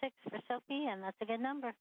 6 for Sophie, and that's a good number.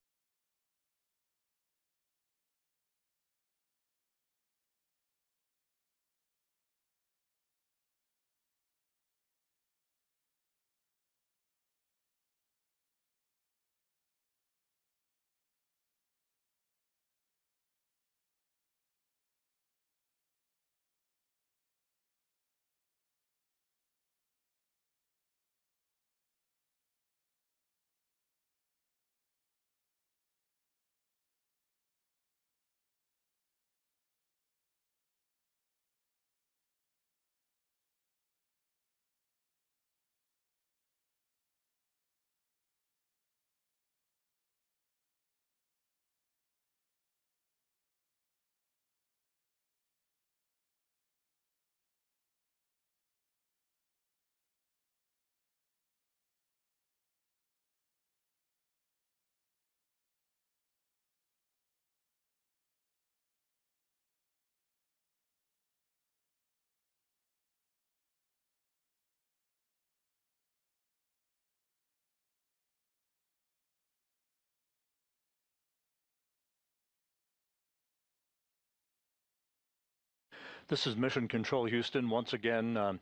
This is Mission Control Houston. Once again,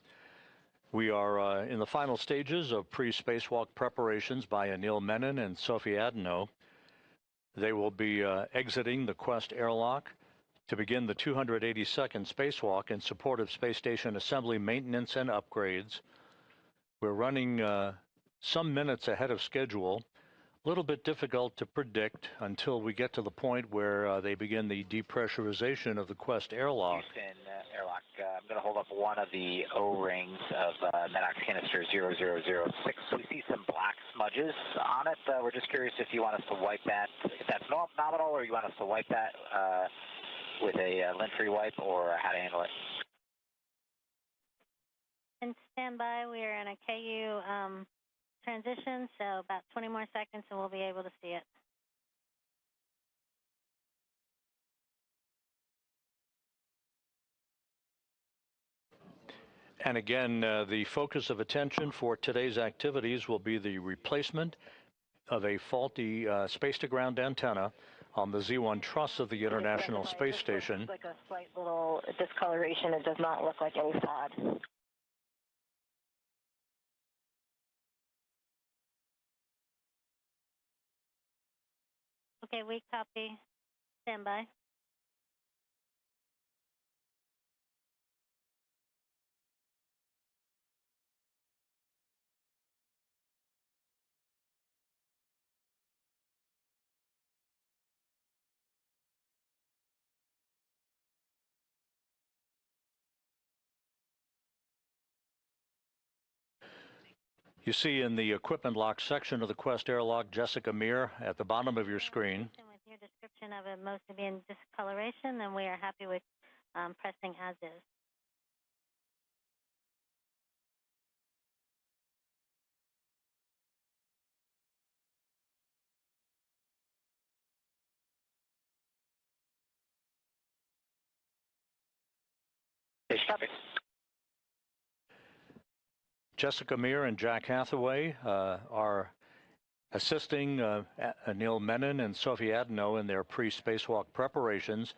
we are in the final stages of pre-spacewalk preparations by Anil, Menon, and Sophie Adenot. They will be exiting the Quest airlock to begin the 282nd spacewalk in support of space station assembly, maintenance, and upgrades. We're running some minutes ahead of schedule. A little bit difficult to predict until we get to the point where they begin the depressurization of the Quest airlock. Houston airlock, I'm going to hold up one of the O-rings of Menon canister 0006. We see some black smudges on it. We're just curious if you want us to wipe that, if that's nominal, or you want us to wipe that with a lint-free wipe, or how to handle it. And stand by, we are in a KU transition, so about 20 more seconds and we'll be able to see it. And again, the focus of attention for today's activities will be the replacement of a faulty space-to-ground antenna on the Z1 truss of the International Space Station. Looks like a slight little discoloration. It does not look like any fraud. Okay, we copy. Stand by. You see in the equipment lock section of the Quest airlock, Jessica Meir at the bottom of your screen. With your description of it mostly being discoloration, then we are happy with pressing as is. Copy. Jessica Meir and Jack Hathaway are assisting Anil, Menon, and Sophie Adenot in their pre-spacewalk preparations.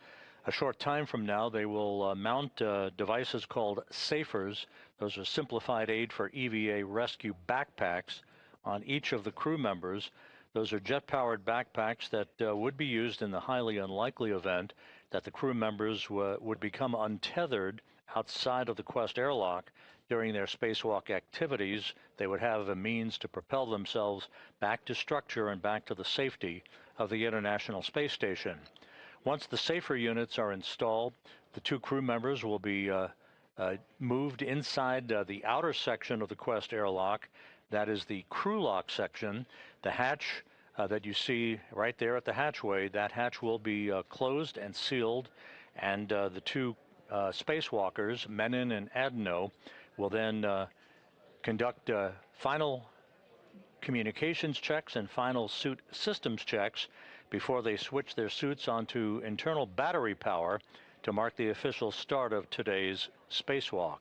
A short time from now, they will mount devices called SAFERs. Those are simplified aid for EVA rescue backpacks on each of the crew members. Those are jet-powered backpacks that would be used in the highly unlikely event that the crew members would become untethered outside of the Quest airlock during their spacewalk activities. They would have a means to propel themselves back to structure and back to the safety of the International Space Station. Once the SAFER units are installed, the two crew members will be moved inside the outer section of the Quest airlock. That is the crew lock section. The hatch that you see right there at the hatchway, that hatch will be closed and sealed, and the two spacewalkers, Menon and Adenot, will then conduct final communications checks and final suit systems checks before they switch their suits onto internal battery power to mark the official start of today's spacewalk.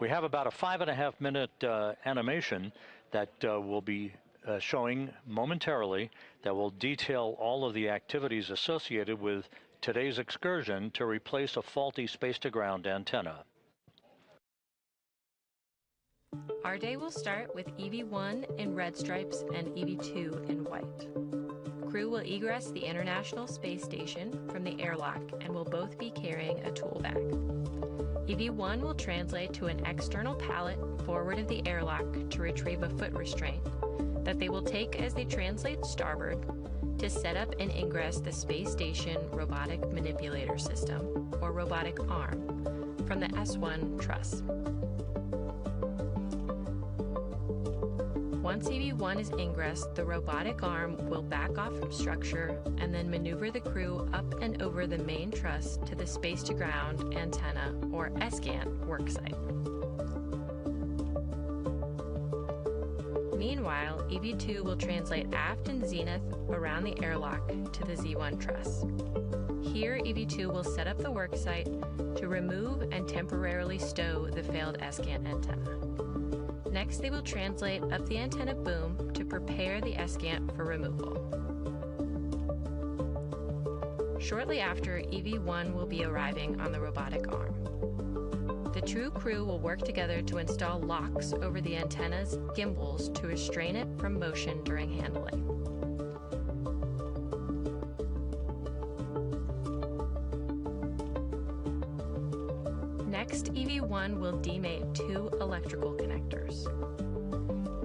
We have about a 5.5-minute animation that will be showing momentarily that will detail all of the activities associated with today's excursion to replace a faulty space-to-ground antenna. Our day will start with EV1 in red stripes and EV2 in white. Crew will egress the International Space Station from the airlock and will both be carrying a tool bag. EV1 will translate to an external pallet forward of the airlock to retrieve a foot restraint that they will take as they translate starboard to set up and ingress the Space Station Robotic Manipulator System, or robotic arm, from the S1 truss. Once EV1 is ingressed, the robotic arm will back off from structure and then maneuver the crew up and over the main truss to the space-to-ground antenna, or SGANT, worksite. Meanwhile, EV2 will translate aft and zenith around the airlock to the Z1 truss. Here, EV2 will set up the worksite to remove and temporarily stow the failed SGANT antenna. Next, they will translate up the antenna boom to prepare the SGANT for removal. Shortly after, EV1 will be arriving on the robotic arm. The two crew will work together to install locks over the antenna's gimbals to restrain it from motion during handling. Next, EV1 will demate two electrical connectors.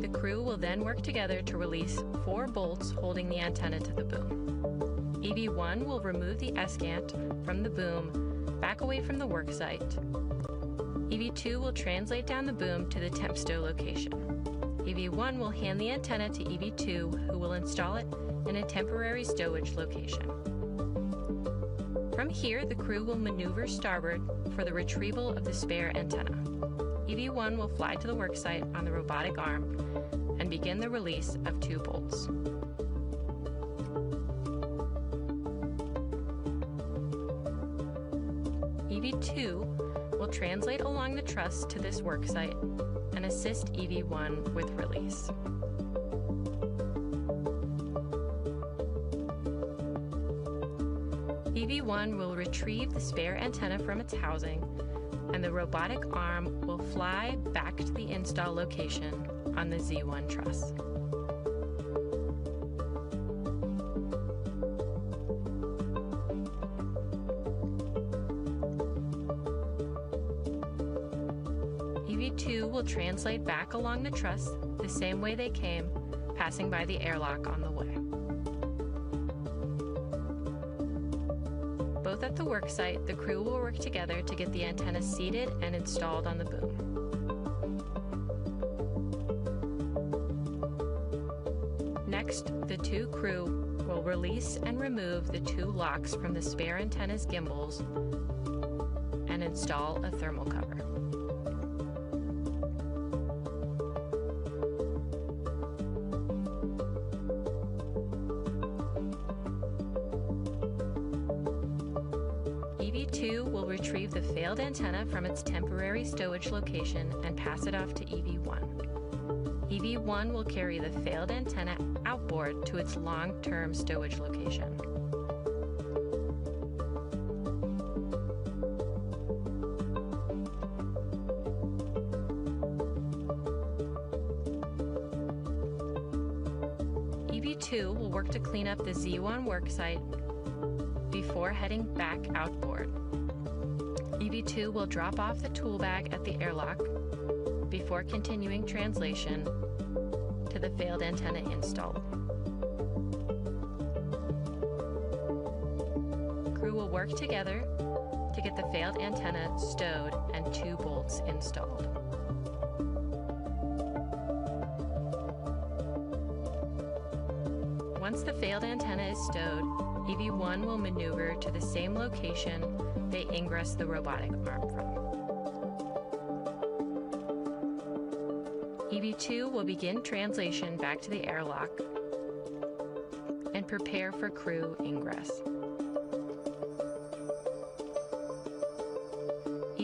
The crew will then work together to release 4 bolts holding the antenna to the boom. EV1 will remove the SGANT from the boom back away from the worksite. EV2 will translate down the boom to the temp stow location. EV1 will hand the antenna to EV2, who will install it in a temporary stowage location. From here, the crew will maneuver starboard for the retrieval of the spare antenna. EV1 will fly to the worksite on the robotic arm and begin the release of 2 bolts. EV2 will translate along the truss to this worksite and assist EV1 with release. EV1 will retrieve the spare antenna from its housing, and the robotic arm will fly back to the install location on the Z1 truss. EV2 will translate back along the truss the same way they came, passing by the airlock on the way. Both at the worksite, the crew will work together to get the antenna seated and installed on the boom. Next, the two crew will release and remove the 2 locks from the spare antenna's gimbals and install a thermal cover. EV2 will retrieve the failed antenna from its temporary stowage location and pass it off to EV1. EV1 will carry the failed antenna outboard to its long-term stowage location. EV2 will work to clean up the Z1 worksite before heading back outboard. EV2 will drop off the tool bag at the airlock before continuing translation to the failed antenna install. Crew will work together to get the failed antenna stowed and 2 bolts installed. Once the failed antenna is stowed, EV1 will maneuver to the same location they ingress the robotic arm from. EV2 will begin translation back to the airlock and prepare for crew ingress.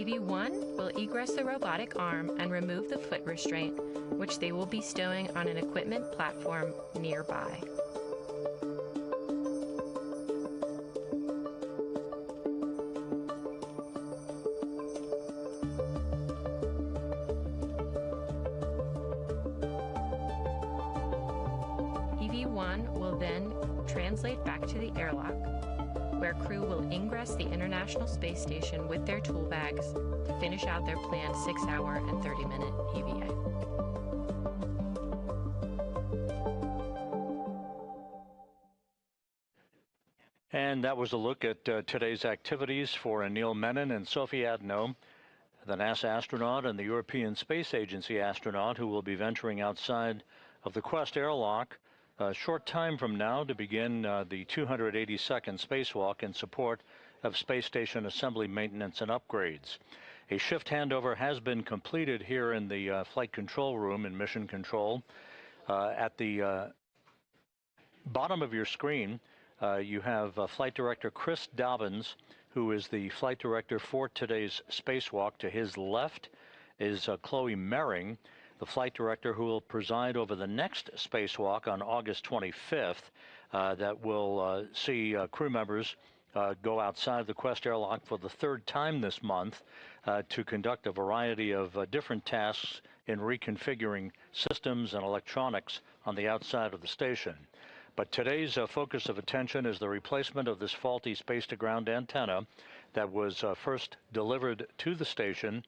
EV1 will egress the robotic arm and remove the foot restraint, which they will be stowing on an equipment platform nearby. EV1 will then translate back to the airlock, where crew will ingress the International Space Station with their tool bags to finish out their planned 6-hour and 30-minute EVA. And that was a look at today's activities for Anil Menon and Sophie Adenot, the NASA astronaut and the European Space Agency astronaut who will be venturing outside of the Quest airlock a short time from now to begin the 282nd spacewalk in support of space station assembly maintenance and upgrades. A shift handover has been completed here in the flight control room in Mission Control. At the bottom of your screen, you have Flight Director Chris Dobbins, who is the flight director for today's spacewalk. To his left is Chloe Mering, the flight director who will preside over the next spacewalk on August 25th that will see crew members go outside the Quest airlock for the third time this month to conduct a variety of different tasks in reconfiguring systems and electronics on the outside of the station. But today's focus of attention is the replacement of this faulty space-to-ground antenna that was first delivered to the station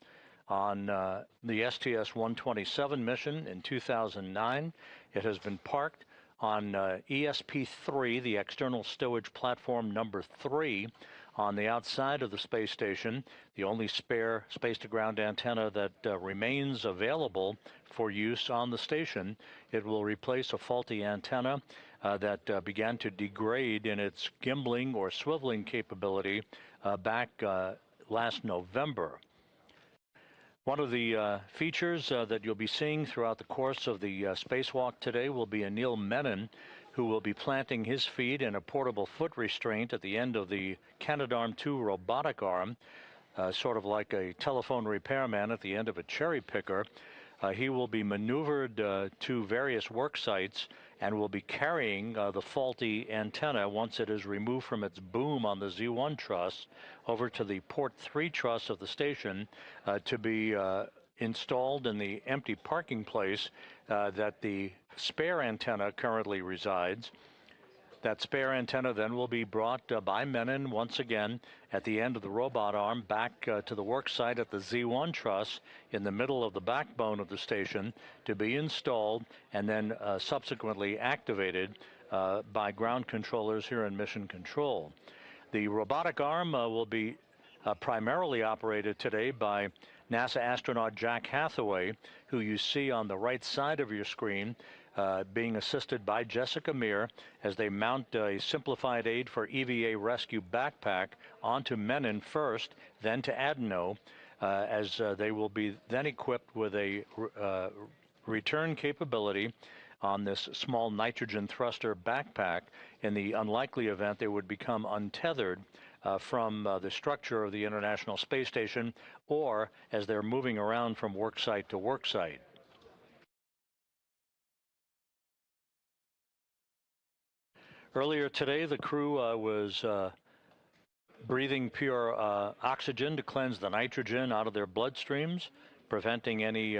on the STS-127 mission in 2009. It has been parked on ESP-3, the external stowage platform number 3, on the outside of the space station, the only spare space-to-ground antenna that remains available for use on the station. It will replace a faulty antenna that began to degrade in its gimbling or swiveling capability back last November. One of the features that you'll be seeing throughout the course of the spacewalk today will be Anil Menon, who will be planting his feet in a portable foot restraint at the end of the Canadarm2 robotic arm, sort of like a telephone repairman at the end of a cherry picker. He will be maneuvered to various work sites and will be carrying the faulty antenna once it is removed from its boom on the Z1 truss over to the port 3 truss of the station to be installed in the empty parking place that the spare antenna currently resides. That spare antenna then will be brought by Menon once again at the end of the robot arm back to the work site at the Z1 truss in the middle of the backbone of the station to be installed and then subsequently activated by ground controllers here in Mission Control. The robotic arm will be primarily operated today by NASA astronaut Jack Hathaway, who you see on the right side of your screen, being assisted by Jessica Meir as they mount a simplified aid for EVA rescue backpack onto Menon first, then to Adenot, as they will be then equipped with a return capability on this small nitrogen thruster backpack in the unlikely event they would become untethered from the structure of the International Space Station or as they're moving around from work site to work site. Earlier today, the crew was breathing pure oxygen to cleanse the nitrogen out of their bloodstreams, preventing any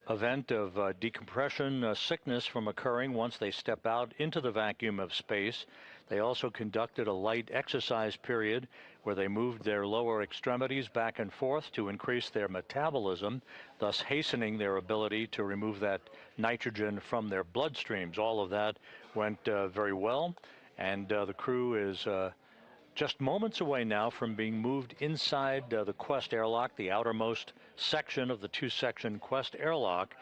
event of decompression sickness from occurring once they step out into the vacuum of space. They also conducted a light exercise period where they moved their lower extremities back and forth to increase their metabolism, thus hastening their ability to remove that nitrogen from their bloodstreams. All of that went very well, and the crew is just moments away now from being moved inside the Quest airlock, the outermost section of the two-section Quest airlock,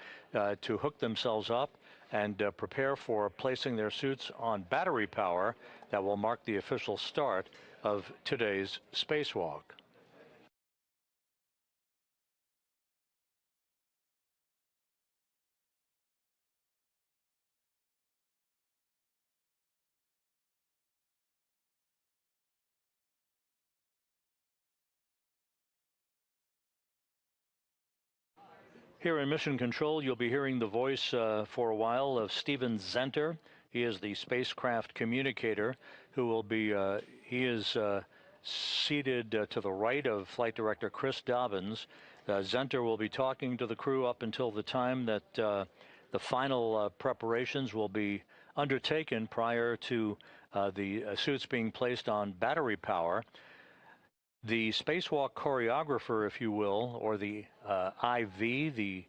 to hook themselves up and prepare for placing their suits on battery power that will mark the official start of today's spacewalk. Here in Mission Control, you'll be hearing the voice for a while of Steven Zenter. He is the spacecraft communicator who will be, he is seated to the right of Flight Director Chris Dobbins. Zenter will be talking to the crew up until the time that the final preparations will be undertaken prior to the suits being placed on battery power. The spacewalk choreographer, if you will, or the IV, the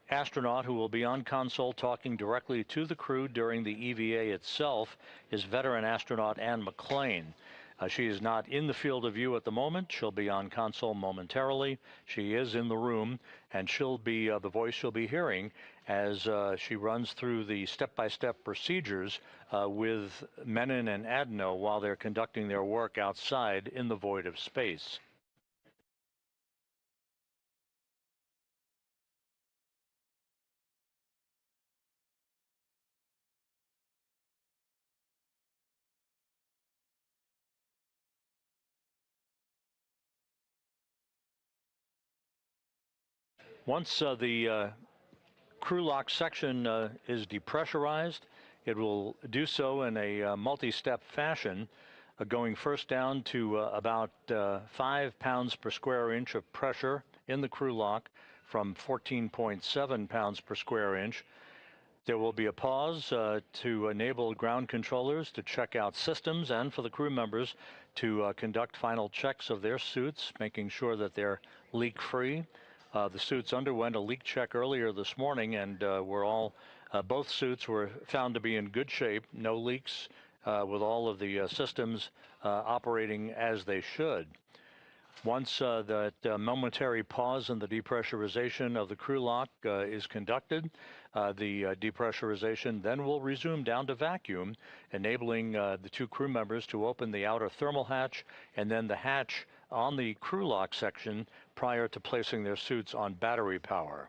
astronaut who will be on console talking directly to the crew during the EVA itself, is veteran astronaut Ann McClain. She is not in the field of view at the moment. She'll be on console momentarily. She is in the room, and she'll be the voice you'll be hearing as she runs through the step-by-step procedures with Menon and Adenot while they're conducting their work outside in the void of space. Once the crew lock section is depressurized, it will do so in a multi-step fashion, going first down to about 5 pounds per square inch of pressure in the crew lock from 14.7 pounds per square inch. There will be a pause to enable ground controllers to check out systems and for the crew members to conduct final checks of their suits, making sure that they're leak-free. The suits underwent a leak check earlier this morning, and both suits were found to be in good shape, no leaks, with all of the systems operating as they should. Once that momentary pause in the depressurization of the crew lock is conducted, the depressurization then will resume down to vacuum, enabling the two crew members to open the outer thermal hatch and then the hatch on the crew lock section prior to placing their suits on battery power.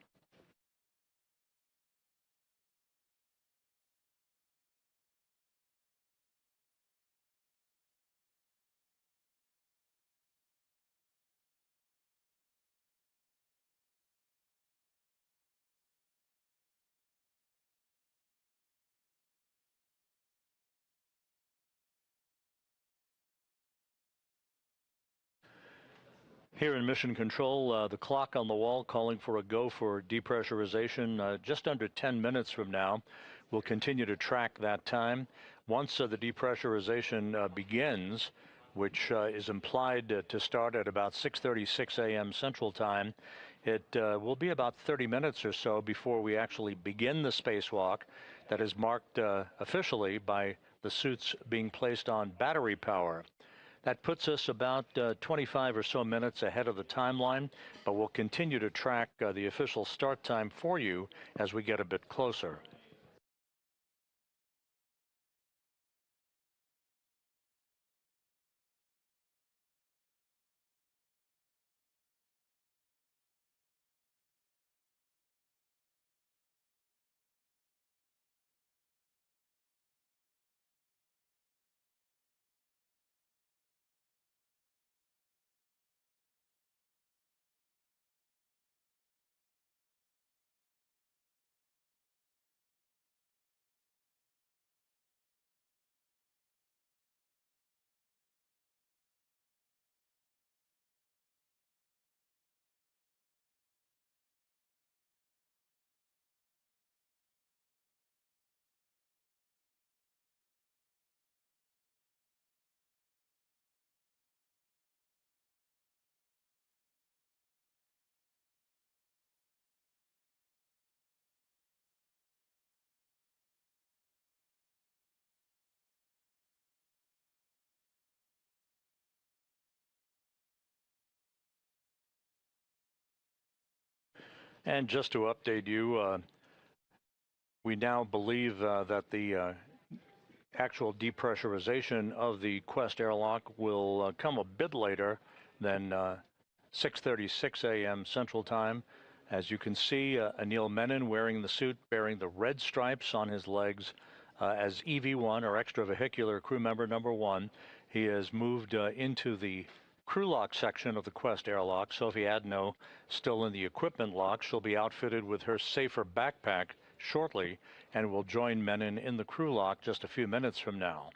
Here in Mission Control, the clock on the wall calling for a go for depressurization just under 10 minutes from now. We'll continue to track that time. Once the depressurization begins, which is implied to start at about 6:36 a.m. Central Time, it will be about 30 minutes or so before we actually begin the spacewalk that is marked officially by the suits being placed on battery power. That puts us about 25 or so minutes ahead of the timeline, but we'll continue to track the official start time for you as we get a bit closer. And just to update you, we now believe that the actual depressurization of the Quest airlock will come a bit later than 6:36 a.m. Central Time. As you can see, Anil Menon wearing the suit bearing the red stripes on his legs as EV1, or extravehicular crew member number 1. He has moved into the crew lock section of the Quest airlock. Sophie Adenot, still in the equipment lock. She'll be outfitted with her safer backpack shortly and will join Menon in the crew lock just a few minutes from now.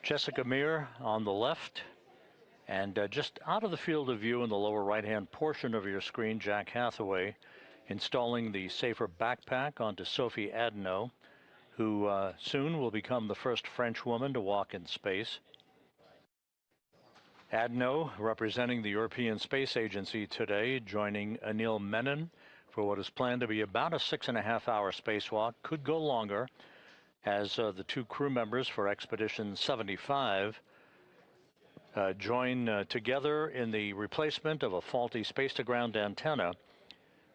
Jessica Meir on the left, and just out of the field of view in the lower right-hand portion of your screen, Jack Hathaway installing the safer backpack onto Sophie Adenot, who soon will become the first French woman to walk in space. Adenot, representing the European Space Agency today, joining Anil Menon for what is planned to be about a 6.5-hour spacewalk, could go longer, as the two crew members for Expedition 75 join together in the replacement of a faulty space-to-ground antenna.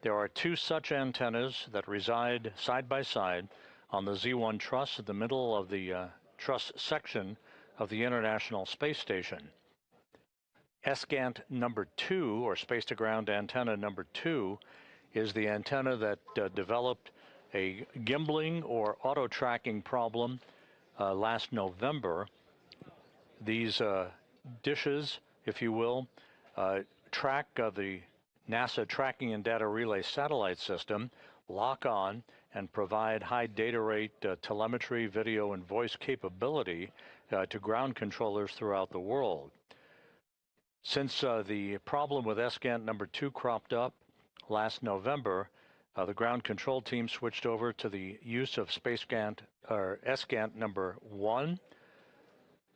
There are two such antennas that reside side by side on the Z1 truss in the middle of the truss section of the International Space Station. ESCANT number 2, or space-to-ground antenna number 2, is the antenna that developed a gimbling or auto-tracking problem last November. These dishes, if you will, track the NASA Tracking and Data Relay Satellite System, lock on, and provide high data rate telemetry, video, and voice capability to ground controllers throughout the world. Since the problem with ESCANT number 2 cropped up last November, the ground control team switched over to the use of ESCANT number 1,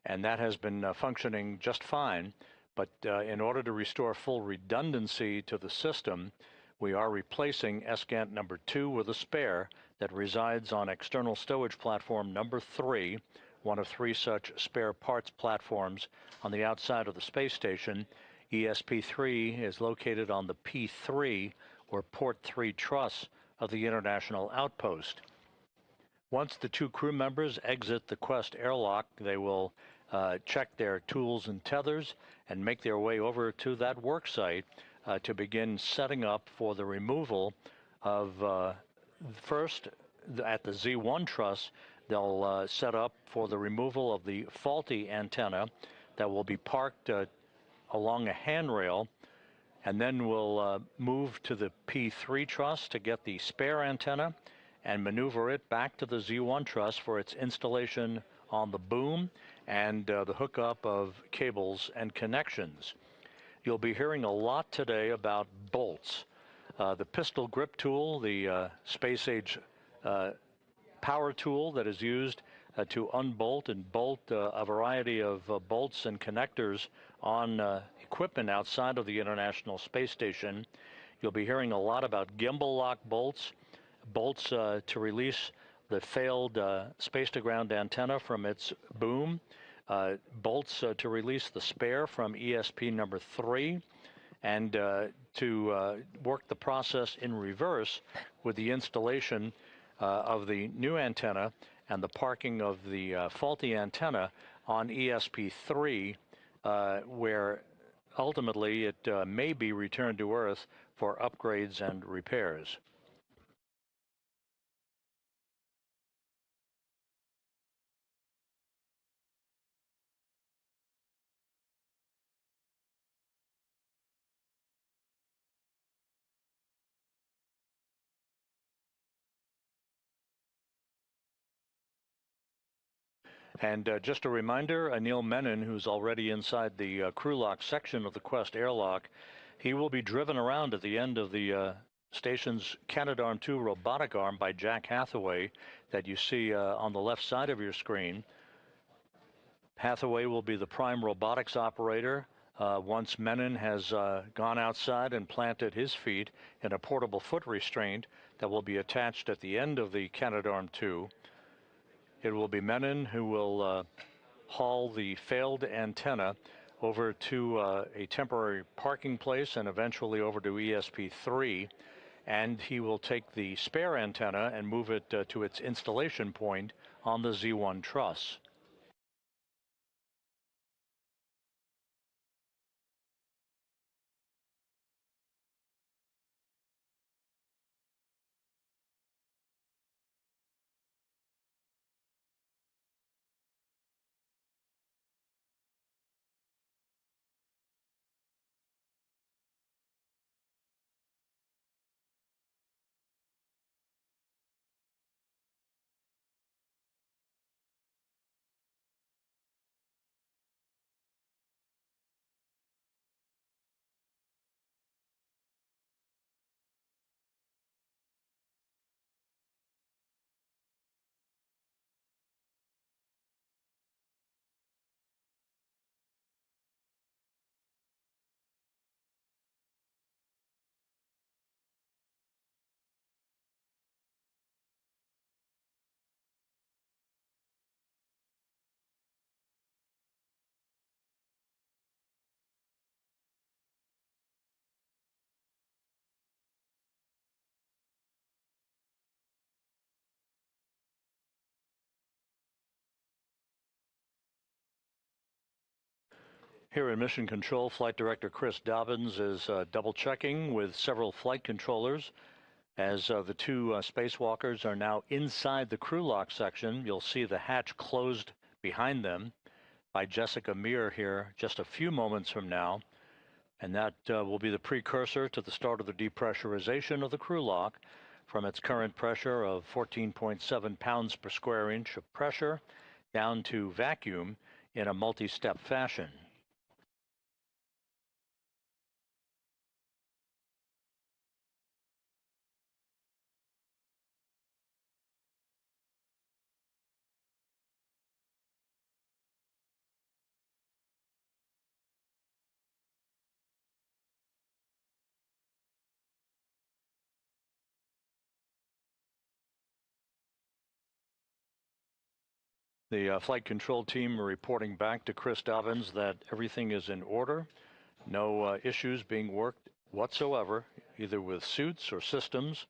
and that has been functioning just fine. But in order to restore full redundancy to the system, we are replacing ESCANT number 2 with a spare that resides on external stowage platform number 3, one of 3 such spare parts platforms on the outside of the space station. ESP3 is located on the P3, or Port 3 truss of the International Outpost. Once the two crew members exit the Quest airlock, they will check their tools and tethers and make their way over to that work site to begin setting up for the removal of, first, at the Z1 truss, they'll set up for the removal of the faulty antenna that will be parked along a handrail, and then we'll move to the P3 truss to get the spare antenna, and maneuver it back to the Z1 truss for its installation on the boom and the hookup of cables and connections. You'll be hearing a lot today about bolts. The pistol grip tool, the space age power tool that is used to unbolt and bolt a variety of bolts and connectors on equipment outside of the International Space Station. You'll be hearing a lot about gimbal lock bolts, bolts to release the failed space-to-ground antenna from its boom, bolts to release the spare from ESP number 3, and to work the process in reverse with the installation of the new antenna and the parking of the faulty antenna on ESP3, where ultimately it may be returned to Earth for upgrades and repairs. And just a reminder, Anil Menon, who's already inside the crew lock section of the Quest airlock, he will be driven around at the end of the station's Canadarm2 robotic arm by Jack Hathaway that you see on the left side of your screen. Hathaway will be the prime robotics operator once Menon has gone outside and planted his feet in a portable foot restraint that will be attached at the end of the Canadarm2. It will be Menon who will haul the failed antenna over to a temporary parking place and eventually over to ESP3, and he will take the spare antenna and move it to its installation point on the Z1 truss. Here in Mission Control, Flight Director Chris Dobbins is double-checking with several flight controllers as the two spacewalkers are now inside the crew lock section. You'll see the hatch closed behind them by Jessica Meir here just a few moments from now, and that will be the precursor to the start of the depressurization of the crew lock from its current pressure of 14.7 pounds per square inch of pressure down to vacuum in a multi-step fashion. The flight control team are reporting back to Chris Dobbins that everything is in order, no issues being worked whatsoever, either with suits or systems,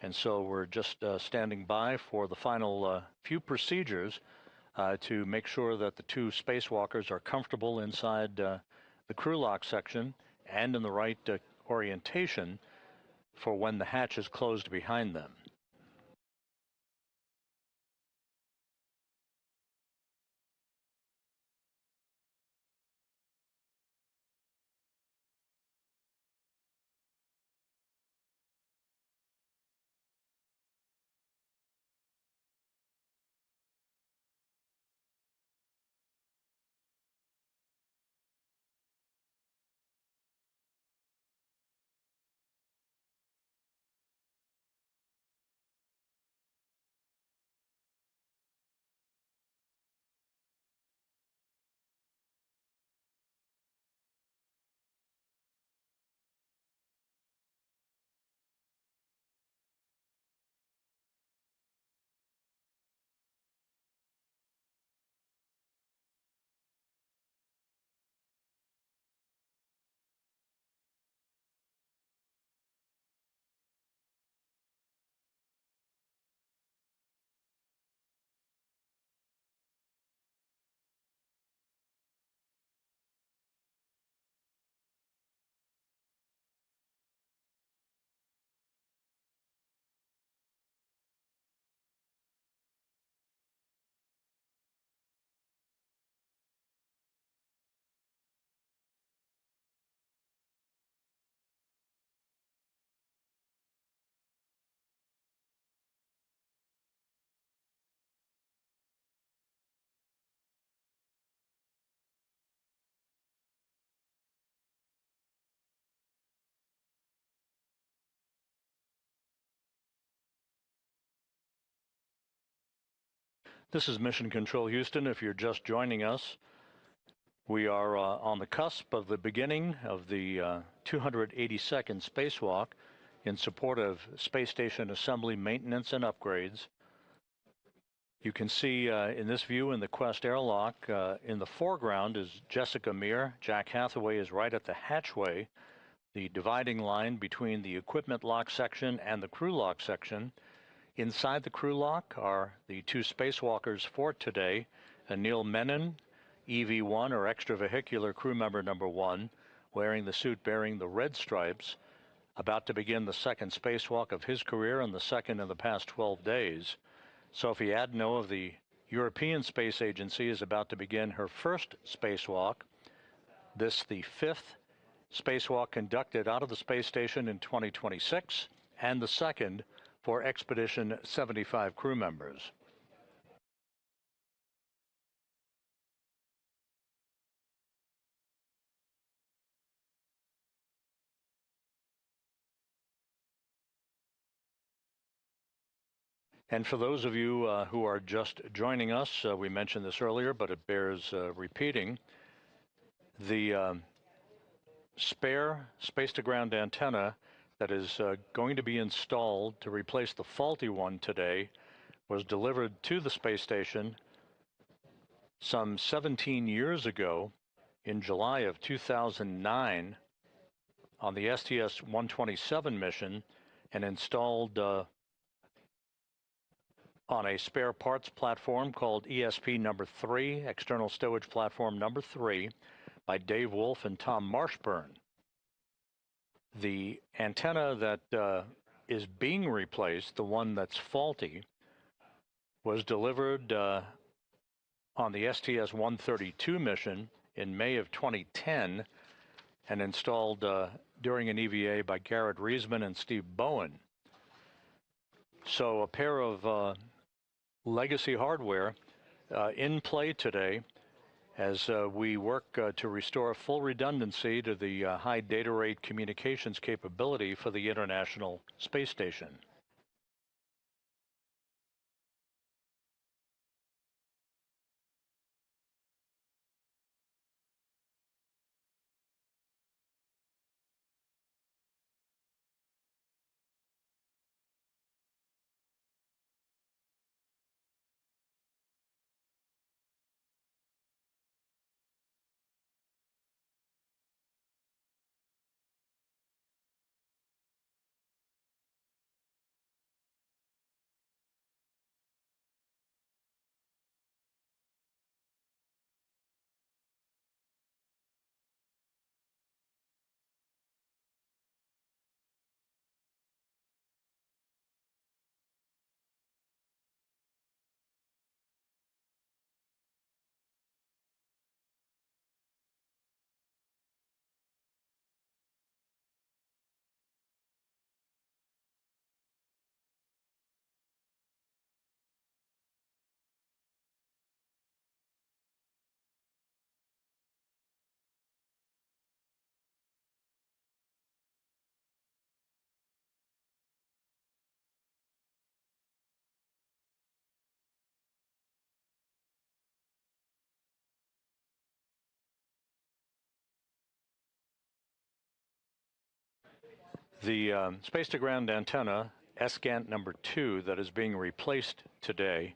and so we're just standing by for the final few procedures to make sure that the two spacewalkers are comfortable inside the crew lock section and in the right orientation for when the hatch is closed behind them. This is Mission Control Houston. If you're just joining us, we are on the cusp of the beginning of the 282nd spacewalk in support of space station assembly, maintenance, and upgrades. You can see in this view in the Quest airlock, in the foreground is Jessica Meir. Jack Hathaway is right at the hatchway, the dividing line between the equipment lock section and the crew lock section. Inside the crew lock are the two spacewalkers for today, Anil Menon, EV1 or extravehicular crew member number 1, wearing the suit bearing the red stripes, about to begin the second spacewalk of his career and the second in the past 12 days. Sophie Adenot of the European Space Agency is about to begin her first spacewalk. This the 5th spacewalk conducted out of the space station in 2026 and the second for Expedition 75 crew members. And for those of you who are just joining us, we mentioned this earlier, but it bears repeating. The spare space-to-ground antenna that is going to be installed to replace the faulty one today was delivered to the space station some 17 years ago in July of 2009 on the STS-127 mission and installed on a spare parts platform called ESP number 3, external stowage platform number 3, by Dave Wolf and Tom Marshburn. The antenna that is being replaced, the one that's faulty, was delivered on the STS-132 mission in May of 2010 and installed during an EVA by Garrett Reisman and Steve Bowen. So a pair of legacy hardware in play today as we work to restore full redundancy to the high data rate communications capability for the International Space Station. The space-to-ground antenna, SGANT number 2, that is being replaced today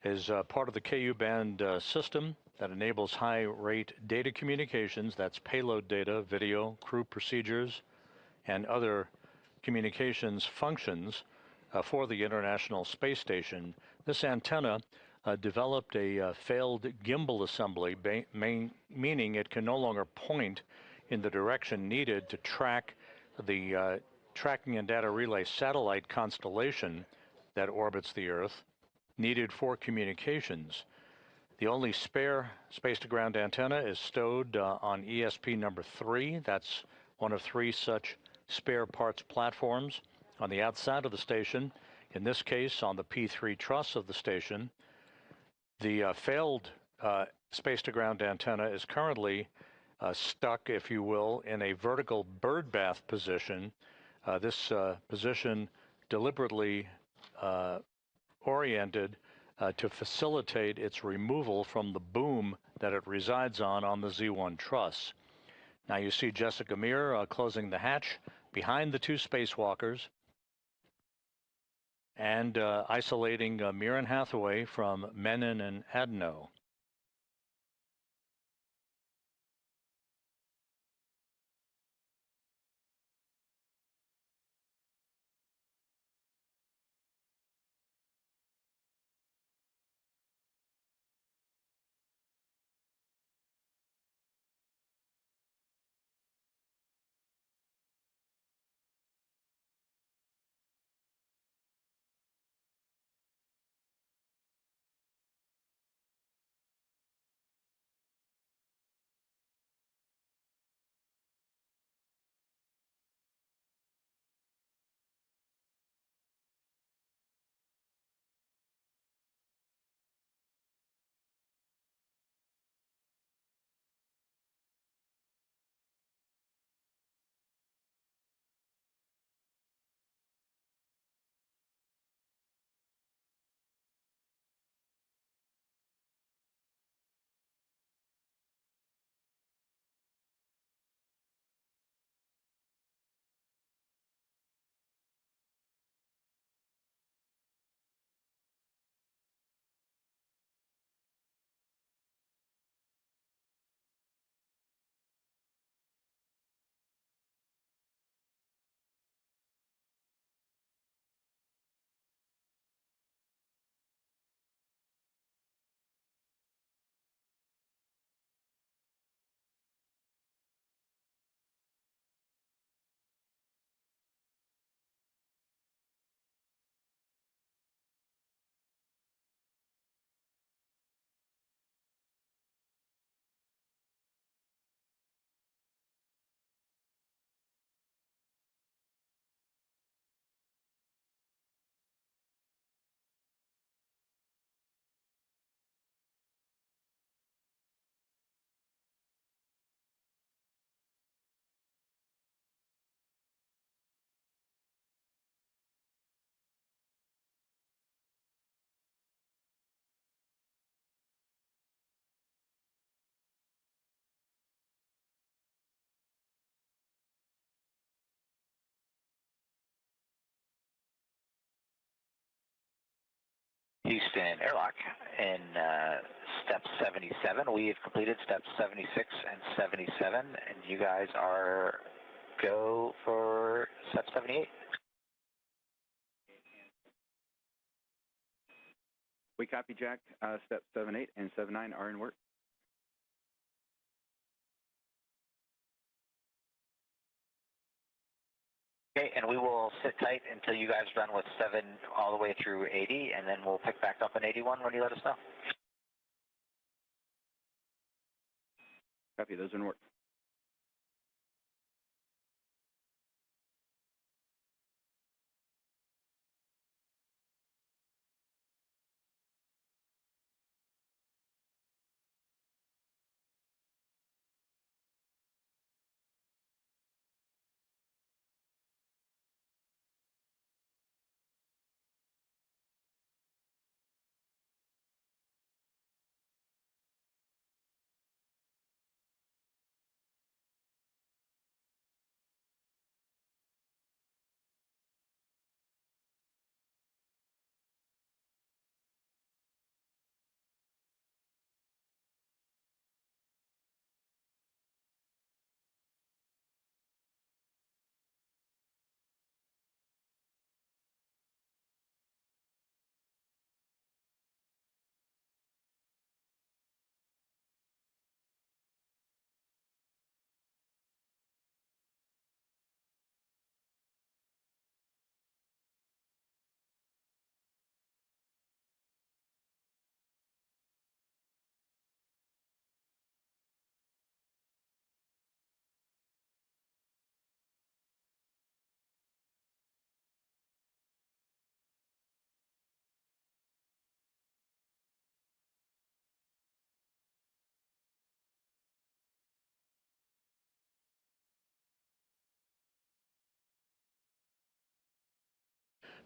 is part of the KU band system that enables high-rate data communications. That's payload data, video, crew procedures, and other communications functions for the International Space Station. This antenna developed a failed gimbal assembly, meaning it can no longer point in the direction needed to track the tracking and data relay satellite constellation that orbits the Earth, needed for communications. The only spare space-to-ground antenna is stowed on ESP number 3. That's one of 3 such spare parts platforms on the outside of the station, in this case on the P3 truss of the station. The failed space-to-ground antenna is currently stuck, if you will, in a vertical bird bath position. This position deliberately oriented to facilitate its removal from the boom that it resides on the Z1 truss. Now you see Jessica Meir closing the hatch behind the two spacewalkers and isolating Meir and Hathaway from Menon and Adenot. Houston airlock in step 77. We have completed steps 76 and 77, and you guys are go for step 78. We copy, Jack. Step 78 and 79 are in work. Okay, and we will sit tight until you guys run with 7 all the way through 80, and then we'll pick back up in 81 when you let us know. Copy, those are in work.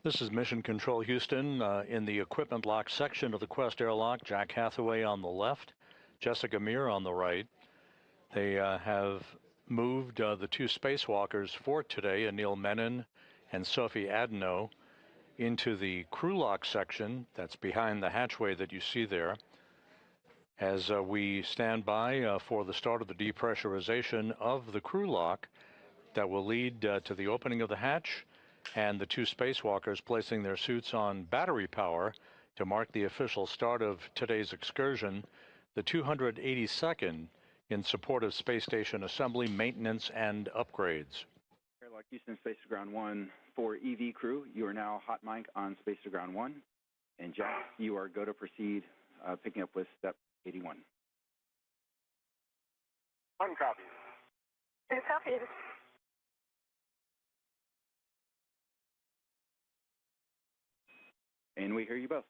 This is Mission Control Houston. In the equipment lock section of the Quest airlock, Jack Hathaway on the left, Jessica Meir on the right. They have moved the two spacewalkers for today, Anil Menon and Sophie Adenot, into the crew lock section that's behind the hatchway that you see there. As we stand by for the start of the depressurization of the crew lock that will lead to the opening of the hatch and the two spacewalkers placing their suits on battery power to mark the official start of today's excursion, the 282nd in support of space station assembly, maintenance, and upgrades. Airlock Houston, Space to Ground 1 for EV crew. You are now hot mic on Space to Ground 1. And Jack, you are go to proceed, picking up with step 81. One copy. Two copies. And we hear you both.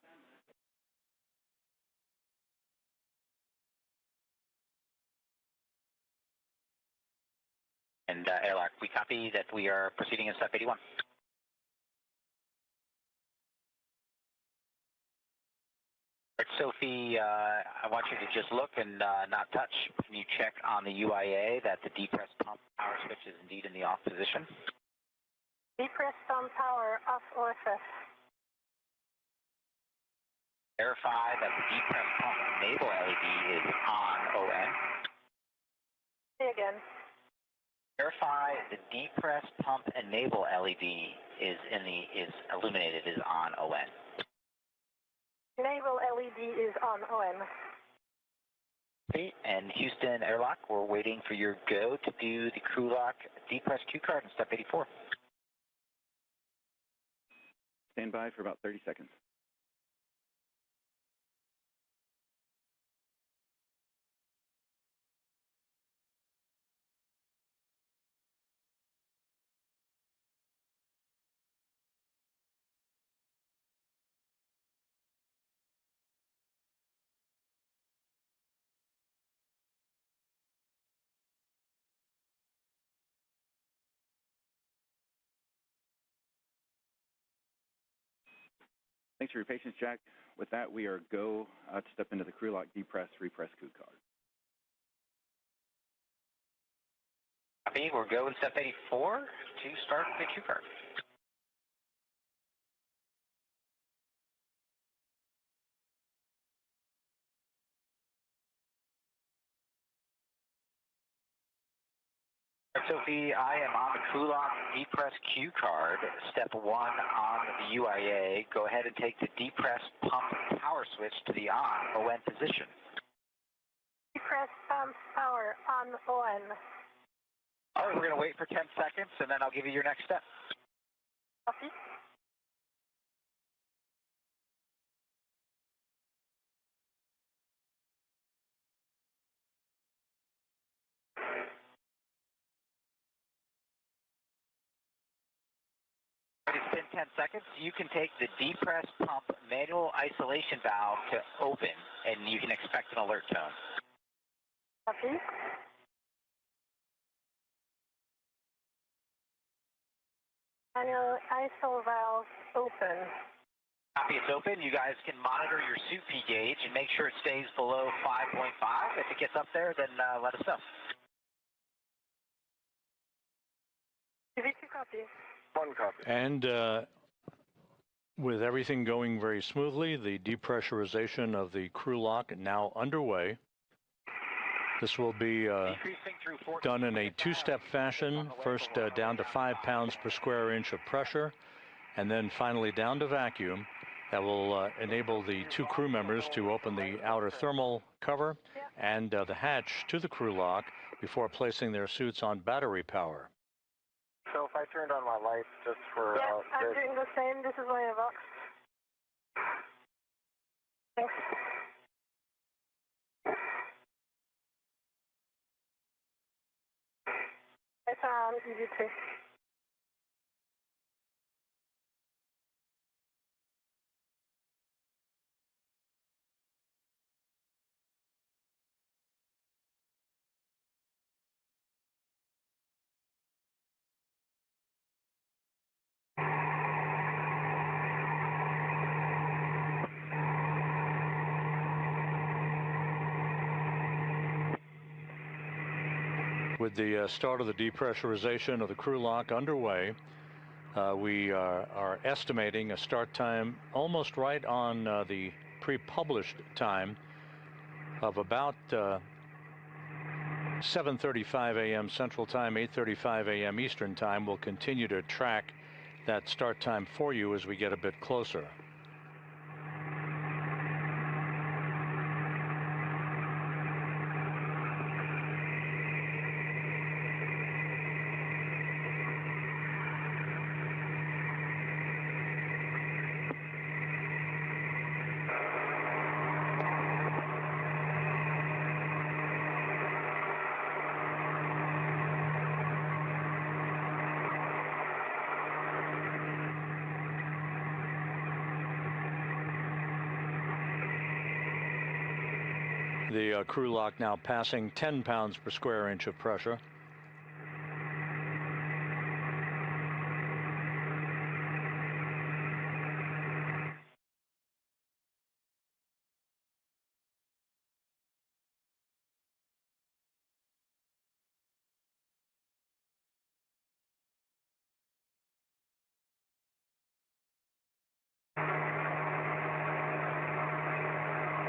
And airlock, we copy that we are proceeding in step 81. Sophie, I want you to just look and not touch. Can you check on the UIA that the depressed pump power switch is indeed in the off position? Depressed pump power off OSS. Verify that the depressed pump enable LED is on ON. Say again. Verify the depressed pump enable LED is illuminated, is on ON. Naval LED is on ON. Okay, and Houston airlock, we're waiting for your go to do the crew lock depress cue card in step 84. Stand by for about 30 seconds. Thanks for your patience, Jack. With that, we are go to step into the crew lock depress, repress coup card. Copy, we're go in step 84 to start the cue card. Sophie, I am on the crew lock depress cue card. Step 1 on the UIA. Go ahead and take the depress pump power switch to the ON position. Depressed pump power on ON. All right, we're going to wait for 10 seconds, and then I'll give you your next step. Copy. It's been 10 seconds. You can take the depress pump manual isolation valve to open, and you can expect an alert tone. Copy. Manual ISO valve open. Copy, it's open. You guys can monitor your suit P gauge and make sure it stays below 5.5. If it gets up there, then let us know. TV2 copy. One copy. And with everything going very smoothly, the depressurization of the crew lock now underway. This will be done in a two-step fashion, first down to 5 pounds per square inch of pressure, and then finally down to vacuum. That will enable the two crew members to open the outer thermal cover and the hatch to the crew lock before placing their suits on battery power. So if I turned on my lights just for... Yeah, I'm doing the same. This is my box. Thanks. It's on EV2. With the start of the depressurization of the crew lock underway, we are estimating a start time almost right on the pre-published time of about 7:35 a.m. Central Time, 8:35 a.m. Eastern Time. We'll continue to track that start time for you as we get a bit closer. The crew lock now passing 10 pounds per square inch of pressure.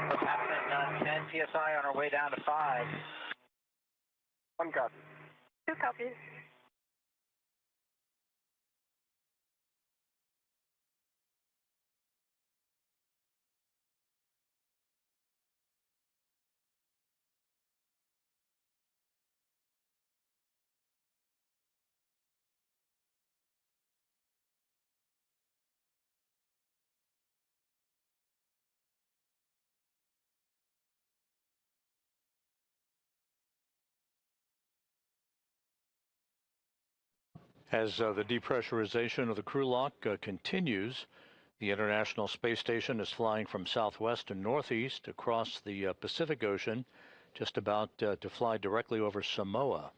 What's happening? 10 PSI on our way down to 5. 1 copy. 2 copies. As the depressurization of the crew lock continues, the International Space Station is flying from southwest to northeast across the Pacific Ocean, just about to fly directly over Samoa.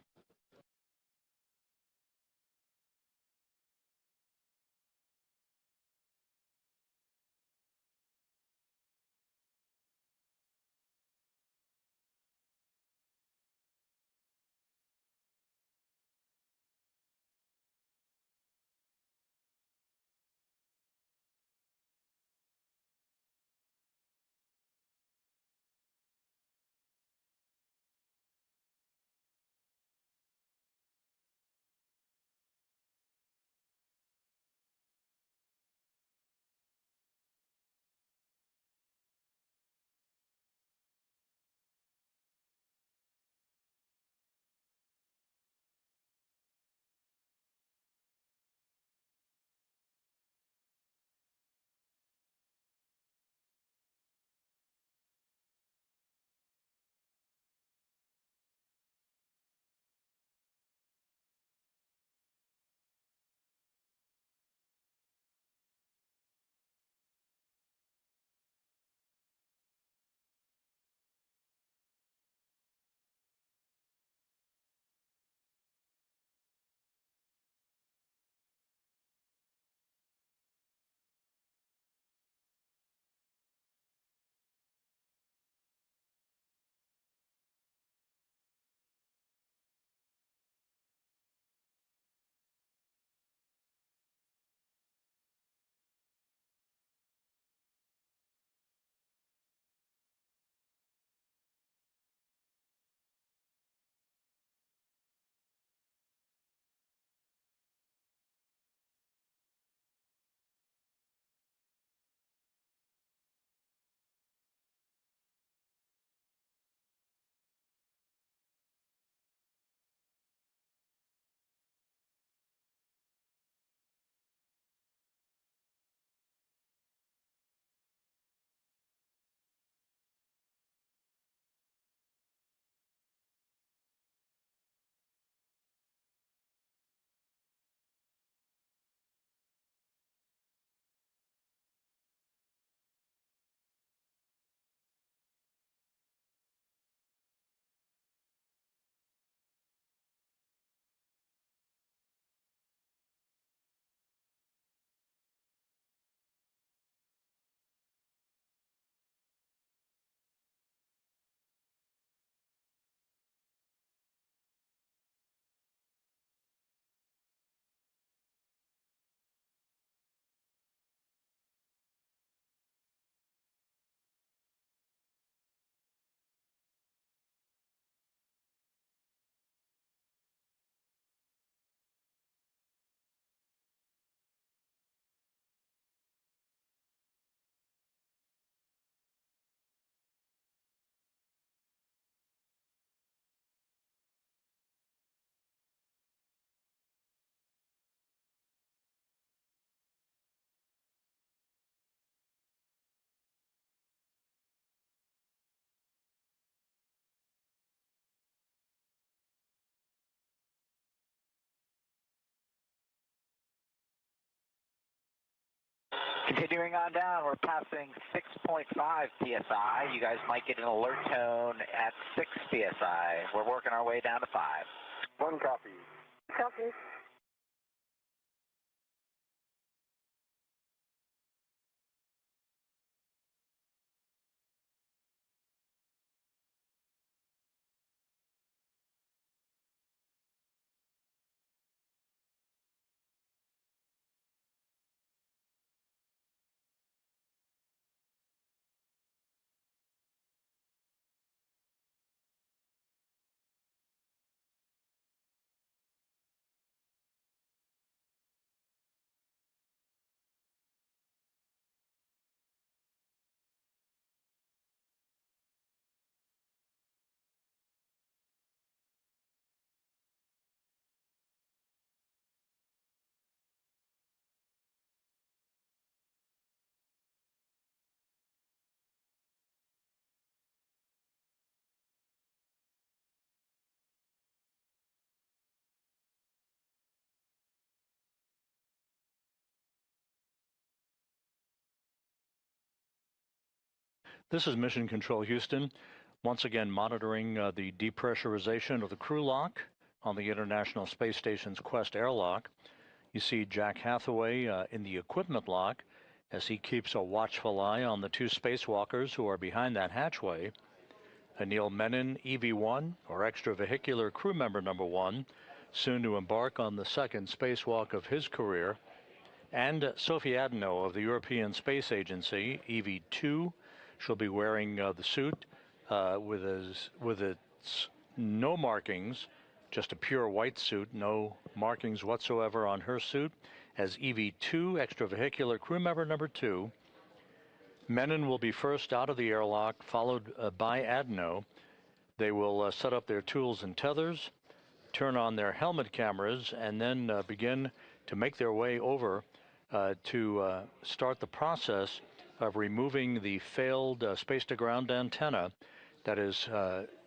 Continuing on down, we're passing 6.5 psi. You guys might get an alert tone at 6 psi. We're working our way down to 5. 1 copy. Copy. This is Mission Control Houston, once again monitoring the depressurization of the crew lock on the International Space Station's Quest airlock. You see Jack Hathaway in the equipment lock as he keeps a watchful eye on the 2 spacewalkers who are behind that hatchway. Anil Menon, EV1, or extravehicular crew member number 1, soon to embark on the 2nd spacewalk of his career, and Sophie Adenot of the European Space Agency, EV2. She'll be wearing the suit with its no markings, just a pure white suit, no markings whatsoever on her suit, as EV2 extravehicular crew member number 2. Menon will be first out of the airlock, followed by Adenot. They will set up their tools and tethers, turn on their helmet cameras, and then begin to make their way over to start the process of removing the failed space-to-ground antenna that is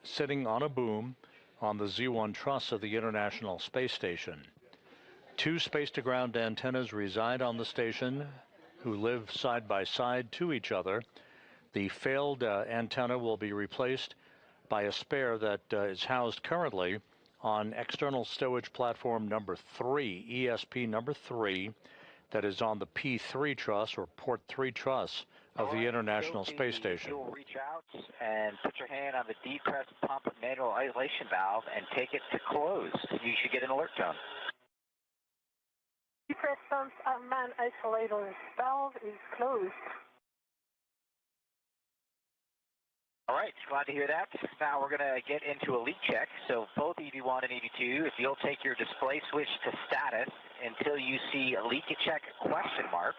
sitting on a boom on the Z1 truss of the International Space Station. 2 space-to-ground antennas reside on the station who live side by side to each other. The failed antenna will be replaced by a spare that is housed currently on external stowage platform number 3, ESP number 3, that is on the P3 truss or port 3 truss of the International Space Station. You'll reach out and put your hand on the depressed pump manual isolation valve and take it to close. You should get an alert tone. Depressed pump man isolator valve is closed. All right, glad to hear that. Now we're going to get into a leak check. So both EV1 and EV2, if you'll take your display switch to status until you see a leak check question mark,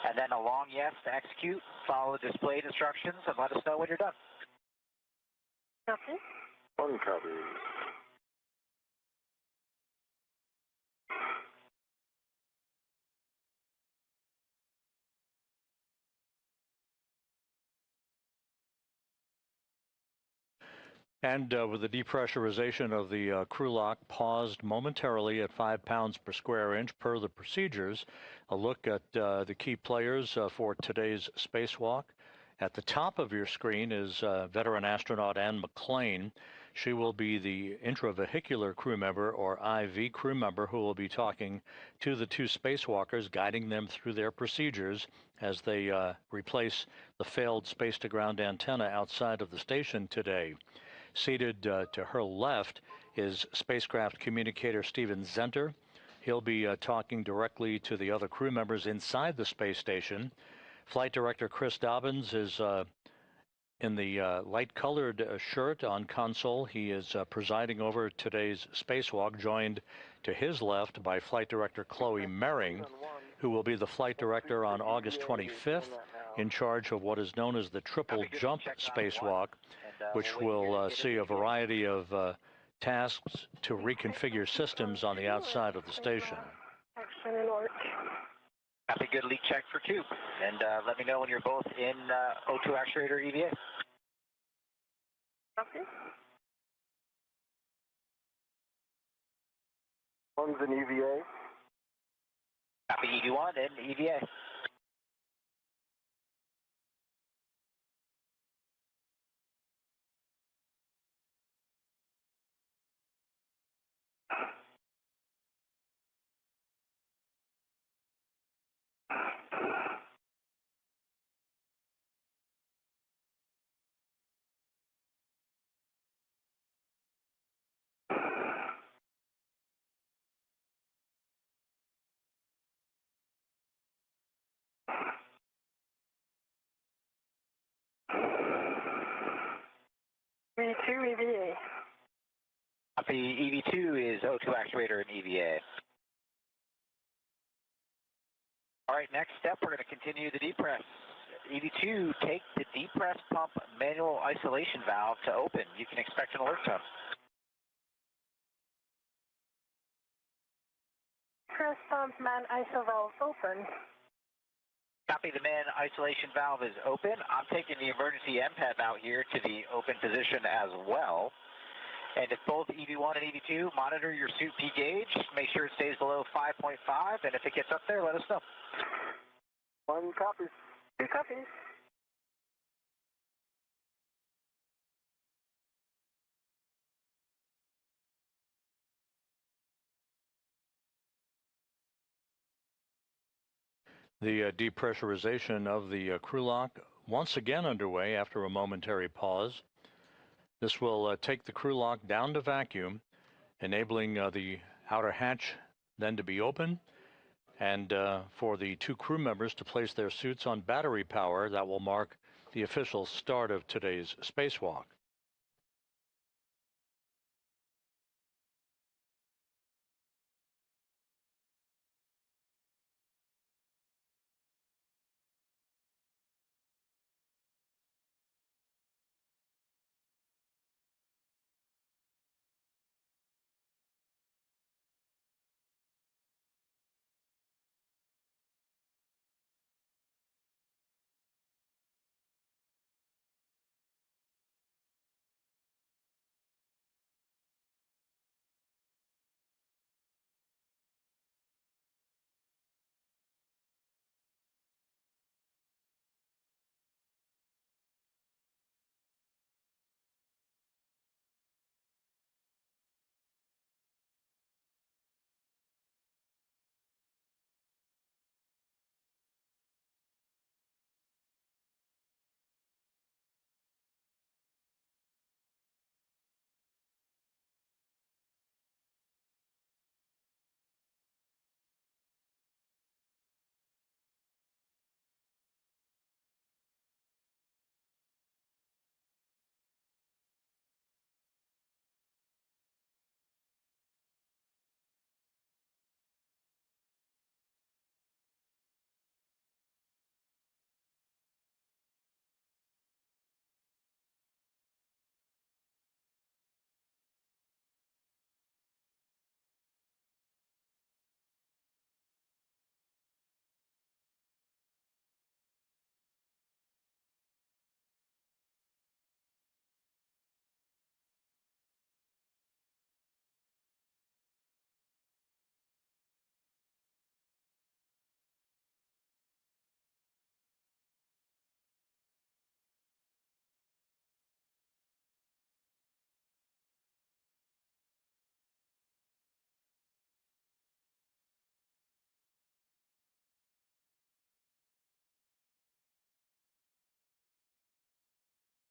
and then a long yes to execute, follow the displayed instructions, and let us know when you're done. Copy. 1 copy. And with the depressurization of the crew lock paused momentarily at 5 pounds per square inch per the procedures, a look at the key players for today's spacewalk. At the top of your screen is veteran astronaut Ann McClain. She will be the intravehicular crew member, or IV crew member, who will be talking to the 2 spacewalkers, guiding them through their procedures as they replace the failed space-to-ground antenna outside of the station today. Seated to her left is spacecraft communicator Steven Zenter. He'll be talking directly to the other crew members inside the space station. Flight Director Chris Dobbins is in the light-colored shirt on console. He is presiding over today's spacewalk, joined to his left by Flight Director Chloe Mering, who will be the flight director on August 25th, in charge of what is known as the triple jump spacewalk, which will see a variety of tasks to reconfigure systems on the outside of the station. Action alert. Copy, good leak check for 2. And let me know when you're both in O2 actuator EVA. Copy. 1's an EVA. Copy, EV1 and EVA. EV2, EVA. Copy, EV2 is O2 actuator and EVA. All right, next step, we're going to continue the depress. EV2, take the depress pump manual isolation valve to open. You can expect an alert tone. Depress pump man ISO valve open. Copy, the man isolation valve is open. I'm taking the emergency MPAD out here to the open position as well. And if both EV1 and EV2, monitor your suit P gauge. Make sure it stays below 5.5, and if it gets up there, let us know. 1 copy. 2 copies. The depressurization of the crew lock once again underway after a momentary pause. This will take the crew lock down to vacuum, enabling the outer hatch then to be open, and for the 2 crew members to place their suits on battery power. That will mark the official start of today's spacewalk.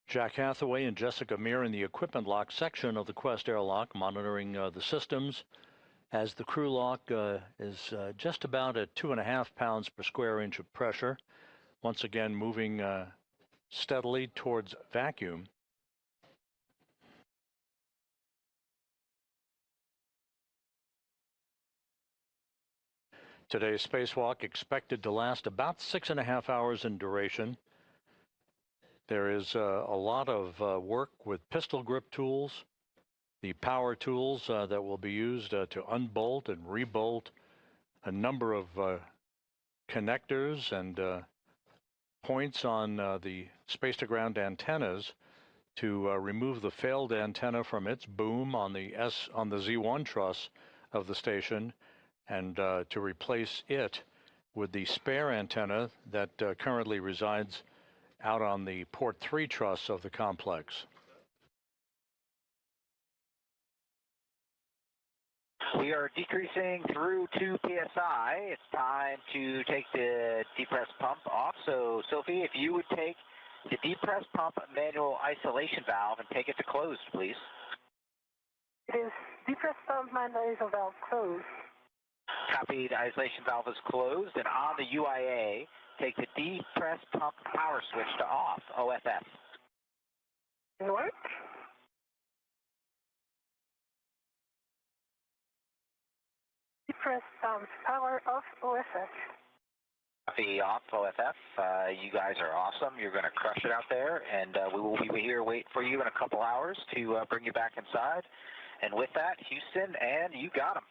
Jack Hathaway and Jessica Meir in the equipment lock section of the Quest airlock, monitoring the systems as the crew lock is just about at 2.5 pounds per square inch of pressure. Once again, moving steadily towards vacuum. Today's spacewalk expected to last about 6.5 hours in duration. There is a lot of work with pistol grip tools, the power tools that will be used to unbolt and rebolt a number of connectors and points on the space-to-ground antennas to remove the failed antenna from its boom on the Z1 truss of the station, and to replace it with the spare antenna that currently resides out on the port 3 truss of the complex. We are decreasing through 2 psi. It's time to take the depress pump off. So, Sophie, if you would take the depress pump manual isolation valve and take it to closed, please. It is depress pump man ISO valve closed. Copy, the isolation valve is closed, and on the UIA, take the depress pump power switch to off, OFS. In work? depress power off OFF. Copy off OFF. You guys are awesome. You're going to crush it out there, and we will be here waiting for you in a couple hours to bring you back inside. And with that, Houston, and you got them.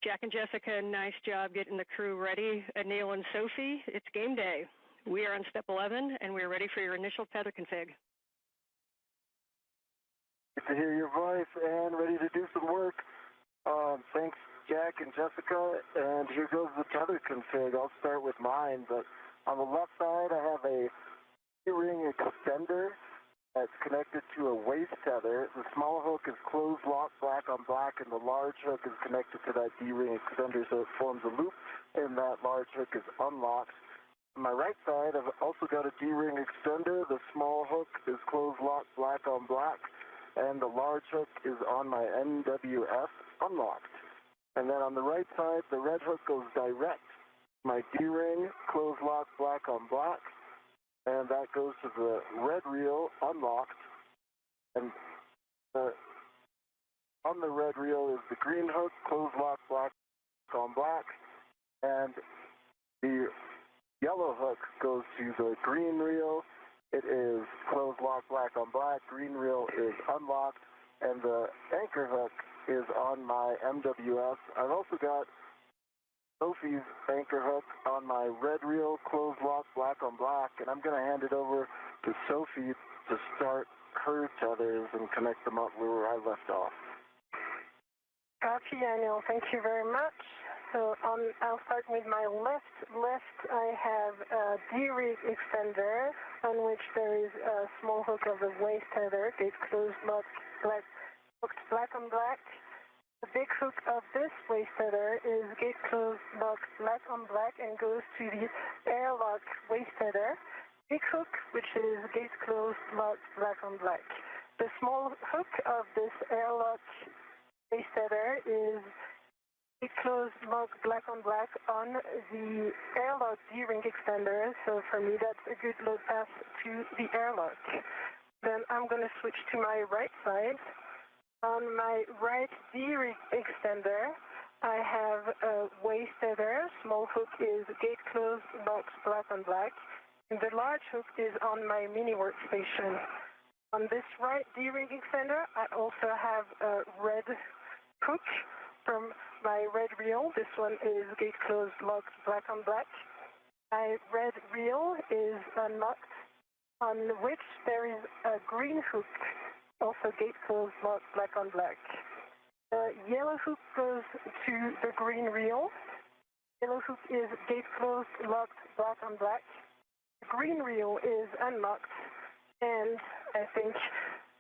Jack and Jessica, nice job getting the crew ready. Anil and Sophie, it's game day. We are on step 11, and we're ready for your initial tether config. Good to hear your voice and ready to do some work. Thanks, Jack and Jessica, and here goes the tether config. I'll start with mine, but on the left side, I have a D-ring extender that's connected to a waist tether. The small hook is closed lock black on black, and the large hook is connected to that D-ring extender, so it forms a loop, and that large hook is unlocked. On my right side, I've also got a D-ring extender. The small hook is closed lock black on black, and the large hook is on my MWF unlocked. And then on the right side, the red hook goes direct. My D-ring, closed lock black on black, and that goes to the red reel unlocked. And on the red reel is the green hook, closed lock black on black, and the yellow hook goes to the green reel. It is closed lock black on black, green reel is unlocked, and the anchor hook is on my MWF. I've also got Sophie's anchor hook on my red reel, closed lock black on black, and I'm going to hand it over to Sophie to start her tethers and connect them up where I left off. Copy, Anil. Thank you very much. So I'll start with my left. I have a D-rig extender on which there is a small hook of the waist tether, gate closed, locked, hooked black on black. The big hook of this waist tether is gate closed, locked, black on black, and goes to the airlock waist tether. Big hook, which is gate closed, locked, black on black. The small hook of this airlock waist tether is gate closed, locked, black on black on the airlock D-ring extender. So for me, that's a good load path to the airlock. Then I'm going to switch to my right side. On my right D-rig extender, I have a waist tether. Small hook is gate closed, locked, black on black. And the large hook is on my mini workstation. On this right D-rig extender, I also have a red hook from my red reel. This one is gate closed, locked, black on black. My red reel is unlocked, on which there is a green hook, also gate closed, locked, black on black. The yellow hook goes to the green reel. Yellow hook is gate closed, locked, black on black. The green reel is unlocked, and I think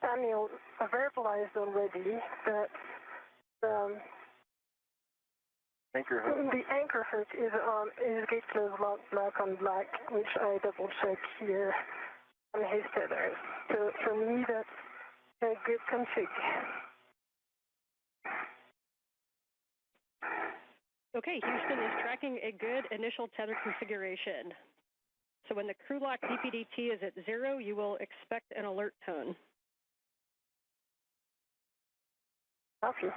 Anil verbalized already that Anchor hook. the anchor hook is gate closed, locked, black on black, which I double check here on his tethers. So for me, that's a good config. Okay, Houston is tracking a good initial tether configuration. So when the crew lock DPDT is at 0, you will expect an alert tone. Copy.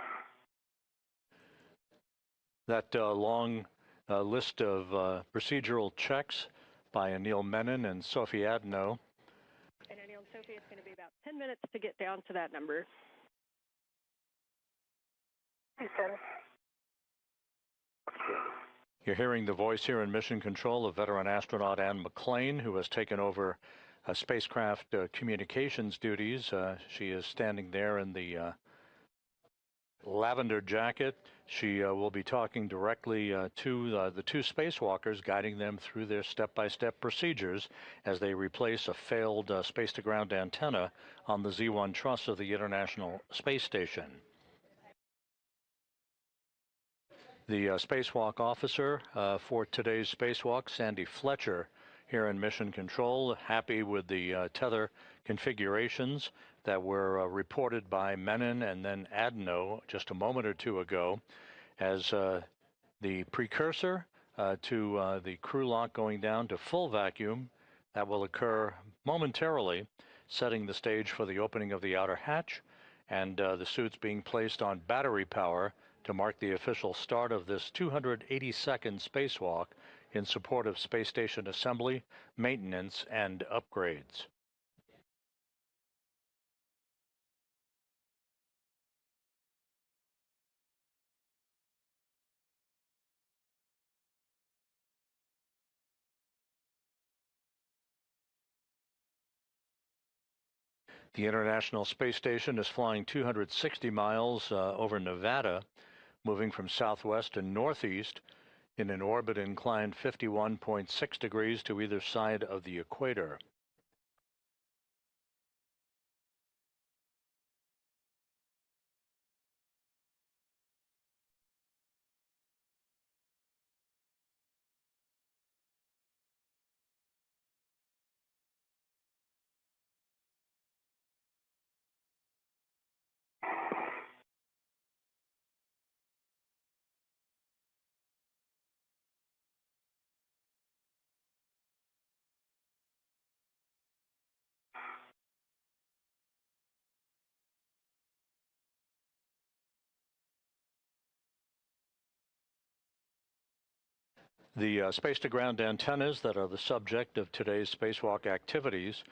That long list of procedural checks by Anil Menon and Sophie Adenot. And Anil and Sophie, it's going to be about 10 minutes to get down to that number. You're hearing the voice here in Mission Control of veteran astronaut Ann McClain, who has taken over spacecraft communications duties. She is standing there in the lavender jacket. She will be talking directly to the two spacewalkers, guiding them through their step-by-step procedures as they replace a failed space-to-ground antenna on the Z1 truss of the International Space Station. The spacewalk officer for today's spacewalk, Sandy Fletcher, here in Mission Control, happy with the tether configurations that were reported by Menon and then Adenot just a moment or two ago as the precursor to the crew lock going down to full vacuum. That will occur momentarily, setting the stage for the opening of the outer hatch and the suit's being placed on battery power to mark the official start of this 280-second spacewalk in support of space station assembly, maintenance, and upgrades. The International Space Station is flying 260 miles over Nevada, moving from southwest to northeast in an orbit inclined 51.6 degrees to either side of the equator. The space-to-ground antennas that are the subject of today's spacewalk activities,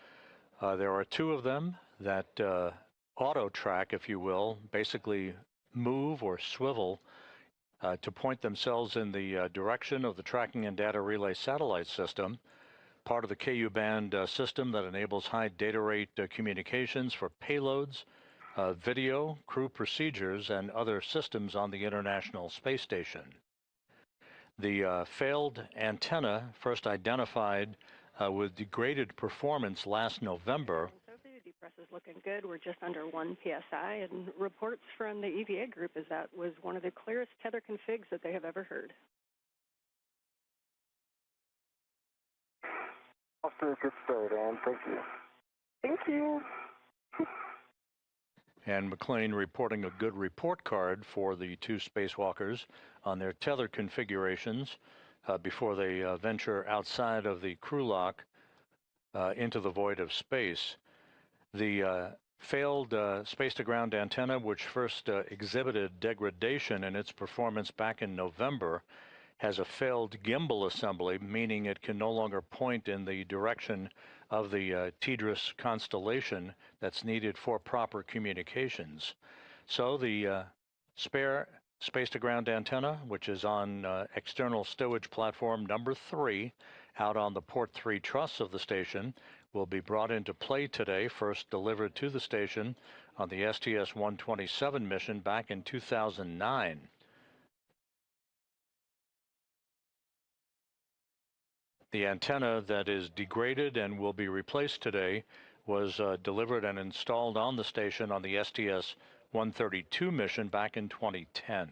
there are two of them that auto-track, if you will, basically move or swivel to point themselves in the direction of the tracking and data relay satellite system, part of the Ku-band system that enables high data rate communications for payloads, video, crew procedures, and other systems on the International Space Station. The failed antenna, first identified with degraded performance last November. Sophie, the depress is looking good. We're just under 1 PSI, and reports from the EVA group is that was one of the clearest tether configs that they have ever heard. Off to a good start, Ann. Thank you. Thank you. And McLean reporting a good report card for the two spacewalkers on their tether configurations before they venture outside of the crew lock into the void of space. The failed space-to-ground antenna, which first exhibited degradation in its performance back in November, has a failed gimbal assembly, meaning it can no longer point in the direction of the TDRS constellation that's needed for proper communications. So the spare space-to-ground antenna, which is on external stowage platform number 3, out on the port 3 truss of the station, will be brought into play today, first delivered to the station on the STS-127 mission back in 2009. The antenna that is degraded and will be replaced today was delivered and installed on the station on the STS-132 mission back in 2010.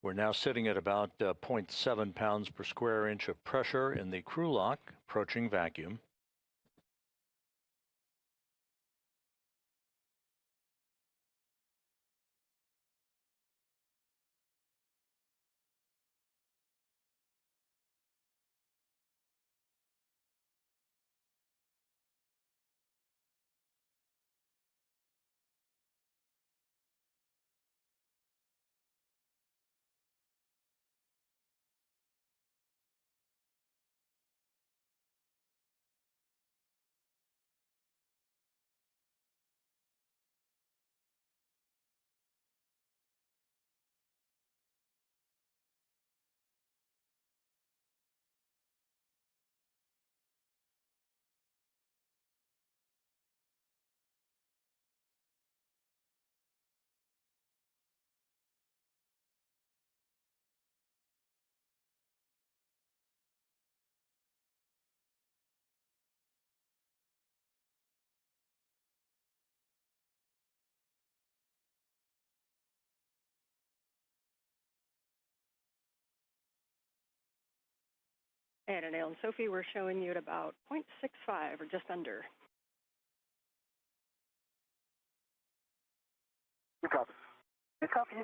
We're now sitting at about 0.7 pounds per square inch of pressure in the crew lock, approaching vacuum. And Anil and Sophie, we're showing you at about 0.65 or just under. Good copy. Good copy.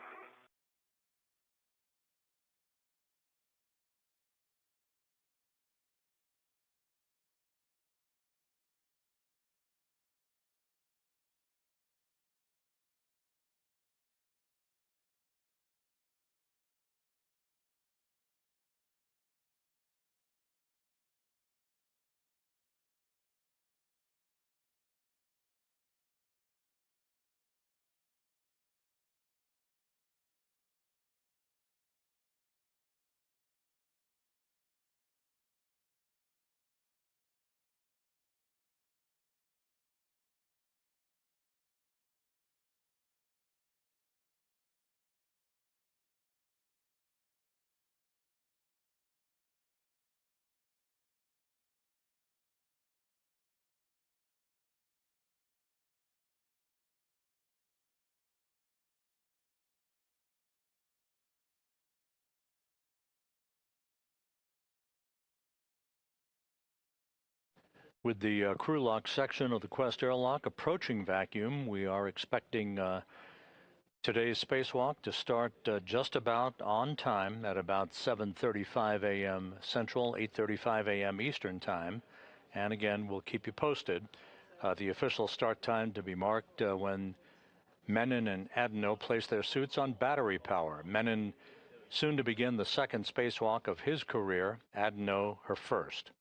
With the crew lock section of the Quest airlock approaching vacuum, we are expecting today's spacewalk to start just about on time at about 7:35 a.m. Central, 8:35 a.m. Eastern Time. And again, we'll keep you posted. The official start time to be marked when Menon and Adenot place their suits on battery power. Menon soon to begin the second spacewalk of his career, Adenot her first.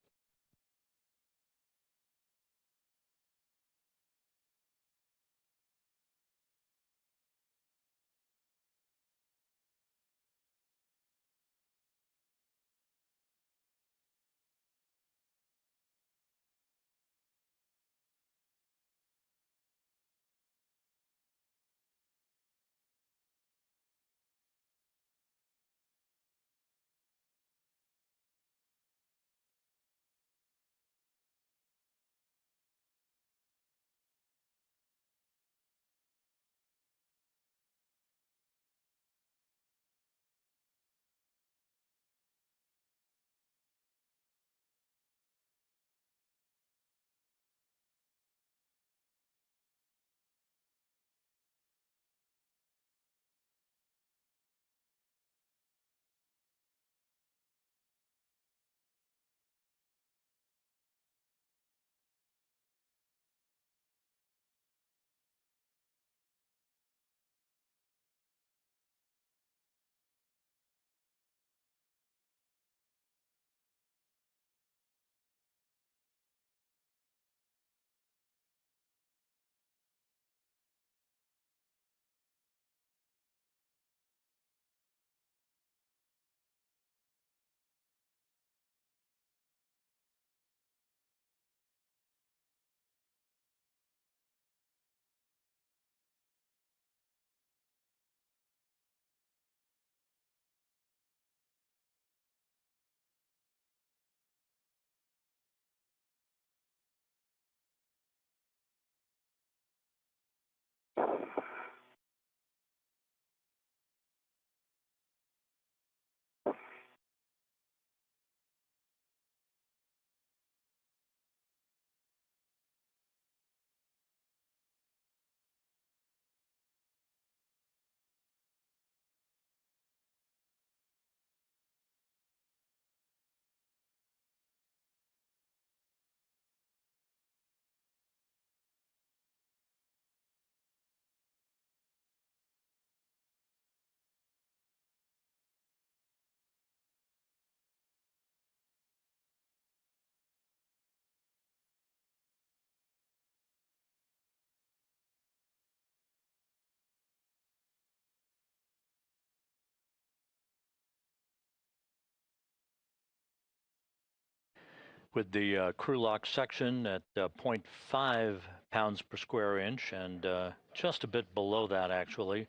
with the crew lock section at 0.5 pounds per square inch, and just a bit below that, actually.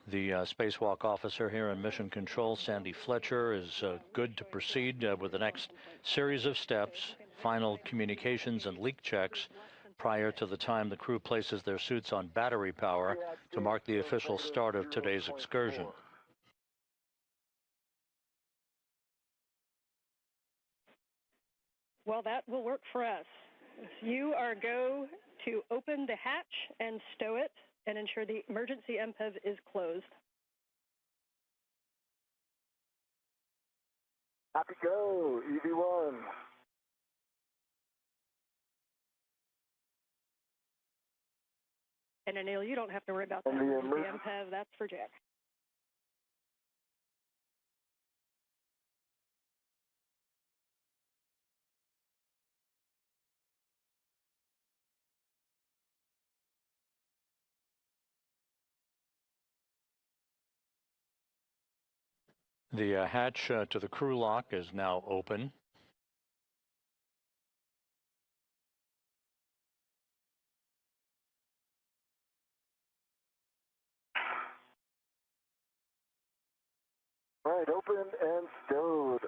The spacewalk officer here in Mission Control, Sandy Fletcher, is good to proceed with the next series of steps, final communications and leak checks prior to the time the crew places their suits on battery power to mark the official start of today's excursion. Well, that will work for us. You are go to open the hatch and stow it and ensure the emergency MPEV is closed. Happy go, EV1. And Anil, you don't have to worry about that. And The MPEV, that's for Jack. The hatch to the crew lock is now open. All right, open and stowed.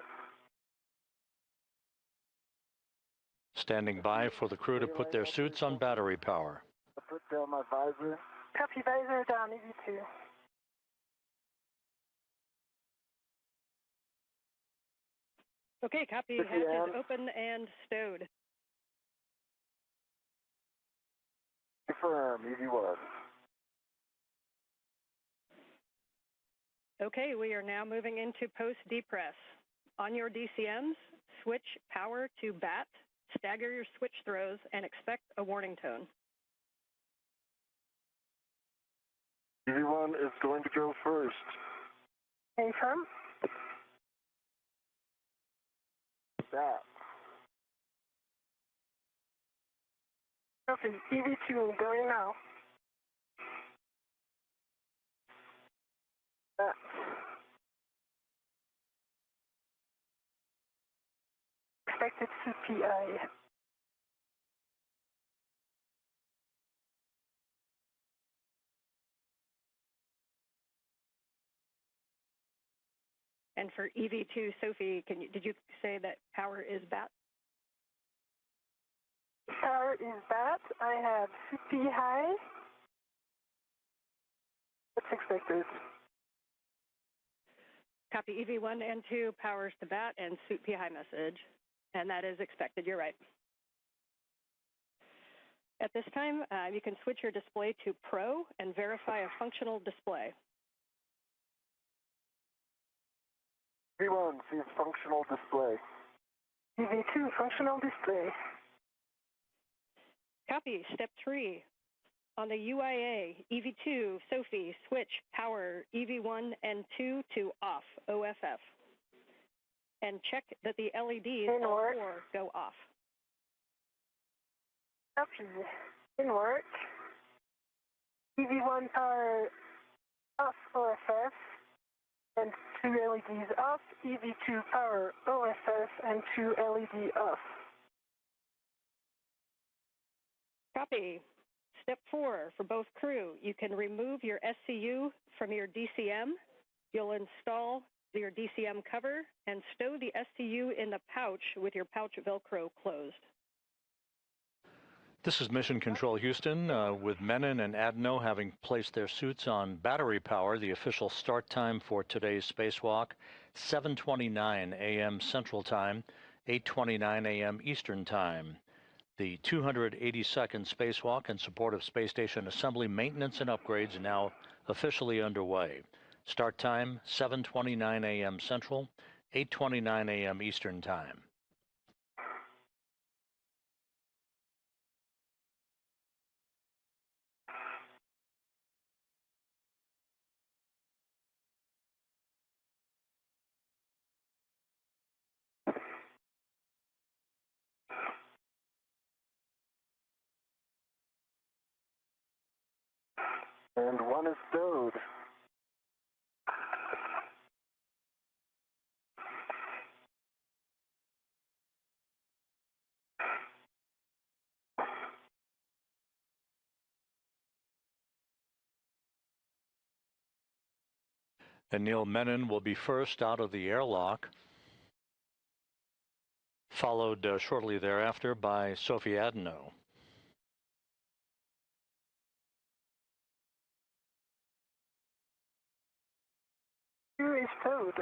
Standing by for the crew to put their suits on battery power. I put down my visor. Copy, visor down, EV2. Okay, copy. Hatch is open and stowed. Confirm, EV1. Okay, we are now moving into post-depress. On your DCMs, switch power to BAT, stagger your switch throws, and expect a warning tone. EV1 is going to go first. Confirm. That. Okay, EV2 going now. That. Expected CPI. And for EV2, Sophie, did you say that power is BAT? Power is BAT. I have CPI. What's expected? Copy EV1 and 2, powers to BAT and suit PI message. And that is expected, you're right. At this time, you can switch your display to Pro and verify a functional display. EV1 sees functional display. EV2 functional display. Copy, step 3. On the UIA, EV2, Sophie, switch power EV1 and 2 to off, OFF. And check that the LEDs all 4 go off. Copy. In work. EV1 power off, OFF. And 2 LEDs off. EV2 power OFF and 2 LED off. Copy. Step 4, for both crew, you can remove your SCU from your DCM. You'll install your DCM cover and stow the SCU in the pouch with your pouch Velcro closed. This is Mission Control Houston, with Menon and Adenot having placed their suits on battery power. The official start time for today's spacewalk, 7:29 a.m. Central Time, 8:29 a.m. Eastern Time. The 282nd spacewalk in support of space station assembly, maintenance, and upgrades now officially underway. Start time, 7:29 a.m. Central, 8:29 a.m. Eastern Time. And 1 is stowed. Anil Menon will be first out of the airlock, followed shortly thereafter by Sophie Adenot. Crew is towed.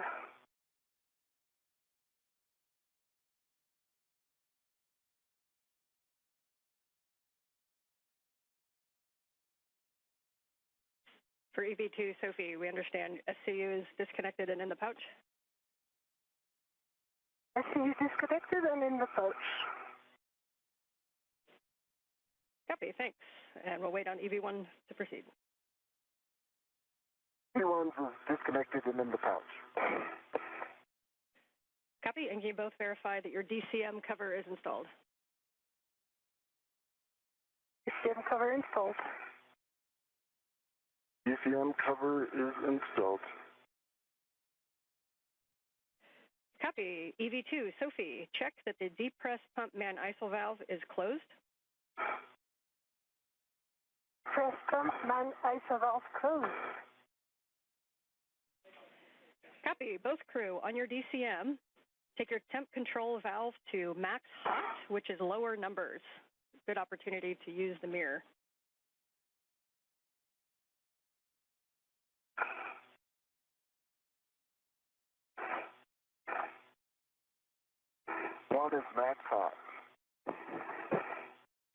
For EV2, Sophie, we understand SCU is disconnected and in the pouch. SCU is disconnected and in the pouch. Copy, thanks. And we'll wait on EV1 to proceed. EV1 is disconnected and in the pouch. Copy, and can you both verify that your DCM cover is installed? DCM cover installed. DCM cover is installed. Copy. EV2, Sophie, check that the deep press pump man ISO valve is closed. Press pump man ISO valve closed. Copy. Both crew, on your DCM, take your temp control valve to max hot, which is lower numbers. Good opportunity to use the mirror. What is max hot?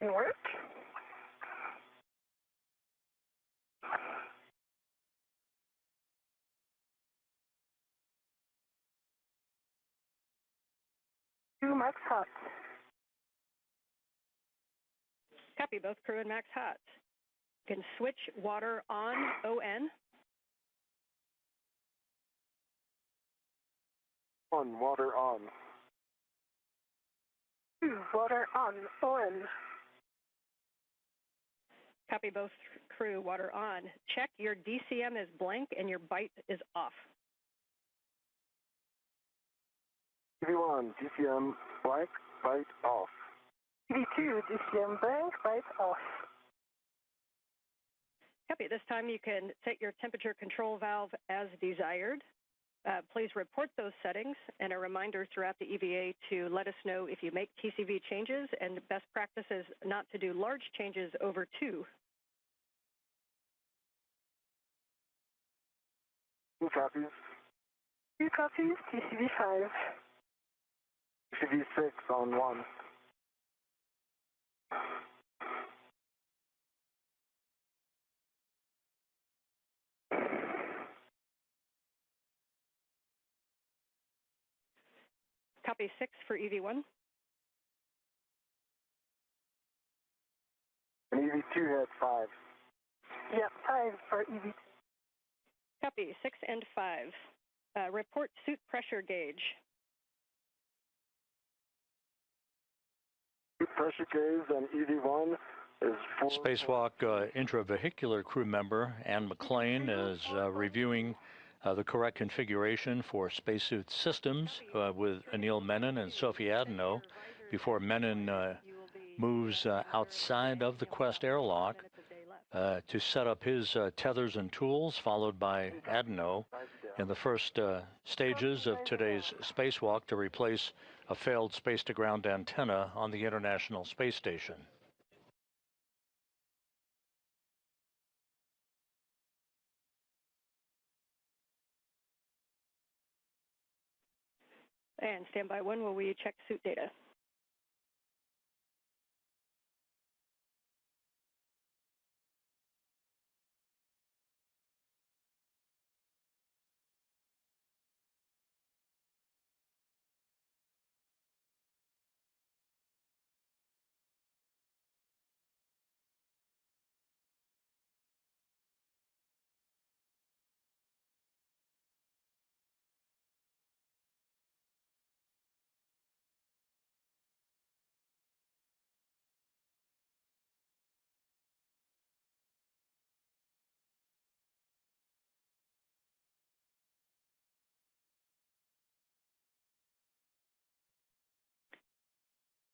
Can work. To max hot. Copy. Both crew and max hot. You can switch water on ON. On, water on. Water on, ON. Copy. Both crew, water on. Check your DCM is blank and your bite is off. EV1, DCM blank, bite off. EV2, DCM blank, bite off. Copy. This time you can set your temperature control valve as desired. Please report those settings, and a reminder throughout the EVA to let us know if you make TCV changes, and best practice is not to do large changes over 2. 2 copies. 2 copies, TCV 5. TCV 6 on 1. Copy 6 for EV1. And EV2 had 5. Yep, 5 for EV2. Copy 6 and 5. Report suit pressure gauge. Pressure gauge on EV1 is 4. Spacewalk intravehicular crew member Ann McLean is reviewing the correct configuration for spacesuit systems with Anil Menon and Sophie Adenot before Menon moves outside of the Quest airlock to set up his tethers and tools, followed by Adenot in the first stages of today's spacewalk to replace a failed space-to-ground antenna on the International Space Station. And standby 1 while we check suit data.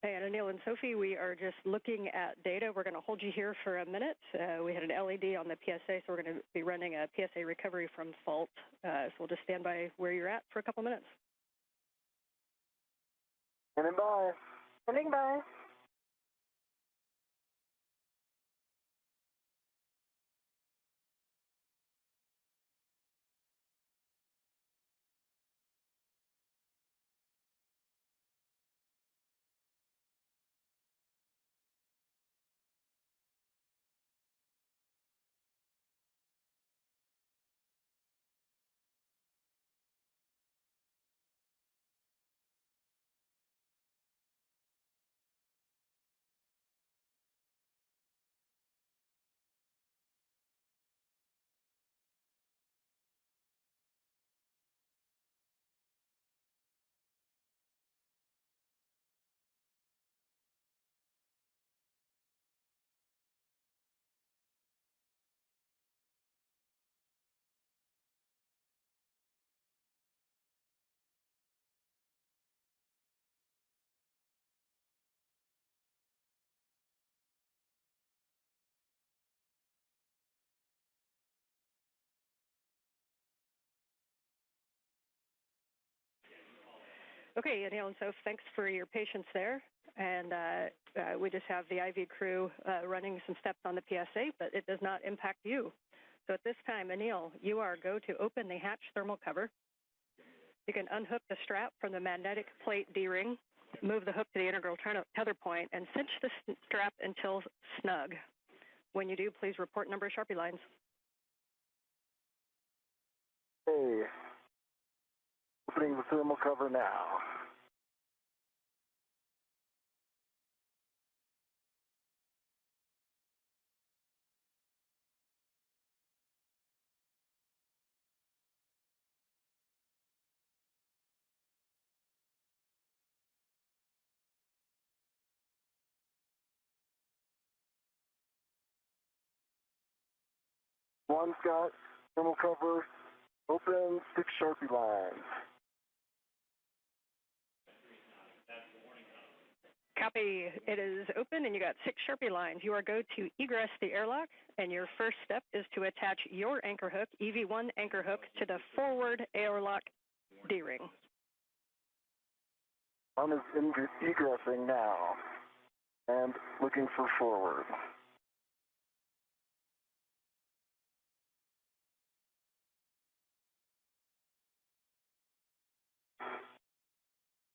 And Anil and Sophie, we are just looking at data. We're going to hold you here for a minute. We had an LED on the PSA, so we're going to be running a PSA recovery from fault. So we'll just stand by where you're at for a couple minutes. Standing by. Standing by. Okay, Anil and Soph, thanks for your patience there. And we just have the IV crew running some steps on the PSA, but it does not impact you. So at this time, Anil, you are go to open the hatch thermal cover. You can unhook the strap from the magnetic plate D-ring, move the hook to the integral tether point, and cinch the strap until snug. When you do, please report number of Sharpie lines. Hey. Opening the thermal cover now. One's got thermal cover open, 6 Sharpie lines. Copy. It is open and you got 6 Sharpie lines. You are go to egress the airlock, and your first step is to attach your anchor hook, EV1 anchor hook, to the forward airlock D-ring. One is egressing now and looking for forward.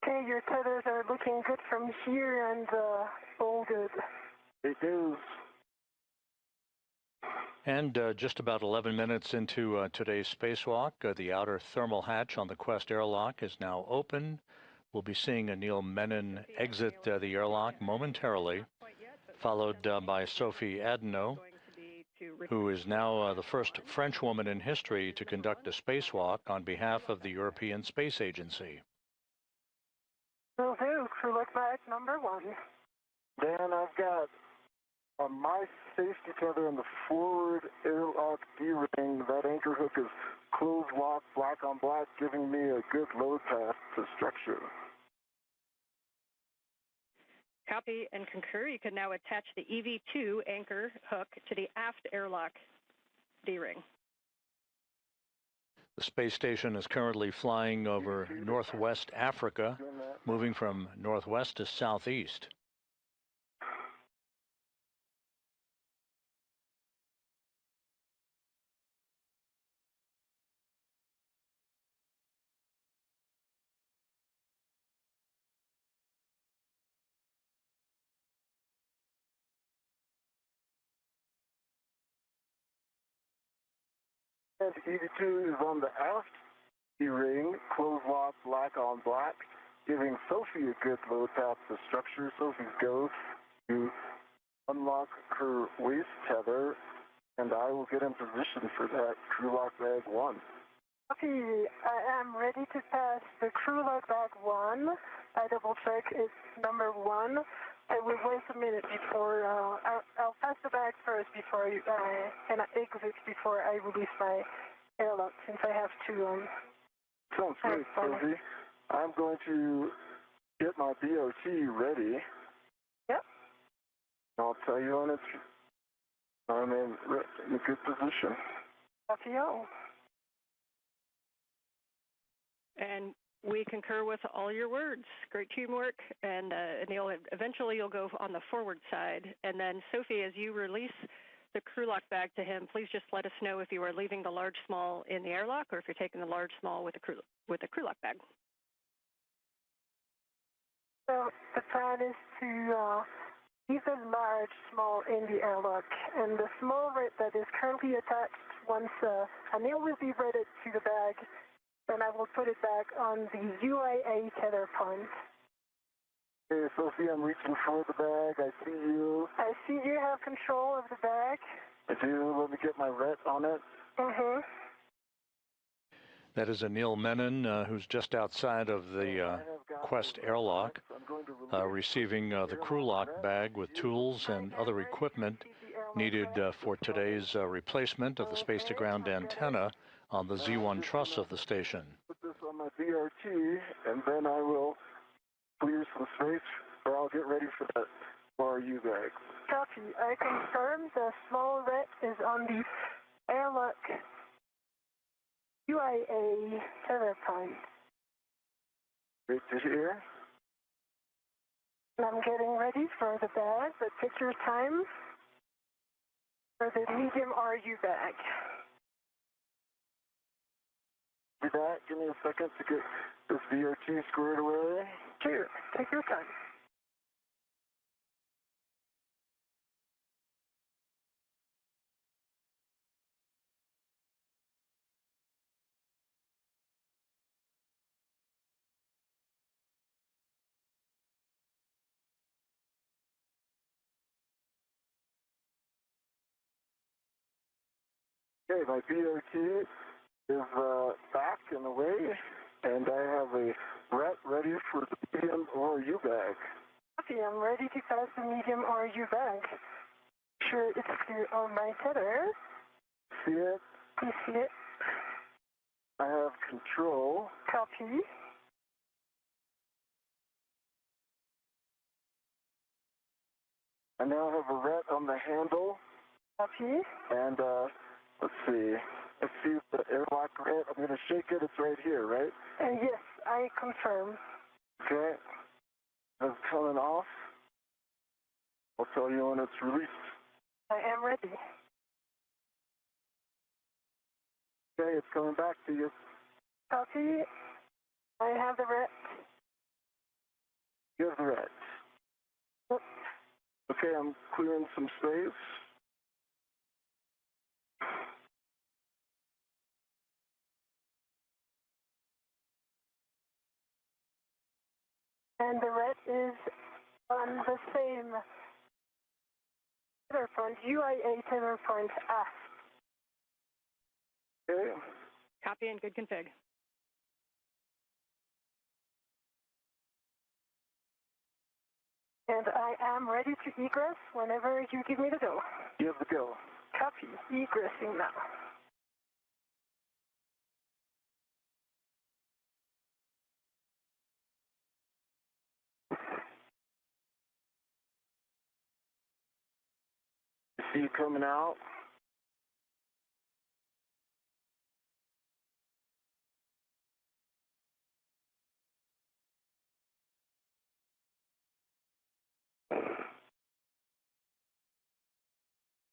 Okay, your tethers are looking good from here and all good. It is. And just about 11 minutes into today's spacewalk, the outer thermal hatch on the Quest airlock is now open. We'll be seeing Anil Menon exit the airlock momentarily, followed by Sophie Adenot, who is now the first French woman in history to conduct a spacewalk on behalf of the European Space Agency. Will do. Crew look back number 1. Dan, I've got my safety tether in the forward airlock D-ring. That anchor hook is closed lock, black on black, giving me a good load path to structure. Copy and concur. You can now attach the EV2 anchor hook to the aft airlock D-ring. The space station is currently flying over northwest Africa, moving from northwest to southeast. And EV2 is on the aft D-ring, closed lock, black on black, giving Sophie a good load path to structure. Sophie goes to unlock her waist tether, and I will get in position for that crew lock bag 1. Okay, I am ready to pass the crew lock bag 1. I double check it's number 1. I will wait a minute before, I'll pass the bag first before and I exit before I release my airlock, since I have to. Sounds great, Sophie. I'm going to get my BOT ready. Yep. I'll tell you when I'm in a good position. Copy all. And we concur with all your words. Great teamwork. And Anil, eventually you'll go on the forward side. And then, Sophie, as you release the crew lock bag to him, please just let us know if you are leaving the large small in the airlock or if you're taking the large small with the crew lock bag. So the plan is to leave the large small in the airlock, and the small red that is currently attached, once Anil will be ready to the bag, then I will put it back on the UIA tether point. Hey, Sophie, I'm reaching for the bag. I see you. I see you have control of the bag. I do. Let me get my ret on it. Mm-hmm. That is Anil Menon, who's just outside of the Quest airlock, receiving the crew lock bag with tools and other equipment needed for today's replacement of the space-to-ground antenna on the Z1 truss of the station. Put this on my BRT, and then I will clear some space, or I'll get ready for that RU bag. Copy. I confirm the small red is on the airlock UIA tether point. Great to hear. And I'm getting ready for the bag, but take your time for the medium RU bag. Be back. Give me a second to get this VRT squared away. Sure. Take your time. Okay, my BRT is back and away, and I have a rat ready for the medium RU bag. Okay, I'm ready to pass the medium RU bag. Sure, it's clear on my tether. See it? You see it? I have control. Copy. I now have a rat on the handle. Copy. And let's see. Let's see the airlock rat. I'm going to shake it. It's right here, right? Yes, I confirm. Okay. It's coming off. I'll tell you when it's released. I am ready. Okay, it's coming back to you. Copy. I have the rat. You have the rat. Yep. Okay, I'm clearing some space. And the red is on the same tether point, UIA tether point aft. Okay. Copy and good config. And I am ready to egress whenever you give me the go. You have the go. Copy. Egressing now. I see you coming out.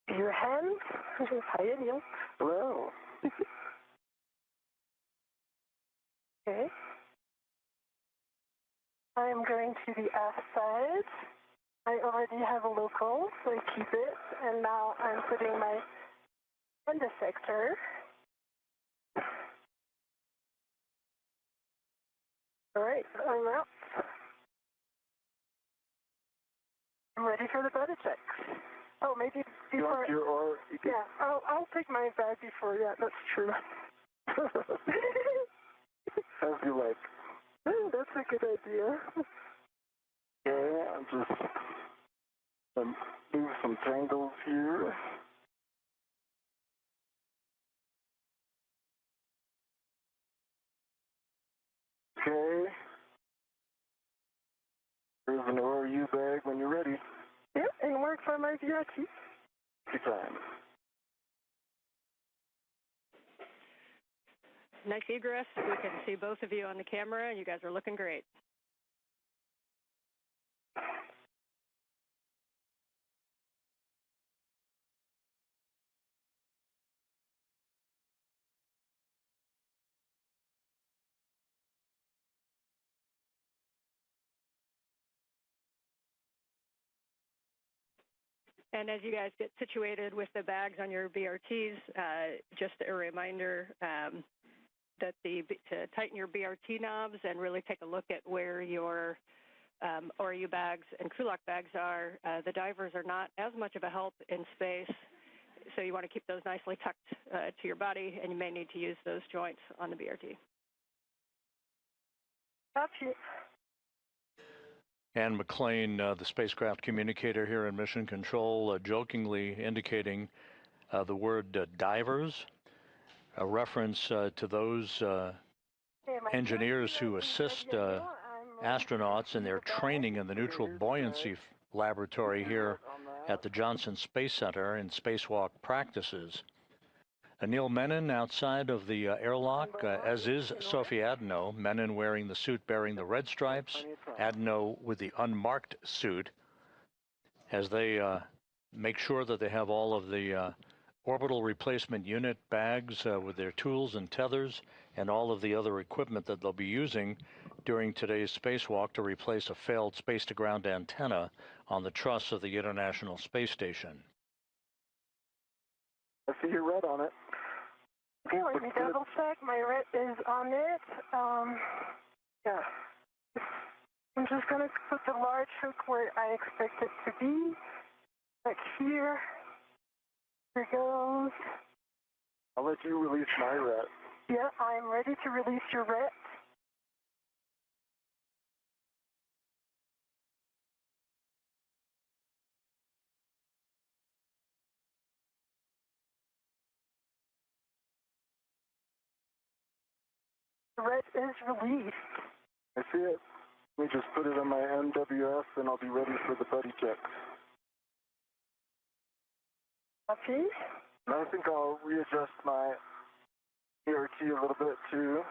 Your hands. Hi, Anil. Hello. Okay. I am going to the aft side. I already have a local, so I keep it. And now I'm putting my end effector. All right, I'm out. I'm ready for the body check. Oh, maybe before. Yeah, I'll take my bag before. Yeah, that's true. As you like. That's a good idea. Okay, I'm just move some tangles here. Okay. for my VRT. Good time. Nice egress. We can see both of you on the camera, and you guys are looking great. And as you guys get situated with the bags on your BRTs, just a reminder that to tighten your BRT knobs and really take a look at where your ORU bags and crew lock bags are. The divers are not as much of a help in space, so you want to keep those nicely tucked to your body, and you may need to use those joints on the BRT. Copy. Ann McLean, the spacecraft communicator here in Mission Control, jokingly indicating the word divers, a reference to those engineers who assist astronauts in their training in the neutral buoyancy laboratory here at the Johnson Space Center in spacewalk practices. Anil Menon outside of the airlock, as is Sophie Adenot, Menon wearing the suit bearing the red stripes, Adenot with the unmarked suit, as they make sure that they have all of the orbital replacement unit bags with their tools and tethers and all of the other equipment that they'll be using during today's spacewalk to replace a failed space-to-ground antenna on the truss of the International Space Station. I see your red on it. Okay, let me double check. My red is on it. Yeah. I'm just going to put the large hook where I expect it to be. Like here. Here it goes. I'll let you release my ret. Yeah, I'm ready to release your ret. The ret is released. I see it. Let me just put it on my NWS and I'll be ready for the buddy checks. Copy. And I think I'll readjust my ERT a little bit too.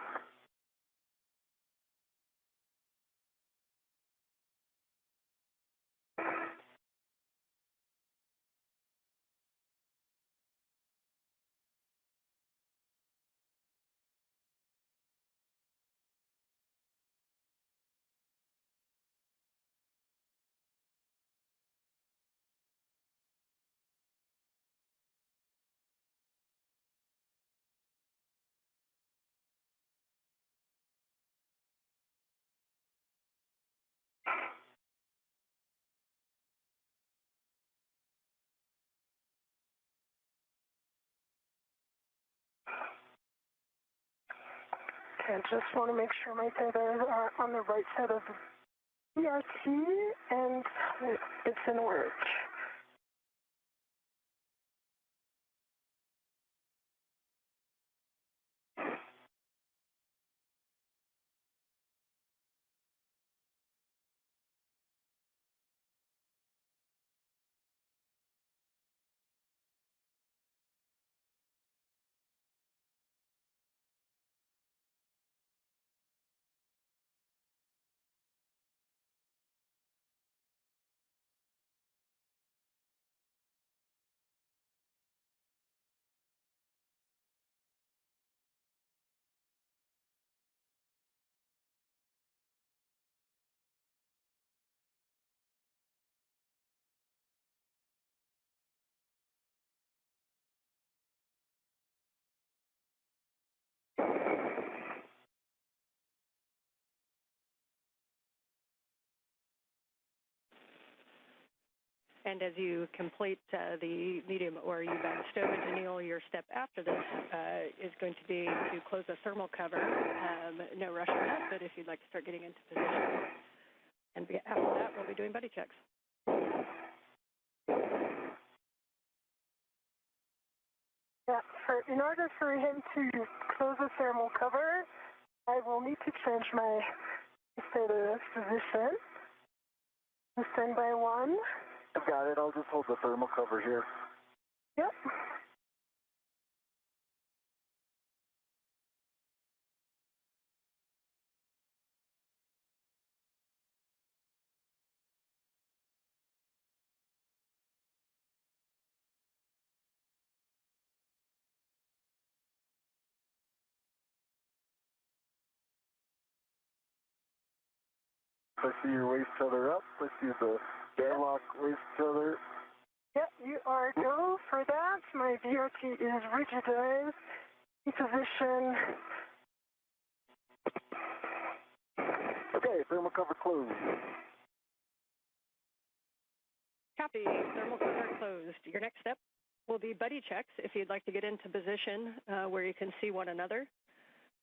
Okay, just want to make sure my tethers are on the right side of the ERT and it's in work. And as you complete the medium ORU bag stowage, Anil, your step after this is going to be to close the thermal cover. No rush on that, but if you'd like to start getting into position. And after that, we'll be doing buddy checks. Yeah, in order for him to close the thermal cover, I will need to change my status position. Standby 1, I've got it. I'll just hold the thermal cover here. Yep. I see your waist tether up. I see the airlock waist tether. Yep, you are go for that. My VRT is rigidized. In position. Okay, thermal cover closed. Copy. Thermal cover closed. Your next step will be buddy checks if you'd like to get into position where you can see one another.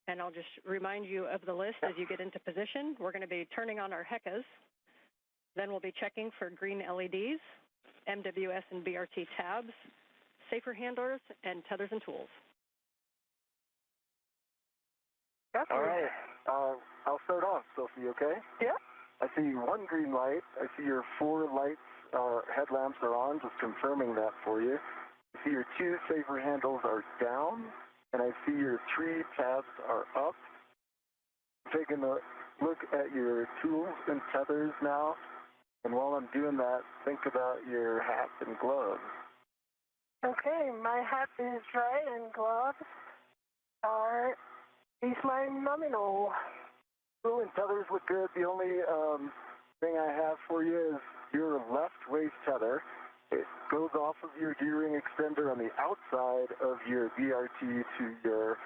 And I'll just remind you of the list as you get into position. We're going to be turning on our HECAs. Then we'll be checking for green LEDs, MWS and BRT tabs, safer handlers, and tethers and tools. All right. I'll start off, Sophie, okay? Yeah. I see one green light. I see your 4 lights, headlamps are on, just confirming that for you. I see your 2 safer handles are down, and I see your 3 tabs are up. Taking a look at your tools and tethers now, and while I'm doing that, think about your hat and gloves. Okay, my hat is dry and gloves are baseline nominal. Tool and tethers look good. The only thing I have for you is your left waist tether. It goes off of your D-ring extender on the outside of your BRT to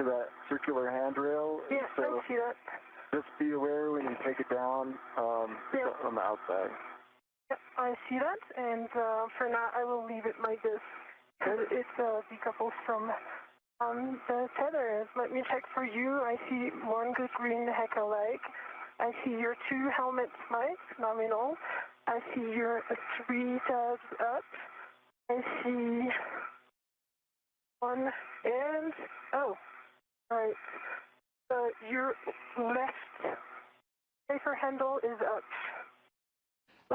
that circular handrail. Yeah, so I see that. just be aware when you take it down on the outside. Yep, I see that, and for now I will leave it like this because it decouples from the tethers. Let me check for you. I see one good green HECA light. I see your 2 helmet lights, nominal. I see your 3 tabs up. I see 1 and, oh, right. Your left safer handle is up.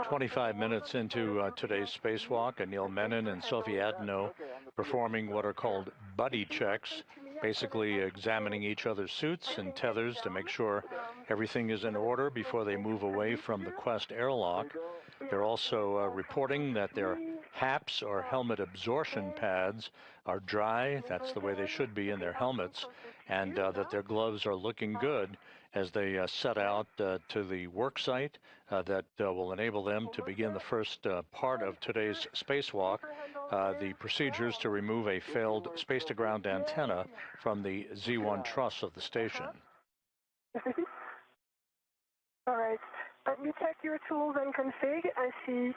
25 minutes into today's spacewalk, Anil Menon and Sophie Adenot performing what are called buddy checks, basically examining each other's suits and tethers to make sure everything is in order before they move away from the Quest airlock. They're also reporting that their HAPs, or helmet absorption pads, are dry. That's the way they should be in their helmets, and that their gloves are looking good as they set out to the work site that will enable them to begin the first part of today's spacewalk, the procedures to remove a failed space-to-ground antenna from the Z1 truss of the station. All right. Let me check your tools and config. I see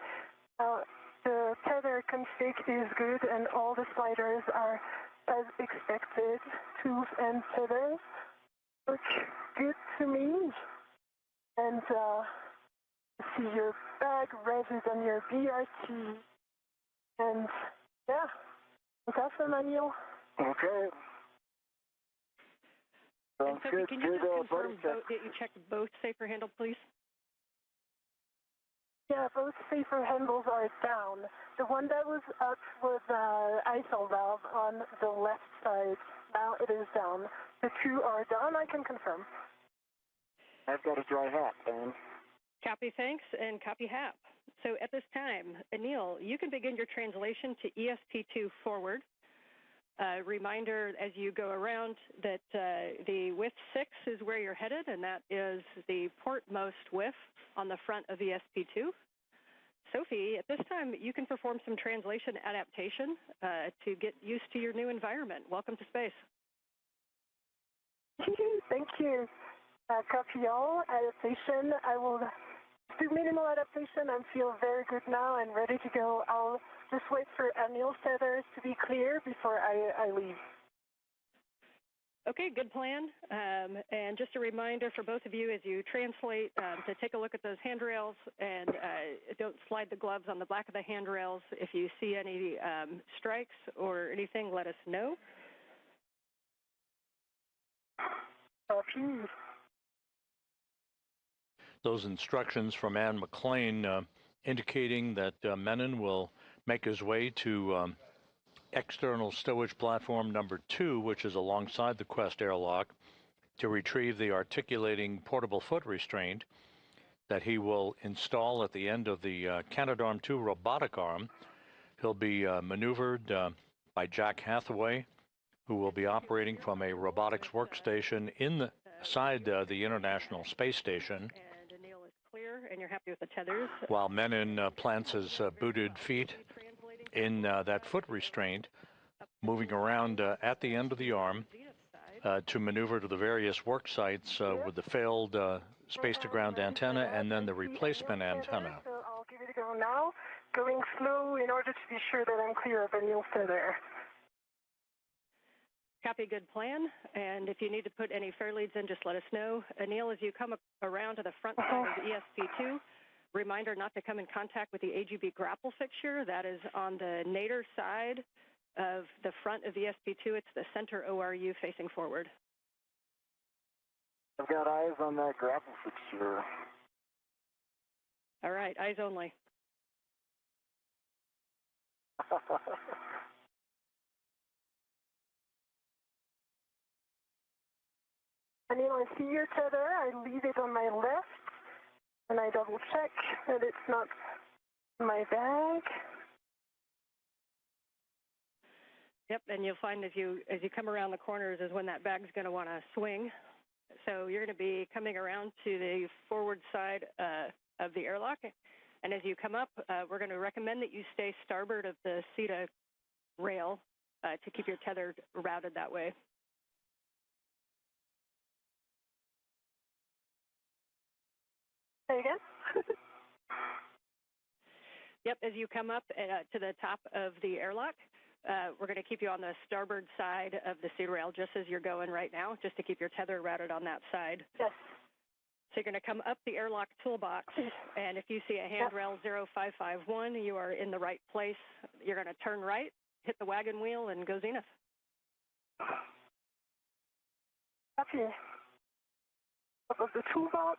the tether config is good and all the sliders are as expected. Tools and tethers look good to me. And see your bag resis on your BRT. And yeah, that's awesome, Anil. Okay. And Sophie, can you just confirm that you checked both safer handles, please? Yeah, both safer handles are down. The one that was up was ISO valve on the left side. Now it is down. The 2 are down, I can confirm. I've got a dry hat, Dan. Copy, thanks, and copy HAP. So at this time, Anil, you can begin your translation to ESP2 forward. Reminder as you go around that the WIF 6 is where you're headed, and that is the portmost WIF on the front of ESP2. Sophie, at this time, you can perform some translation adaptation to get used to your new environment. Welcome to space. Thank you. Copy all. Adaptation. I will do minimal adaptation and feel very good now and ready to go. I'll just wait for Anil's tethers to be clear before I leave. Okay, good plan. And just a reminder for both of you as you translate to take a look at those handrails and don't slide the gloves on the back of the handrails. If you see any strikes or anything, let us know. Those instructions from Ann McLean indicating that Menon will make his way to external stowage platform number 2, which is alongside the Quest airlock, to retrieve the articulating portable foot restraint that he will install at the end of the Canadarm2 robotic arm. He'll be maneuvered by Jack Hathaway, who will be operating from a robotics workstation inside the International Space Station. And Anil is clear, and you're happy with the tethers. While Menon plants his booted feet in that foot restraint, moving around at the end of the arm to maneuver to the various work sites with the failed space-to-ground antenna and then the replacement antenna. So I'll give it a go now, going slow in order to be sure that I'm clear of Anil's tether. Copy, good plan. And if you need to put any fair leads in, just let us know. Anil, as you come around to the front side of the ESP2, reminder not to come in contact with the AGB grapple fixture. That is on the nadir side of the front of the ESP2. It's the center ORU facing forward. I've got eyes on that grapple fixture. All right, eyes only. Anil, I see your tether. I leave it on my left, and I double check that it's not my bag. Yep, and you'll find as you come around the corners is when that bag's going to want to swing. So you're going to be coming around to the forward side of the airlock, and as you come up, we're going to recommend that you stay starboard of the CETA rail to keep your tether routed that way. Say again? Yep, as you come up to the top of the airlock, we're going to keep you on the starboard side of the CETA rail, just as you're going right now, just to keep your tether routed on that side. Yes. So you're going to come up the airlock toolbox, and if you see a handrail 0551, you are in the right place. You're going to turn right, hit the wagon wheel, and go zenith. Copy. Up of the toolbox.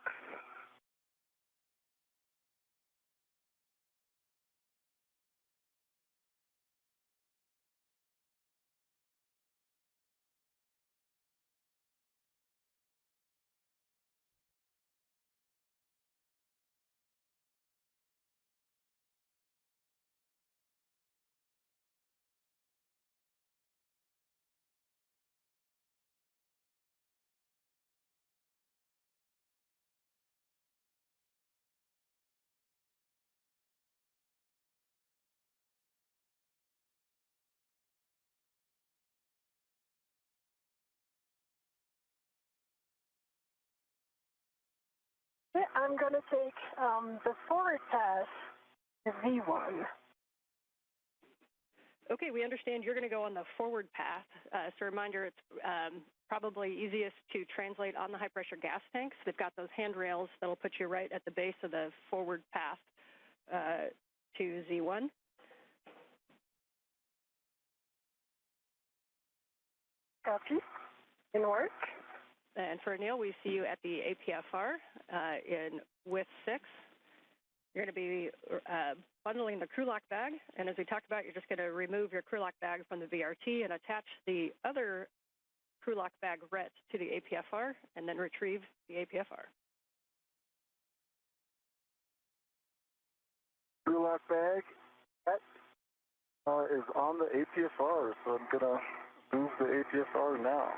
I'm going to take the forward pass, the V1. Okay, we understand you're going to go on the forward path. So a reminder, it's probably easiest to translate on the high-pressure gas tanks. They've got those handrails that'll put you right at the base of the forward path to Z1. Copy. In work. And for Anil, we see you at the APFR in with 6. You're going to be bundling the crew lock bag, and as we talked about, you're just going to remove your crew lock bag from the VRT and attach the other crew lock bag RET to the APFR, and then retrieve the APFR. Crew lock bag is on the APFR, so I'm going to move the APFR now.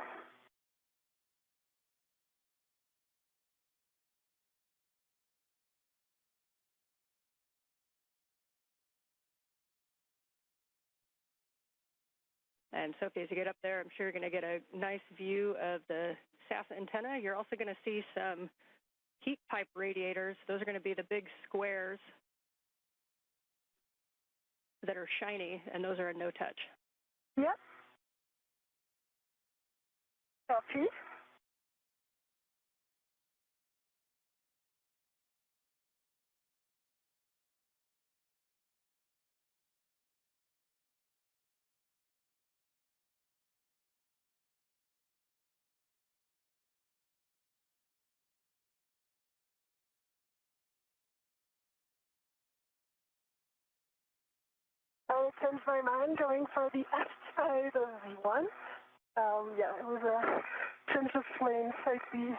And Sophie, as you get up there, I'm sure you're going to get a nice view of the SAS antenna. You're also going to see some heat pipe radiators. Those are going to be the big squares that are shiny, and those are a no-touch. Yep. Copy. I changed my mind going for the F side of Z1. Yeah, it was a change of plane slightly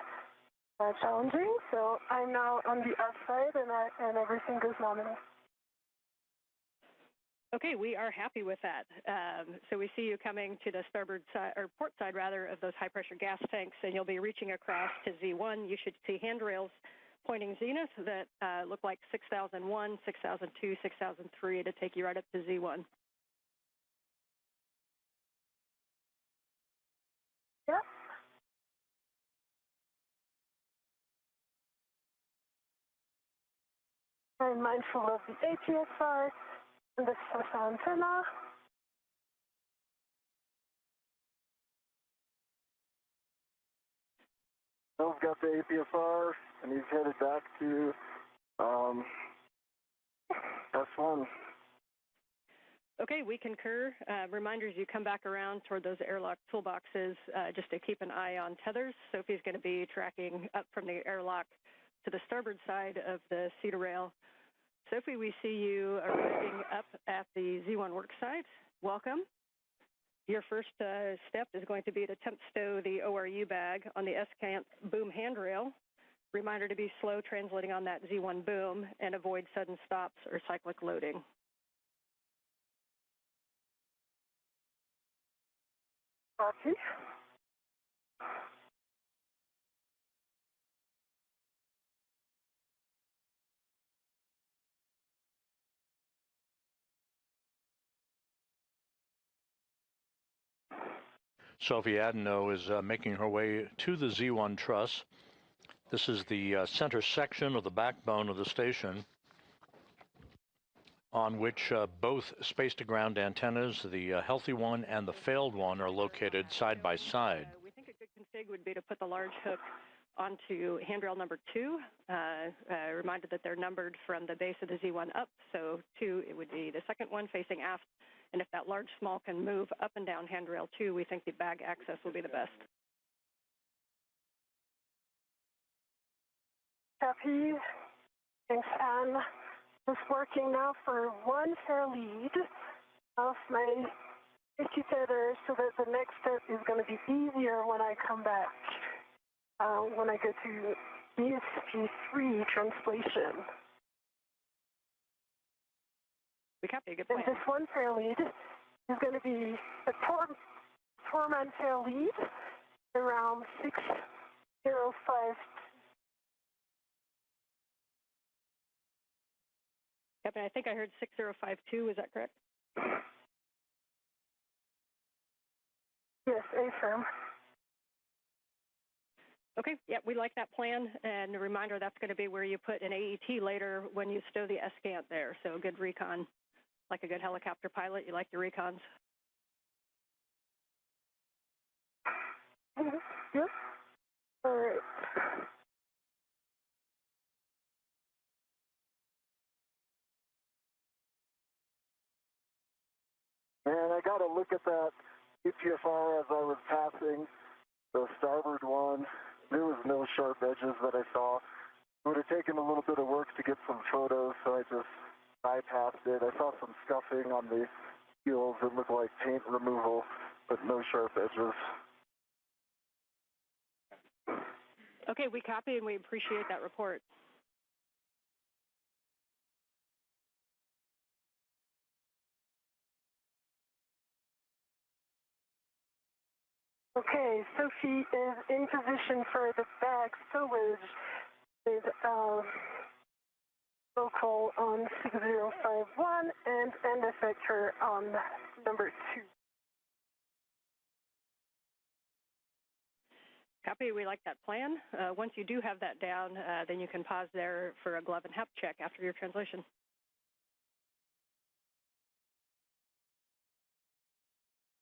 challenging, so I'm now on the F side and everything goes nominal. Okay, we are happy with that. So we see you coming to the starboard side, or port side rather, of those high-pressure gas tanks, and you'll be reaching across to Z1. You should see handrails pointing zenith that look like 6001, 6002, 6003 to take you right up to Z1. Yep. I'm mindful of the ATSR and the SOSA antenna. Bill's got the APSR, and he's headed back to S1. Okay, we concur. Reminders, you come back around toward those airlock toolboxes just to keep an eye on tethers. Sophie's going to be tracking up from the airlock to the starboard side of the cedar rail. Sophie, we see you arriving up at the Z1 worksite. Welcome. Your first step is going to be to temp stow the ORU bag on the S-cant boom handrail. Reminder to be slow translating on that Z1 boom and avoid sudden stops or cyclic loading. Copy. Sophie Adenot is making her way to the Z1 truss. This is the center section of the backbone of the station on which both space-to-ground antennas, the healthy one and the failed one, are located side by side. We think a good config would be to put the large hook onto handrail number 2. Reminded that they're numbered from the base of the Z1 up, so 2, it would be the second one facing aft. And if that large small can move up and down handrail 2, we think the bag access will be the best. Copy. Thanks, Anne. Just working now for one fair lead of my safety tether so that the next step is going to be easier when I come back, when I go to ESP3 translation. We copy, good plan. And this one fair lead is going to be a four-man fair lead around 605. Yep, and I think I heard 6052, is that correct? Yes, affirm. Okay, yeah, we like that plan. And a reminder, that's going to be where you put an AET later when you stow the S-cant there. So good recon. Like a good helicopter pilot, you like your recons. Yep. All right. And I got to look at that EPFR as I was passing the starboard one. There was no sharp edges that I saw. It would have taken a little bit of work to get some photos, so I just bypassed it. I saw some scuffing on the heels. It looked like paint removal, but no sharp edges. Okay, we copy and we appreciate that report. Okay, Sophie is in position for the bag stowage with local on 6051 and end effector on number 2. Copy, we like that plan. Once you do have that down, then you can pause there for a glove and HEP check after your translation.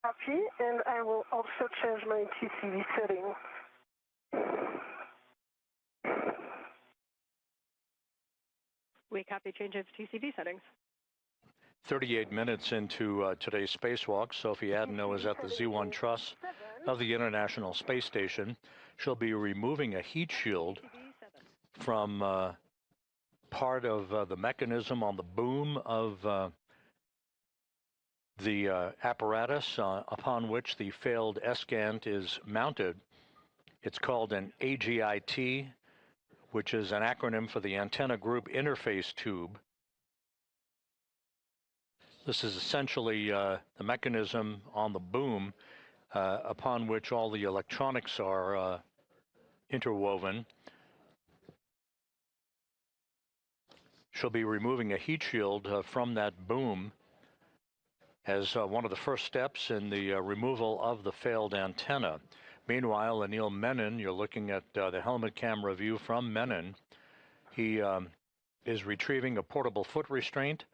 Copy, and I will also change my TCV setting. We copy change of TCV settings. 38 minutes into today's spacewalk, Sophie Adenot is at the Z1 truss of the International Space Station. She'll be removing a heat shield from part of the mechanism on the boom of The apparatus upon which the failed ESCANT is mounted, it's called an AGIT, which is an acronym for the Antenna Group Interface Tube. This is essentially the mechanism on the boom upon which all the electronics are interwoven. She'll be removing a heat shield from that boom as one of the first steps in the removal of the failed antenna. Meanwhile, Anil Menon, you're looking at the helmet camera view from Menon. He is retrieving a portable foot restraint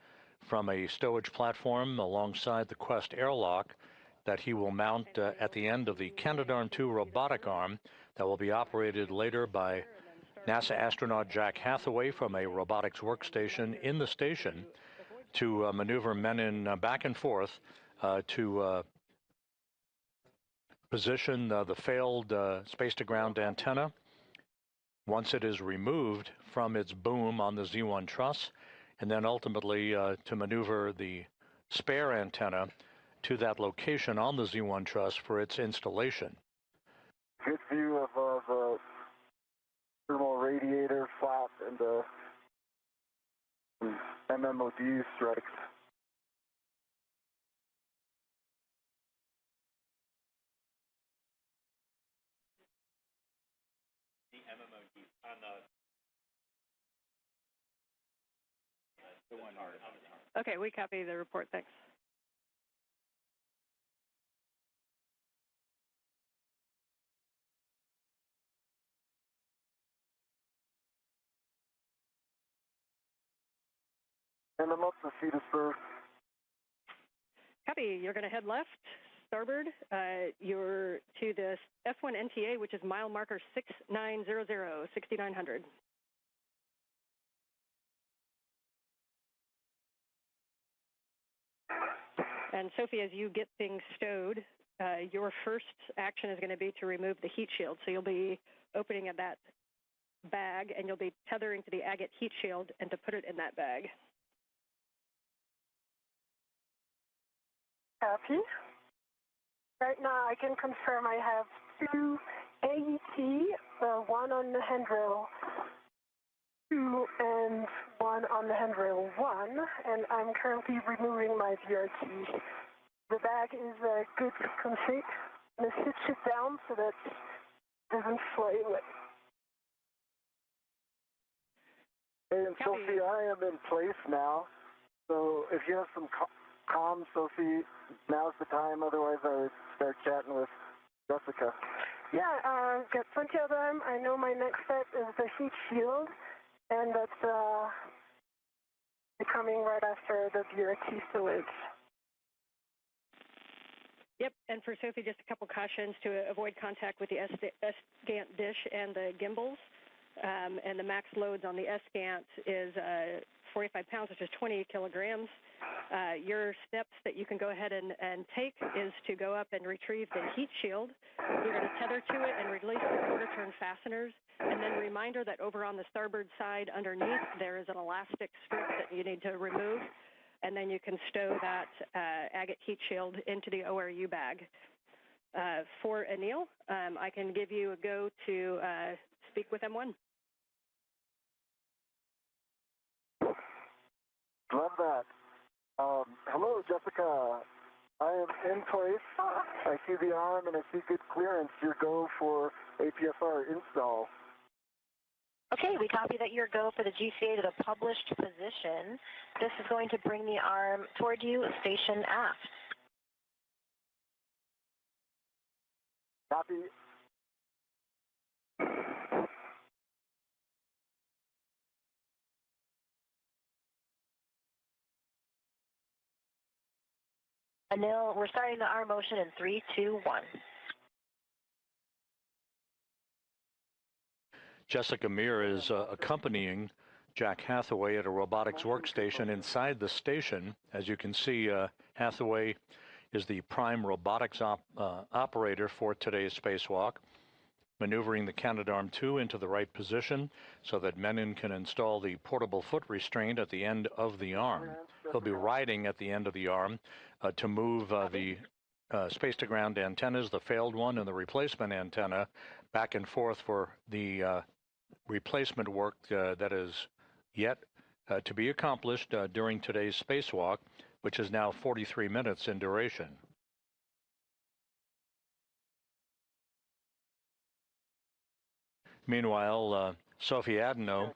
from a stowage platform alongside the Quest airlock that he will mount at the end of the Canadarm2 robotic arm that will be operated later by NASA astronaut Jack Hathaway from a robotics workstation in the station to maneuver Menon back and forth to position the failed space-to-ground antenna once it is removed from its boom on the Z1 truss, and then ultimately to maneuver the spare antenna to that location on the Z1 truss for its installation. Good view of the thermal radiator flap and the MMOD strikes. The MMOD on the one. Okay, we copy the report. Thanks. And I'm up to Cedarburg. Copy. You're going to head left, starboard. You're to the F1 NTA, which is mile marker 6900, 6900. And Sophie, as you get things stowed, your first action is going to be to remove the heat shield. So you'll be opening at that bag, and you'll be tethering to the agate heat shield and to put it in that bag. Copy. Right now, I can confirm I have 2 AET, 1 on the handrail 2 and 1 on the handrail 1, and I'm currently removing my VRT. The bag is a good config. I'm going to stitch it down so that it doesn't fly away. And Sophie, I am in place now, so if you have some comms, Sophie, now's the time. Otherwise, I would start chatting with Jessica. Yeah, got plenty of them. I know my next step is the heat shield, and that's coming right after the VRT storage. Yep, and for Sophie, just a couple cautions to avoid contact with the ESCANT dish and the gimbals. And the max loads on the ESCANT is 45 pounds, which is 20 kilograms. Your steps that you can go ahead and take is to go up and retrieve the heat shield. You're going to tether to it and release the quarter-turn fasteners. And then reminder that over on the starboard side underneath, there is an elastic strip that you need to remove. And then you can stow that agate heat shield into the ORU bag. For Anil, I can give you a go to speak with M1. Love that. Hello, Jessica. I am in place. I see the arm and I see good clearance. Your go for APSR install. Okay, we copy that your go for the GCA to the published position. This is going to bring the arm toward you, station aft. Copy. Anil, we're starting the arm motion in 3, 2, 1. Jessica Meir is accompanying Jack Hathaway at a robotics workstation inside the station. As you can see, Hathaway is the prime robotics operator for today's spacewalk. maneuvering the Canadarm2 into the right position so that Menon can install the portable foot restraint at the end of the arm. He'll be riding at the end of the arm to move the space-to-ground antennas, the failed one and the replacement antenna, back and forth for the replacement work that is yet to be accomplished during today's spacewalk, which is now 43 minutes in duration. Meanwhile, Sophie Adenot,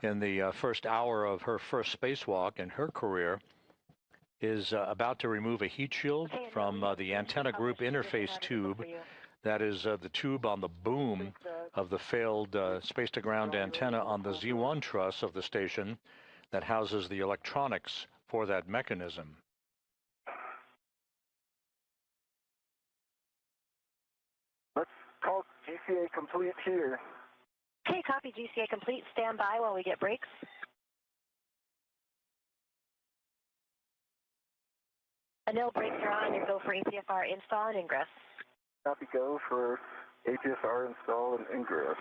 in the first hour of her first spacewalk in her career, is about to remove a heat shield from the antenna group interface tube. That is the tube on the boom of the failed space-to-ground antenna on the Z1 truss of the station that houses the electronics for that mechanism. Let's call GCA complete here. Okay, copy GCA complete. Stand by while we get breaks. Anil, brakes are on. You go for APFR install and ingress. Copy, go for APFR install and ingress.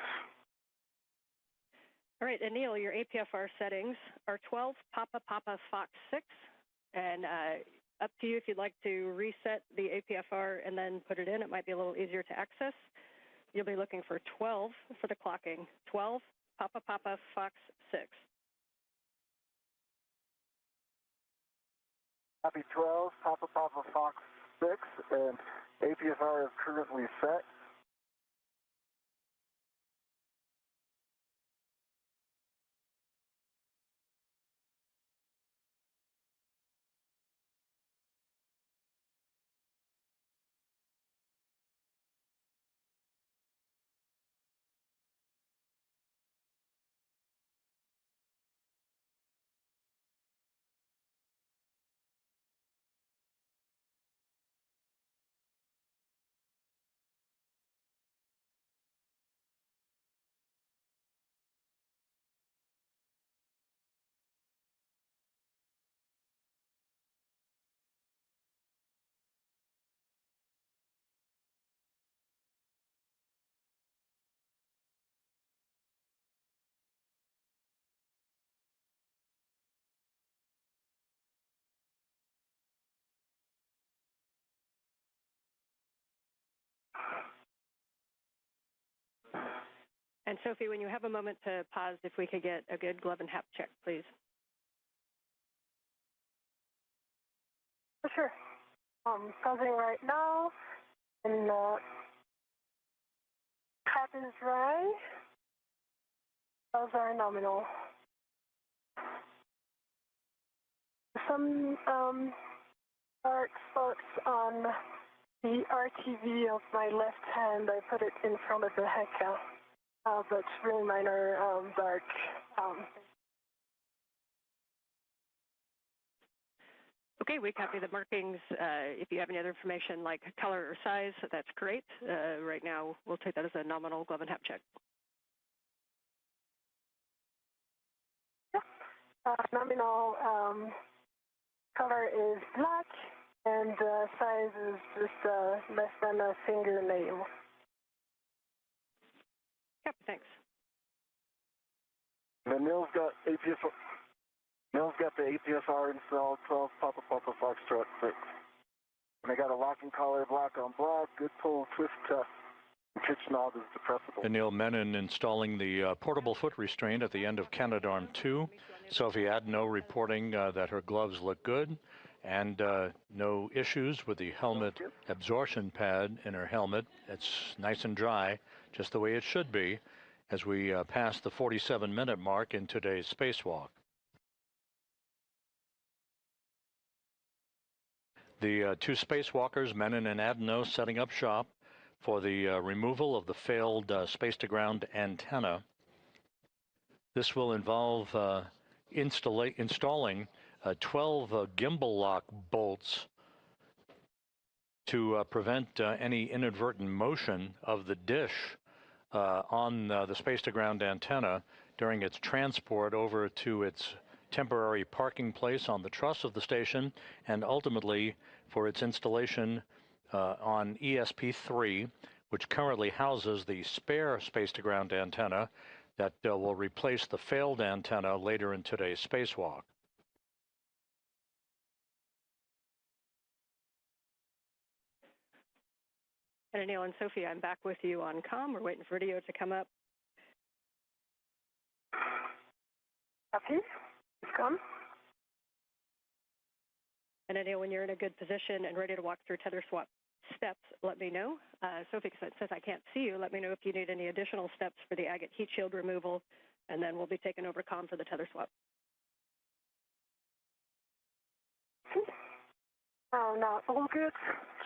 All right, Anil, your APFR settings are 12 Papa Papa Fox 6, and up to you if you'd like to reset the APFR and then put it in. It might be a little easier to access. You'll be looking for 12 for the clocking. 12 Papa Papa Fox 6. Copy 12 Papa Papa Fox 6, and APFR is currently set. And Sophie, when you have a moment to pause, if we could get a good glove and hap check, please. Sure. Pausing right now, and cap is dry. Those are nominal. Some dark spots on the RTV of my left hand. I put it in front of the HECA. But really minor dark. Okay, we copy the markings. If you have any other information like color or size, that's great. Right now, we'll take that as a nominal glove and hap check. Nominal color is black, and size is just less than a fingernail. Yep, thanks. And Neil's got APFR. Neil's got the APFR installed, 12 Papa Papa Foxtrot 6. And I got a locking collar, black on black, good pull, twist test. Pitch knob is depressible. Anil Menon installing the portable foot restraint at the end of Canadarm2. Sophie Adenot reporting that her gloves look good and no issues with the helmet absorption pad in her helmet. It's nice and dry, just the way it should be, as we pass the 47-minute mark in today's spacewalk. The two spacewalkers, Menon and Adenot, setting up shop for the removal of the failed space-to-ground antenna. This will involve installing 12 gimbal lock bolts to prevent any inadvertent motion of the dish on the space-to-ground antenna during its transport over to its temporary parking place on the truss of the station, and ultimately for its installation on ESP3, which currently houses the spare space-to-ground antenna that will replace the failed antenna later in today's spacewalk. And Anil and Sophie, I'm back with you on comm. We're waiting for video to come up. Copy. It's come. And Anil, when you're in a good position and ready to walk through tether swap steps, let me know. Sophie says I can't see you. Let me know if you need any additional steps for the agate heat shield removal, and then we'll be taking over comm for the tether swap. Oh, no, all good.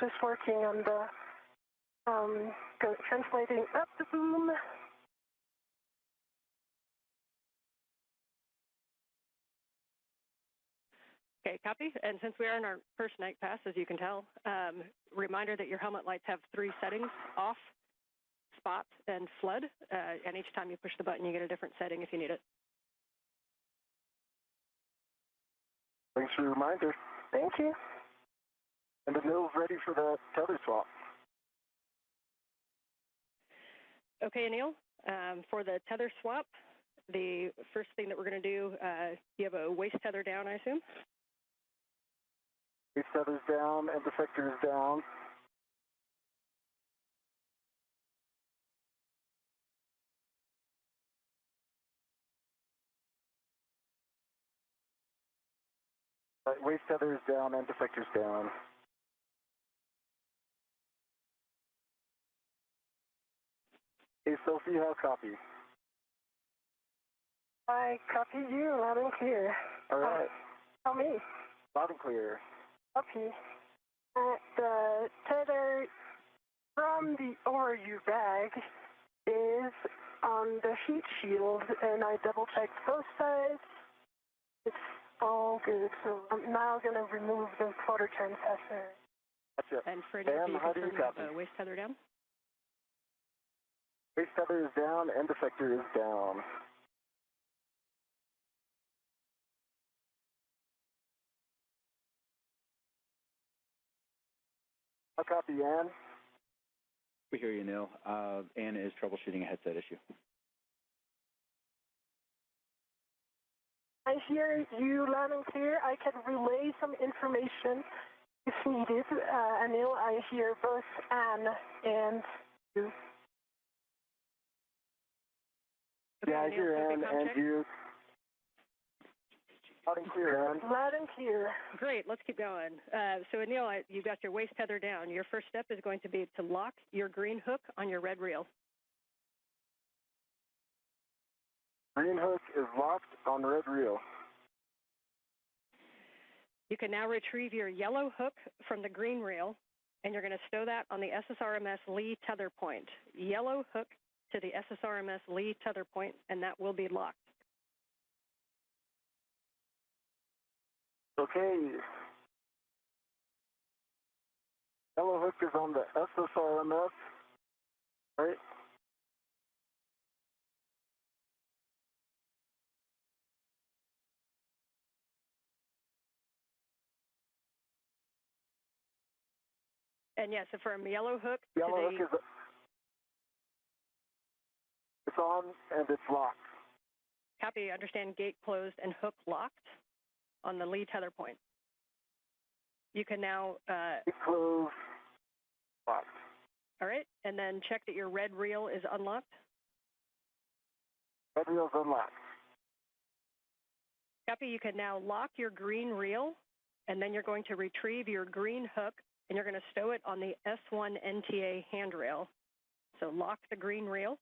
Just working on the translating up the boom. Okay, copy. And since we are in our first night pass, as you can tell, reminder that your helmet lights have 3 settings: off, spot, and flood. And each time you push the button, you get a different setting if you need it. Thanks for the reminder. Thank you. And Anil's ready for the tether swap. Okay, Anil, for the tether swap, the first thing that we're going to do, you have a waist tether down, I assume? Waist tether's down and defector is down. Waist tether is down and defector's down. Hey, Sophie, how copy? I copy you loud and clear. All right. Tell me. Loud and clear. Copy. The tether from the overview bag is on the heat shield, and I double-checked both sides. It's all good, so I'm now going to remove the photo transfester. Gotcha. And Freddie, how do you copy? Waist tether down? Waist tether is down and defector is down. I'll copy, Ann. We hear you, Neil. Ann is troubleshooting a headset issue. I hear you loud and clear. I can relay some information if needed. Anil, I hear both Ann and you. Okay, Yeah, I Anil, hear Sophie, Ann comm and check. you. Loud and clear, Ann. Loud and clear. Great, let's keep going. So Anil, you've got your waist tether down. Your first step is going to be to lock your green hook on your red reel. Green hook is locked on red reel. You can now retrieve your yellow hook from the green reel, and you're going to stow that on the SSRMS Lee tether point. Yellow hook to the SSRMS Lee tether point, and that will be locked. Okay. Yellow hook is on the SSRMS, right? And yes, from yellow hook Yellow to hook is it's on and it's locked. copy, understand gate closed and hook locked on the Lee tether point. You can now, Gate closed, locked. all right, and then check that your red reel is unlocked. Red reel's unlocked. Copy, you can now lock your green reel, and then you're going to retrieve your green hook, and you're going to stow it on the S1 NTA handrail. So lock the green reel.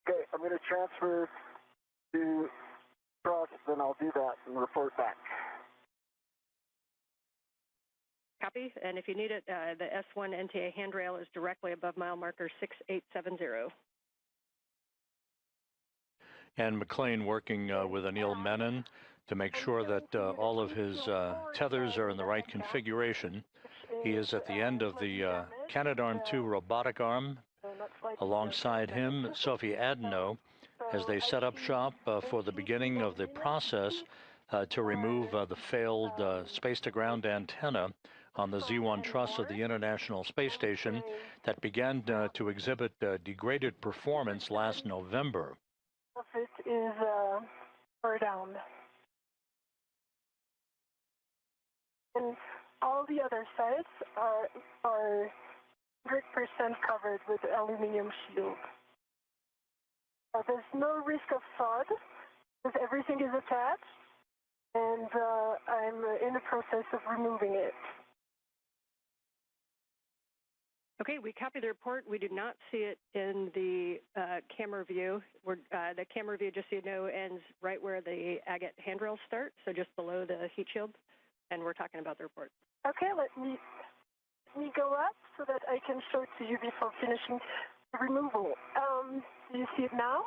Okay, I'm going to transfer to cross, then I'll do that and report back. Copy, and if you need it, the S1 NTA handrail is directly above mile marker 6870. And McLean working with Anil Menon to make sure that all of his tethers are in the right configuration. He is at the end of the Canadarm2 robotic arm. Alongside him, Sophie Adenot, as they set up shop for the beginning of the process to remove the failed space-to-ground antenna on the Z1 truss of the International Space Station that began to exhibit degraded performance last November. It is or down. And all the other sides are 100% covered with aluminum shield. There's no risk of fraud because everything is attached, and I'm in the process of removing it. Okay, we copy the report. We do not see it in the camera view. The camera view, just so you know, ends right where the agate handrails start, so just below the heat shield, and we're talking about the report. Okay, let me go up so that I can show it to you before finishing the removal. Do you see it now?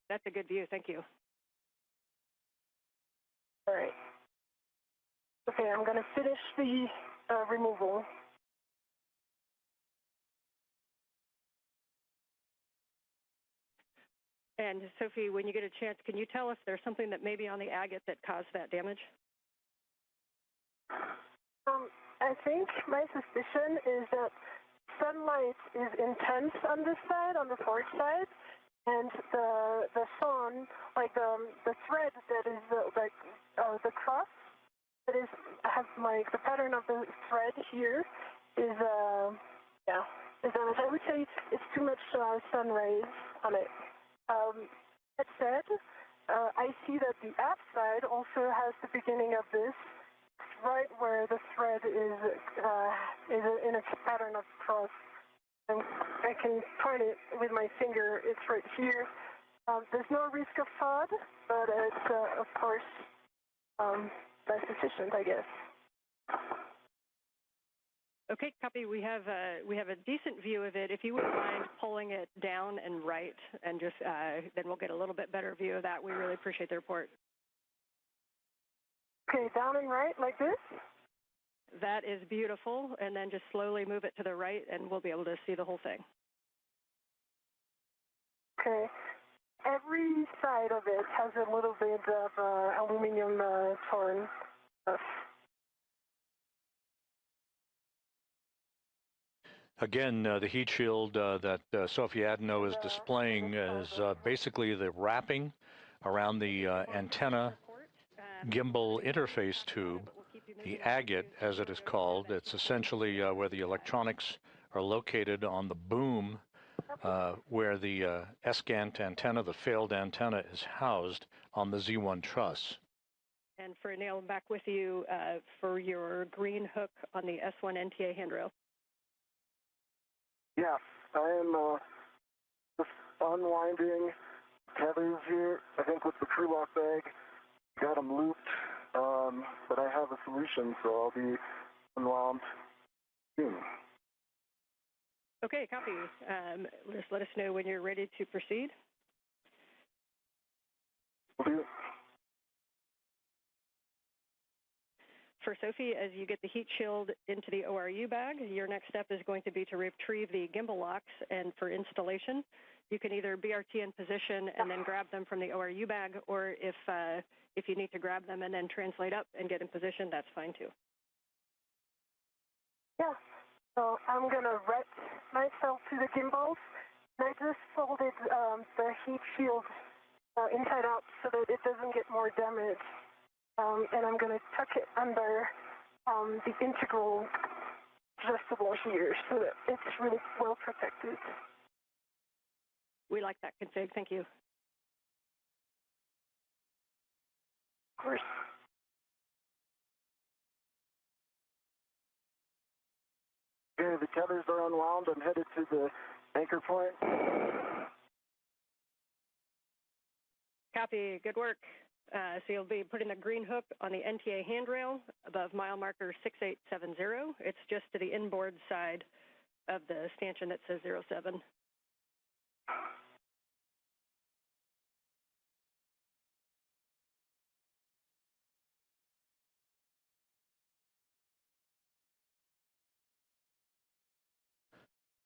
That's a good view. Thank you. All right. Okay, I'm going to finish the removal. And Sophie, when you get a chance, can you tell us there's something that may be on the agate that caused that damage? I think my suspicion is that sunlight is intense on this side, on the forward side, and the sun, like the thread that is the cross that is has like the pattern of the thread here is damaged. I would say it's too much sun rays on it. That said, I see that the app side also has the beginning of this right where the thread is in a pattern of cross. And I can point it with my finger. It's right here. There's no risk of fraud, but it's of course not sufficient, I guess. Okay, copy. We have a decent view of it. If you wouldn't mind pulling it down and right, and just then we'll get a little bit better view of that. We really appreciate the report. Okay, down and right like this. That is beautiful, and then just slowly move it to the right, and we'll be able to see the whole thing. Okay. Every side of it has a little bit of aluminum torn stuff. Again, the heat shield that Sophie Adenot is displaying is basically the wrapping around the antenna gimbal interface tube, the agate, as it is called. It's essentially where the electronics are located on the boom where the SGANT antenna, the failed antenna, is housed on the Z1 truss. And for Anil, I'm back with you for your green hook on the S1 NTA handrail. Yeah, I am just unwinding tethers here. I think with the crew lock bag, got them looped, but I have a solution, so I'll be unwound soon. Okay, copy. Just let us know when you're ready to proceed. Will do. For Sophie, as you get the heat shield into the ORU bag, your next step is going to be to retrieve the gimbal locks, and for installation, you can either BRT in position and then grab them from the ORU bag, or if you need to grab them and then translate up and get in position, that's fine too. Yeah, so I'm going to wrap myself to the gimbals. And I just folded the heat shield inside out so that it doesn't get more damage. And I'm going to tuck it under the integral adjustable here so that it's really well protected. We like that config. Thank you. Of course. Okay, the tethers are unwound. I'm headed to the anchor point. Copy. Good work. So you'll be putting the green hook on the NTA handrail above mile marker 6870. It's just to the inboard side of the stanchion that says 07.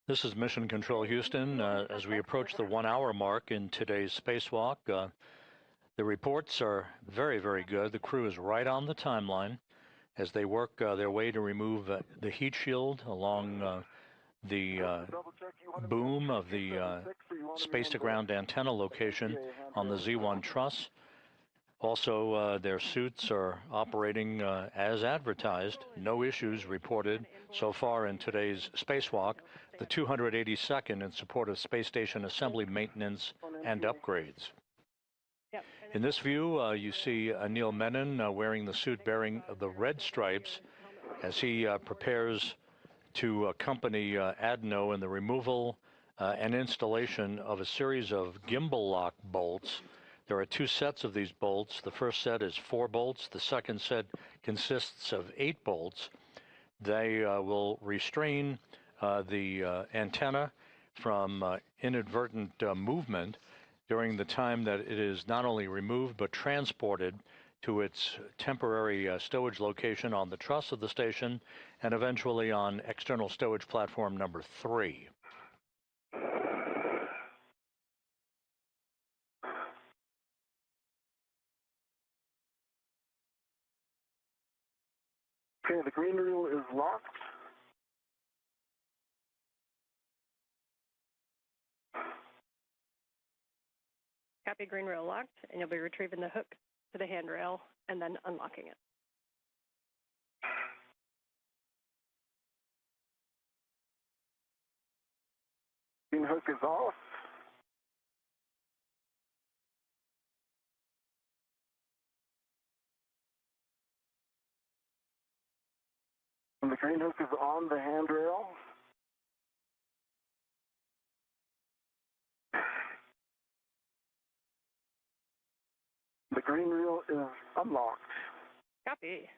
This is Mission Control Houston. As we approach the 1 hour mark in today's spacewalk, the reports are very, very good. The crew is right on the timeline, as they work their way to remove the heat shield along the boom of the space-to-ground antenna location on the Z1 truss. Also, their suits are operating as advertised. No issues reported so far in today's spacewalk, the 282nd in support of space station assembly maintenance and upgrades. In this view, you see Anil Menon wearing the suit bearing the red stripes as he prepares to accompany Adenot in the removal and installation of a series of gimbal lock bolts. There are two sets of these bolts. The first set is 4 bolts. The second set consists of 8 bolts. They will restrain the antenna from inadvertent movement during the time that it is not only removed but transported to its temporary stowage location on the truss of the station and eventually on external stowage platform number 3. Okay, the green reel is locked. Copy, green reel locked, and you'll be retrieving the hook to the handrail and then unlocking it. Green hook is off. And the green hook is on the handrail. The green reel is unlocked. Copy.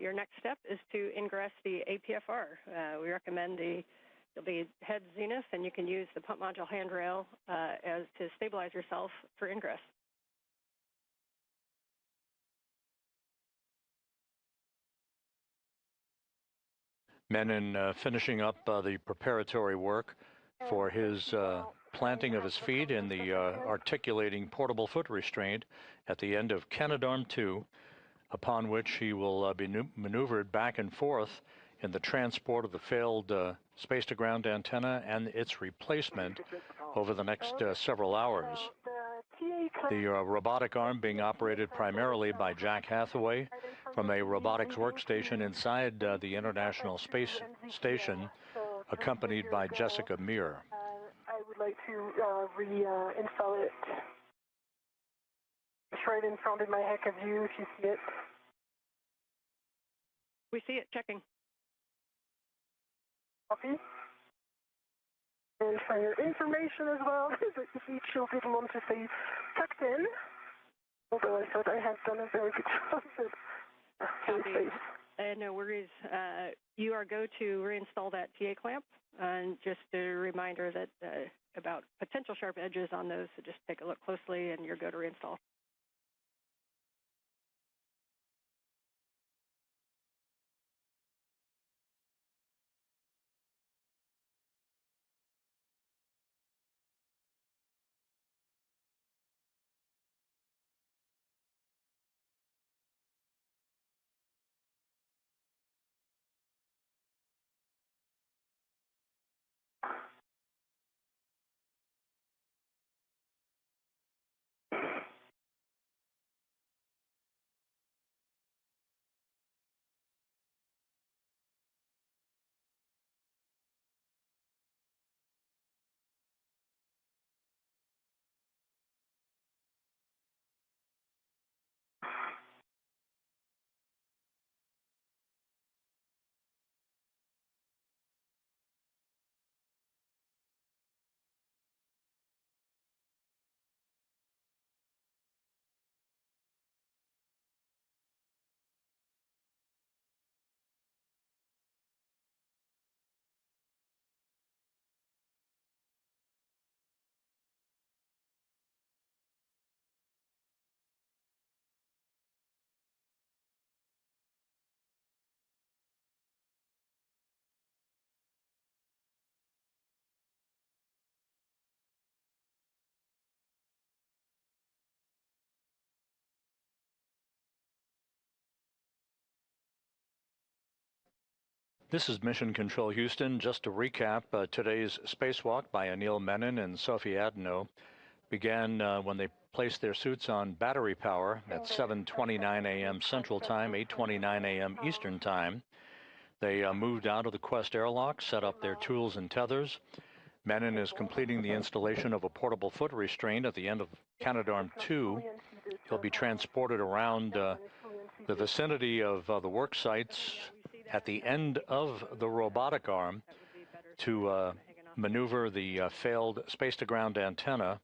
Your next step is to ingress the APFR. We recommend you'll be head zenith, and you can use the pump module handrail as to stabilize yourself for ingress. Menon finishing up the preparatory work for his planting of his feet in the articulating portable foot restraint at the end of Canadarm2, upon which he will be maneuvered back and forth in the transport of the failed space-to-ground antenna and its replacement over the next several hours. The robotic arm being operated primarily by Jack Hathaway from a robotics workstation inside the International Space Station, accompanied by Jessica Meir. I would like to reinstall it. It's right in front of my heck of view, if you see it. We see it, checking. Copy. And for your information as well, the heat shield didn't want to stay tucked in, although I thought I had done a very good job at safe. No worries. You are go to reinstall that TA clamp, and just a reminder that about potential sharp edges on those, so just take a look closely and you're go to reinstall. This is Mission Control Houston. Just to recap, today's spacewalk by Anil, Menon, and Sophie Adenot began when they placed their suits on battery power at 7:29 a.m. Central Time, 8:29 a.m. Eastern Time. They moved out of the Quest airlock, set up their tools and tethers. Menon is completing the installation of a portable foot restraint at the end of Canadarm2. He'll be transported around the vicinity of the work sites at the end of the robotic arm to maneuver the failed space-to-ground antenna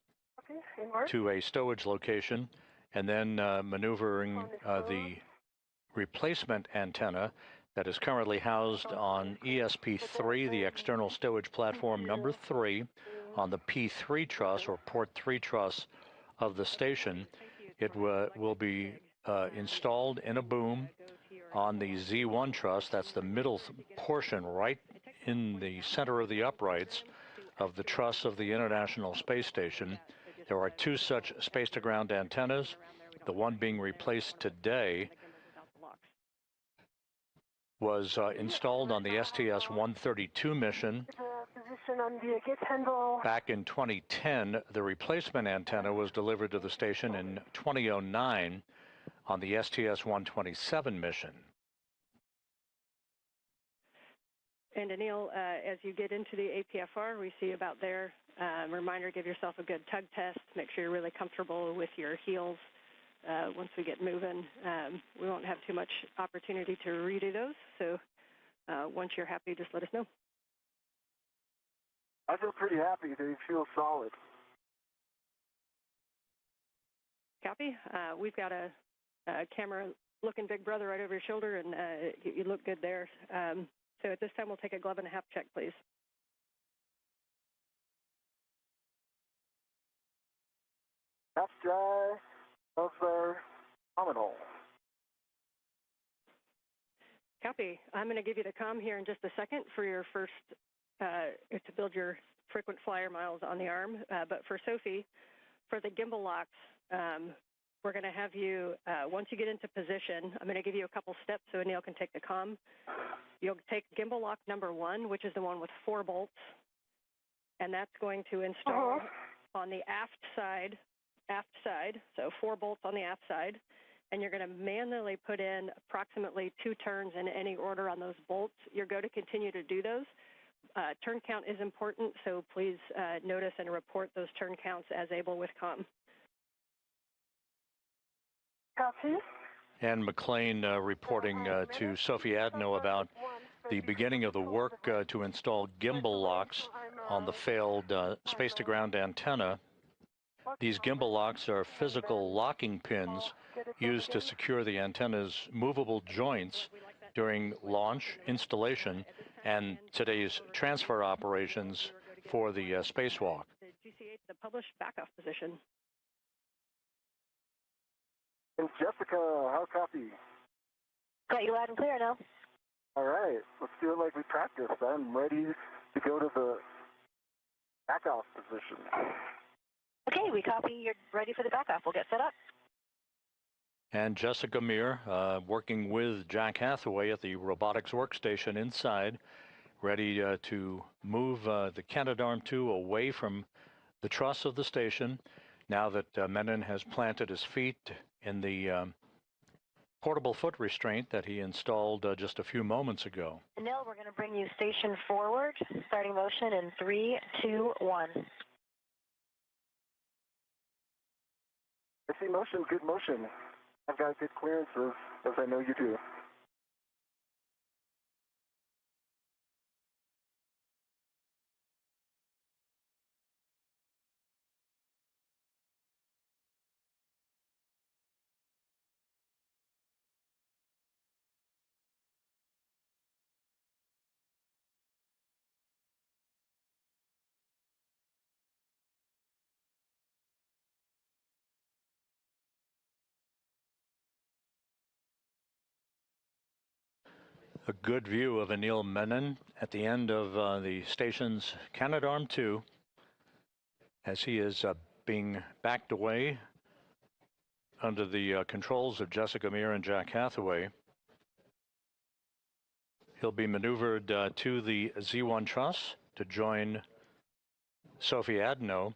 to a stowage location, and then maneuvering the replacement antenna that is currently housed on ESP3, the external stowage platform number 3, on the P3 truss or port 3 truss of the station. It will be installed in a boom on the Z1 truss. That's the middle portion right in the center of the uprights of the truss of the International Space Station. There are 2 such space-to-ground antennas. The one being replaced today was installed on the STS-132 mission. Back in 2010, the replacement antenna was delivered to the station in 2009 on the STS-127 mission. And Anil, as you get into the APFR, we see about there, reminder, give yourself a good tug test. Make sure you're really comfortable with your heels. Once we get moving, we won't have too much opportunity to redo those. So once you're happy, just let us know. I feel pretty happy. They feel solid. Copy. We've got a camera looking big brother right over your shoulder, and you look good there. So at this time, we'll take a glove and a half check, please. Half dry. Those are nominal. Copy. I'm going to give you the comm here in just a second for your first, to build your frequent flyer miles on the arm. But for Sophie, for the gimbal locks, we're going to have you, once you get into position, I'm going to give you a couple steps so Anil can take the comm. You'll take gimbal lock number 1, which is the one with 4 bolts, and that's going to install on the aft side, so 4 bolts on the aft side, and you're going to manually put in approximately 2 turns in any order on those bolts. You're going to continue to do those. Turn count is important, so please notice and report those turn counts as able with comm. Copy. And McLean reporting to Sophie Adenot about the beginning of the work to install gimbal locks on the failed space-to-ground antenna. These gimbal locks are physical locking pins used to secure the antenna's movable joints during launch, installation, and today's transfer operations for the spacewalk. The published backoff position. And Jessica, how copy? Got you loud and clear now. All right, let's do it like we practiced. I'm ready to go to the backoff position. Okay, we copy. You're ready for the backoff. We'll get set up. And Jessica Meir working with Jack Hathaway at the robotics workstation inside, ready to move the Canadarm2 away from the truss of the station now that Menon has planted his feet in the portable foot restraint that he installed just a few moments ago. Anil, we're going to bring you station forward, starting motion in 3, 2, 1. I see motion, good motion. I've got good clearances, as I know you do. A good view of Anil Menon at the end of the station's Canadarm2 as he is being backed away under the controls of Jessica Meir and Jack Hathaway. He'll be maneuvered to the Z1 truss to join Sophie Adenot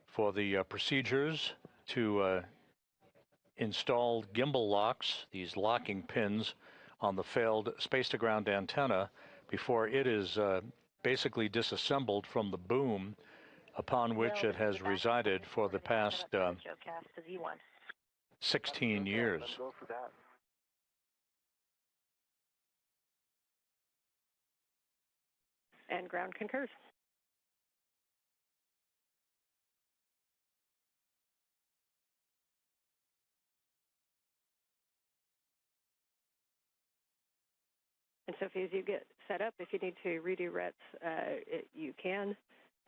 for the procedures to install gimbal locks, these locking pins on the failed space-to-ground antenna before it is basically disassembled from the boom upon which it has resided for the past 16 years. And ground concurs. And Sophie, as you get set up, if you need to redo RETs, you can.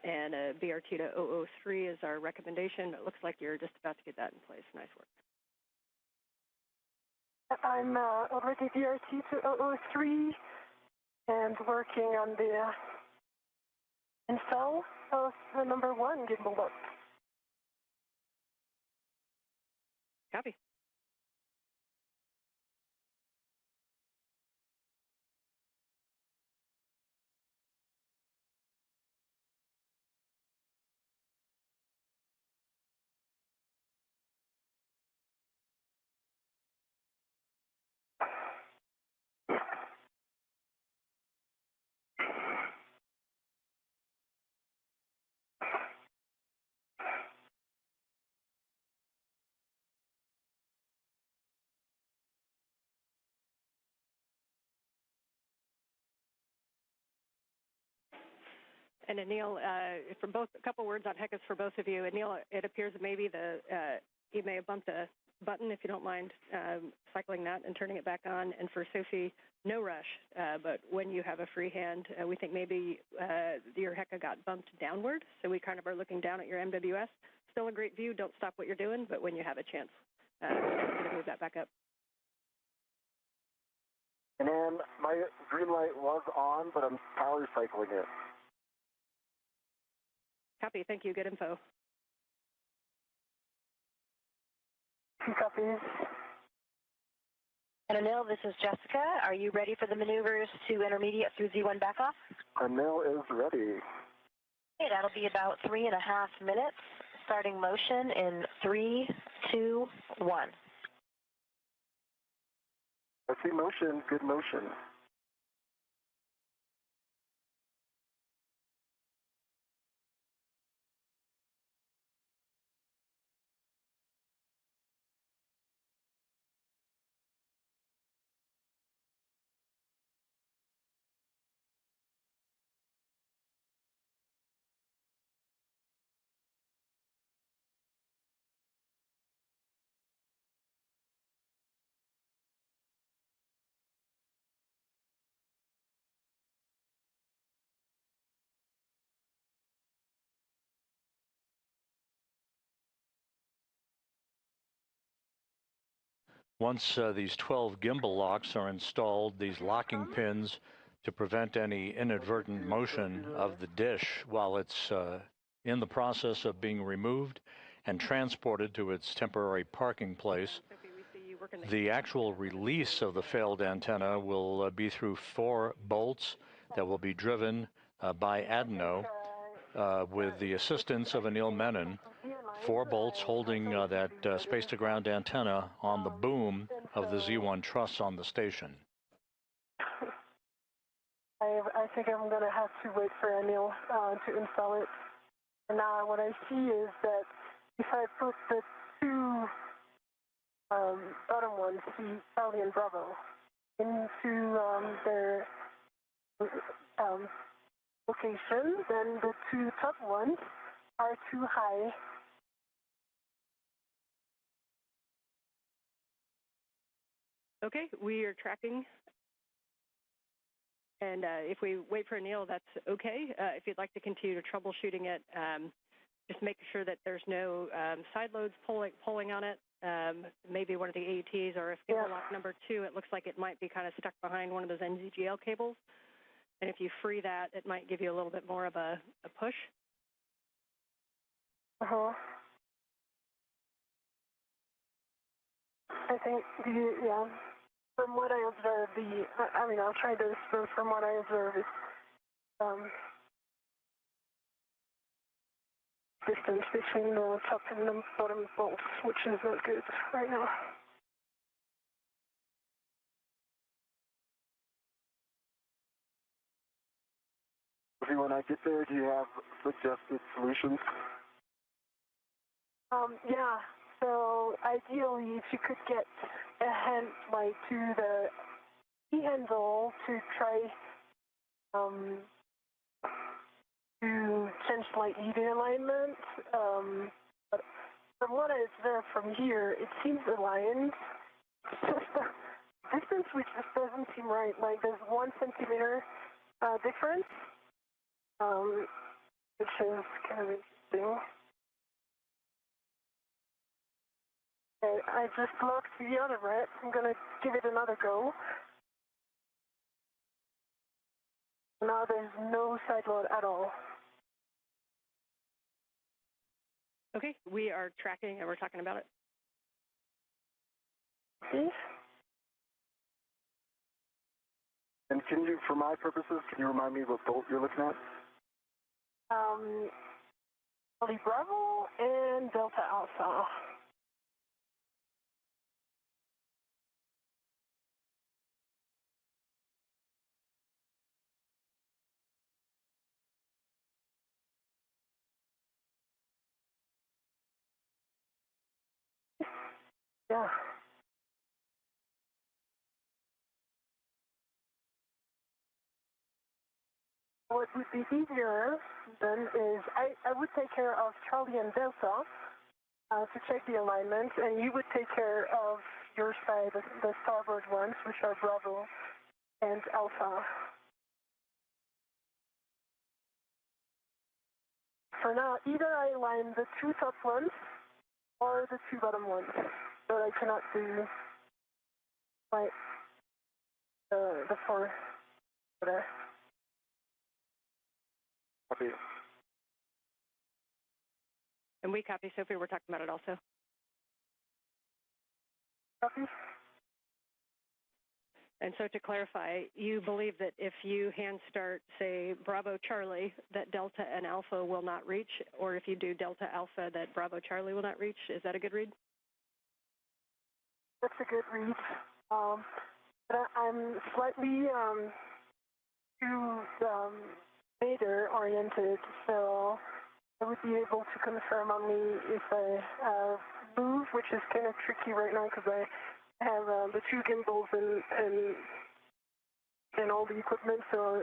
And BRT to 003 is our recommendation. It looks like you're just about to get that in place. Nice work. I'm already BRT to 003 and working on the install of the number 1 gimbal lock. Copy. And Anil, for both, a couple words on HECUS for both of you. Anil, it appears that maybe you may have bumped a button, if you don't mind cycling that and turning it back on. And for Sophie, no rush, but when you have a free hand, we think maybe your HECA got bumped downward, so we kind of are looking down at your MWS. Still a great view, don't stop what you're doing, but when you have a chance, we're going to move that back up. And then my green light was on, but I'm power cycling it. Copy, thank you, good info. Copy. And Anil, this is Jessica. Are you ready for the maneuvers to intermediate through Z1 back off? Anil is ready. Okay, that'll be about 3.5 minutes. Starting motion in 3, 2, 1. I see motion, good motion. Once these 12 gimbal locks are installed, these locking pins to prevent any inadvertent motion of the dish while it's in the process of being removed and transported to its temporary parking place. The actual release of the failed antenna will be through 4 bolts that will be driven by Adenot with the assistance of Anil Menon. 4 bolts holding that space-to-ground antenna on the boom of the Z1 truss on the station. I think I'm going to have to wait for Anil to install it. And now what I see is that if I put the 2 bottom ones, Charlie and Bravo, into their location, then the 2 top ones are too high. Okay, we are tracking. And if we wait for Anil, that's okay. If you'd like to continue troubleshooting it, just make sure that there's no side loads pulling on it. Maybe one of the AETs, or if gimbal lock number 2, it looks like it might be kind of stuck behind one of those NZGL cables. And if you free that, it might give you a little bit more of a push. Uh-huh. I think, yeah. From what I observe, I mean, I'll try this, but from what I observe, it's distance between the top and the bottom bolts, which is not good right now. When I get there, do you have suggested solutions? Yeah. So ideally, if you could get a hand like to the key handle to try to change slightly the alignment. But from what I observe from here, it seems aligned. It's just the distance which just doesn't seem right. Like there's 1 centimeter difference, which is kind of interesting. Okay, I just locked the other red. I'm gonna give it another go. Now there's no side load at all. Okay, we are tracking and we're talking about it. Okay. And can you, for my purposes, can you remind me what bolt you're looking at? Charlie Bravo and Delta Alpha. Yeah. What would be easier then is I would take care of Charlie and Delta to check the alignment, and you would take care of your side, the starboard ones, which are Bravo and Alpha. For now, either I align the 2 top ones or the 2 bottom ones, but I cannot do like the 4 there. Copy. And we copy, Sophie. We're talking about it also. Copy. And so to clarify, you believe that if you hand start, say, Bravo Charlie, that Delta and Alpha will not reach, or if you do Delta Alpha, that Bravo Charlie will not reach? Is that a good read? That's a good read. But I'm slightly too later oriented, so I would be able to confirm only if I move, which is kind of tricky right now because I have the 2 gimbals and all the equipment, so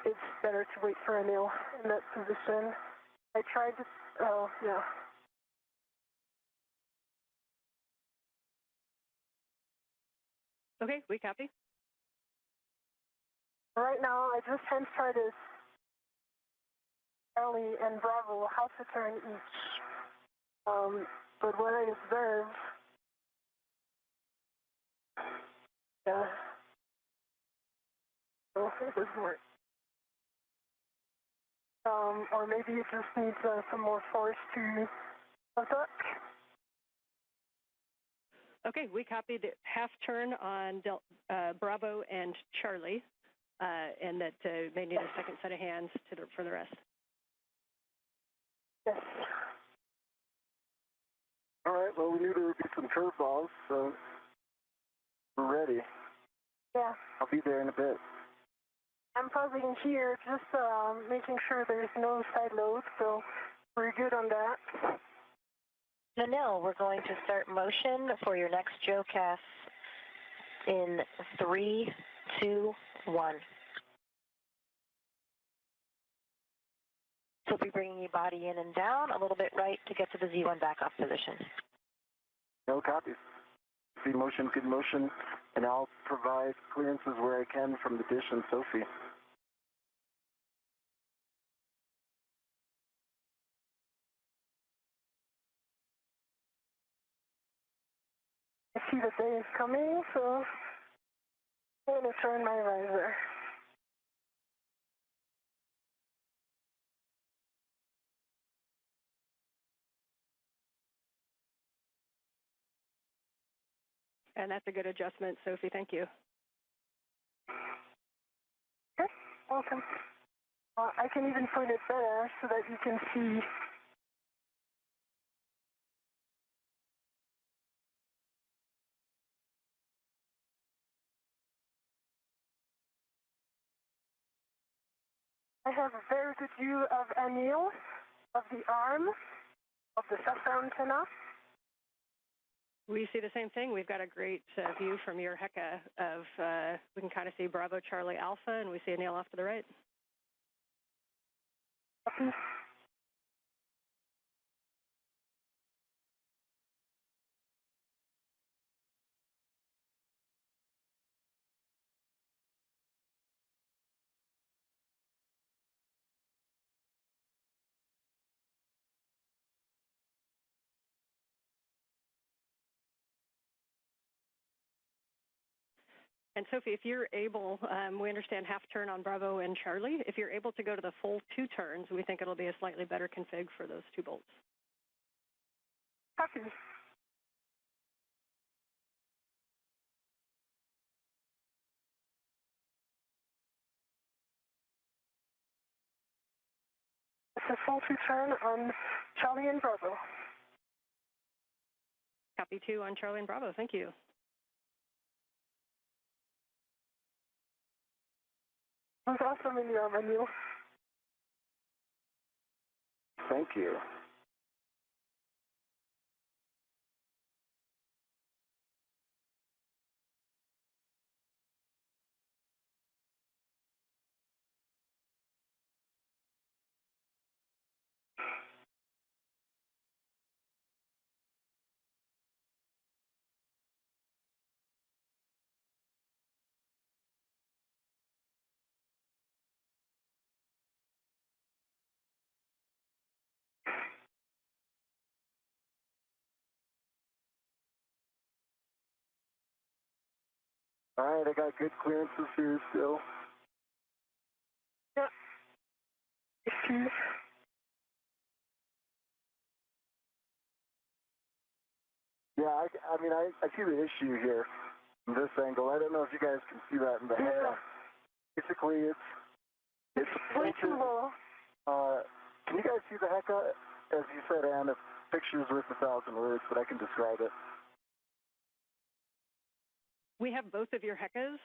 it's better to wait for Anil in that position. I tried to, yeah. Okay, we copy. Right now, I just hand started Charlie and Bravo, half a turn each. But what I observed, yeah, so it doesn't work. Or maybe it just needs some more force to attack. Okay, we copied half turn on Bravo and Charlie, and that they need a second set of hands for the rest. Yes. All right, well, we knew there would be some curveballs, so we're ready. Yeah. I'll be there in a bit. I'm pausing here, just making sure there's no side load, so we're good on that. Anil, we're going to start motion for your next JoeCast in 3, 2, 1. So we'll be bringing you body in and down, a little bit right to get to the Z1 backoff position. No copies. Good motion, good motion, and I'll provide clearances where I can from the dish and Sophie. I see the day is coming, so I'm going to turn my visor. And that's a good adjustment, Sophie. Thank you. Okay, welcome. I can even point it better so that you can see. I have a very good view of Anil, of the arm, of the SESA antenna. We see the same thing. We've got a great view from your HECA of, we can kind of see Bravo Charlie Alpha, and we see Anil off to the right. Copy. And Sophie, if you're able, we understand half turn on Bravo and Charlie. If you're able to go to the full 2 turns, we think it'll be a slightly better config for those 2 bolts. Copy. It's a full 2 turn on Charlie and Bravo. Copy 2 on Charlie and Bravo. Thank you. It was awesome in your menu. Thank you. All right, I got good clearances here still. Yeah. Excuse. Yeah, I mean, I see the issue here from this angle. I don't know if you guys can see that in the head. Yeah. Basically, it's way too low. Can you guys see the HECA? As you said, Ann, a picture's worth 1,000 words, but I can describe it. We have both of your HECAs.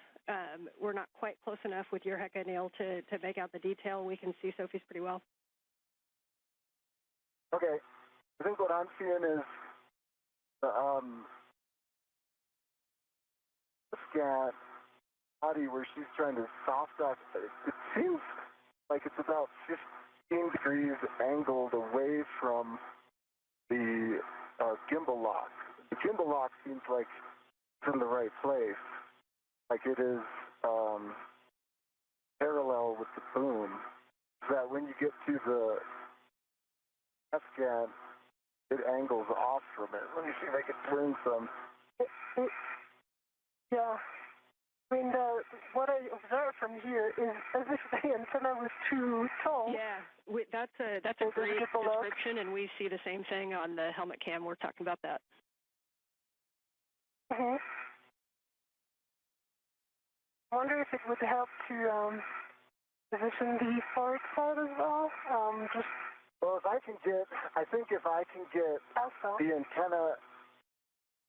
We're not quite close enough with your HECA, Neil, to make out the detail. We can see Sophie's pretty well. Okay. I think what I'm seeing is the scan body where she's trying to soft off. It seems like it's about 15 degrees angled away from the gimbal lock. The gimbal lock seems like it's in the right place, like it is parallel with the boom, so that when you get to the F-scan, it angles off from it. Let me see if I can turn some. Yeah. I mean, what I observe from here is as if the antenna was too tall. Yeah, that's a great description, and we see the same thing on the helmet cam. We're talking about that. I wonder if it would help to position the forward side as well. Well, if I can get the antenna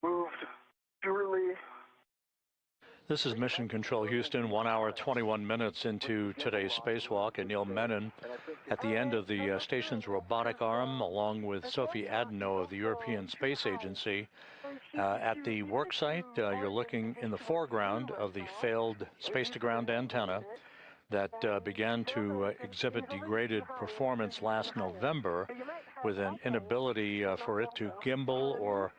moved purely. This is Mission Control Houston, 1 hour, 21 minutes into today's spacewalk. Anil Menon at the end of the station's robotic arm, along with Sophie Adenot of the European Space Agency. At the work site, you're looking in the foreground of the failed space-to-ground antenna that began to exhibit degraded performance last November with an inability for it to gimbal or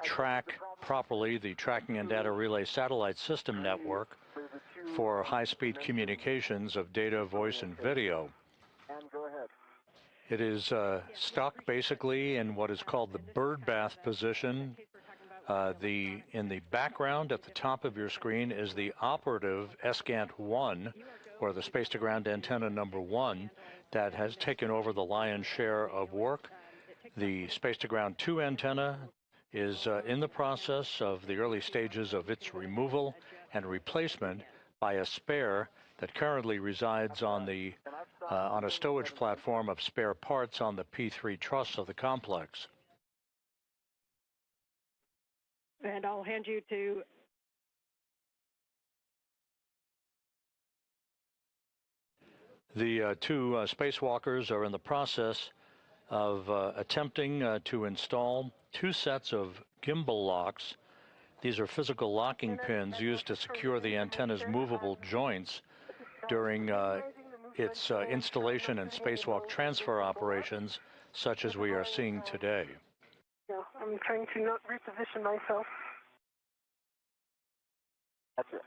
track properly the tracking and data relay satellite system network for high-speed communications of data, voice, and video. It is stuck basically in what is called the birdbath position. In the background at the top of your screen is the operative SGANT-1, or the space-to-ground antenna number 1, that has taken over the lion's share of work. The space-to-ground 2 antenna is in the process of the early stages of its removal and replacement by a spare that currently resides on a stowage platform of spare parts on the P3 truss of the complex. And I'll hand you to the two spacewalkers are in the process of attempting to install two sets of gimbal locks. These are physical locking pins used to secure the antenna's movable joints during its installation and spacewalk transfer operations, such as we are seeing today. Yeah, I'm trying to not reposition myself. That's it.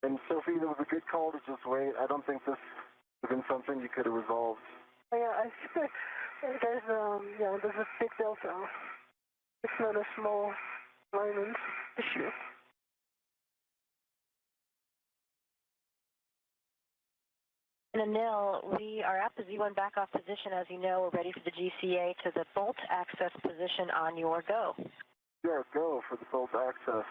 And Sophie, it was a good call to just wait. I don't think this would have been something you could have resolved. Oh, yeah, there's a big delta. It's not a small alignment issue. And Anil, we are at the Z1 backoff position. As you know, we're ready for the GCA to the bolt access position on your go. Your go for the bolt access.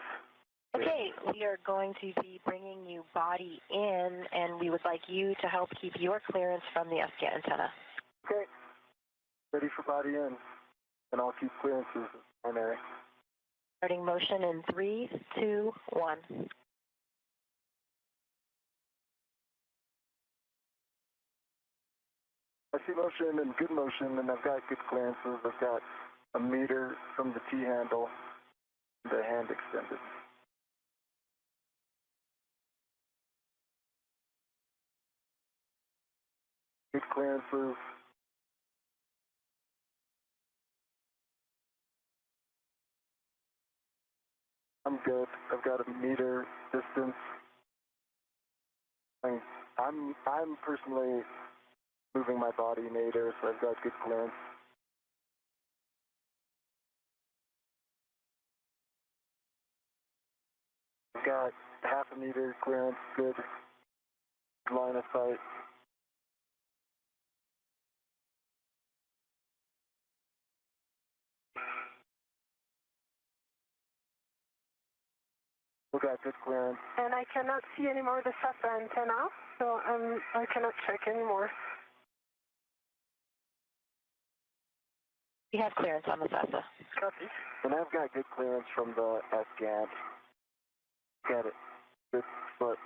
Okay, we are going to be bringing you body in, and we would like you to help keep your clearance from the SCAT antenna. Okay. Ready for body in, and I'll keep clearances primary. Starting motion in 3, 2, 1. I see motion and good motion, and I've got good clearances. I've got a meter from the T-handle, the hand extended. Good clearances. I'm good. I've got a meter distance. I'm personally moving my body nadir, so I've got good clearance. I've got half a meter clearance, good line of sight. We got good clearance. And I cannot see anymore the SATA antenna, so I cannot check anymore. We have clearance on the SATA. Copy. And I've got good clearance from the SCAT. Got it. Good foot.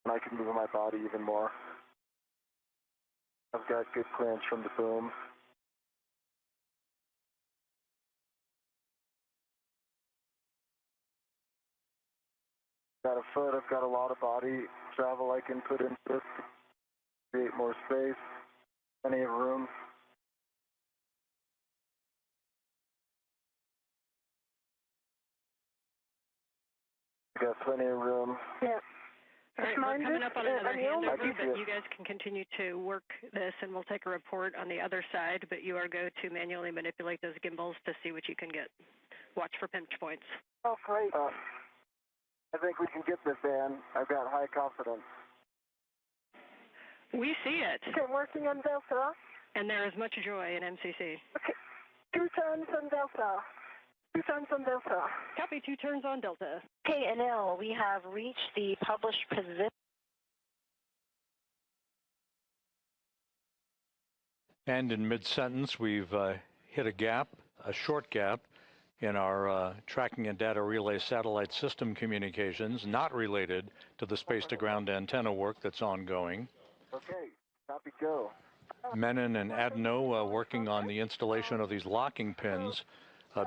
And I can move my body even more. I've got good clearance from the boom. Got a foot, I've got a lot of body travel I can put into this to create more space, plenty of room. Got plenty of room. Yeah. All right, we're coming up on another handover, but it. you guys can continue to work this, and we'll take a report on the other side, but you are go to manually manipulate those gimbals to see what you can get. Watch for pinch points. Oh, great. I think we can get this, Ann. I've got high confidence. We see it. Okay, working on Delta. And there is much joy in MCC. Okay, 2 turns on Delta. 2 turns on Delta. Copy, 2 turns on Delta. Okay, Anil, we have reached the published position. And in mid-sentence, we've hit a short gap, in our tracking and data relay satellite system communications, not related to the space-to-ground antenna work that's ongoing. Okay, copy, go. Menon and Adenot working on the installation of these locking pins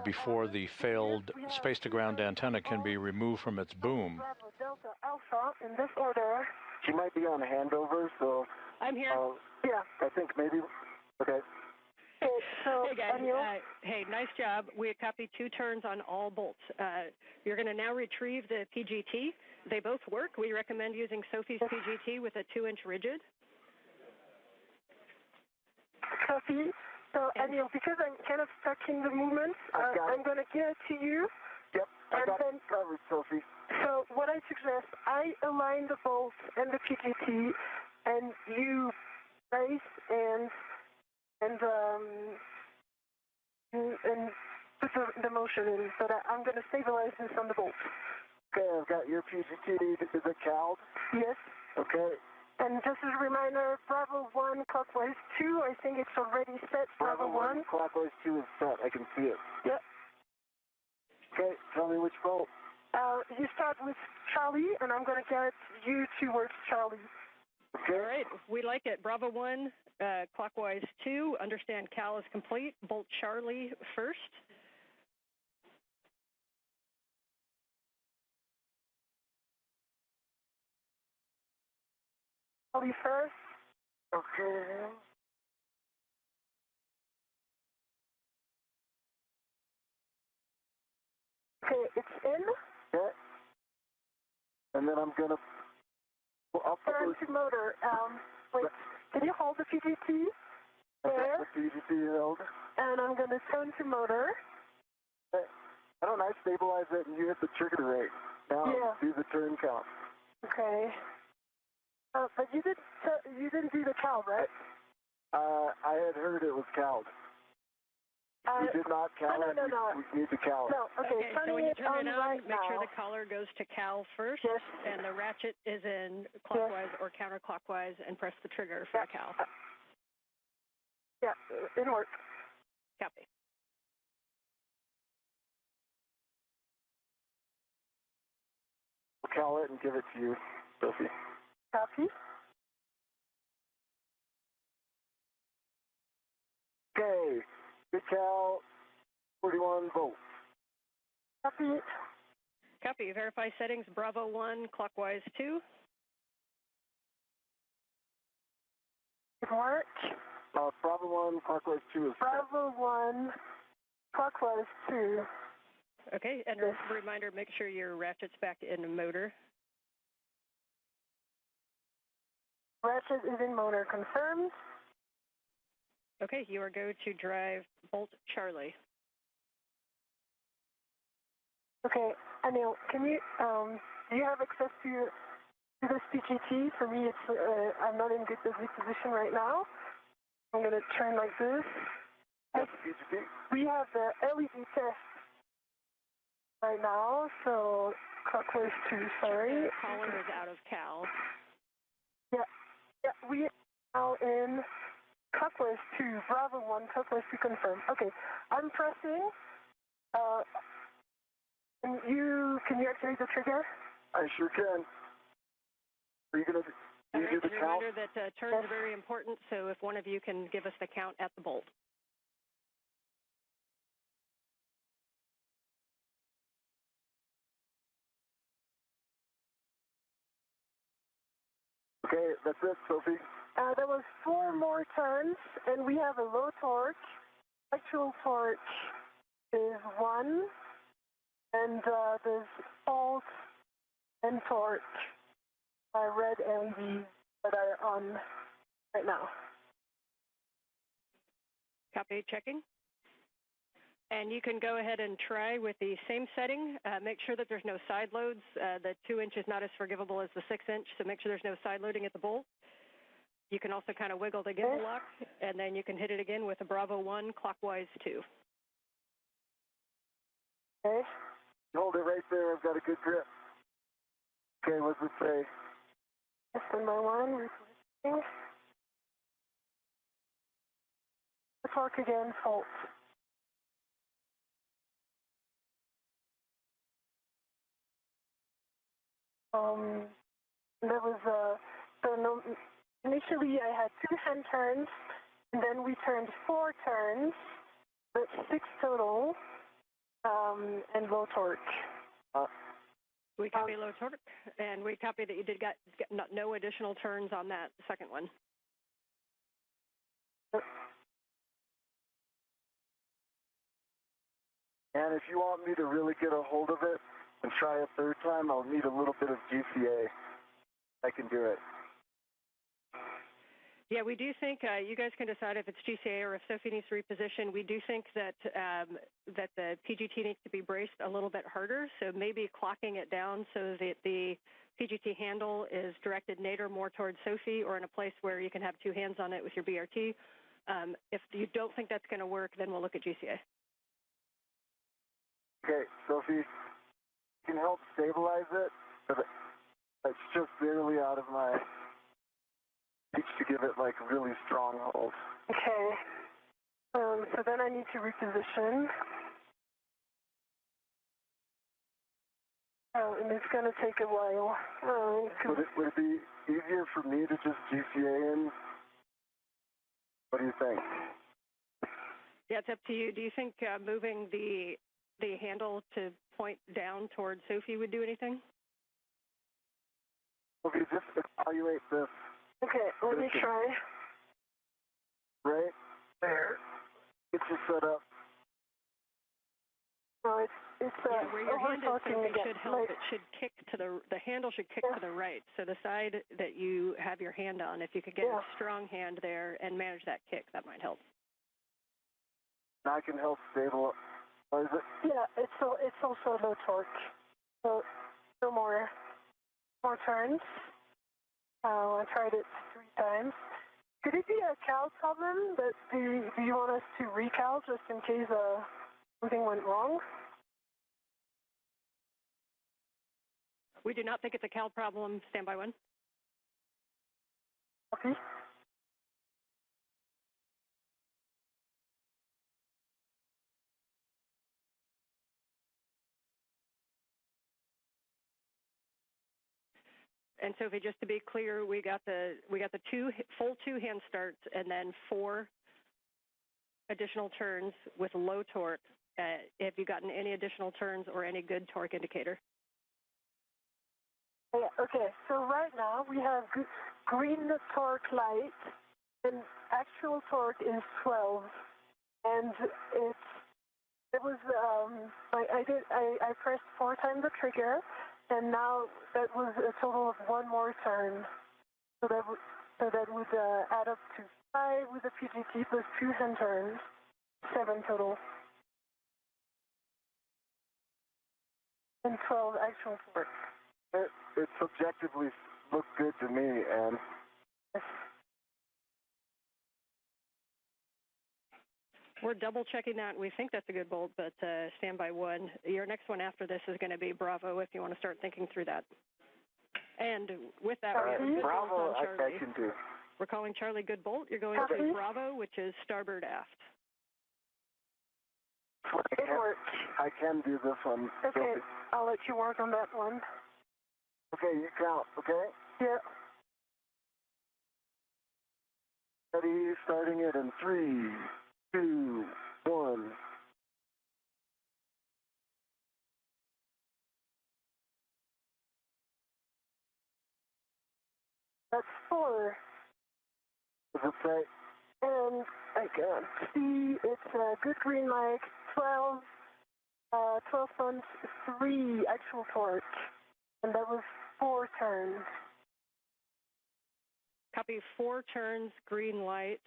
before the failed space-to-ground antenna can be removed from its boom. Bravo, Delta, Alpha, in this order. She might be on handover, so... I'm here. Yeah. I think maybe... Okay. So, hey guys, hey, nice job. We copied 2 turns on all bolts. You're going to now retrieve the PGT. They both work. We recommend using Sophie's PGT with a 2-inch rigid. Sophie, so Anil, because I'm kind of stuck in the movement, I'm going to give it to you. Yep, I got it covered, Sophie. So what I suggest, I align the bolts and the PGT, and you brace and and put the motion in. So that I'm going to stabilize this on the bolt. Okay, I've got your PGT. Is it CALD? Yes. Okay. And just as a reminder, Bravo 1, clockwise 2, I think it's already set. Bravo 1. Clockwise 2 is set. I can see it. Yep. Okay, tell me which bolt. You start with Charlie, and I'm going to get you towards Charlie. Okay. All right, we like it. Bravo 1, clockwise 2. Understand Cal is complete. Bolt Charlie first. Charlie first. Okay. Okay, it's in. Okay. And then I'm going to turn to motor. Wait, can you hold the PGT? There. The PGT held. And I'm going to turn to motor. Okay. Why don't I stabilize it and you hit the trigger rate? Now do the turn count. Okay. But you didn't do the CAL, right? I had heard it was CALD. We did not CAL it. No. We need to CAL it. No, okay. So when you turn it on, right make sure now. the collar goes to Cal first. Yes. And the ratchet is in clockwise or counterclockwise, and press the trigger for Cal. Yeah, it worked. Copy. We'll CAL it and give it to you, Sophie. Copy. Okay, good CAL, 41 volts. Copy. Copy. Verify settings. Bravo 1, clockwise 2. It worked. Bravo 1, clockwise 2 is Bravo 1, clockwise 2. Okay, and a reminder, make sure your ratchet's back in the motor. Ratchet is in motor, confirmed. Okay, you are go to drive Bolt Charlie. Okay, Anil, can you, do you have access to this PGT? For me, it's, I'm not in good position right now. I'm going to turn like this. Yes, PGT. We have the LED test right now, so clockwise 2, sorry. The collar is out of Cal. Yeah, we are now in clockwise 2, Bravo 1, clockwise 2 confirm. Okay, I'm pressing. Can you activate the trigger? I sure can. Are you going to do the count? Reminder that turns are very important, so if one of you can give us the count at the bolt. Okay, that's it, Sophie. There was 4 more turns, and we have a low torque. Actual torque is 1, and there's fault and torque red LEDs that are on right now. Copy, checking. And you can go ahead and try with the same setting. Make sure that there's no side loads. The 2-inch is not as forgivable as the 6-inch, so make sure there's no side loading at the bolt. You can also kind of wiggle the gimbal lock, and then you can hit it again with a Bravo 1, clockwise 2. Okay. Hold it right there. I've got a good grip. Okay, what's it say? Standby 1, repositioning. The torque again, fault. There was initially I had 2 hand turns, and then we turned 4 turns, but 6 total, and low torque. We copy low torque, and we copy that you did get no additional turns on that second one. And if you want me to really get a hold of it and try a third time, I'll need a little bit of GCA. I can do it. Yeah, we do think you guys can decide if it's GCA or if Sophie needs to reposition. We do think that that the PGT needs to be braced a little bit harder, so maybe clocking it down so that the PGT handle is directed nadir more towards Sophie or in a place where you can have 2 hands on it with your BRT. If you don't think that's going to work, then we'll look at GCA. Okay, Sophie, you can help stabilize it, but it's just barely out of my reach to give it like really strong hold. Okay. So then I need to reposition. And it's going to take a while. Would it be easier for me to just GCA in? What do you think? Yeah, it's up to you. Do you think moving the handle to point down towards Sophie would do anything? Sophie, just evaluate this. Okay, let me try. Right there. Get you set up. No, it's where your hand is, Sophie, again. should help. It should kick to the handle should kick to the right. So the side that you have your hand on, if you could get a strong hand there and manage that kick, that might help. I can help stabilize it. Yeah, it's also low torque. So no more turns. I tried it 3 times. Could it be a cal problem? That do you want us to recal just in case something went wrong? We do not think it's a cal problem. Standby 1. Okay. And Sophie, just to be clear, we got the full two hand starts and then 4 additional turns with low torque. Have you gotten any additional turns or any good torque indicator? Yeah, okay, so right now we have green torque light, and actual torque is 12, and I pressed 4 times the trigger, and now that was a total of 1 more turn, so that would add up to 5 with the PGT plus 2 hand turns, 7 total, and 12 actual torque. It subjectively looked good to me, and we're double checking that. We think that's a good bolt, but standby 1. Your next one after this is going to be Bravo if you want to start thinking through that. And with that, we have a good Bravo, bolt on Charlie. I can do. We're calling Charlie good bolt. You're going to Bravo, which is starboard aft. I can do this one. Okay, I'll let you work on that one. Okay, you count, okay? Yeah. Ready, starting it in 3, 2, 1. That's 4. Does it say? And I can't see. It's a good green light. 12 tons, 3 actual torque, and that was 4 turns. Copy 4 turns, green light.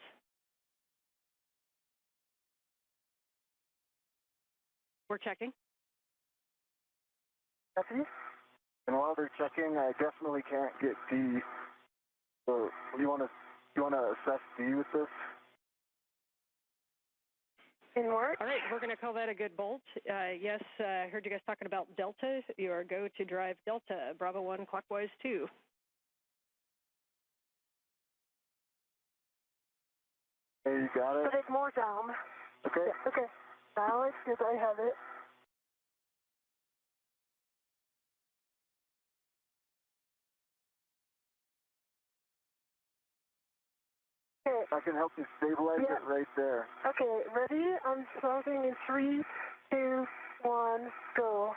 We're checking. Copy. And while they're checking, I definitely can't get D. So you want to assess D with this? In work? All right, we're going to call that a good bolt. Yes, I heard you guys talking about Delta. You are go to drive Delta, Bravo 1, clockwise 2. Hey, you got it? Put it more down. Okay. Yeah, okay. Now it's good. I have it. Okay. I can help you stabilize it right there. Okay, ready? I'm starting in 3, 2, 1, go.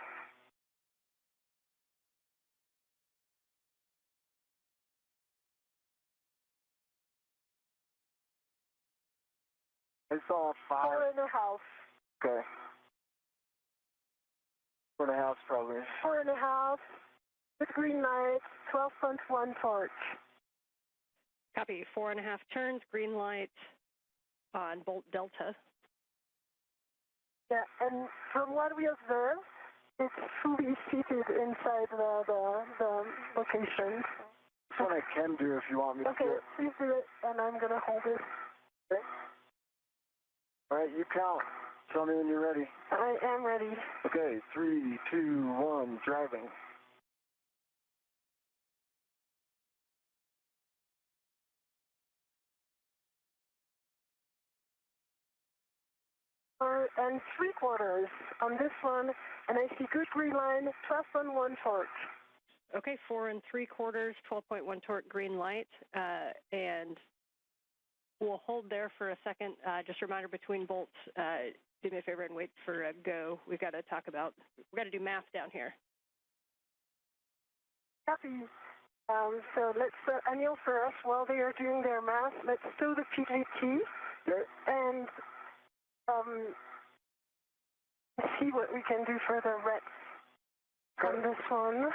I saw 5. 4.5. Okay. 4.5 probably. 4.5. With green light, 12.1 torque. Copy, 4.5 turns, green light on bolt Delta. Yeah, and from what we observed, it's fully seated inside the location. That's what I can do if you want me to do Okay, it. please do it, and I'm going to hold it. Okay. All right, you count. Tell me when you're ready. I am ready. Okay, 3, 2, 1, driving. And 3/4 on this one, and I see good green line, 12.1 torque. Okay, 4 3/4, 12.1 torque, green light, and we'll hold there for a second. Just a reminder between bolts, do me a favor and wait for a go. We've got to do math down here. Copy. So let's, Anil, for us, while they are doing their math, let's stow the PGT and see what we can do for the rets on this one.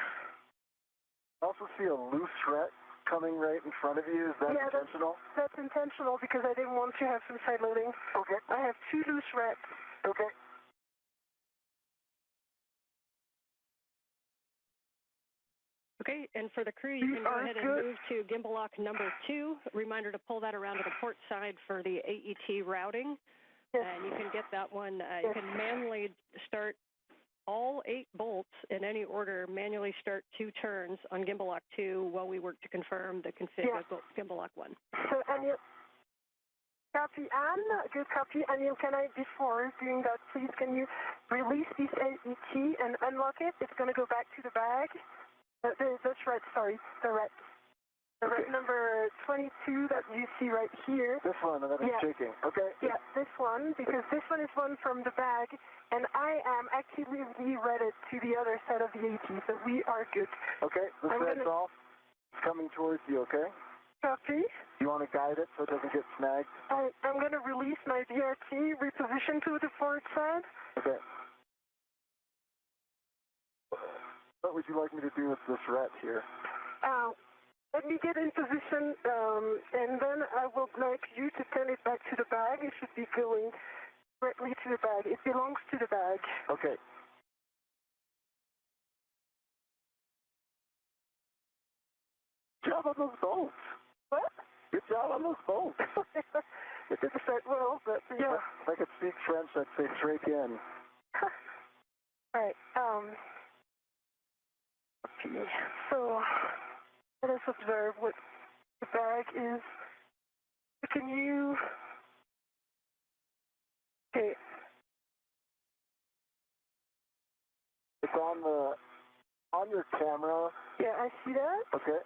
I also see a loose ret coming right in front of you. Is that intentional? That's intentional because I didn't want to have some side loading. Okay. I have 2 loose rets. Okay. Okay, and for the crew, you can go ahead and move to gimbal lock number 2. Reminder to pull that around to the port side for the AET routing. Yes. And you can get that one, you can manually start all 8 bolts in any order, manually start 2 turns on gimbal lock 2 while we work to confirm the config of gimbal lock 1. So, Anil, copy, Anne, good copy. Anil, can I, before doing that, please, can you release this AET and unlock it? It's going to go back to the bag. That's right, sorry, the ret. The ret number 22 that you see right here. This one, that is shaking. Okay. Yeah, this one, because this one is one from the bag, and I am actively rerouted to the other side of the AT, so we are good. Okay, this ret's off. It's coming towards you, okay? Copy. You want to guide it so it doesn't get snagged? I'm going to release my BRT, reposition to the port side. Okay. What would you like me to do with this ret here? Let me get in position, and then I would like you to turn it back to the bag. It should be going directly to the bag. It belongs to the bag. Okay. Good job on those bolts. What? Good job on those bolts. It didn't start well, but yeah. If I could speak French, I'd say straight in. All right. Okay. So let us observe what the bag is. Can you? Okay. It's on your camera. Yeah, I see that. Okay.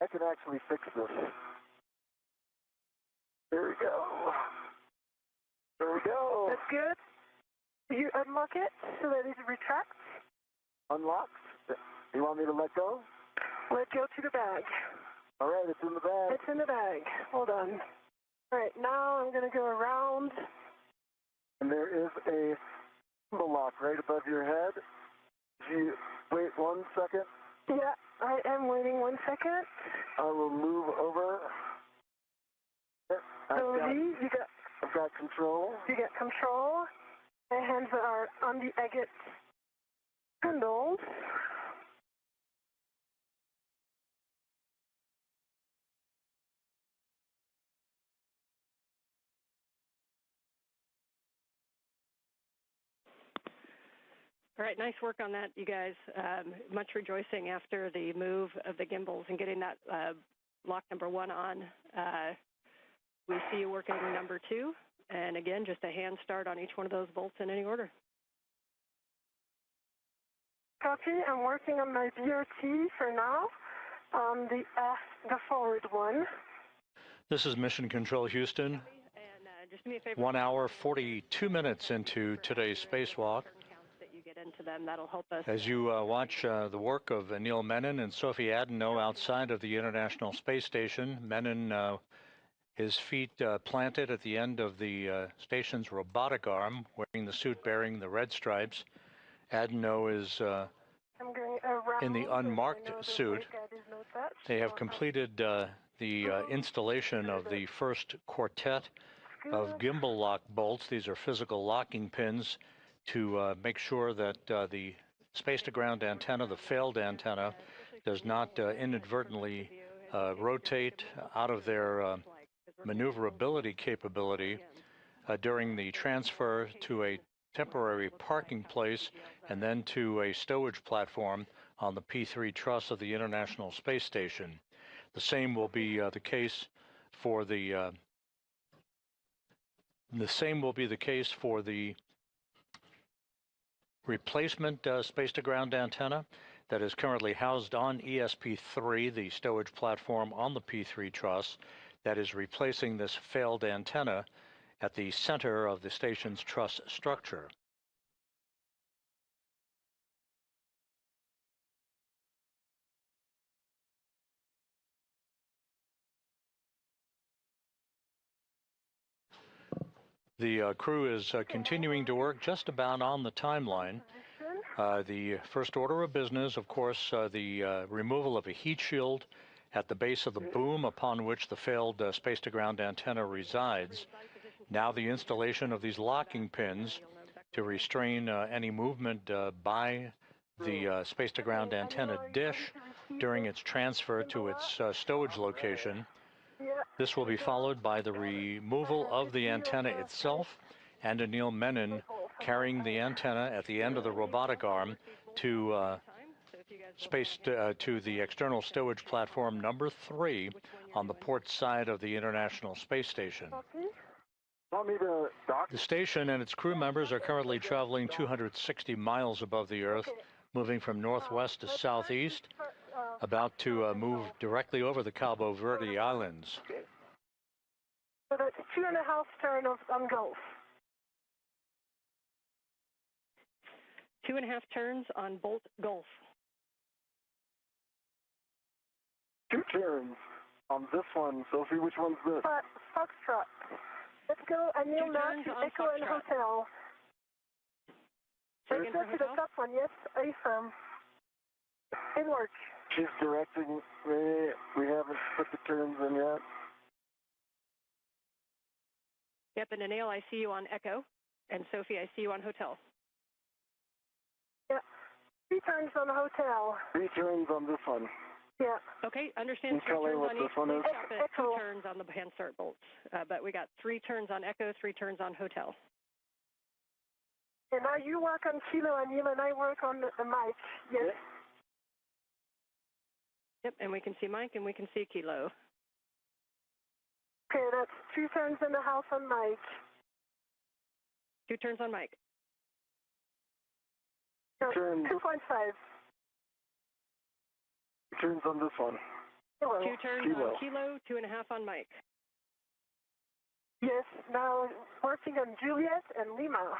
I can actually fix this. There we go. There we go. That's good. Do you unlock it so that it retracts? Unlocked. You want me to let go? Let go to the bag. All right, it's in the bag. It's in the bag. Hold on. All right, now I'm going to go around. And there is a gimbal lock right above your head. You wait 1 second. Yeah, I am waiting 1 second. I will move over. I've got control. You got control. My hands are on the agate handles. All right, nice work on that, you guys. Much rejoicing after the move of the gimbals and getting that lock number 1 on. We see you working number 2, and again, just a hand start on each one of those bolts in any order. Copy. I'm working on my BRT for now on the forward one. This is Mission Control Houston. And just do me a favor. 1 hour, 42 minutes into today's spacewalk. That'll help us. As you watch the work of Anil Menon and Sophie Adenot outside of the International Space Station, Menon, his feet planted at the end of the station's robotic arm, wearing the suit bearing the red stripes. Adenot is in the unmarked suit. They have completed the installation of the first quartet of gimbal lock bolts. These are physical locking pins to make sure that the space-to-ground antenna, the failed antenna, does not inadvertently rotate out of their maneuverability capability. during the transfer to a temporary parking place and then to a stowage platform on the P3 truss of the International Space Station. The same will be the case for the replacement space-to-ground antenna that is currently housed on ESP3, the stowage platform on the P3 truss, that is replacing this failed antenna at the center of the station's truss structure. The crew is continuing to work just about on the timeline. The first order of business, of course, the removal of a heat shield at the base of the boom upon which the failed space-to-ground antenna resides. Now the installation of these locking pins to restrain any movement by the space-to-ground antenna dish during its transfer to its stowage location. This will be followed by the removal of the antenna itself and Anil Menon carrying the antenna at the end of the robotic arm to to the external stowage platform number 3 on the port side of the International Space Station. The station and its crew members are currently traveling 260 miles above the Earth, moving from northwest to southeast, about to move directly over the Cabo Verde Islands. So that's 2.5 turns on Gulf. 2.5 turns on Bolt Gulf. 2 turns on this one. Sophie, which one's this? Foxtrot. Let's go, Anil, now to Echo and Hotel. Second for to the hotel? top one, yes, affirm. It works. She's directing me. We haven't put the turns in yet. Yep, and Anil, I see you on Echo, and Sophie, I see you on Hotel. Yeah, 3 turns on Hotel. 3 turns on this one. Yeah. Okay, understand. Can you 3 tell me turns what on this each. one Please is? stop at 2 Echo. turns on the hand start bolts. But we got 3 turns on Echo, 3 turns on Hotel. And now you work on Kilo, Anil, and I work on the mic. Yes. Yep, and we can see Mike and we can see Kilo. Okay, that's 2 turns and a half on Mike. 2 turns on Mike. No, Turn. 2.5. Turns on this one. Hello. 2 turns Kilo. on Kilo, 2.5 on Mike. Yes, now working on Juliet and Lima.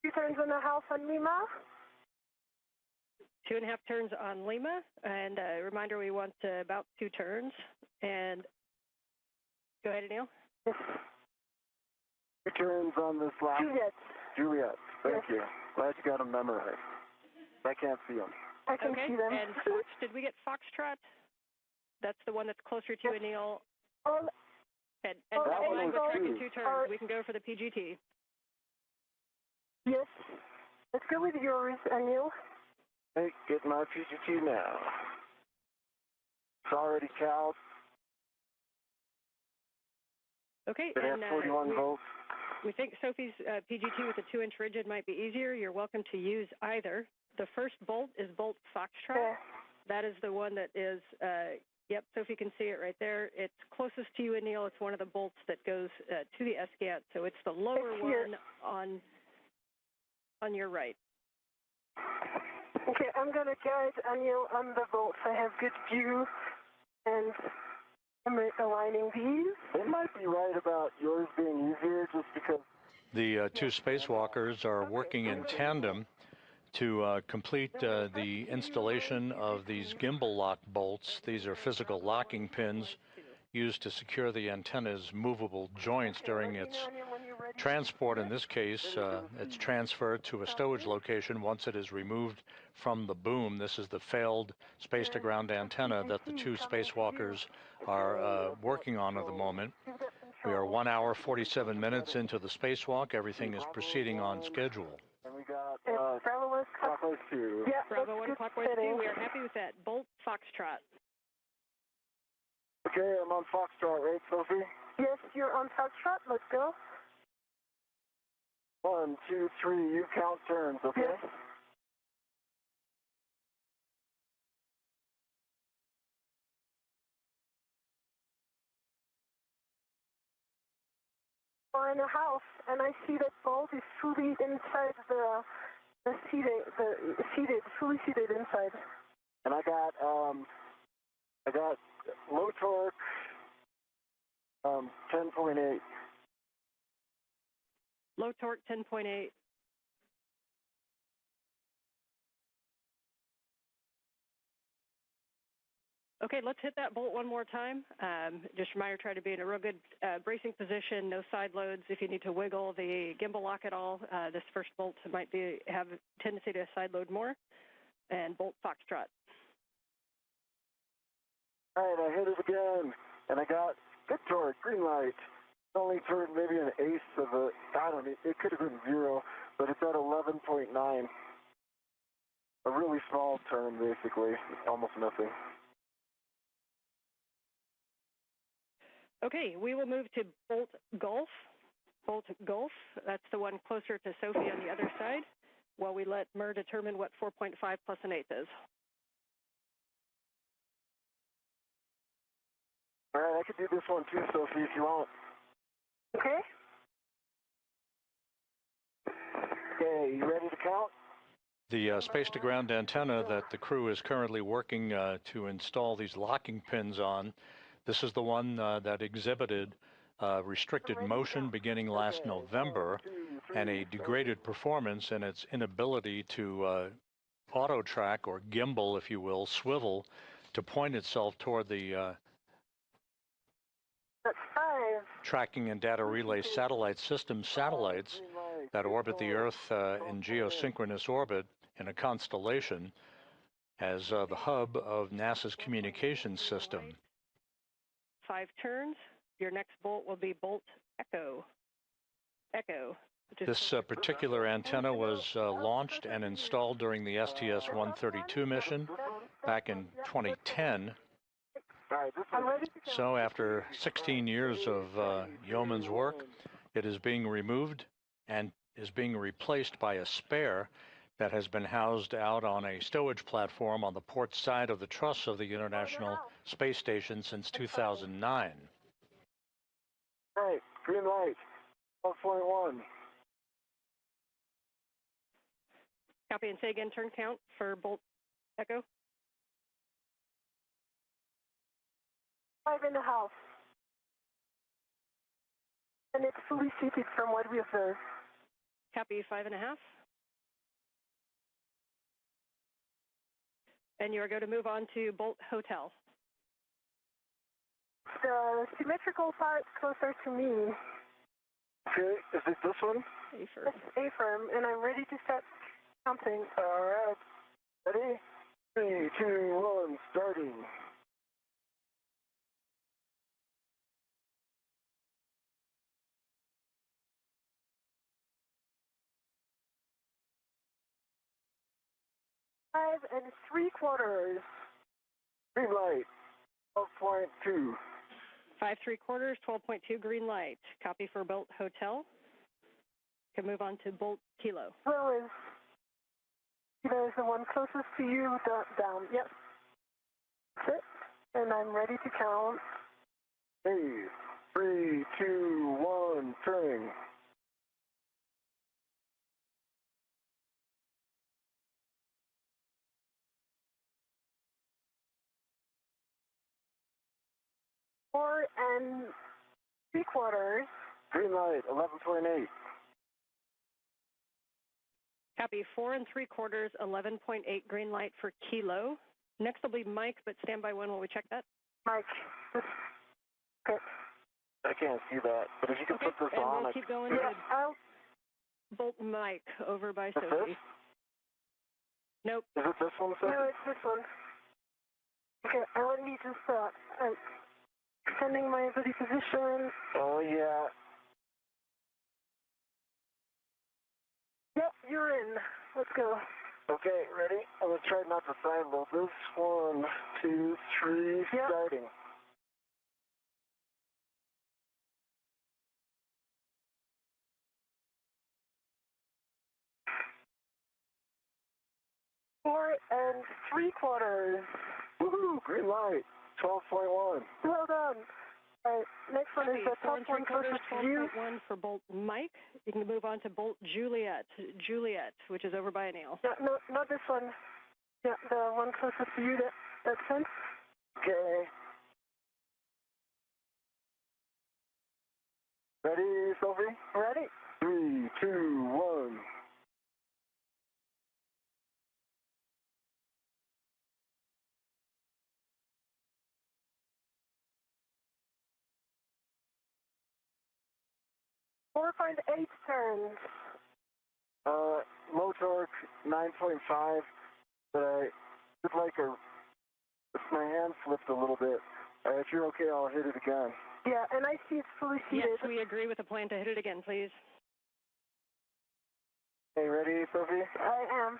2 turns and a half on Lima. 2.5 turns on Lima, and reminder we want about 2 turns. And go ahead, Anil. Yes. 2 turns on this last. Juliet. Juliet. Thank Yes. you. Glad you got them memorized. I can't see them. I can Okay, see them. and Fox, did we get Foxtrot? That's the one that's closer to Yes. Anil. All, And Oh, that that one one with was track in two. 2 turns. We can go for the PGT. yes. Let's go with yours, Anil. Hey, get my PGT now. It's already cowed. Okay, It has and 41 volts. we think Sophie's PGT with a 2-inch rigid might be easier. You're welcome to use either. The first bolt is bolt Foxtrot. Yeah. That is the one that is, yep, Sophie can see it right there. It's closest to you, Anil. It's one of the bolts that goes to the SGAT, so it's the lower It's here. one on your right. Okay, I'm going to guide Anil on the bolts. I have good view, and I'm aligning these. It might be right about yours being easier just because. The 2 spacewalkers are working in tandem to complete the installation of these gimbal lock bolts. These are physical locking pins used to secure the antenna's movable joints during its transport. In this case, it's transferred to a stowage location once it is removed from the boom. This is the failed space-to-ground antenna that the 2 spacewalkers are working on at the moment. We are 1 hour, 47 minutes into the spacewalk. Everything is proceeding on schedule. And we got Bravo was clockwise 2. Yeah, Bravo that's 1 good clockwise 2. setting. We are happy with that. Bolt Foxtrot. Okay, I'm on Foxtrot, right, Sophie? Yes, you're on Foxtrot. Let's go. 1, 2, 3, you count turns, okay? Yes. We're in a house, and I see that Bolt is fully inside fully seated inside. And I got low torque, 10.8. Low torque, 10.8. Okay, let's hit that bolt one more time. Just a reminder, try to be in a real good bracing position, no side loads. If you need to wiggle the gimbal lock at all, this first bolt might have a tendency to side load more. And bolt Foxtrot. All right, I hit it again, and I got good torque, green light. Only turned maybe an eighth of I don't know, it could have been 0, but it's at 11.9. A really small turn, basically, almost nothing. Okay, we will move to bolt Gulf. Bolt Gulf, that's the one closer to Sophie on the other side, while we let MER determine what 4.5 plus an eighth is. All right, I could do this one too, Sophie, if you want. Okay. Okay, you ready to count? The space-to-ground antenna that the crew is currently working to install these locking pins on, this is the one that exhibited restricted motion beginning last November and a degraded performance in its inability to auto-track or gimbal, if you will, swivel to point itself toward the That's 5. tracking and data relay satellite system satellites that orbit the Earth in geosynchronous orbit in a constellation as the hub of NASA's communications system. 5 turns. Your next bolt will be bolt Echo. Echo. This particular antenna was launched and installed during the STS-132 mission back in 2010. So after 16 years of yeoman's work, it is being removed and is being replaced by a spare that has been housed out on a stowage platform on the port side of the truss of the International Space Station since 2009. Right, green light, 12.1. Copy, and say again, turn count for bolt Echo. 5.5. And it's fully seated from what we observed. Copy, 5.5. And you are going to move on to bolt Hotel. The symmetrical part closer to me. Okay, is it this one? A-firm. It's A-firm, and I'm ready to start counting. All right, ready? 3, 2, 1, starting. Five and 3/4. Green light, 12.2. 5 3/4, 12.2 green light. Copy for bolt Hotel. Can move on to bolt Kilo. Kilo is the one closest to you, down. Yep. That's it. And I'm ready to count. Hey, 3, 2, 1, turning. Four and 3/4. Green light, 11.8. Copy, 4 3/4, 11.8 green light for Kilo. Next will be Mike, but stand by one while we check that. Mike, okay. I can't see that, but if you can put this and on. We'll keep going. Yeah, I'll. Bolt Mike over by Is Sophie. this? Nope. Is it this one, sir? No, it's this one. Okay, and let me just extending my body position. Oh, yeah. Yep, you're in. Let's go. Okay, ready? I'm going to try not to side load this. 1, 2, 3, Yep. starting. 4 3/4. Woohoo! Green light. 12.1. Well done. All right, next one is the 4 top one closest to you. 12.1 for Bolt Mike. You can move on to Bolt Juliet, which is over by Anil. Yeah, no, not this one. Yeah, the one closest to you, that sense. Okay. Ready, Sophie? Ready? 3, 2, 1. 4.8 turns. Low torque, 9.5, but I would like my hand slipped a little bit. If you're okay, I'll hit it again. Yeah, and I see it's fully seated. Yes, we agree with the plan to hit it again, please. Okay, ready, Sophie? I am.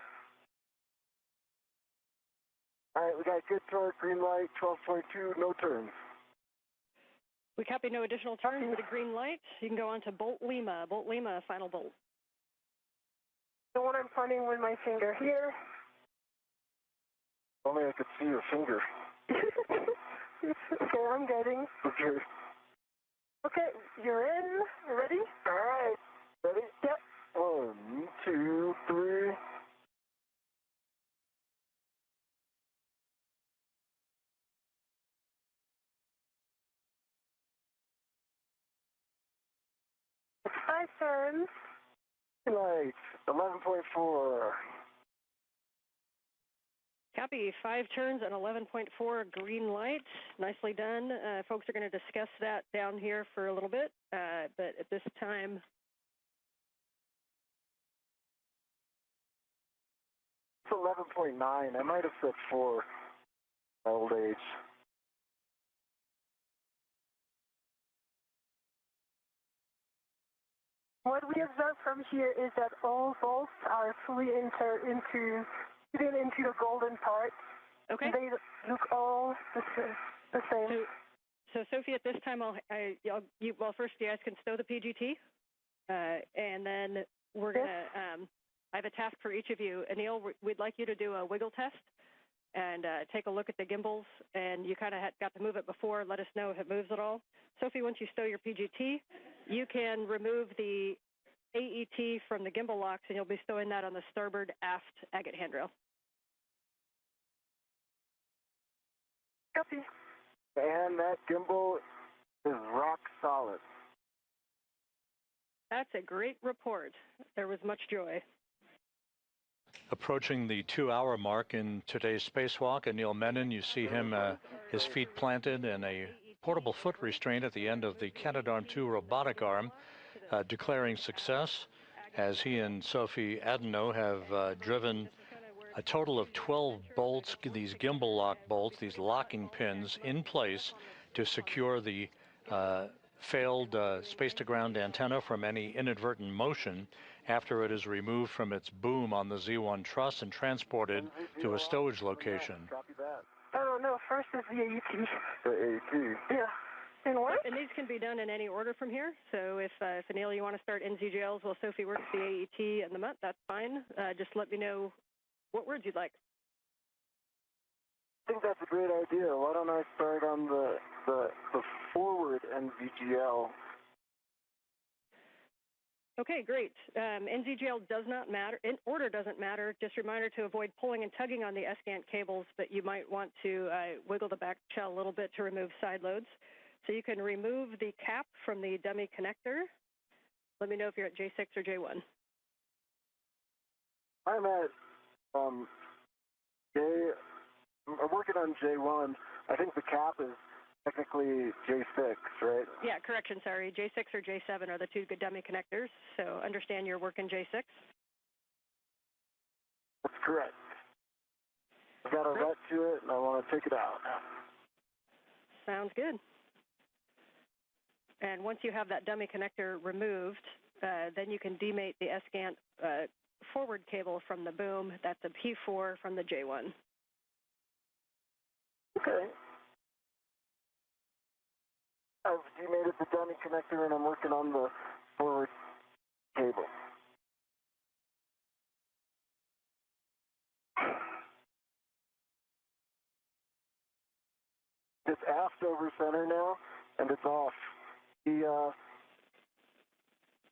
All right, we got good torque, green light, 12.2, no turns. We copy no additional turns with a green light. You can go on to Bolt Lima. Bolt Lima, final bolt. The one I'm pointing with my finger here. Only I could see your finger. Okay, I'm getting. Okay. Okay, you're in. Ready? All right. Ready? Yep. 1, 2, 3. It's 5 turns. Light, 11.4. Copy, 5 turns and 11.4 green light. Nicely done. Folks are going to discuss that down here for a little bit, but at this time, It's 11.9. I might have said 4. My old age. What we observe from here is that all bolts are fully fitted into the golden part. okay. They look all the same. So Sophie, at this time, first you guys can stow the PGT, and then we're going to, I have a task for each of you. Anil, we'd like you to do a wiggle test and take a look at the gimbals, and you kind of got to move it before. Let us know if it moves at all. Sophie, once you stow your PGT, you can remove the AET from the gimbal locks, and you'll be stowing that on the starboard aft agate handrail. Copy. And that gimbal is rock solid. That's a great report. There was much joy. Approaching the 2-hour mark in today's spacewalk, Anil Menon, you see him, his feet planted in a portable foot restraint at the end of the Canadarm2 robotic arm, declaring success as he and Sophie Adenot have driven a total of 12 bolts, these gimbal lock bolts, these locking pins in place to secure the failed space-to-ground antenna from any inadvertent motion after it is removed from its boom on the Z1 truss and transported to a stowage location. Copy that. Oh, no, first is the AET. The AET. Yeah. And what? And these can be done in any order from here. So if Anil, you want to start NZGLs while Sophie works the AET and the MUT, that's fine. Just let me know what words you'd like. I think that's a great idea. Why don't I start on the forward NVGL? Okay, great. NZGL does not matter. In order doesn't matter. Just a reminder to avoid pulling and tugging on the SCANT cables, but you might want to wiggle the back shell a little bit to remove side loads. So you can remove the cap from the dummy connector. Let me know if you're at J6 or J1. I'm at I'm working on J1. I think the cap is technically J6, right? Yeah, correction, sorry. J6 or J7 are the two good dummy connectors, so understand you're working J6. That's correct. I've got a vet to it, and I want to take it out. Sounds good. And once you have that dummy connector removed, then you can demate the SCANT forward cable from the boom. That's a P4 from the J1. Okay. I've demated the dummy connector, and I'm working on the forward cable. over center now, and it's off. The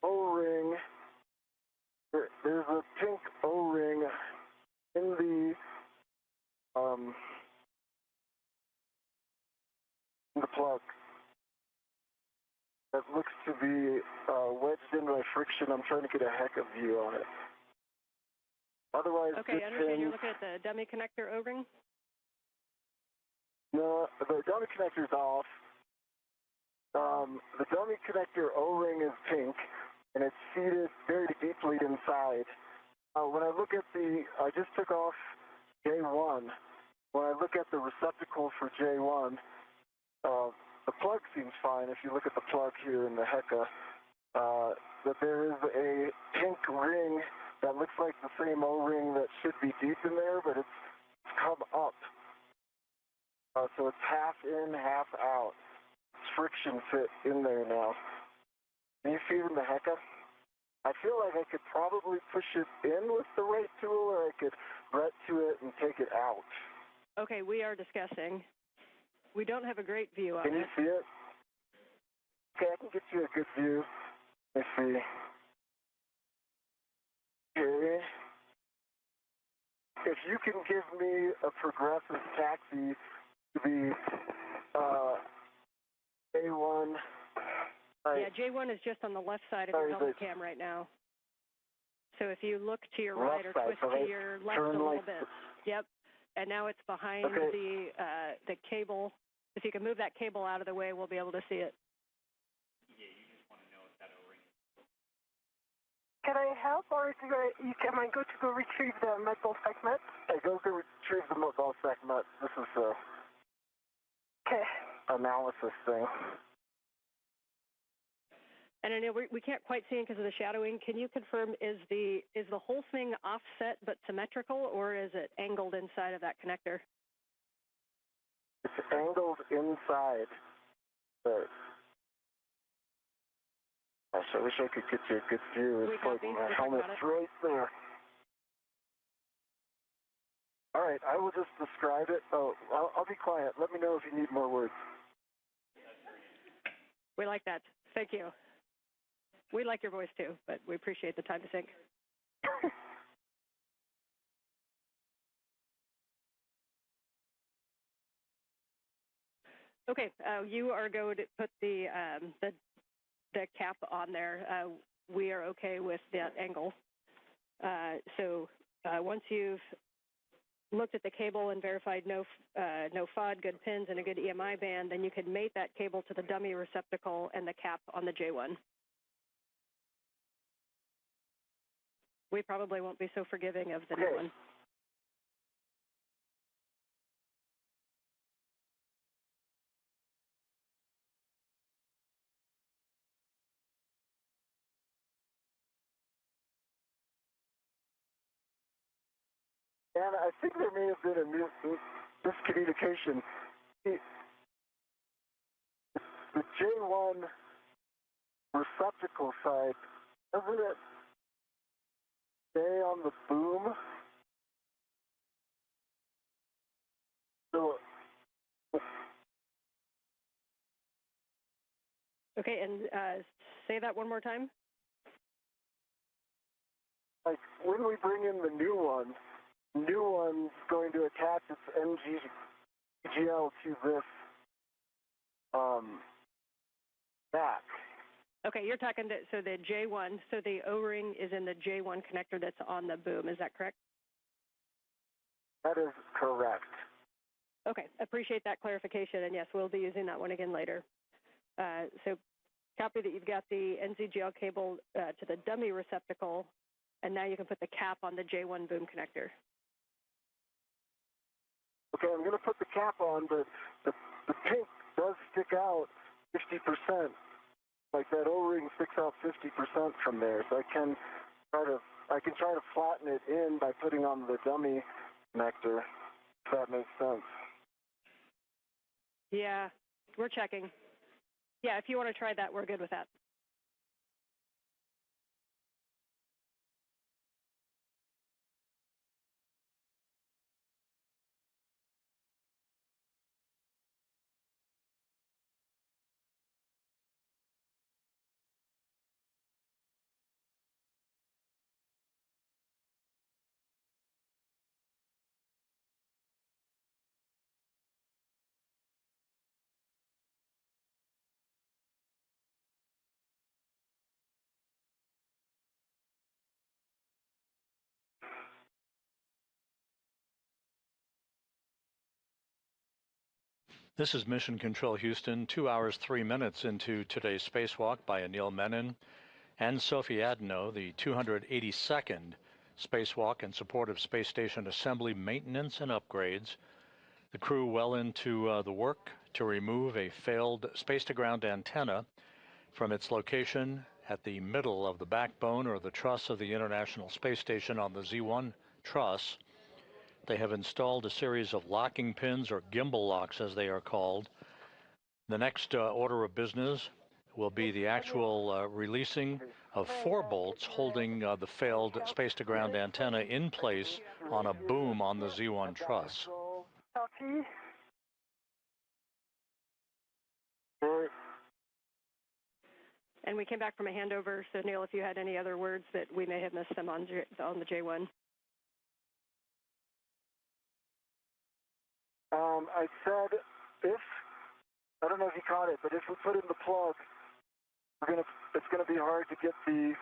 O-ring, there's a pink O-ring in the plug that looks to be wedged in by friction. I'm trying to get a heck of view on it. Otherwise, okay, I understand you're looking at the dummy connector O-ring? No, the dummy connector's off. The dummy connector O-ring is pink, and it's seated very deeply inside. When I look at I just took off J1. When I look at the receptacle for J1, the plug seems fine. If you look at the plug here in the HECA, that there is a pink ring that looks like the same O-ring that should be deep in there, but it's come up. So it's half in, half out. It's friction fit in there now. Can you see it in the HECA? I feel like I could probably push it in with the right tool, or I could ret to it and take it out. Okay, we are discussing. We don't have a great view of it. Can you see it? Okay, I can get you a good view. Let's see. Okay. If you can give me a progressive taxi to the A1. Yeah, J1 is just on the left side of your helmet cam right now. So if you look to your right or twist to your left a little bit. Yep. And now it's behind the cable. If you can move that cable out of the way, we'll be able to see it. Yeah, you just want to know if that O-ring is. Can I help, or am I good to go retrieve the metal segment? Hey, go retrieve the metal segment. This is a analysis thing. And Anil, we can't quite see it because of the shadowing. Can you confirm, is the whole thing offset but symmetrical, or is it angled inside of that connector? It's angled inside. Gosh, I wish I could get you a good view. It's like my helmet's right there. All right, I will just describe it. Oh, I'll be quiet. Let me know if you need more words. We like that. Thank you. We like your voice too, but we appreciate the time to think. Okay, you are going to put the cap on there. We are okay with that angle. So once you've looked at the cable and verified no FOD, good pins, and a good EMI band, then you can mate that cable to the dummy receptacle and the cap on the J1. We probably won't be so forgiving of the new one. And I think there may have been a miscommunication. The J1 receptacle side, doesn't it stay on the boom? So, okay, and say that one more time. Like when we bring in the new one's going to attach its NGL to this back. Okay, you're talking so the J1, so the O-ring is in the J1 connector that's on the boom. Is that correct? That is correct. Okay, appreciate that clarification, and yes, we'll be using that one again later. So copy that you've got the NZGL cable to the dummy receptacle, and now you can put the cap on the J1 boom connector. Okay, I'm going to put the cap on, but the pink does stick out 50%. Like that O-ring sticks out 50% from there, so I can try to flatten it in by putting on the dummy connector, if that makes sense. Yeah, we're checking. Yeah, if you want to try that, we're good with that. This is Mission Control Houston, 2 hours, 3 minutes into today's spacewalk by Anil Menon and Sophie Adenot, the 282nd spacewalk in support of space station assembly, maintenance, and upgrades. The crew well into the work to remove a failed space-to-ground antenna from its location at the middle of the backbone or the truss of the International Space Station on the Z1 truss. They have installed a series of locking pins, or gimbal locks as they are called. The next order of business will be the actual releasing of 4 bolts holding the failed space-to-ground antenna in place on a boom on the Z1 truss. Copy. And we came back from a handover, so Neil, if you had any other words that we may have missed them on the J1. I said I don't know if you caught it, but if we put in the plug, it's gonna be hard to get the.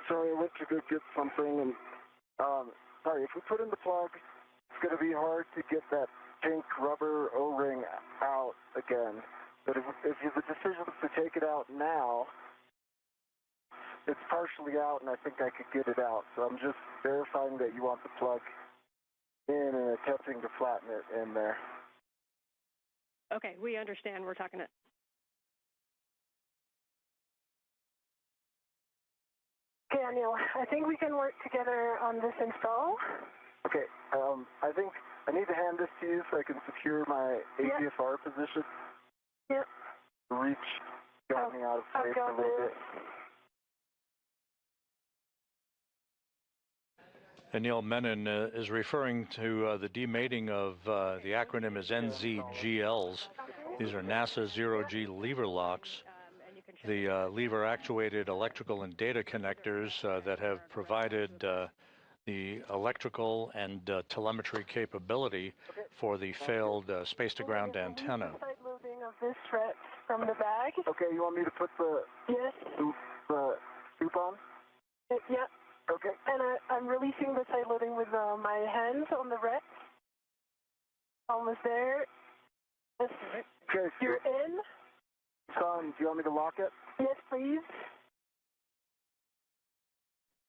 Sorry, I went to go get something, and sorry, if we put in the plug, it's gonna be hard to get that pink rubber O-ring out again. But if the decision is to take it out now, it's partially out, and I think I could get it out. So I'm just verifying that you want the plug in and attempting to flatten it in there. Okay, we understand. We're talking it. Okay, Anil, I think we can work together on this install. Okay, I think I need to hand this to you so I can secure my ADFR position. Yep. Reach got me out of space a little bit. Anil Menon is referring to the demating of the acronym is NZGLs. These are NASA zero-G lever locks. The lever-actuated electrical and data connectors that have provided the electrical and telemetry capability for the failed space-to-ground antenna. Side loading of this thread from the bag. Okay, you want me to put the scoop on? Yeah. Okay. And I'm releasing the side loading with my hands on the red. Almost there. Yes. Okay. You're in. Son, do you want me to lock it? Yes, please.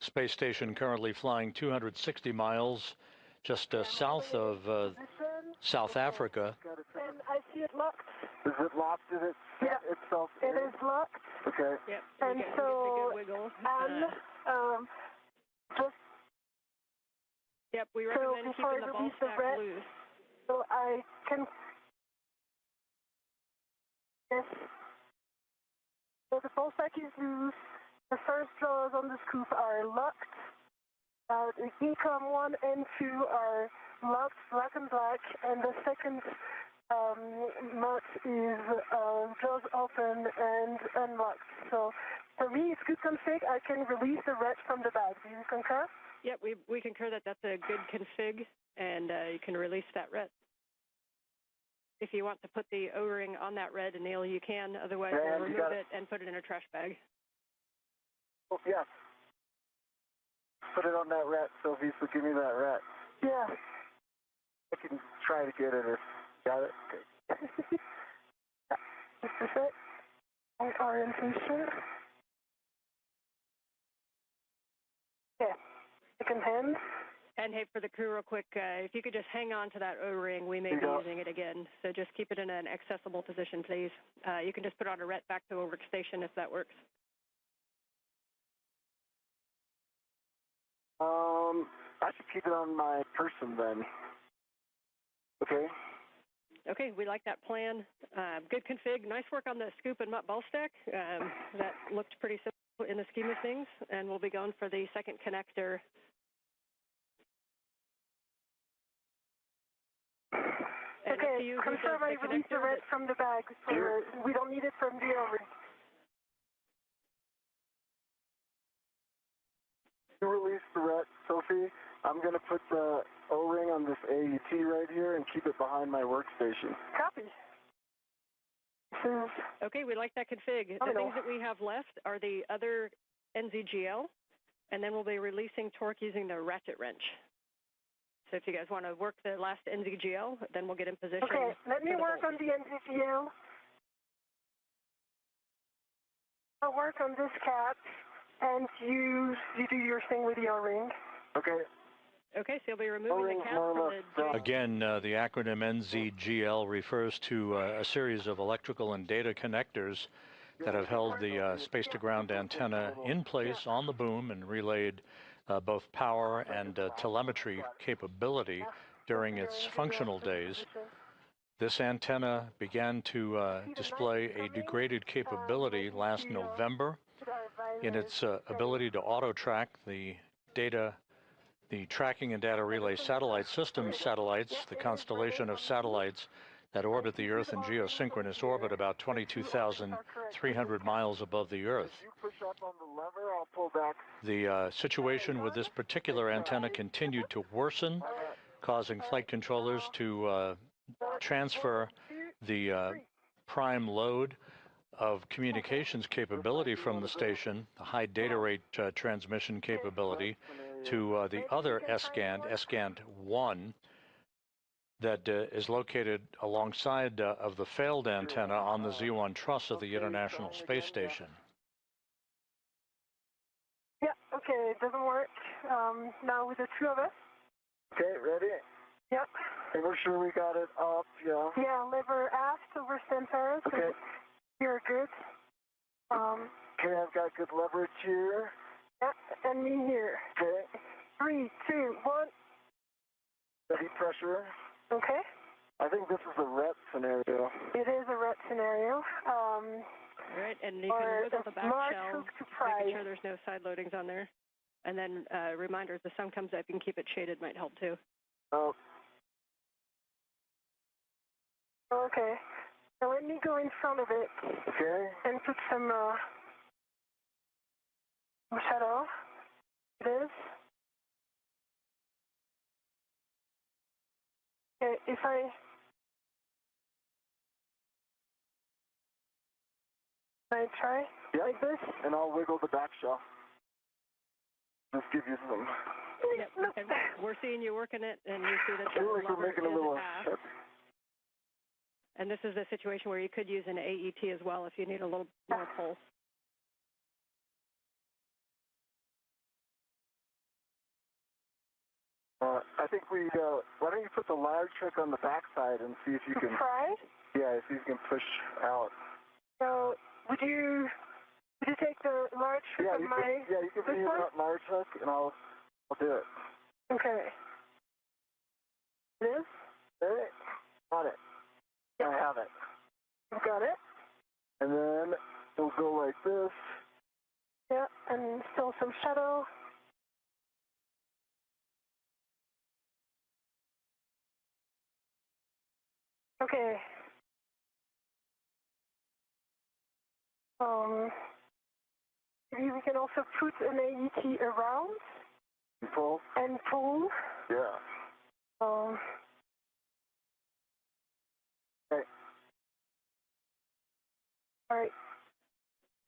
Space station currently flying 260 miles just south of South Africa. And I see it locked. Is it locked? Is it set itself in? It is locked. Okay. Yep. And so, just yep, we recommend keeping the ball stack loose. So I can. Yes. So the ball stack is loose. The first jaws on the scoop are locked. The ECOM 1 and 2 are locked, black and black, and the second nut is jaws open and unlocked. So for me, it's good config. I can release the red from the bag. Do you concur? Yep, we concur that that's a good config, and you can release that red. If you want to put the O-ring on that red, Anil, you can. Otherwise, we'll remove it and put it in a trash bag. Oh, yeah. Put it on that rat, Sophie, so give me that rat. Yeah. I can try to get it if you got it. Okay. This is it. My orientation. Yeah. Second hand. And hey, for the crew real quick, if you could just hang on to that O-ring, we may be using it again. So just keep it in an accessible position, please. You can just put on a ret back to a workstation if that works. I should keep it on my person then. Okay. Okay, we like that plan. Good config. Nice work on the scoop and mutt ball stack. That looked pretty simple in the scheme of things. And we'll be going for the second connector. Okay, confirm I released the red from the bag. We don't need it from the O-ring. You release the ret, Sophie. I'm going to put the O-ring on this AET right here and keep it behind my workstation. Copy. Okay, we like that config. The things that we have left are the other NZGL, and then we'll be releasing torque using the ratchet wrench. So if you guys want to work the last NZGL, then we'll get in position. Okay, let me work on the NZGL. I'll work on this cap, and you do your thing with the O-ring. Okay. Okay, so you'll be removing the cap from the... Again, the acronym NZGL refers to a series of electrical and data connectors that have held the space-to-ground antenna in place on the boom and relayed both power and telemetry capability during its functional days. This antenna began to display a degraded capability last November in its ability to auto-track the tracking and data relay satellite system satellites, the constellation of satellites that orbit the Earth in geosynchronous orbit about 22,300 miles above the Earth. The situation with this particular antenna continued to worsen, causing flight controllers to transfer the prime load of communications capability from the station, the high data rate transmission capability, to the other S-Gand 1, that is located alongside of the failed antenna on the Z1 truss of the International Space Station. Yeah, okay, it doesn't work. Now with the two of us. Okay, ready? Yep. And we're sure we got it up, yeah? Yeah, lever aft over center. Okay. You're good. Okay, I've got good leverage here. Yep, and me here. Okay. 3, 2, 1. Steady pressure. Okay. I think this is a RET scenario. It is a RET scenario. All right, and you can wiggle the back shell, making sure there's no side loadings on there. And then reminder, if the sun comes up, you can keep it shaded, might help too. Oh. Okay. Now let me go in front of it. Okay. And put some shadow. It is. Okay, if I try like this? And I'll wiggle the back shell. Just give you some. Yep, okay. We're seeing you working it, and you see that the like we're making a little. And this is a situation where you could use an AET as well if you need a little more pulse. I think we, why don't you put the large hook on the backside and see if you can... Try? Yeah, see if you can push out. So, would you take the large hook of my... Yeah, you can use that large hook, and I'll do it. Okay. This? There. Got it. Yep. I have it. You got it? And then it'll go like this. Yeah, and still some shadow. Okay. Maybe we can also put an AET around. And pull? And pull. Yeah. Okay. All right.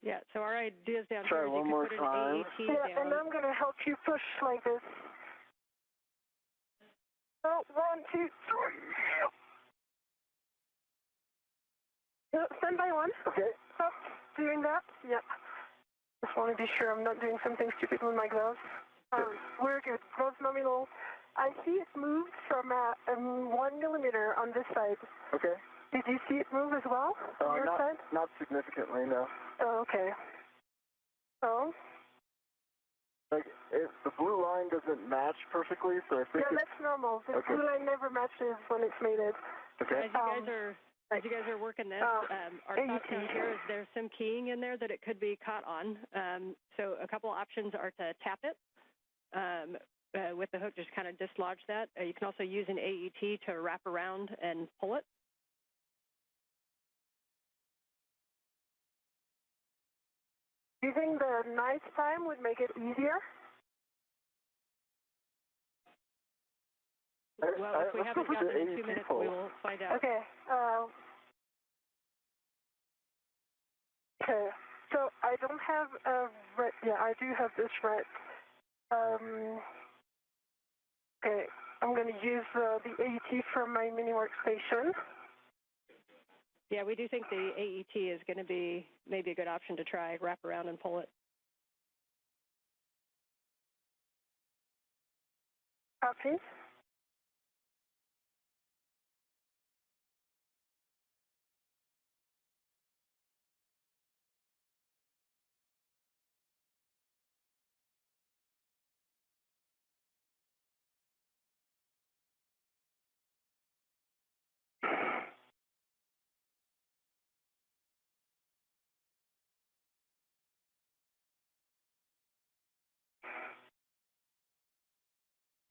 Yeah, so our ideas down Try here is one you more can put time. an AET yeah, down. and I'm going to help you push like this. Oh, 1, 2, 3. Stand by 1. Okay. Stop doing that. Yeah. Just want to be sure I'm not doing something stupid with my gloves. We're good. Gloves nominal. I see it moved from 1 millimeter on this side. Okay. Did you see it move as well on your side? Not significantly, no. Oh, okay. So? Like, the blue line doesn't match perfectly, so I think yeah, that's normal. The blue line never matches when it's mated. Okay. As you guys are working this, our thoughts down here is there's some keying in there that it could be caught on. So a couple options are to tap it with the hook, just kind of dislodge that. You can also use an AET to wrap around and pull it. Do you think the night time would make it easier? Well, if we haven't gotten it in 2 minutes, we will find out. Okay. Okay. So I don't have a red. Yeah, I do have this red. Okay. I'm going to use the AET from my mini workstation. Yeah, we do think the AET is going to be maybe a good option to try, wrap around and pull it. Copy.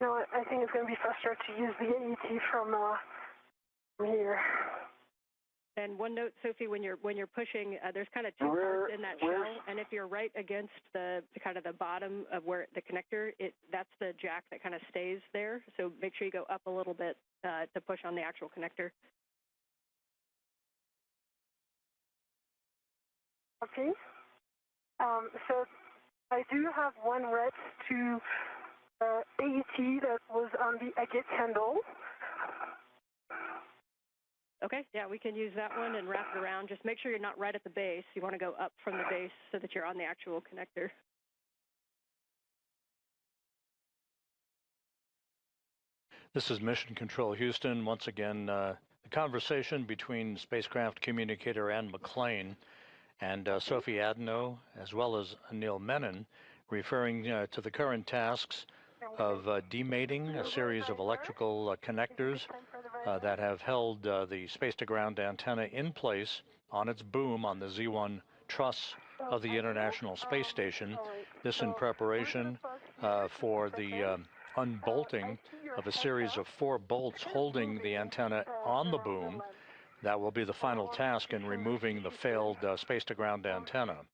No, I think it's going to be faster to use the AET from here. And one note, Sophie, when you're pushing, there's kind of two parts in that shell, and if you're right against the kind of the bottom of where the connector, that's the jack that kind of stays there. So make sure you go up a little bit to push on the actual connector. Okay. So I do have one red to AET that was on the agate handle. Okay, yeah, we can use that one and wrap it around. Just make sure you're not right at the base. You want to go up from the base so that you're on the actual connector. This is Mission Control Houston. Once again, the conversation between spacecraft communicator Ann McClain and Sophie Adenot, as well as Anil Menon, referring to the current tasks of demating a series of electrical connectors that have held the space-to-ground antenna in place on its boom on the Z1 truss of the International Space Station. This in preparation for the unbolting of a series of 4 bolts holding the antenna on the boom. That will be the final task in removing the failed space-to-ground antenna.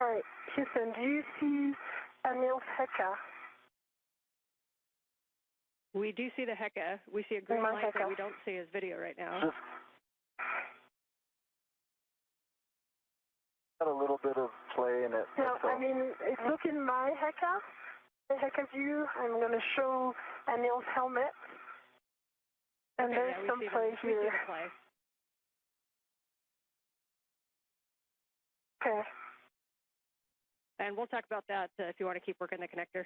All right, Houston, do you see Anil's Heka? We do see the Heka. We see a green light, but we don't see his video right now. Got a little bit of play in it. No, I mean, look in my Heka, the Heka view. I'm going to show Anil's helmet. And Okay, there's some play here. We see the play. Okay. And we'll talk about that if you want to keep working the connector.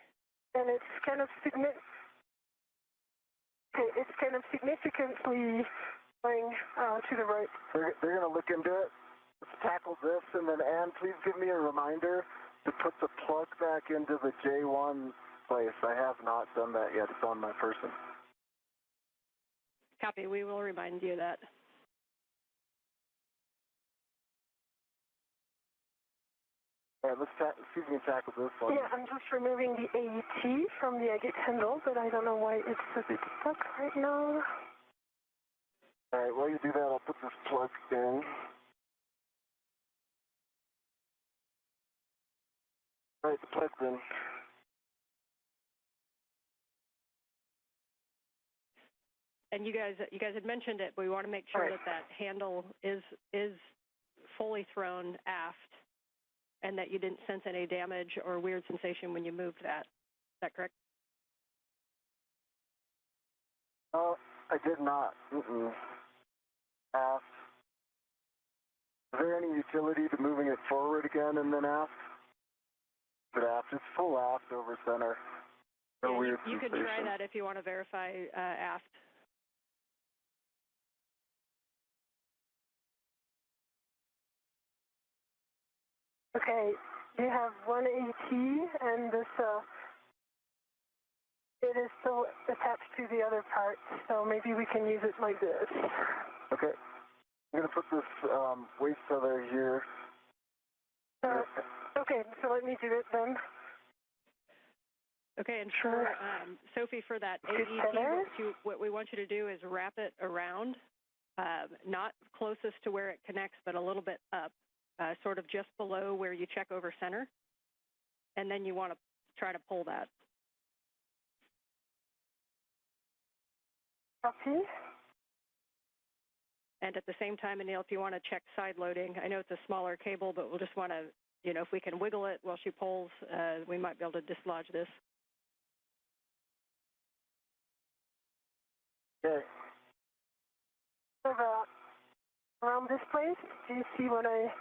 And it's kind of significantly going to the right. They're going to look into it. Let's tackle this, and then Ann, please give me a reminder to put the plug back into the J1 place. I have not done that yet. It's on my person. Copy. We will remind you of that. All right, let's see if we can tackle this one. Yeah, I'm just removing the AET from the agate handle, but I don't know why it's a bit stuck right now. All right, while you do that, I'll put this plug in. All right, the plug's in. And you guys had mentioned it, but we want to make sure that handle is fully thrown aft, and that you didn't sense any damage or weird sensation when you moved that. Is that correct? I did not. Aft. Is there any utility to moving it forward again and then aft? But aft, it's full aft over center. No yeah, weird you can sensation. try that if you want to verify aft. Okay, you have one AT, and this it is still attached to the other part, so maybe we can use it like this. Okay, I'm going to put this waste feather here. Okay, so let me do it then. Okay, and for Sophie, for that AET, what we want you to do is wrap it around, not closest to where it connects, but a little bit up, sort of just below where you check over center, and then you want to try to pull that. Copy. And at the same time, Anil, if you want to check side loading, I know it's a smaller cable, but we'll just want to if we can wiggle it while she pulls, we might be able to dislodge this. Okay. So around this place, do you see what I...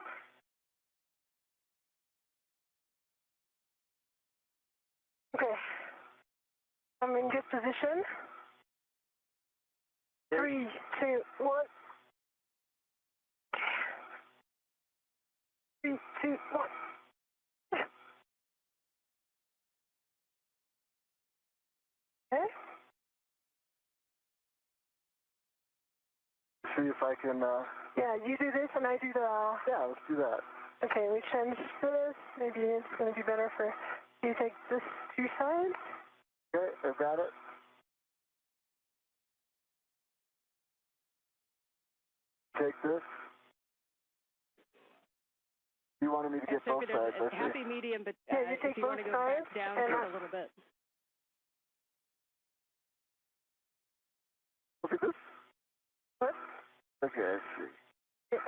Okay. I'm in good position. 3, 2, 1. 3, 2, 1. Okay. See if I can, Yeah, you do this and I do the... Yeah, let's do that. Okay, we change this. Maybe it's going to be better for you to take this 2 sides. Okay, I've got it. Take this. You wanted me to get both sides, I see. Happy medium, but yeah, you take if you want to go back down just a little bit. Look at this. What? Okay, I see. Yeah.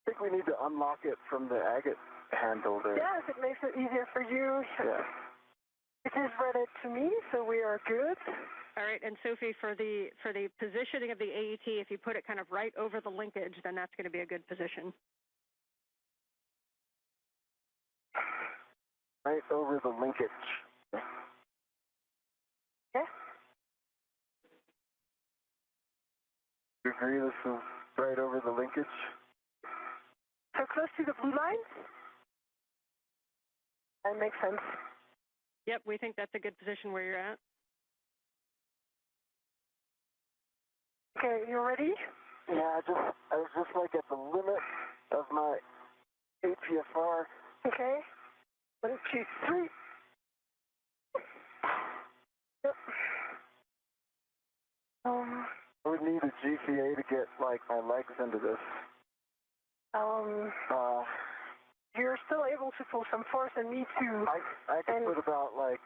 I think we need to unlock it from the agate handle there. Yeah, if it makes it easier for you. Yeah. It is read it to me, so we are good. All right, and Sophie, for the positioning of the AET, if you put it kind of right over the linkage, then that's going to be a good position. Right over the linkage. Okay. You agree this is right over the linkage? So close to the blue line? That makes sense. Yep, we think that's a good position where you're at. Okay, you ready? Yeah, I was just like at the limit of my APFR. Okay. 1, 2, 3. Yep. I would need a GCA to get like my legs into this. You're still able to pull some force, and me too. I could put about like,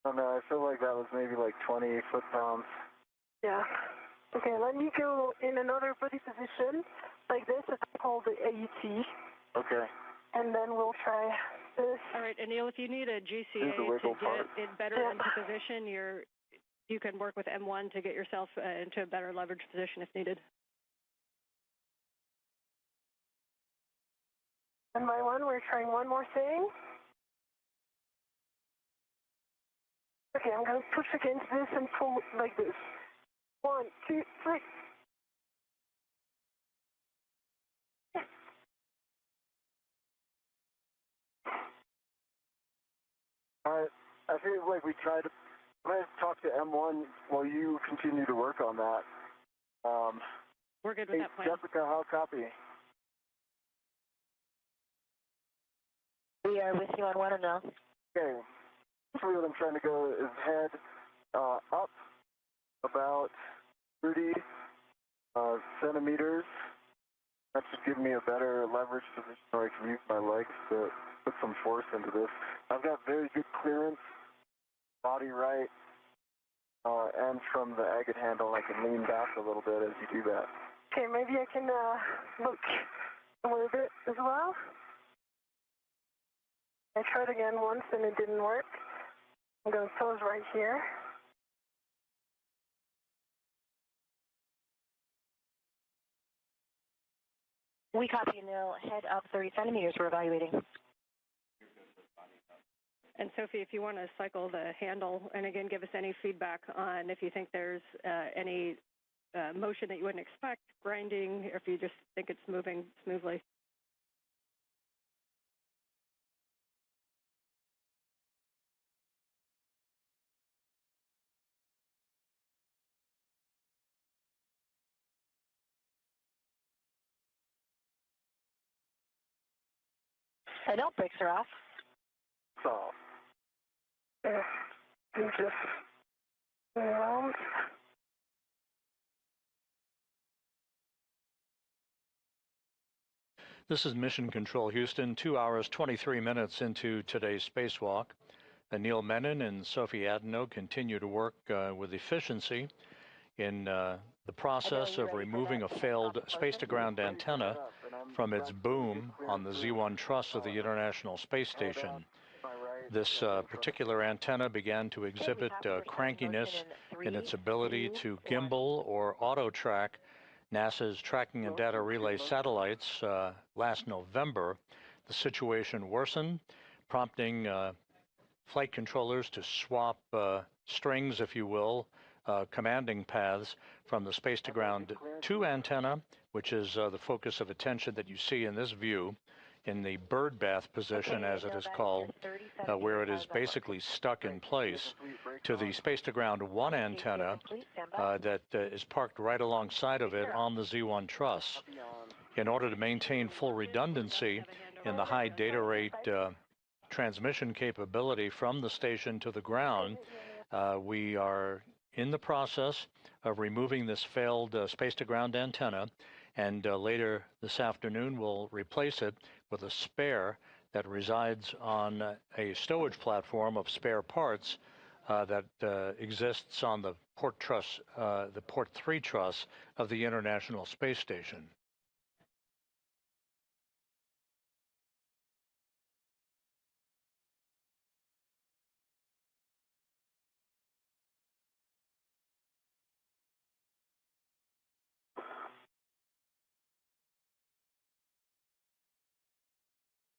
I don't know, I feel like that was maybe like 20 foot-pounds. Yeah. Okay, let me go in another body position, like this. It's called the AET. Okay. And then we'll try this. All right, Anil, if you need a GCA to get it better into position, you can work with M1 to get yourself into a better leverage position if needed. One by one, we're trying one more thing. Okay, I'm going to push against this and pull like this. 1, 2, 3. All right, I feel like we try to, I'm going to talk to M1 while you continue to work on that. We're good with that plan. Jessica, how copy? We are with you on 1 now. Okay, basically what I'm trying to go is head up about 30 centimeters. That should give me a better leverage position where I can use my legs to put some force into this. I've got very good clearance, body right, and from the agate handle I can lean back a little bit as you do that. Okay, maybe I can look a little bit as well. I tried again once and it didn't work. I'm going to pose right here. We copy, Anil. Head up 30 centimeters. We're evaluating. And Sophie, if you want to cycle the handle, and again, give us any feedback on if you think there's any motion that you wouldn't expect, grinding, or if you just think it's moving smoothly. I know, brakes are off. So, You just around. This is Mission Control Houston, 2 hours, 23 minutes into today's spacewalk. Anil Menon and Sophie Adenot continue to work with efficiency in the process of removing a failed space-to-ground antenna from its boom on the Z1 truss of the International Space Station. This particular antenna began to exhibit crankiness in its ability to gimbal or auto-track NASA's Tracking and Data Relay satellites. Last November, the situation worsened, prompting flight controllers to swap strings, if you will, commanding paths from the Space-to-Ground 2 antenna, which is the focus of attention that you see in this view, in the bird bath position, as it is called, where it is basically stuck in place, to the Space-to-Ground 1 antenna that is parked right alongside of it on the Z1 truss. In order to maintain full redundancy in the high data rate transmission capability from the station to the ground, we are in the process of removing this failed space-to-ground antenna, and later this afternoon we'll replace it with a spare that resides on a stowage platform of spare parts that exists on the port truss, the port 3 truss of the International Space Station.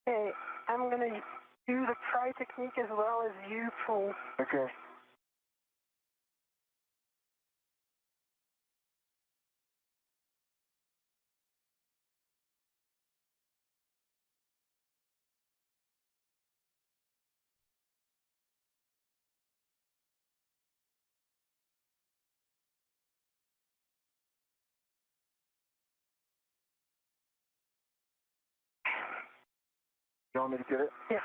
Okay, I'm going to do the try technique as well as you pull. Okay. You want me to get it? Yeah.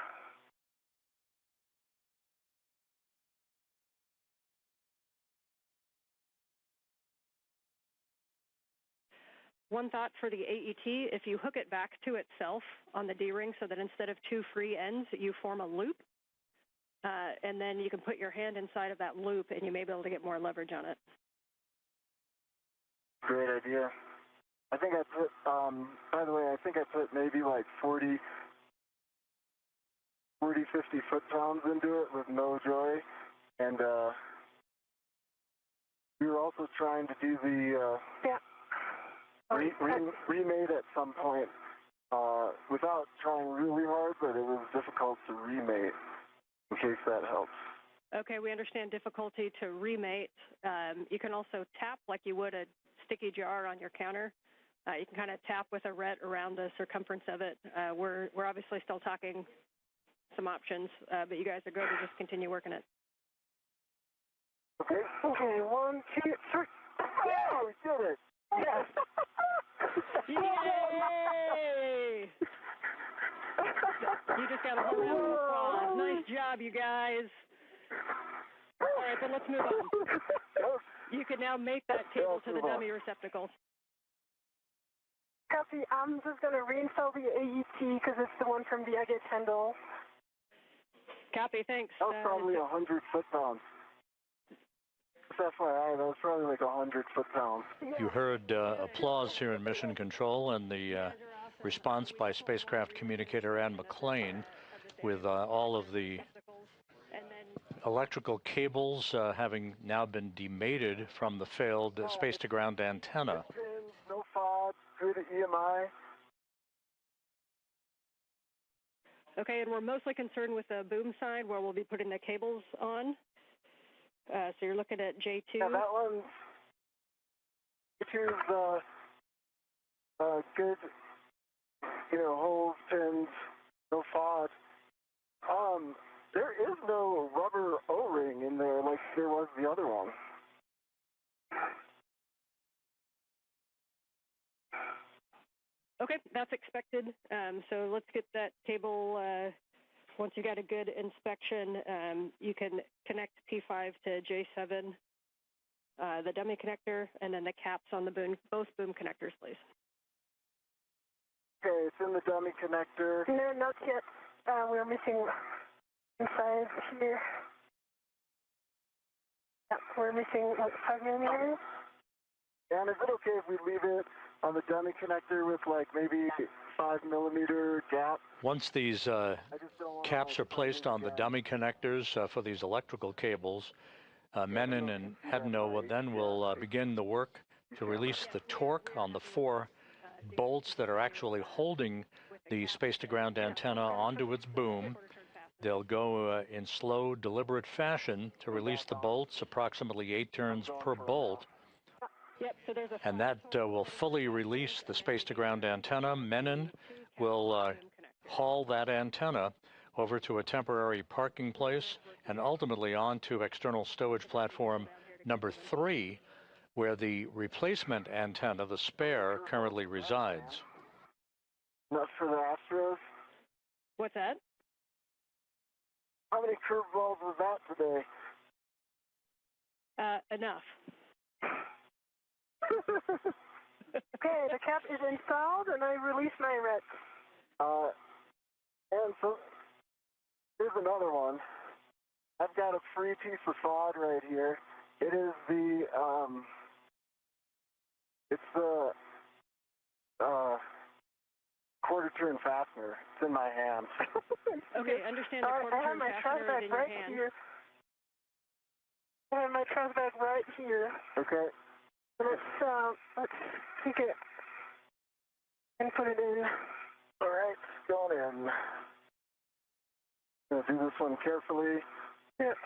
One thought for the AET, if you hook it back to itself on the D-ring so that instead of two free ends, you form a loop, and then you can put your hand inside of that loop and you may be able to get more leverage on it. Great idea. I think I put, by the way, I think I put maybe like 40, 50 foot-pounds into it with no joy. And we were also trying to do the remate at some point without trying really hard, but it was difficult to remate, in case that helps. Okay, we understand difficulty to remate. You can also tap like you would a sticky jar on your counter. You can kind of tap with a ret around the circumference of it. We're obviously still talking some options, but you guys are good to just continue working it. Okay, 1, 2, 3. Yeah, we did it! Yes! Yay! You just got a whole round of applause. Nice job, you guys. All right, then let's move on. You can now mate that cable to the dummy receptacle. Copy. I'm just going to reinstall the AET because it's the one from the Agate handle. Copy, thanks. That was probably 100 foot-pounds. Just FYI, that was probably like 100 foot-pounds. You heard applause here in Mission Control and the response by spacecraft communicator Ann McClain with all of the electrical cables having now been demated from the failed space-to-ground antenna. No FOD, through the EMI. Okay, and we're mostly concerned with the boom side where we'll be putting the cables on. So you're looking at J2. Yeah, that one. J2's good, holes, pins, no FOD. There is no rubber O-ring in there like there was the other one. Okay, that's expected. So let's get that cable. Once you got a good inspection, you can connect P5 to J7, the dummy connector, and then the caps on the boom, both boom connectors, please. Okay, it's in the dummy connector. No, not yet. We're missing inside here. Yeah, we're missing like 5 millimeters. And is it okay if we leave it on the dummy connector with like maybe 5mm gap? Once these caps are placed on the dummy connectors for these electrical cables, Menon and Adenot will begin the work to release the torque on the 4 bolts that are actually holding the space-to-ground antenna onto its boom. They'll go in slow, deliberate fashion to release the bolts, approximately 8 turns per bolt. And that will fully release the space-to-ground antenna. Menon will haul that antenna over to a temporary parking place and ultimately onto external stowage platform number 3, where the replacement antenna, the spare, currently resides. Not for the Astros? What's that? How many curveballs was that today? Enough. Okay, the cap is installed, and I release my wrench. And so, here's another one. I've got a free piece of FOD right here. It is the, it's the, quarter turn fastener. It's in my hand. Okay, understand the quarter turn fastener is in your hand. Here. I have my truss bag right here. Okay. Let's take it and put it in. All right, going in. Gonna do this one carefully. Yep.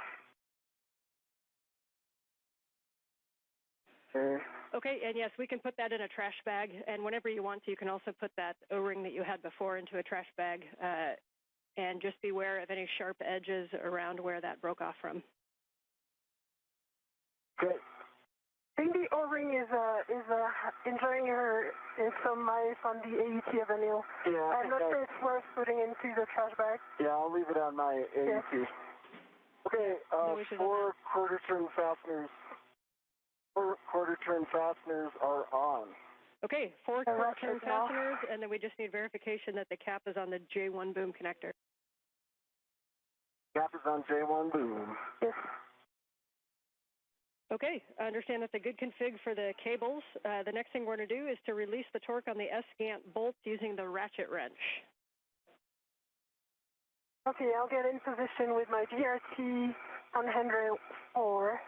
Okay. Okay, and yes, we can put that in a trash bag, and whenever you want to, you can also put that O-ring that you had before into a trash bag, and just beware of any sharp edges around where that broke off from. Okay. I think the O-ring is enjoying some life on the AET of Anil. Yeah, I'm not sure it's worth putting into the trash bag. Yeah, I'll leave it on my AET. Yes. Okay, 4 quarter turn fasteners. 4 quarter turn fasteners are on. Okay, 4 quarter turn fasteners, and then we just need verification that the cap is on the J1 boom connector. Cap is on J1 boom. Yes. Okay, I understand that's a good config for the cables. The next thing we're going to do is to release the torque on the S-gant bolts using the ratchet wrench. Okay, I'll get in position with my DRT on handrail 4.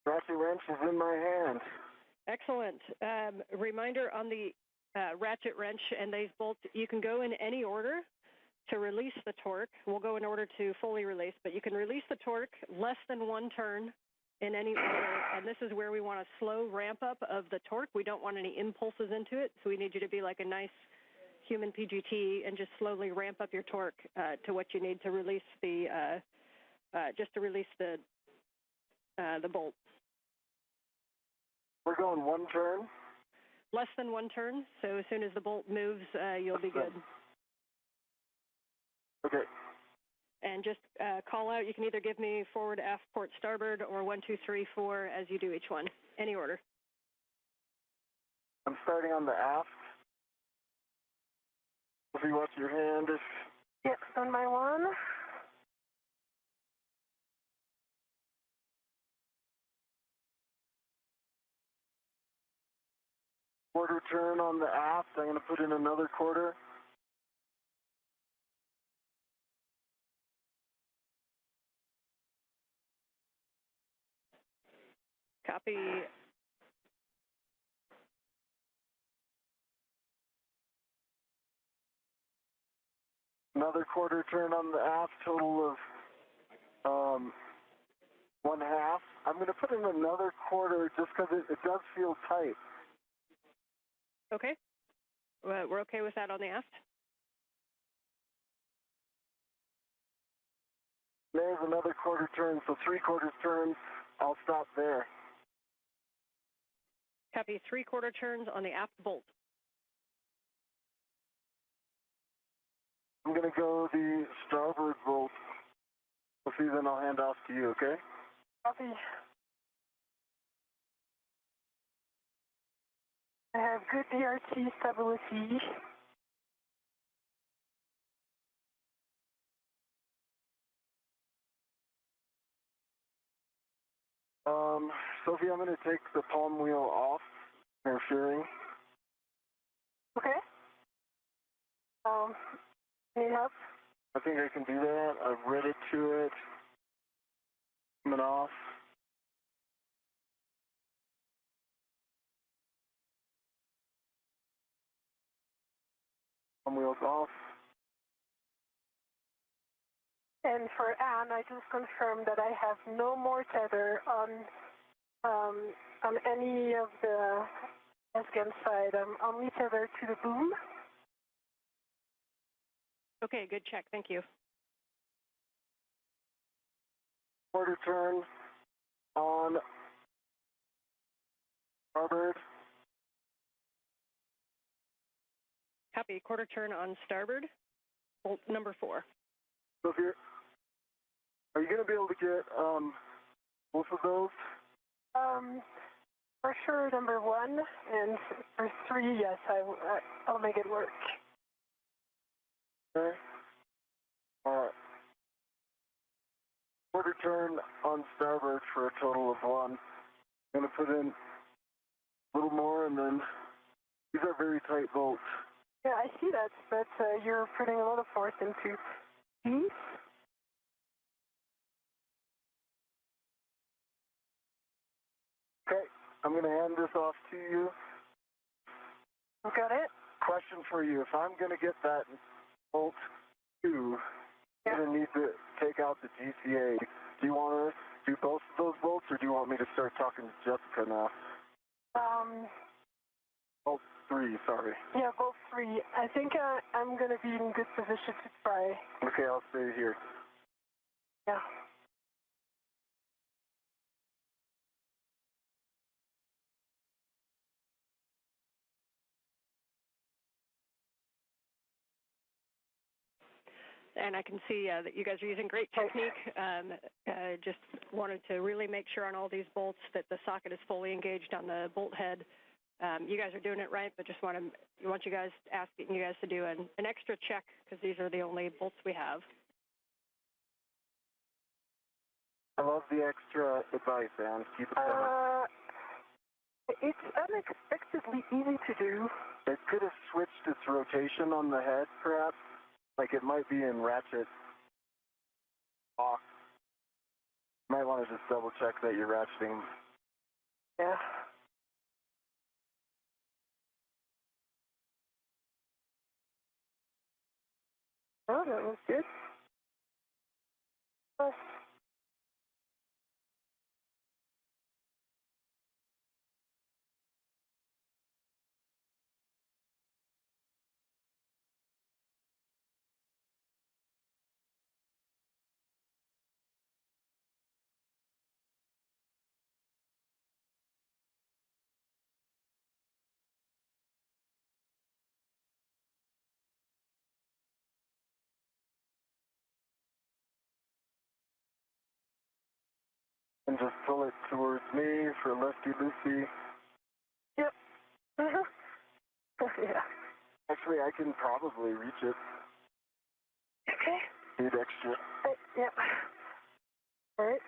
Ratchet wrench is in my hand. Excellent. Reminder on the ratchet wrench and these bolts, you can go in any order to release the torque. We'll go in order to fully release, but you can release the torque less than 1 turn in any order, and this is where we want a slow ramp up of the torque. We don't want any impulses into it, so we need you to be like a nice human PGT and just slowly ramp up your torque to what you need to release the the bolt. We're going 1 turn? Less than 1 turn, so as soon as the bolt moves, you'll be good. Okay. And just call out, you can either give me forward, aft, port, starboard, or 1, 2, 3, 4 as you do each one. Any order. I'm starting on the aft. Sophie, watch your hand. Yep, on my 1. Quarter turn on the aft. I'm going to put in another quarter. Copy. Another quarter turn on the aft, total of 1/2. I'm going to put in another quarter just because it does feel tight. Okay. We're okay with that on the aft. There's another quarter turn, so 3/4 turns. I'll stop there. Copy. 3/4 turns on the aft bolt. I'm going to go the starboard bolt. Sophie, then I'll hand off to you, okay? Copy. I have good DRT stability. Sophie, I'm going to take the palm wheel off. Interfering. Okay. Need help? I think I can do that. I've read it to it. Coming off. Palm wheels off. And for Anne, I just confirmed that I have no more tether on any of the SCAN side. I'm only tethered to the boom. Okay, good check. Thank you. Quarter turn on starboard. Copy. Quarter turn on starboard. Bolt number 4. So if you're, are you going to be able to get both of those? For sure, number 1, and for 3, yes, I'll make it work. Okay. Quarter turn on starboard for a total of 1. I'm going to put in a little more, and then these are very tight bolts. Yeah, I see that, but you're putting a lot of force into these. Okay, I'm going to hand this off to you. Got it? Question for you. If I'm going to get that bolt 2, I'm going to need to take out the GCA. Do you want to do both of those bolts, or do you want me to start talking to Jessica now? Bolt 3, sorry. Yeah, both 3. I think I'm going to be in good position to try. Okay, I'll stay here. Yeah. And I can see that you guys are using great technique. Just wanted to really make sure on all these bolts that the socket is fully engaged on the bolt head. You guys are doing it right, but just asking you guys to do an extra check, because these are the only bolts we have. I love the extra advice, Anne. Keep it coming. It's unexpectedly easy to do. It could have switched its rotation on the head, perhaps. Like it might be in ratchet off. You might want to just double check that you're ratcheting. Yeah. Oh, that was good. And just pull it towards me for lefty-loosey. Yep. Yeah. Actually, I can probably reach it. Okay. Need extra. Yeah. All right.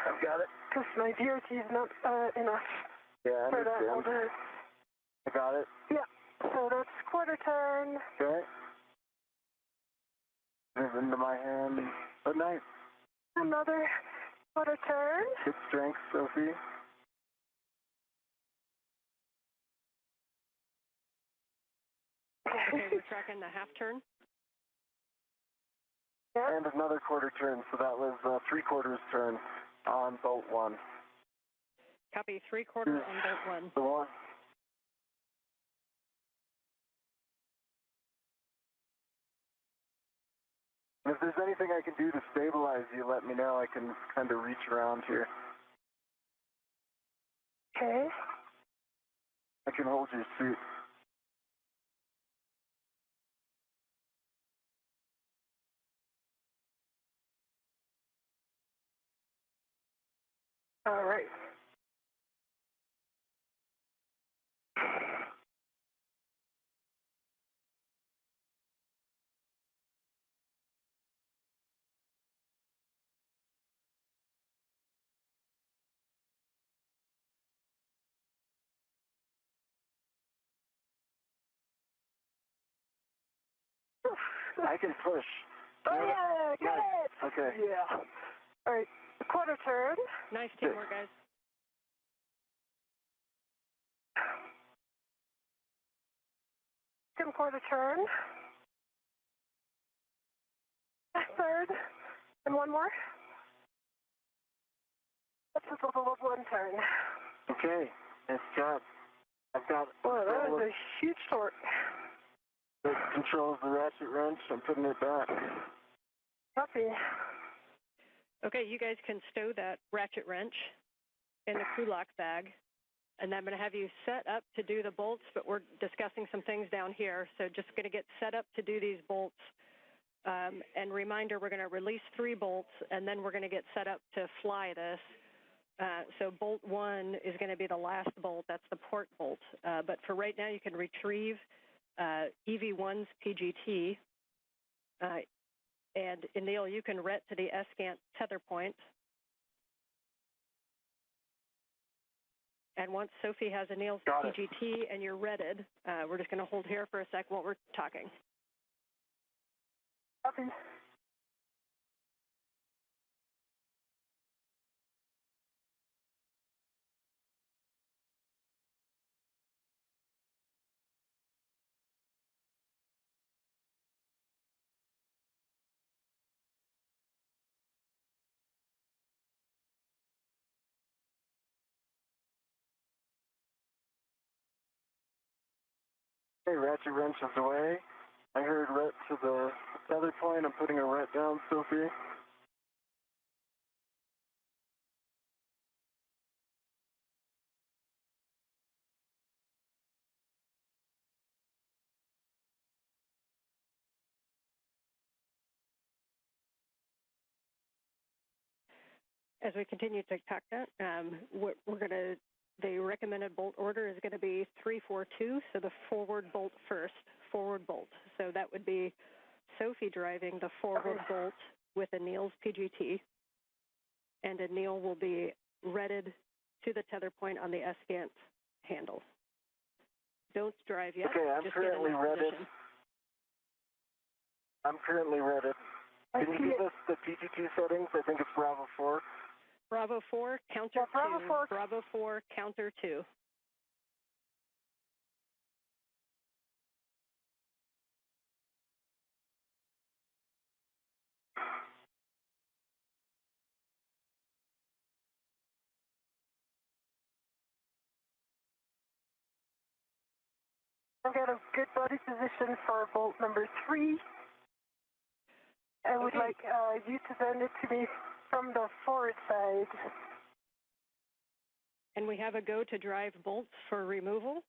I've got it. Because my DRT is not enough. Yeah, I for that. understand. I got it. Yeah. So that's quarter turn. Okay. Move into my hand. Good night. Another quarter turn. Good strength, Sophie. Okay, we're tracking the half turn. Yeah. And another quarter turn, so that was 3/4 turn on bolt 1. Copy. 3/4 on bolt 1. The 1. If there's anything I can do to stabilize you, let me know. I can kind of reach around here. Okay. I can hold your suit. All right. I can push. Oh, yeah, get it. Okay. Yeah. All right, quarter turn. Nice teamwork, guys. Second quarter turn. Third, and one more. That's just a little one turn. Okay, nice job. I've got Well, that was a huge torque. the control of the ratchet wrench. I'm putting it back. Copy. Okay, you guys can stow that ratchet wrench in the crew lock bag. And I'm going to have you set up to do the bolts, but we're discussing some things down here. So just going to get set up to do these bolts. And reminder, we're going to release 3 bolts, and then we're going to get set up to fly this. So bolt 1 is going to be the last bolt. That's the port bolt. But for right now, you can retrieve EV1's PGT. And Anil, you can ret to the ESCANT tether point. And once Sophie has Anil's PGT and you're retted, we're just going to hold here for a sec while we're talking. Copy. Okay, ratchet wrench is away. I heard ret to the tether point. I'm putting a ret down, Sophie. As we continue to talk that, the recommended bolt order is going to be 3-4-2, so the forward bolt first, forward bolt. So that would be Sophie driving the forward bolt with Anil's PGT, and Anil will be retted to the tether point on the ESCANT handle. Don't drive yet. Okay, I'm currently retted. I'm currently retted. Can you give us the PGT settings? I think it's Bravo 4. Bravo 4, counter 2. Bravo 4, counter 2. I've got a good body position for bolt number 3. I would like you to send it to me from the forward side. And we have a go to drive bolts for removal.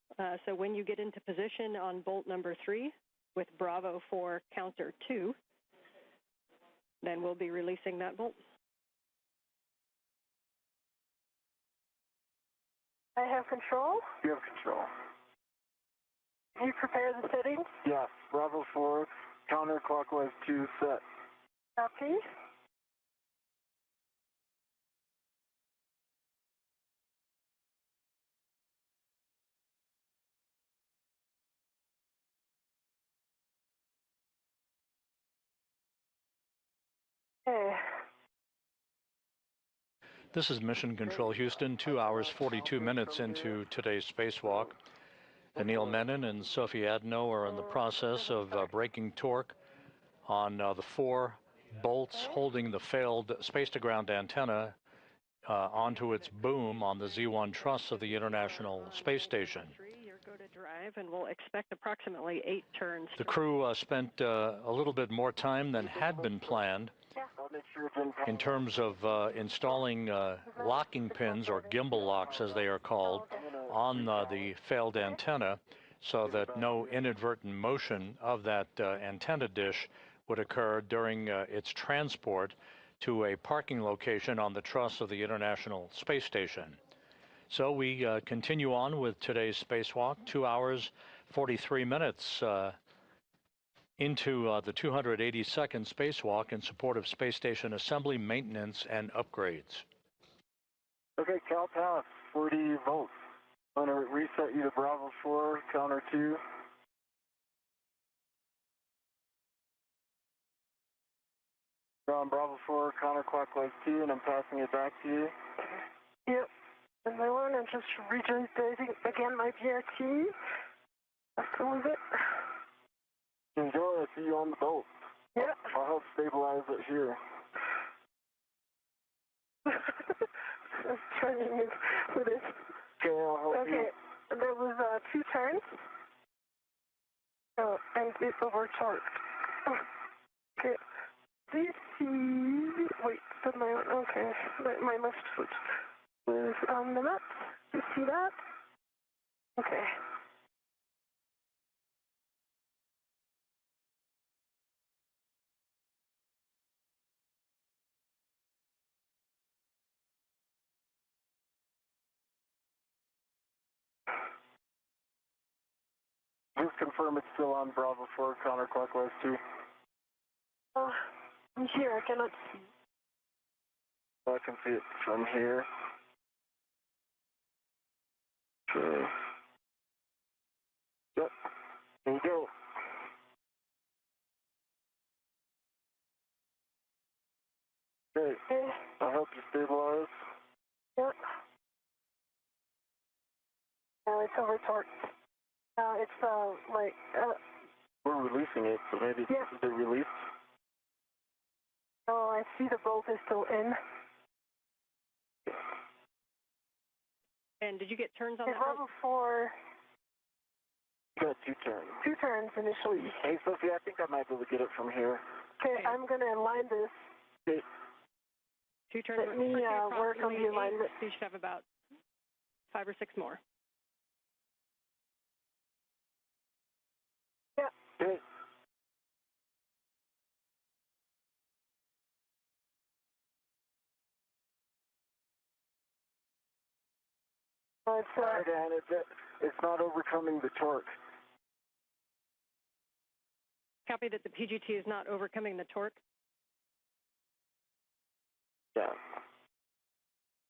So when you get into position on bolt number 3 with Bravo 4 counter 2, then we'll be releasing that bolt. I have control. You have control. Can you prepare the settings? Yes, Bravo 4, counterclockwise 2 set. Copy. Okay. This is Mission Control Houston, 2 hours 42 minutes into today's spacewalk. Anil Menon and Sophie Adenot are in the process of breaking torque on the 4 bolts holding the failed space-to-ground antenna onto its boom on the Z1 truss of the International Space Station. You're go to drive, and we'll expect approximately 8 turns. The crew spent a little bit more time than had been planned in terms of installing locking pins, or gimbal locks as they are called, on the failed antenna so that no inadvertent motion of that antenna dish would occur during its transport to a parking location on the truss of the International Space Station. So we continue on with today's spacewalk, 2 hours, 43 minutes into the 282nd spacewalk in support of space station assembly, maintenance, and upgrades. Okay, Cal pass, 40 volts. I'm going to reset you to Bravo 4, counter 2. We're on Bravo 4, counterclockwise 2, and I'm passing it back to you. Yep. And I want to just rejoining again my PRT. After it. Enjoy, I see you on the boat. Yeah. I'll help stabilize it here. I'm trying with this. Okay, I'll help you. Okay, there was 2 turns. Oh, and it's over-torqued. Oh, okay. Do you see... Wait, but okay, my left foot was on the map. Do you see that? Okay. Just confirm it's still on Bravo 4, counterclockwise 2. I'm here, I cannot see. I can see it from here. Okay. Yep. There you go. Okay. I'll help you stabilize. Yep. It's over-torqued. It's like... We're releasing it, so maybe Yeah. this is the release. Oh, I see the bolt is still in. And did you get turns on that? Bravo 4... Got 2 turns. 2 turns initially. Hey, Sophie, I think I might be able to get it from here. Okay, I'm going to align this. Okay. 2 turns. Let me work on the alignment. So you should have about 5 or 6 more. Yeah. Okay. It's not overcoming the torque. Copy that the PGT is not overcoming the torque. Yeah.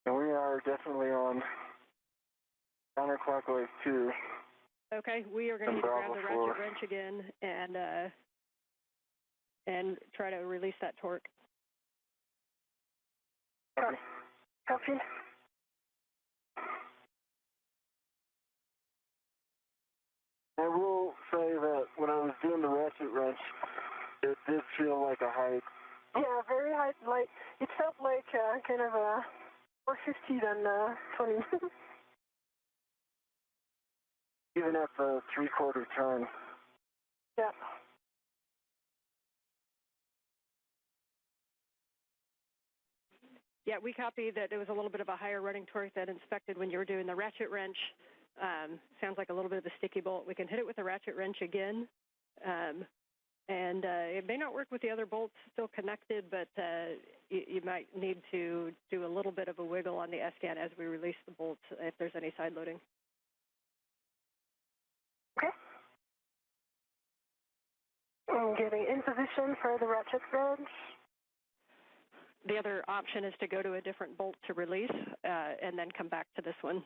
And we are definitely on counterclockwise 2. Okay, we are going to need to grab the ratchet wrench again and try to release that torque. Copy. Copy. I will say that when I was doing the ratchet wrench, it did feel like a hike. Yeah, very high. Like it felt like kind of a more 50 than 20. Even at the 3/4 turn. Yeah. Yeah, we copy that it was a little bit of a higher running torque than inspected when you were doing the ratchet wrench. Sounds like a little bit of a sticky bolt. We can hit it with the ratchet wrench again. And it may not work with the other bolts still connected, but you might need to do a little bit of a wiggle on the S-scan as we release the bolts if there's any side loading. Okay. I'm getting in position for the ratchet wrench. The other option is to go to a different bolt to release and then come back to this one.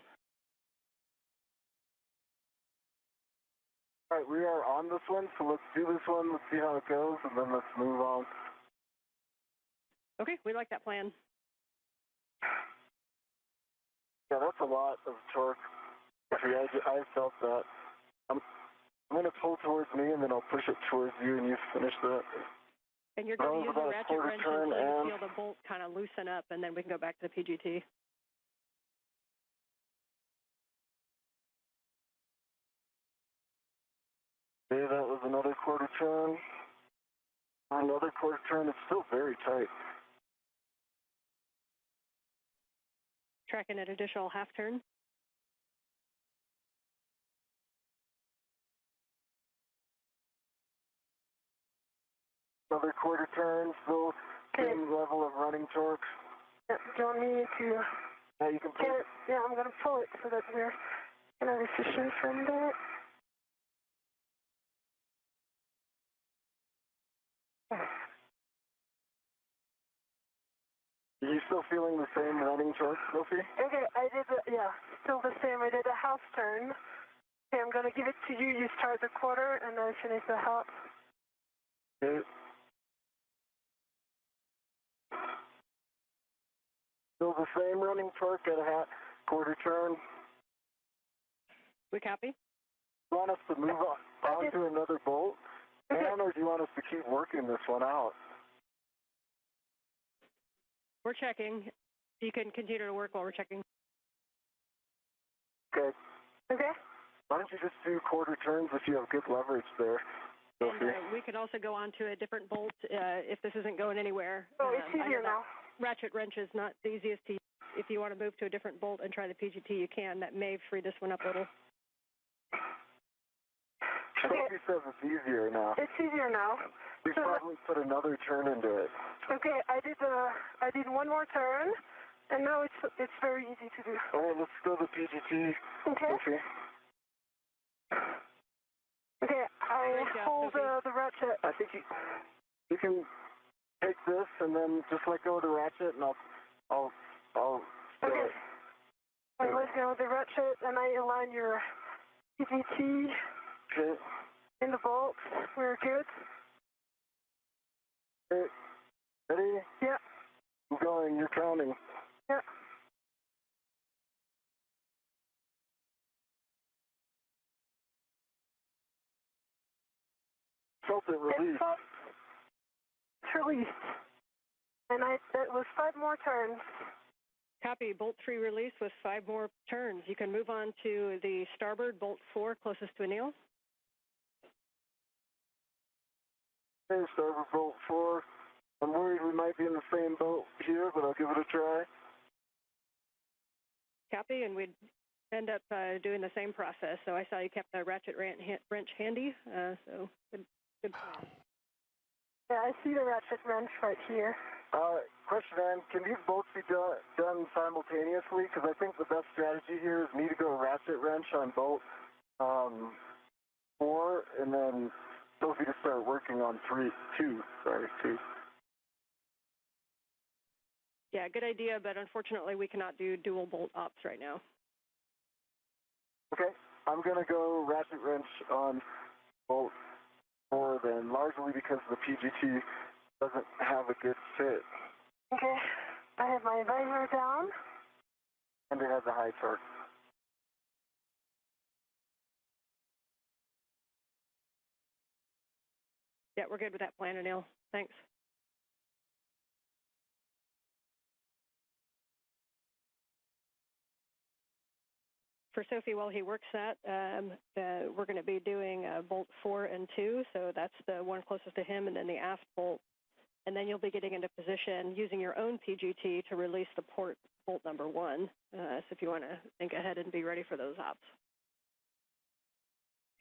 All right, we are on this one, so let's do this one, let's see how it goes, and then let's move on. Okay, we like that plan. Yeah, that's a lot of torque. I felt that. I'm going to pull towards me, and then I'll push it towards you, and you finish that. And you're going to use the ratchet wrench until you feel the bolt kind of loosen up, and then we can go back to the PGT. Okay, that was another 1/4 turn. Another 1/4 turn. It's still very tight. Tracking an additional half turn. Another 1/4 turn, still same level of running torque. Yeah, do you want me to... Yeah, you can pull it. Yeah, I'm going to pull it so that we're kind of efficient from there. Are you still feeling the same running torque, Sophie? Okay, I did, still the same. I did a half turn. Okay, I'm going to give it to you. You start the 1/4, and I finish the half. Okay. Still the same running torque at a quarter turn? We copy. Do you want us to move on to another bolt? And or do you want us to keep working this one out? We're checking. You can continue to work while we're checking. Okay. Okay. Why don't you just do quarter turns if you have good leverage there? And we can also go on to a different bolt if this isn't going anywhere. Oh, it's easier now. Ratchet wrench is not the easiest to use. If you want to move to a different bolt and try the PGT, you can. That may free this one up a little. Sophie says it's easier now. It's easier now. We probably put another turn into it. Okay, I did one more turn, and now it's very easy to do. All right, let's go to PGT. Okay. Sophie. Okay, I hold the ratchet. I think you can take this and then just let go of the ratchet, and I'll okay. I let go of the ratchet, and I align your PGT in the bolt. We're good. Okay. Ready? Yeah. I'm going. You're counting. Yeah. Felt it release. It's released. And that was 5 more turns. Copy. Bolt 3 release with 5 more turns. You can move on to the starboard, bolt 4, closest to Anil. Okay, starboard bolt 4. I'm worried we might be in the same boat here, but I'll give it a try. Copy, and we'd end up doing the same process. So I saw you kept the ratchet wrench handy, so good plan. Yeah, I see the ratchet wrench right here. Question, Ann, can these bolts be done simultaneously? Because I think the best strategy here is me to go ratchet wrench on bolt 4, and then Sophie to start working on 2. Yeah, good idea, but unfortunately we cannot do dual bolt ops right now. Okay, I'm going to go ratchet wrench on bolt 4 then, largely because the PGT doesn't have a good fit. Okay, I have my visor down. And it has a high torque. Yeah, we're good with that plan, Anil. Thanks. For Sophie, while he works that, we're going to be doing bolt 4 and 2, so that's the one closest to him, and then the aft bolt. And then you'll be getting into position using your own PGT to release the port bolt number 1. So if you want to think ahead and be ready for those ops.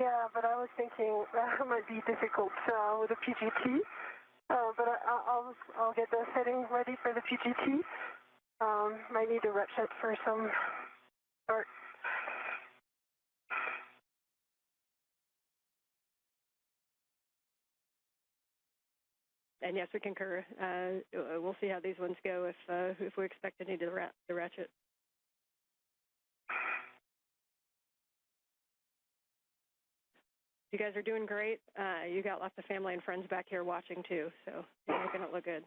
Yeah, but I was thinking that might be difficult with the PGT. But I'll get the setting ready for the PGT. Might need a ratchet for some start. And yes, we concur. We'll see how these ones go if we expect to need the ratchet. You guys are doing great. You got lots of family and friends back here watching too, so you're making it look good.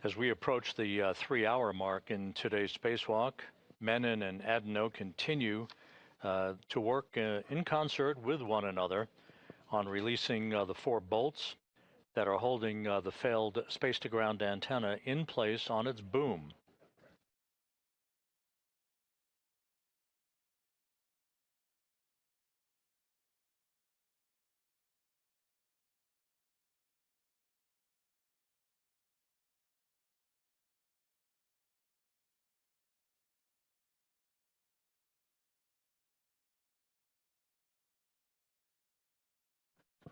As we approach the 3-hour mark in today's spacewalk, Menon and Adenot continue to work in concert with one another on releasing the 4 bolts that are holding the failed space-to-ground antenna in place on its boom.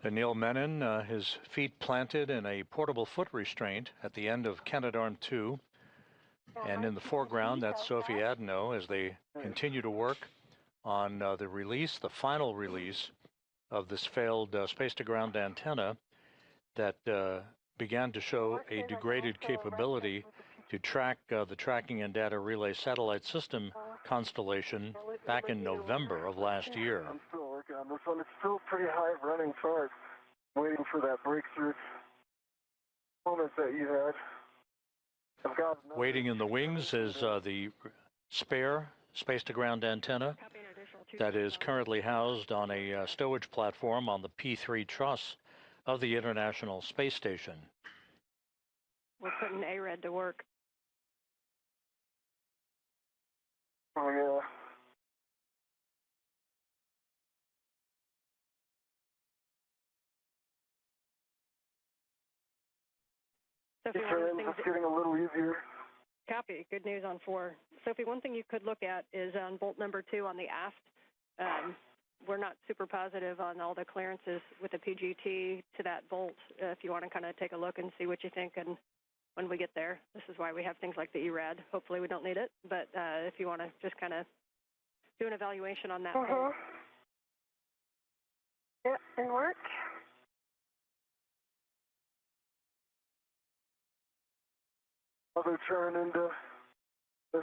Anil Menon, his feet planted in a portable foot restraint at the end of Canadarm2, and in the foreground, that's Sophie Adenot as they continue to work on the final release of this failed space-to-ground antenna that began to show a degraded capability to track the tracking and data relay satellite system constellation back in November of last year. I'm still working on this one. It's still pretty high running torque. Waiting for that breakthrough moment that you had. I've got Waiting in the wings is the spare space-to-ground antenna that is currently housed on a stowage platform on the P3 truss of the International Space Station. We're putting ARED to work. Oh, yeah. Sophie, It's getting a little easier. Copy. Good news on 4. Sophie, one thing you could look at is on bolt number 2 on the aft. We're not super positive on all the clearances with the PGT to that bolt. If you want to kind of take a look and see what you think, and when we get there, this is why we have things like the ERAD. Hopefully we don't need it, but if you want to just kind of do an evaluation on that bolt. Yeah, and work. Another turn into this.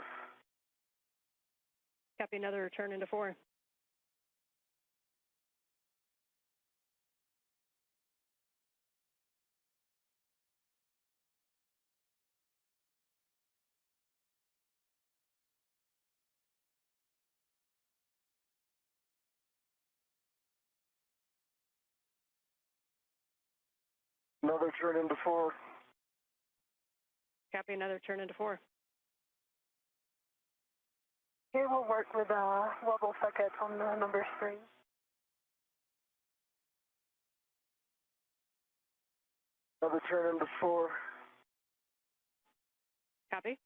Copy, another turn into 4. Another turn into 4. Copy, another turn into 4. Okay, we'll work with wobble socket on number 3. Another turn into 4. Copy.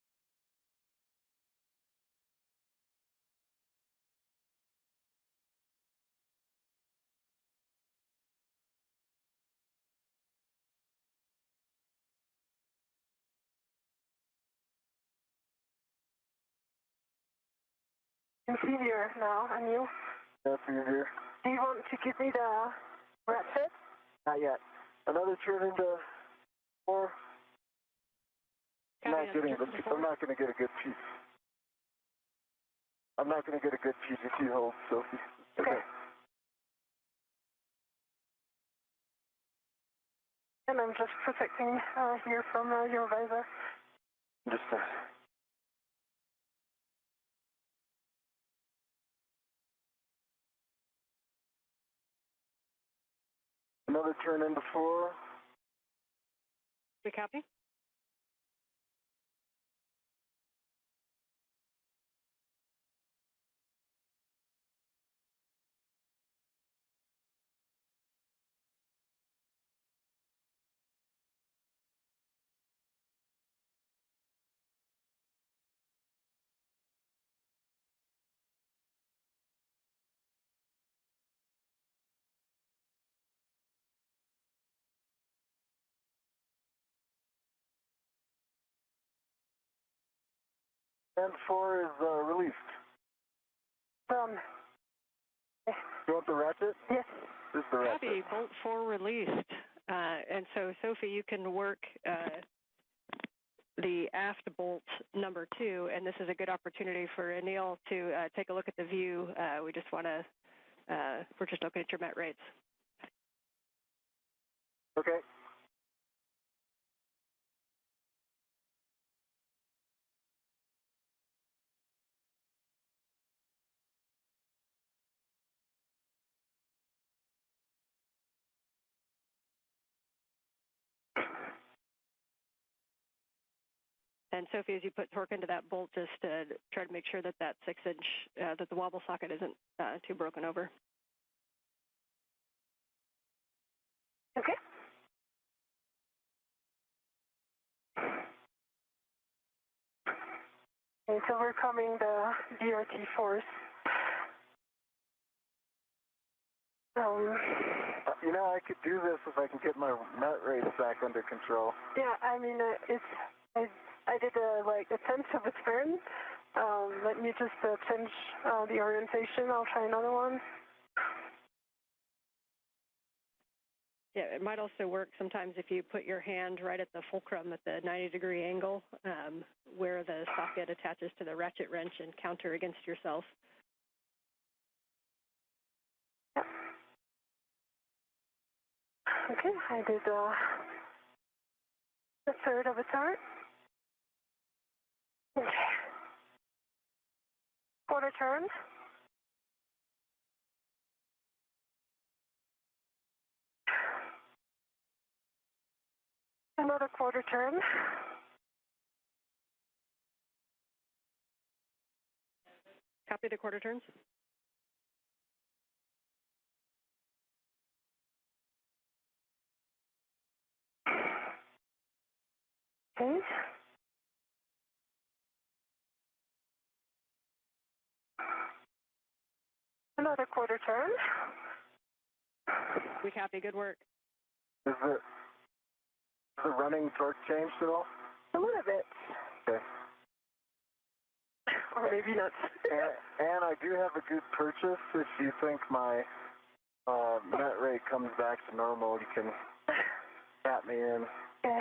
Inferior now, Anil. Inferior. Do you want to give me the ratchet? Not yet. Another turn into 4. Copy, I'm not going to get a good piece. I'm not going to get a good PGT hold, Sophie. Okay. And I'm just protecting here from your visor. Just another turn into 4. We copy. And 4 is released. Done. You want the ratchet? Yes. This is the ratchet. Copy, bolt 4 released. And so, Sophie, you can work the aft bolt number 2, and this is a good opportunity for Anil to take a look at the view. We just want to, we're just looking at your met rates. Okay. And Sophie, as you put torque into that bolt, just try to make sure that that 6-inch, that the wobble socket isn't too broken over. Okay. Okay, so we're coming the BRT force. You know, I could do this if I can get my met rates back under control. Yeah, I mean, I did like a tenth of a turn. Let me just change the orientation. I'll try another one. Yeah, it might also work sometimes if you put your hand right at the fulcrum at the 90-degree angle where the socket attaches to the ratchet wrench and counter against yourself. Okay, I did a third of a turn. Okay. Quarter turn. Another quarter turn. Copy the quarter turns. Okay. Another quarter turn. We copy. Good work. Is the running torque changed at all? A little bit. Okay. Or maybe not. And I do have a good purchase. If you think my net rate comes back to normal, you can tap me in. Okay.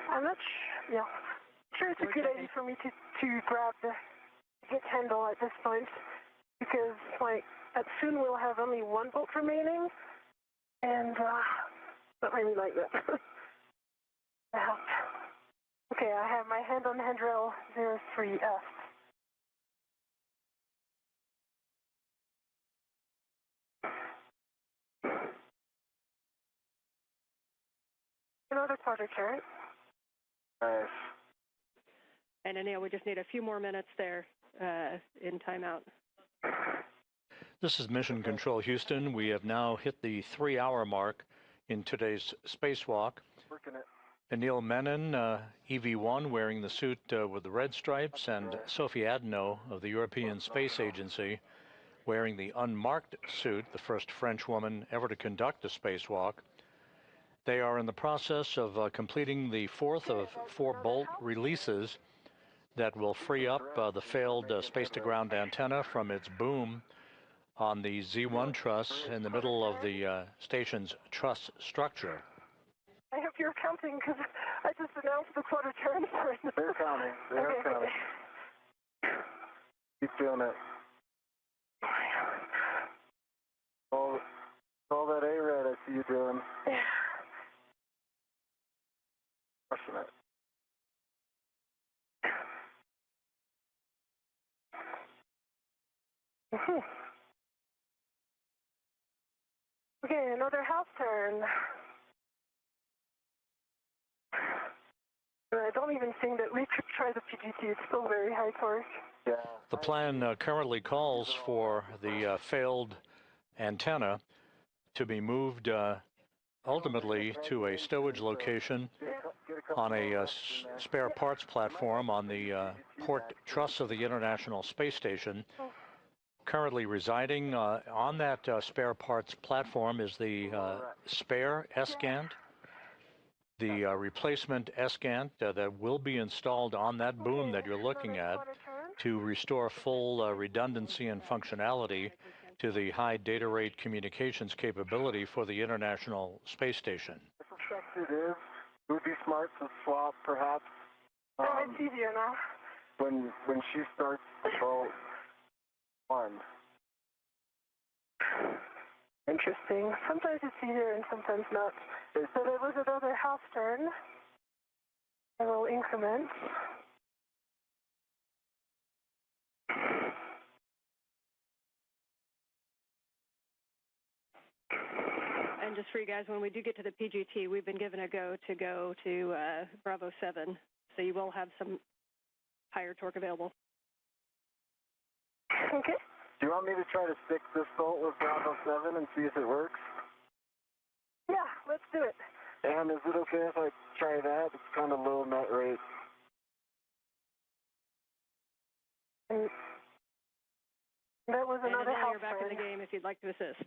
I'm not sure it's a good idea for me to grab the hit handle at this point, because soon we'll have only one bolt remaining, and not really like that. Okay, I have my hand on handrail 03F. Another quarter turn. Nice. And Anil, we just need a few more minutes there in timeout. This is Mission Control Houston. We have now hit the 3-hour mark in today's spacewalk. Working it. Anil Menon, EV1, wearing the suit with the red stripes, and Sophie Adenot of the European Space Agency, wearing the unmarked suit, the first French woman ever to conduct a spacewalk. They are in the process of completing the fourth of 4 bolt releases that will free up the failed space-to-ground antenna from its boom on the Z1 truss in the middle of the station's truss structure. I hope you're counting, because I just announced the quarter turn. They're counting. They're counting. Keep doing it. All that A-red I see you doing. Crushing it. Okay, another half turn. I don't even think that we could try the PGT. It's still very high torque. Yeah. The plan currently calls for the failed antenna to be moved ultimately to a stowage location on a spare parts platform on the port truss of the International Space Station. Currently residing on that spare parts platform is the spare S-Gant, the replacement S-Gant that will be installed on that boom that you're looking at to restore full redundancy and functionality to the high data rate communications capability for the International Space Station. I suspect it is. It would be smart to swap, perhaps. It's easier now. When she starts the bolt 1. Interesting. Sometimes it's easier and sometimes not. So there was another half turn. I will increment. And just for you guys, when we do get to the PGT, we've been given a go to Bravo 7, so you will have some higher torque available. Okay. Do you want me to try to stick this bolt with Bravo 7 and see if it works? Yeah, let's do it. And is it okay if I try that? It's kind of low net rate. And that was another half turn. You're back in the game if you'd like to assist.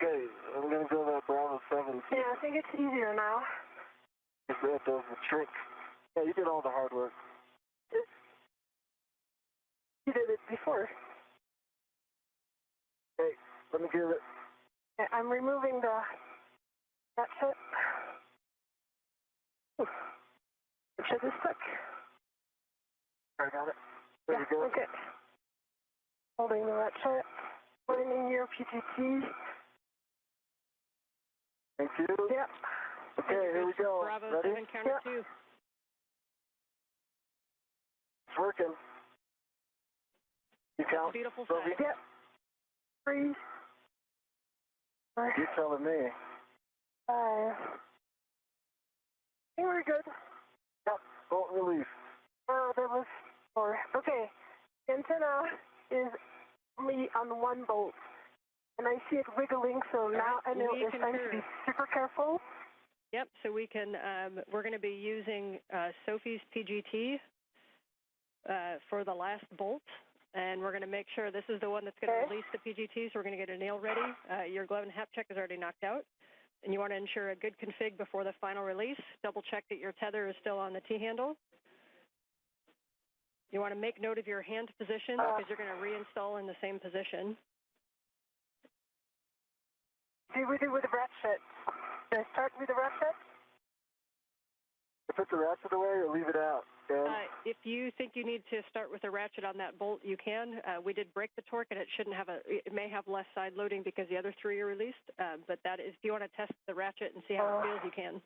Okay, I'm going to go that Bravo 7. Yeah, I think it's easier now. If that does the trick. Yeah, you did all the hard work. You did it before. Hey, let me give it. Yeah, I'm removing that set. Should this stuck? I got it. There you go. Okay. Holding the ratchet. Putting in your PGT. Thank you. Yep. Okay, here we go. Bravo Ready? 7, counter 2. It's working. You count, Beautiful Sophie? sight. Yep. 3. You're telling me. 5. I think we're good. Yep, bolt release. Oh, that was 4. Okay, the antenna is only on one bolt, and I see it wiggling, so now Anil is trying to be super careful. Yep, so we can, we're going to be using Sophie's PGT for the last bolt, and we're going to make sure this is the one that's going to release the PGT, so we're going to get Anil ready. Your glove and hap check is already knocked out, and you want to ensure a good config before the final release. Double check that your tether is still on the T-handle. You want to make note of your hand position because you're going to reinstall in the same position. Do we do with the ratchet? Should I start with the ratchet? Put the ratchet away or leave it out? If you think you need to start with a ratchet on that bolt, you can. We did break the torque, and it may have less side loading because the other 3 are released. But that is, if you want to test the ratchet and see how it feels, you can.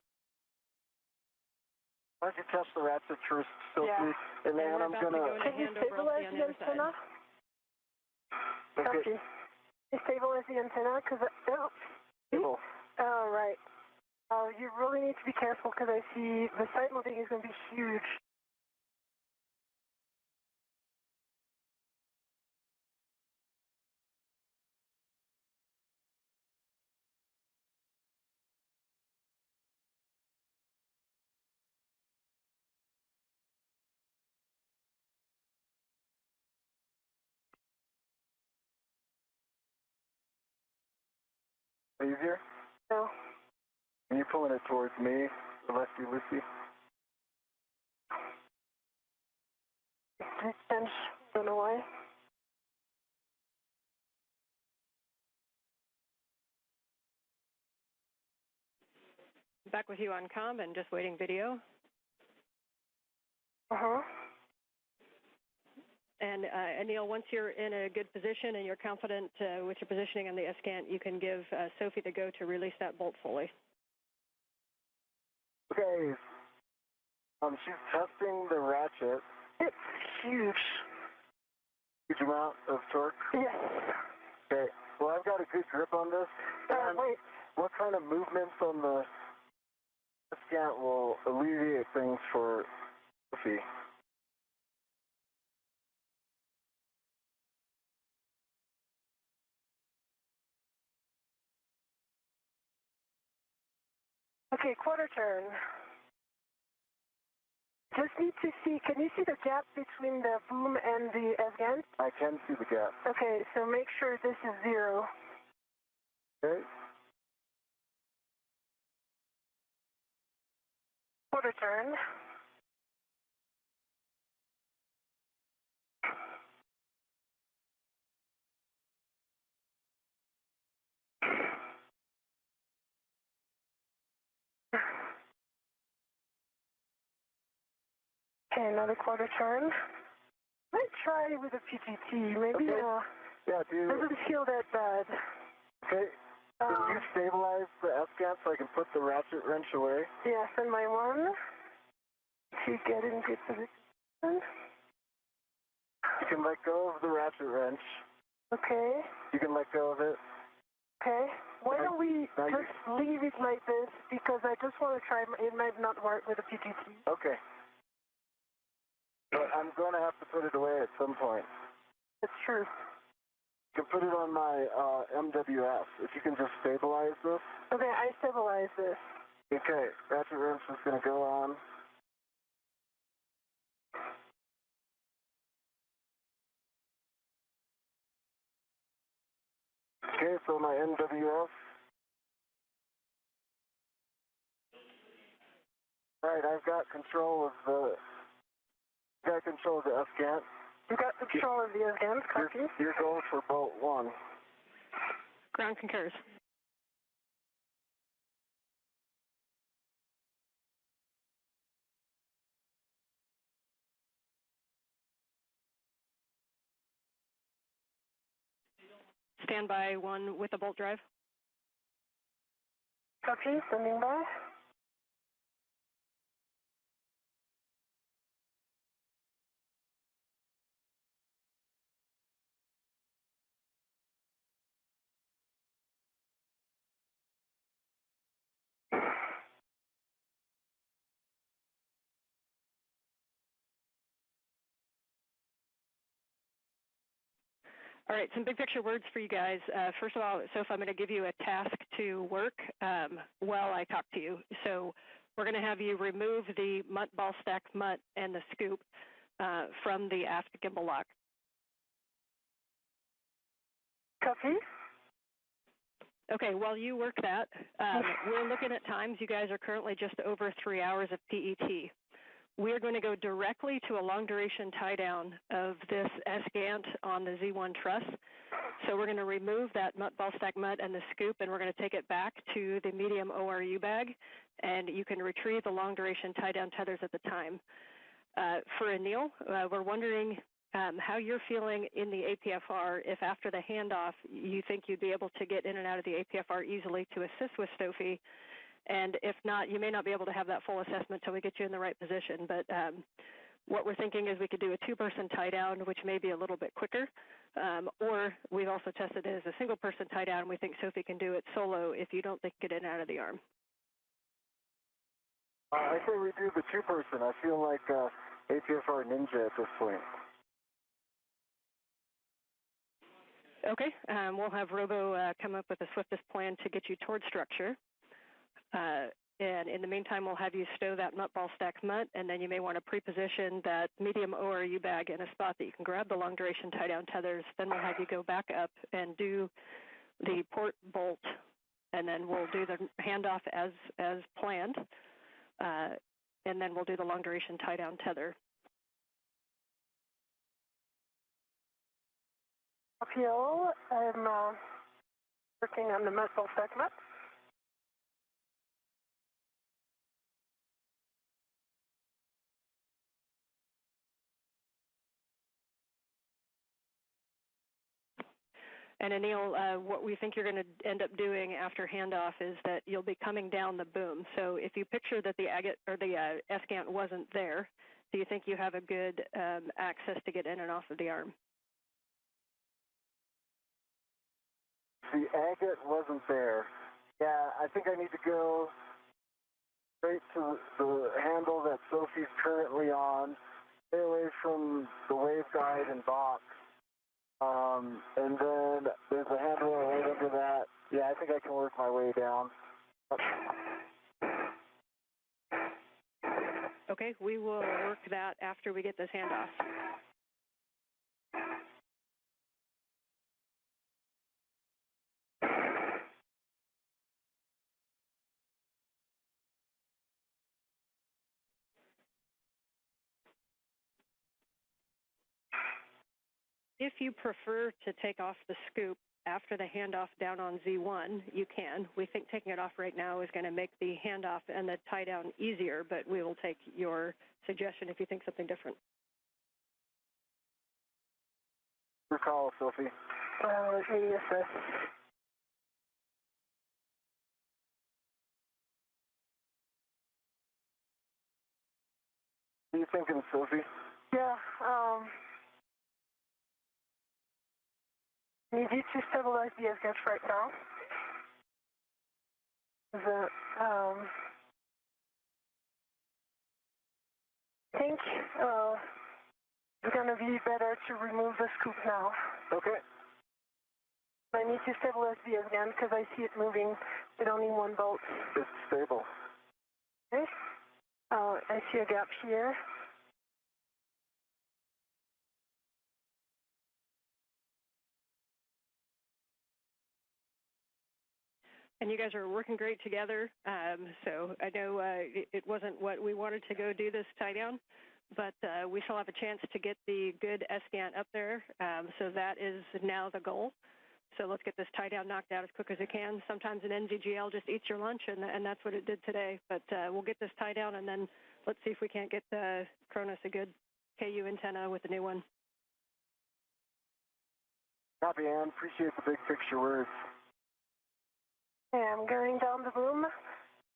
Why don't you test the ratchet first, Sophie? Yeah. And then I'm going to... Can you stabilize the antenna? Okay. Can you stabilize the antenna? Because oh, right. You really need to be careful because I see the side loading is going to be huge. Easier? No. Are you pulling it towards me, lefty-loosey? Don't know why. Back with you on comm and just waiting video. Uh-huh. And Anil, once you're in a good position and you're confident with your positioning on the S-Gant, you can give Sophie the go to release that bolt fully. Okay. She's testing the ratchet. It's huge. Huge amount of torque? Yes. Okay. Well, I've got a good grip on this. Wait. What kind of movements on the S-Gant will alleviate things for Sophie? Okay, quarter turn. Just need to see, can you see the gap between the boom and the S-Gant? I can see the gap. Okay, so make sure this is 0. Okay. Quarter turn. Okay, another quarter turn. Let's try with a PGT. Maybe doesn't feel that bad. Okay. Can you stabilize the S-Gant so I can put the ratchet wrench away? Yes, and my 1 to get in good position. You can let go of the ratchet wrench. Okay. You can let go of it. Okay. Why don't we just leave it like this because I just want to try, it might not work with a PGT. Okay. But I'm going to have to put it away at some point. It's true. You can put it on my MWF. If you can just stabilize this. Okay, I stabilize this. Okay, ratchet wrench is going to go on. Okay, so my MWF. All right, I've got control of the S-Gant. You got control of the S-Gant, copy. You're going for bolt 1. Ground concurs. standby 1 with a bolt drive. Copy, standing by. All right, some big picture words for you guys. First of all, Soph, I'm going to give you a task to work while I talk to you. So we're going to have you remove the ball stack MUT and the scoop from the aft gimbal lock. Copy. Okay, while you work that, we're looking at times. You guys are currently just over 3 hours of PET. We are going to go directly to a long-duration tie-down of this S-gant on the Z1 truss. So we're going to remove that ball stack MUT and the scoop, and we're going to take it back to the medium ORU bag, and you can retrieve the long-duration tie-down tethers at the time. For Anil, we're wondering how you're feeling in the APFR. If after the handoff you think you'd be able to get in and out of the APFR easily to assist with Sophie. And if not, you may not be able to have that full assessment until we get you in the right position. But what we're thinking is we could do a 2-person tie down, which may be a little bit quicker. Or we've also tested it as a single-person tie down. We think Sophie can do it solo if you don't think get in and out of the arm. I say we do the 2-person. I feel like APFR ninja at this point. Okay, we'll have Robo come up with the swiftest plan to get you towards structure. And in the meantime, we'll have you stow that ball stack MUT, and then you may want to pre-position that medium ORU bag in a spot that you can grab the long-duration tie-down tethers. Then we'll have you go back up and do the port bolt, and then we'll do the handoff as planned, and then we'll do the long-duration tie-down tether. Appeal, I'm working on the ball stack MUT. And Anil, what we think you're going to end up doing after handoff is that you'll be coming down the boom. So if you picture that the agate or the S-gant wasn't there, do you think you have a good access to get in and off of the arm? The agate wasn't there. Yeah, I think I need to go straight to the handle that Sophie's currently on, stay away from the waveguide and box. And then there's a handle right under that. Yeah, I think I can work my way down. Okay, we will work that after we get this handoff. If you prefer to take off the scoop after the handoff down on Z1, you can. We think taking it off right now is going to make the handoff and the tie down easier, but we will take your suggestion if you think something different. Your call, Sophie. ESS. What are you thinking, Sophie? Yeah, need you to stabilize the S-gant right now. I think it's going to be better to remove the scoop now. Okay. I need to stabilize the S-gant because I see it moving with only one bolt. It's stable. Okay. I see a gap here. And you guys are working great together. So I know it wasn't what we wanted to go do this tie down, but we still have a chance to get the good S-gant up there. So that is now the goal. So let's get this tie down knocked out as quick as it can. Sometimes an NZGL just eats your lunch, and that's what it did today. But we'll get this tie down, and then let's see if we can't get Cronus a good KU antenna with the new one. Copy, Ann. Appreciate the big picture words. Okay, I'm going down the boom.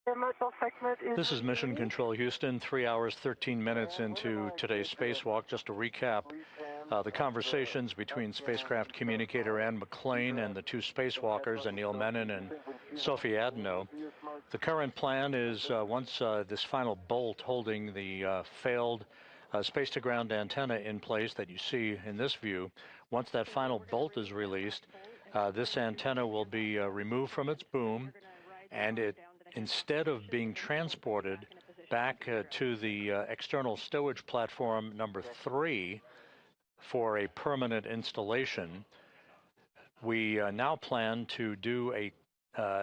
The module segment is... This is Mission Control Houston, 3 hours, 13 minutes into today's spacewalk. Just to recap, the conversations between spacecraft communicator Ann McClain and the two spacewalkers, Anil Menon and Sophie Adenot. The current plan is once this final bolt holding the failed space-to-ground antenna in place that you see in this view, once that final bolt is released, this antenna will be removed from its boom, and it, instead of being transported back to the external stowage platform number 3 for a permanent installation, we now plan to do a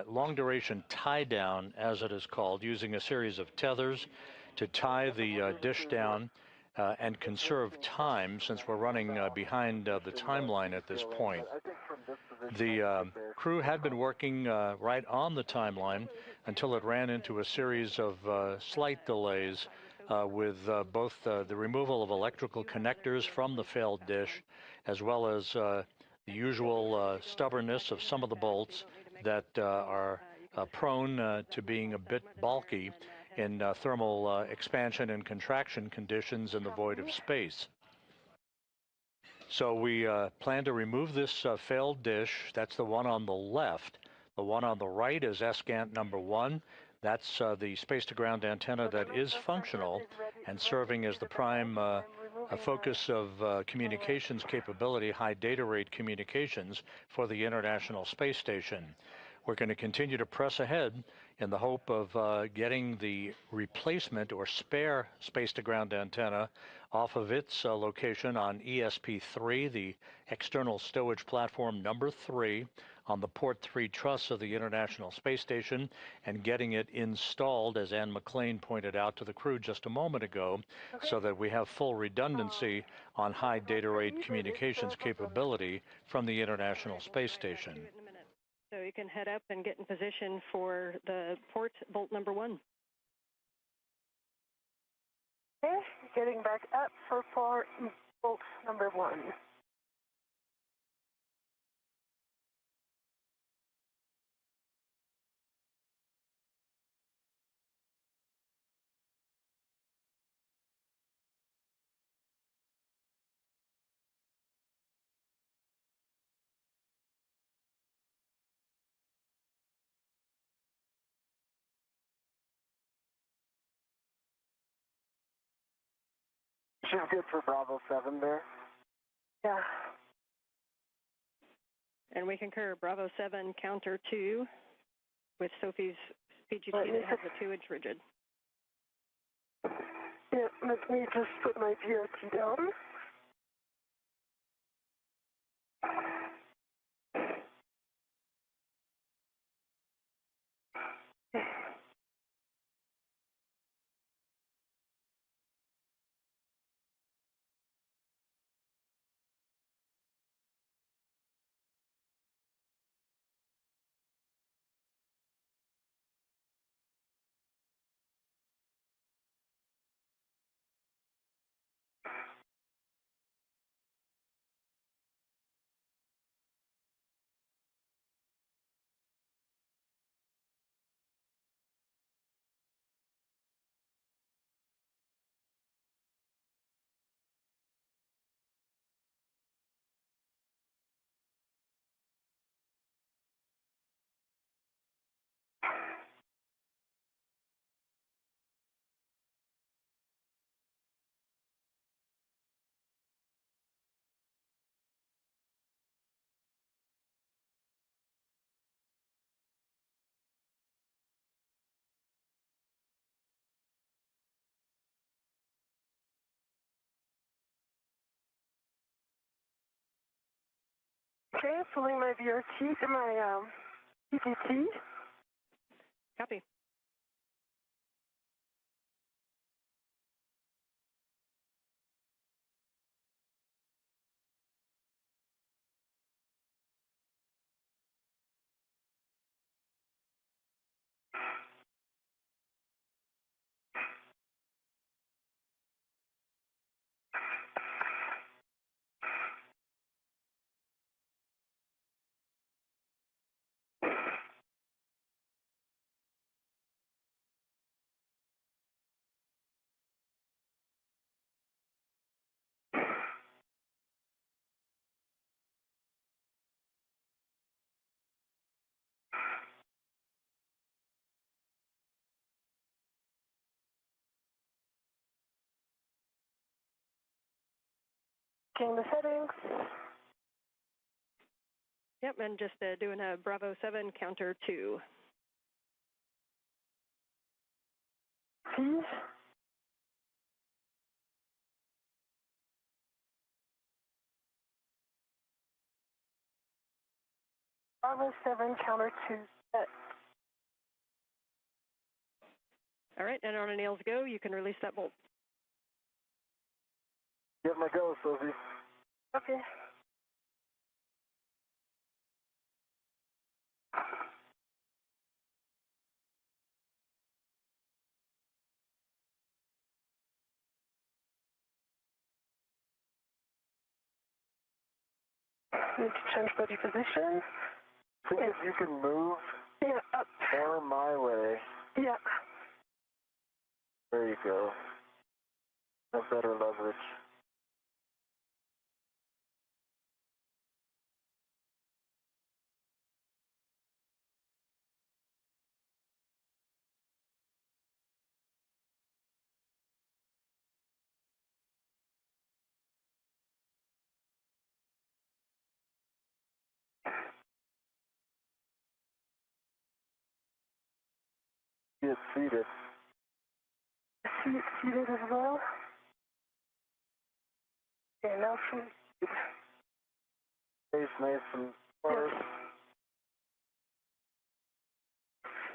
long-duration tie-down, as it is called, using a series of tethers to tie the dish down and conserve time, since we're running behind the timeline at this point. The crew had been working right on the timeline until it ran into a series of slight delays with both the removal of electrical connectors from the failed dish, as well as the usual stubbornness of some of the bolts that are prone to being a bit bulky in thermal expansion and contraction conditions in the void of space. So we plan to remove this failed dish. That's the one on the left. The one on the right is SGANT number 1. That's the space-to-ground antenna that is functional and serving as the prime focus of communications capability, high data rate communications for the International Space Station. We're going to continue to press ahead in the hope of getting the replacement or spare space-to-ground antenna off of its location on ESP3, the external stowage platform number 3, on the Port 3 truss of the International Space Station, and getting it installed, as Ann McClain pointed out to the crew just a moment ago, so that we have full redundancy on high data rate communications capability from the International Space Station. So you can head up and get in position for the port bolt number 1. Okay, getting back up for port bolt number 1. She's good for Bravo 7 there. Yeah. And we concur, Bravo 7 counter 2 with Sophie's PGT that has a 2-inch rigid. Yeah, let me just put my VRT down. Okay, pulling my VRT to my PGT. Copy. checking the settings. Yep, and just doing a Bravo 7 counter 2. Please. Bravo 7 counter 2 set. All right, and on Anil's go, you can release that bolt. Get my go, Sophie. Okay. Need to change body position. I think if you can move up. more my way. Yeah. There you go. Have better leverage. Get seated. Seated as well. Okay, now she's Face nice and hard.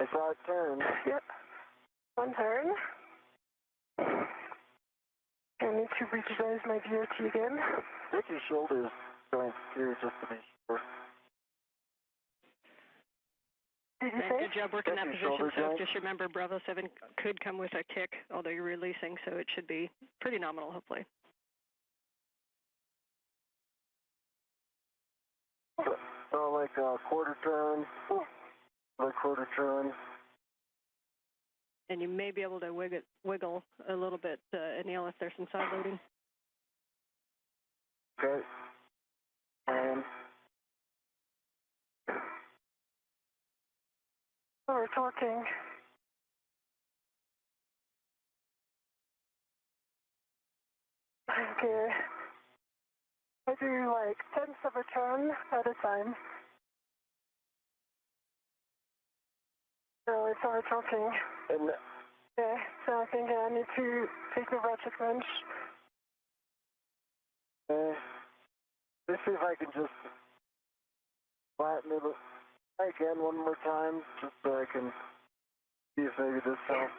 I saw it turn. Yep. One turn. I need to revise my VOT again. Take your shoulders joints here just to be sure. Did you And say? good job working Check that your shoulder position. So joint. just remember, Bravo 7 could come with a kick, although you're releasing, so it should be pretty nominal, hopefully. So like a quarter turn, like quarter turn. And you may be able to wiggle a little bit, Anil, if there's some side loading. Okay. And Oh, we're talking. Okay. I do like tenths of a turn at a time. So it's over talking. and Okay, so I think I need to take the ratchet wrench. let's see if I can just flatten it again one more time, just so I can see if maybe this helps.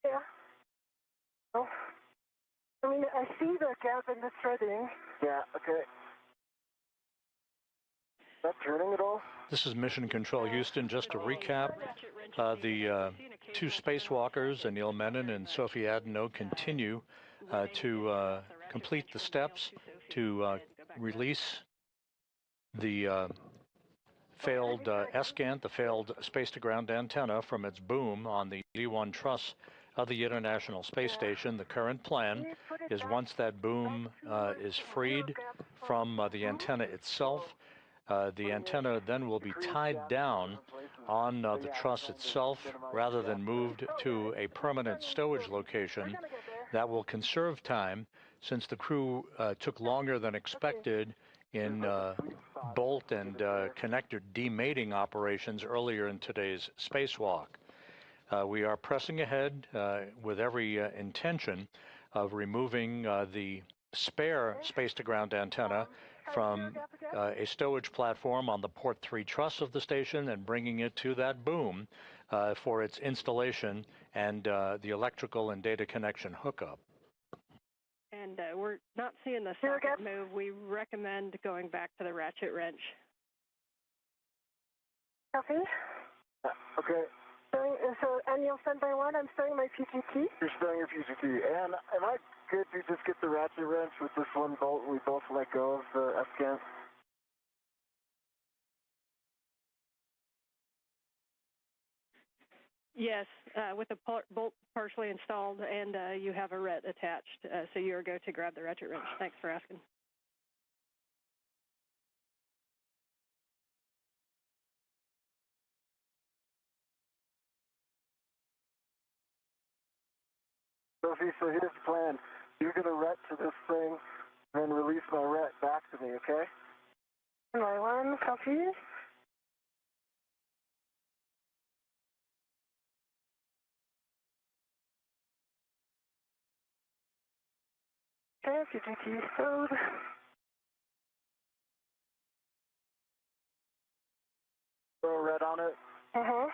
Yeah. Oh. I mean, I see the gap in the threading. Yeah, okay. Is that turning at all? This is Mission Control Houston. Just to recap, the two spacewalkers, Anil Menon and Sophie Adenot, continue to complete the steps to release the failed ESCANT, the failed space-to-ground antenna, from its boom on the D1 truss of the International Space Station. The current plan is, once that boom is freed from the antenna itself, the antenna then will be tied down on the truss itself rather than moved to a permanent stowage location. That will conserve time, since the crew took longer than expected in bolt and connector demating operations earlier in today's spacewalk. We are pressing ahead with every intention of removing the spare space-to-ground antenna from a stowage platform on the port 3 truss of the station and bringing it to that boom for its installation and the electrical and data connection hookup. And we're not seeing the socket move. We recommend going back to the ratchet wrench. Copy. Okay. So, Anil, standby 1, I'm starting my PGT. You're starting your PGT. And am I good to just get the ratchet wrench with this one bolt and we both let go of the ESCANT? Yes, with the bolt partially installed and you have a RET attached, so you're go to grab the ratchet wrench. Thanks for asking. Sophie, so here's the plan. You're going to ret to this thing, then release my ret back to me, okay? My 1, copy. Okay, PGT code. Throw a ret on it. Uh-huh.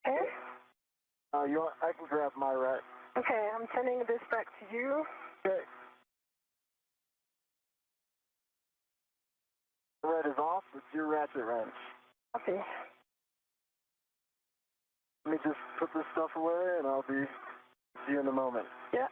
Okay. I can grab my ret. Okay, I'm sending this back to you. Okay. The ret is off. It's your ratchet wrench. Copy. Let me just put this stuff away, and I'll be see you in a moment. Yeah.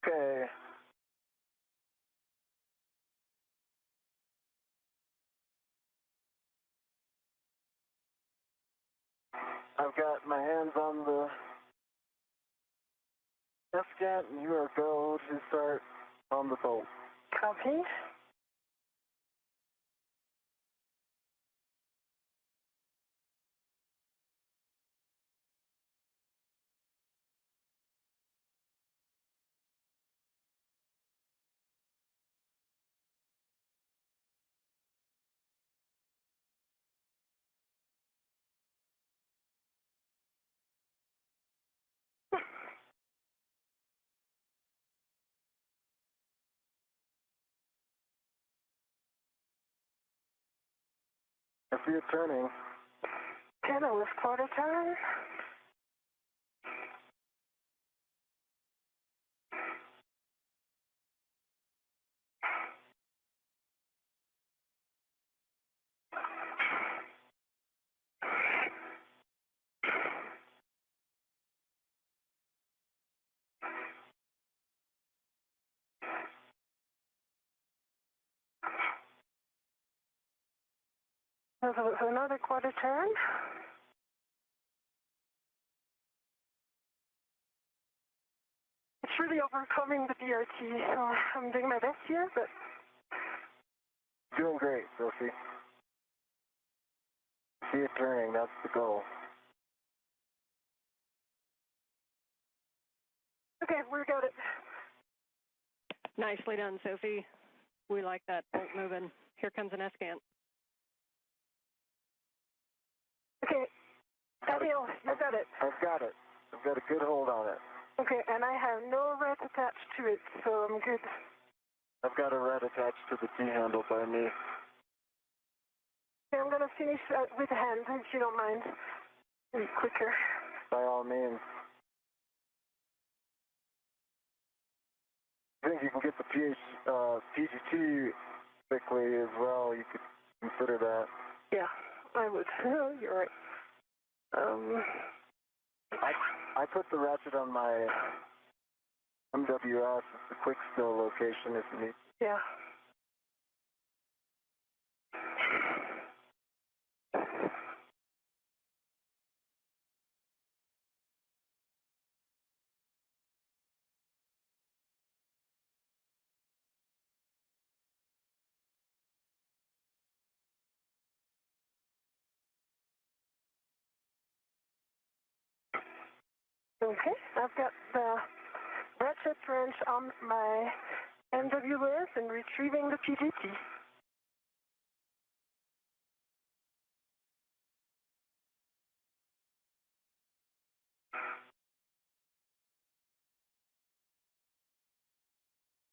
Okay. I've got my hands on the F-scan, and you are go to start on the bolt. Copy. I see it turning. 10 with quarter turn. There's another quarter turn. It's really overcoming the DRT, so I'm doing my best here, but... Doing great, Sophie. See it turning, that's the goal. Okay, we got it. Nicely done, Sophie. We like that bolt moving. Here comes an S-scan. Okay, Anil, you got it. I've got it. I've got a good hold on it. Okay, and I have no ret attached to it, so I'm good. I've got a ret attached to the T-handle by me. Okay, I'm going to finish with hand, if you don't mind. Be quicker. By all means. I think you can get the PGT quickly as well. You could consider that. Yeah, I would. You're right. I put the ratchet on my MWS, the quick still location if you need. Yeah. Okay, I've got the ratchet wrench on my MWS and retrieving the PGT.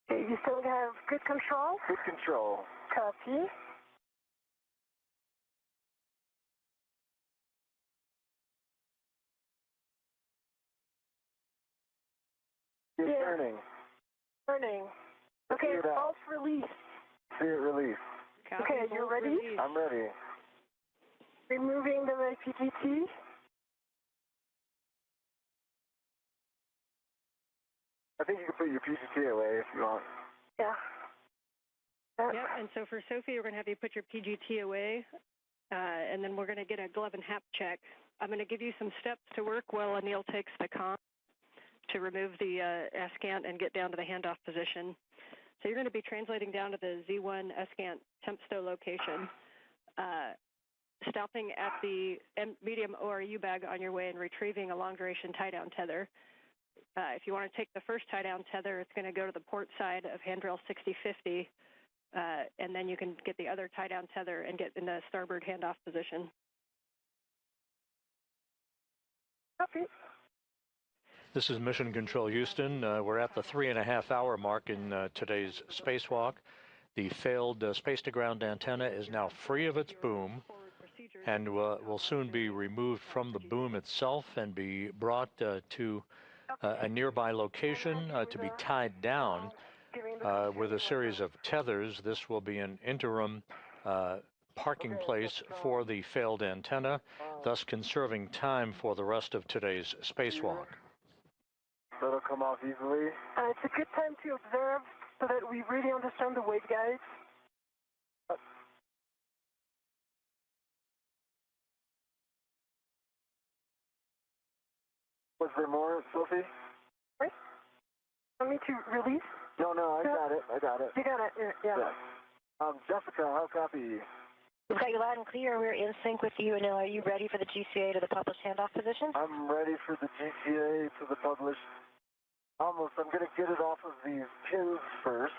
Okay, you still have good control? Good control. Copy. You're turning. Turning. Okay, false release. See it release. Copy, Okay, you bolt ready? release. I'm ready. Removing the PGT. I think you can put your PGT away if you want. Yeah. Yep, and so for Sophie, we're going to have you put your PGT away, and then we're going to get a glove and hap check. I'm going to give you some steps to work while Anil takes the comm to remove the SCANT and get down to the handoff position. So you're going to be translating down to the Z1 SCANT temp stow location, stopping at the medium ORU bag on your way and retrieving a long-duration tie-down tether. If you want to take the first tie-down tether, it's going to go to the port side of handrail 6050, and then you can get the other tie-down tether and get in the starboard handoff position. Copy. This is Mission Control Houston. We're at the 3.5-hour mark in today's spacewalk. The failed space-to-ground antenna is now free of its boom and will soon be removed from the boom itself and be brought to a nearby location to be tied down with a series of tethers. This will be an interim parking place for the failed antenna, thus conserving time for the rest of today's spacewalk. That'll come off easily. It's a good time to observe so that we really understand the waveguides. Was there more, Sophie? Right? Want me to release? No, I got it. You got it, yeah. Jessica, how copy? We've got you loud and clear. We're in sync with you. Anil, are you ready for the GCA to the published handoff position? I'm ready for the GCA to the published. Almost. I'm going to get it off of these pins first.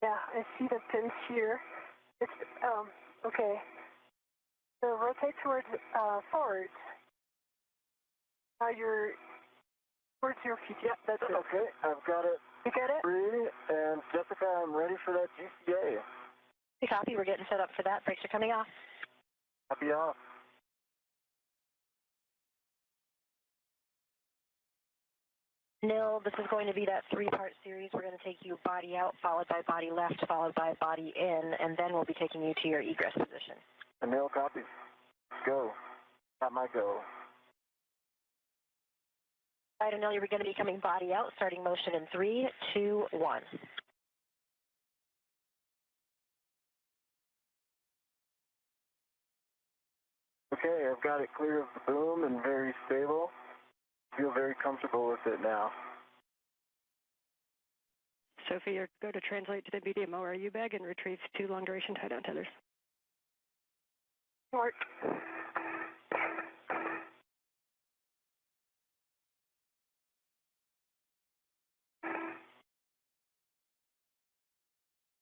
Yeah, I see the pins here. It's, okay. So rotate towards, forward. Towards your feet. Yeah, that's it. Okay, I've got it. You got it? Free, and Jessica, I'm ready for that GCA. We copy. We're getting set up for that. Brakes are coming off. Copy off. Anil, this is going to be that 3-part series. We're going to take you body out, followed by body left, followed by body in, and then we'll be taking you to your egress position. Anil, copy. Go. Got my go. All right, Anil, you're going to be coming body out, starting motion in 3, 2, 1. Okay, I've got it clear of the boom and very stable. Feel very comfortable with it now. Sophie, you're going to translate to the medium ORU bag and retrieve 2 long-duration tie-down tethers. Mark.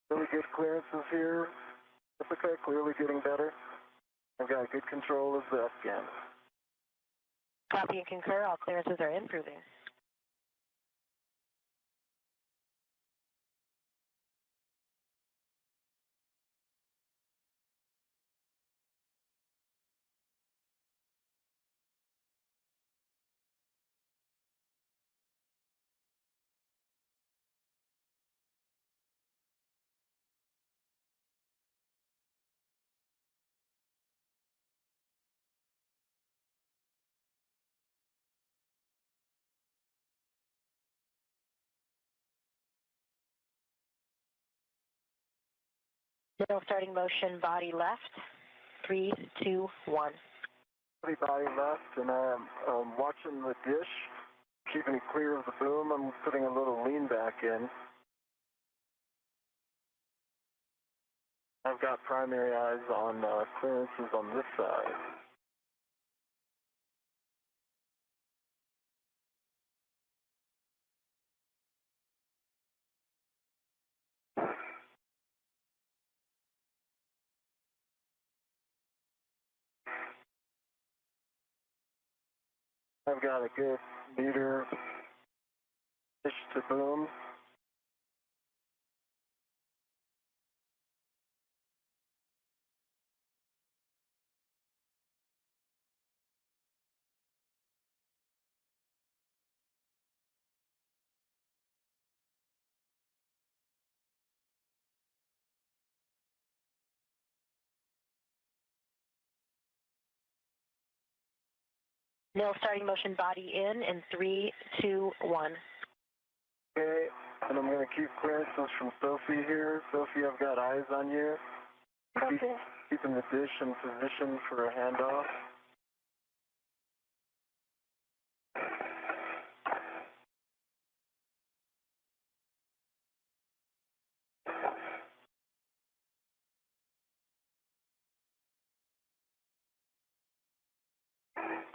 Really good clearances here. Jessica, clearly getting better. I've got good control of the scan. Copy and concur. All clearances are improving. Now starting motion, body left. 3, 2, 1. Body left, and I'm watching the dish, keeping it clear of the boom. I'm putting a little lean back in. I've got primary eyes on clearances on this side. I've got a good meter dish to boom. Nil starting motion, body in 3, 2, 1. Okay, and I'm going to keep clearances from Sophie here. Sophie, I've got eyes on you. Okay. Keeping the dish in position for a handoff.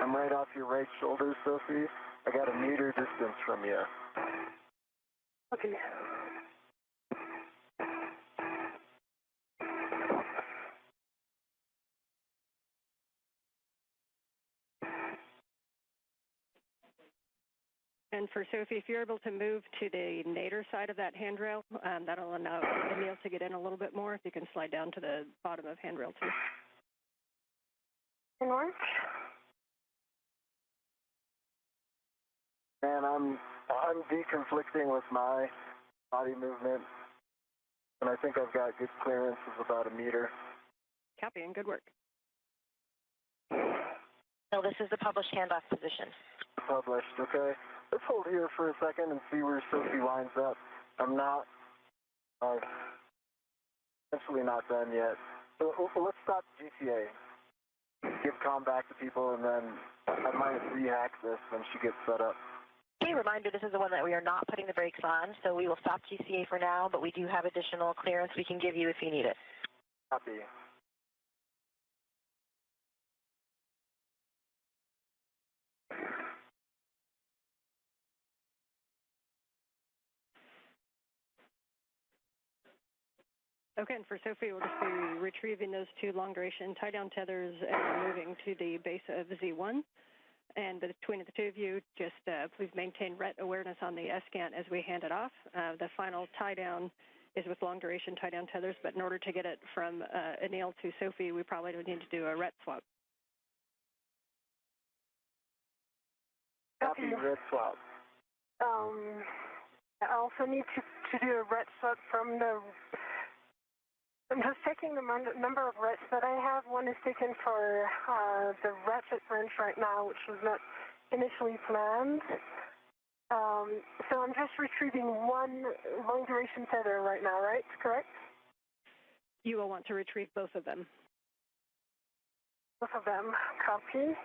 I'm right off your right shoulder, Sophie. I got a meter distance from you. Okay. And for Sophie, if you're able to move to the nadir side of that handrail, that'll allow Anil to get in a little bit more. If you can slide down to the bottom of handrail 2. North. And I'm deconflicting with my body movement, and I think I've got good clearance of about a meter. Copy, and good work. So this is the published handoff position. Published, okay. Let's hold here for a second and see where Sophie lines up. I'm not, essentially not done yet. So let's stop GCA. Give comm back to people, and then I might rehack this when she gets set up. Okay, reminder, this is the one that we are not putting the brakes on, so we will stop GCA for now, but we do have additional clearance we can give you if you need it. Copy. Okay, and for Sophie, we'll just be retrieving those 2 long-duration tie-down tethers and moving to the base of Z1. And between the 2 of you, just please maintain RET awareness on the S-scan as we hand it off. The final tie-down is with long-duration tie-down tethers, but in order to get it from Anil to Sophie, we probably would need to do a RET swap. Copy, RET swap. I also need to do a RET swap from the... I'm just checking the number of RETs that I have. One is taken for the ratchet wrench right now, which was not initially planned. So I'm just retrieving 1 long-duration tether right now, right? Correct? You will want to retrieve both of them. Both of them. Copy.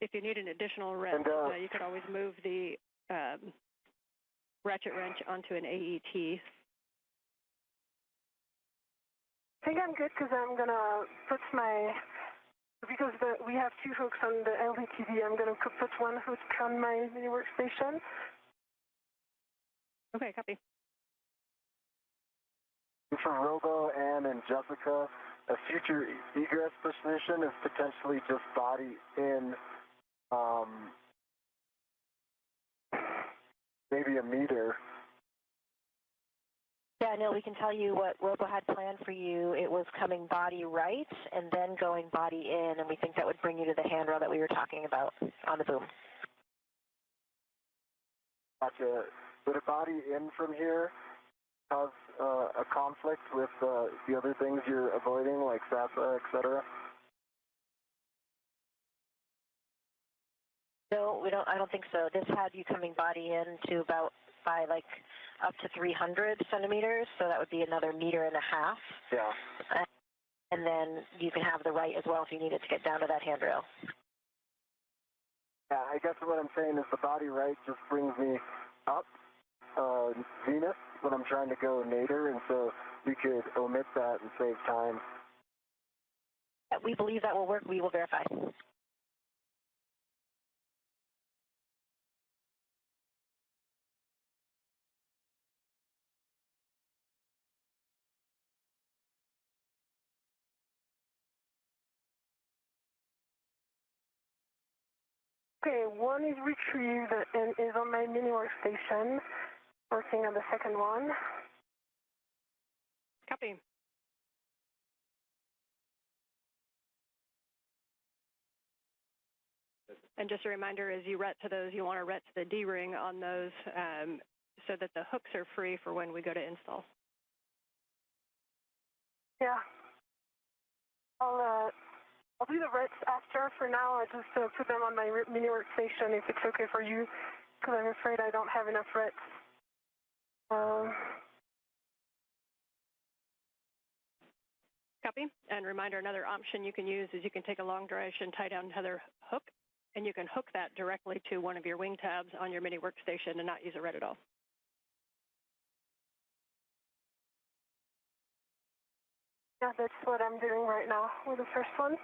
If you need an additional wrench, you could always move the ratchet wrench onto an AET. I think I'm good because I'm going to put because we have 2 hooks on the LVTV, I'm going to put 1 hook on my mini workstation. Okay, copy. For Robo, Ann, and Jessica, a future egress position is potentially just body in maybe a meter. Yeah, Neil, we can tell you what Robo had planned for you. It was coming body right and then going body in, and we think that would bring you to the handrail that we were talking about on the boom. Gotcha. Would a body in from here cause a conflict with the other things you're avoiding, like SASA, et cetera? No, we don't. I don't think so. This had you coming body in to about by like up to 300 centimeters, so that would be another 1.5 meters. Yeah. And then you can have the right as well if you needed to get down to that handrail. Yeah, I guess what I'm saying is the body right just brings me up zenith when I'm trying to go nadir, and so we could omit that and save time. We believe that will work. We will verify. Okay, 1 is retrieved and is on my mini workstation, working on the second one. Copy. And just a reminder, as you ret to those, you want to ret to the D-ring on those so that the hooks are free for when we go to install. Yeah. I'll do the rets after. For now, I just put them on my mini workstation if it's okay for you, because I'm afraid I don't have enough rets. Copy. And reminder, another option you can use is you can take a long duration tie-down tether hook, and you can hook that directly to one of your wing tabs on your mini workstation and not use a ret at all. Yeah, that's what I'm doing right now with the first one.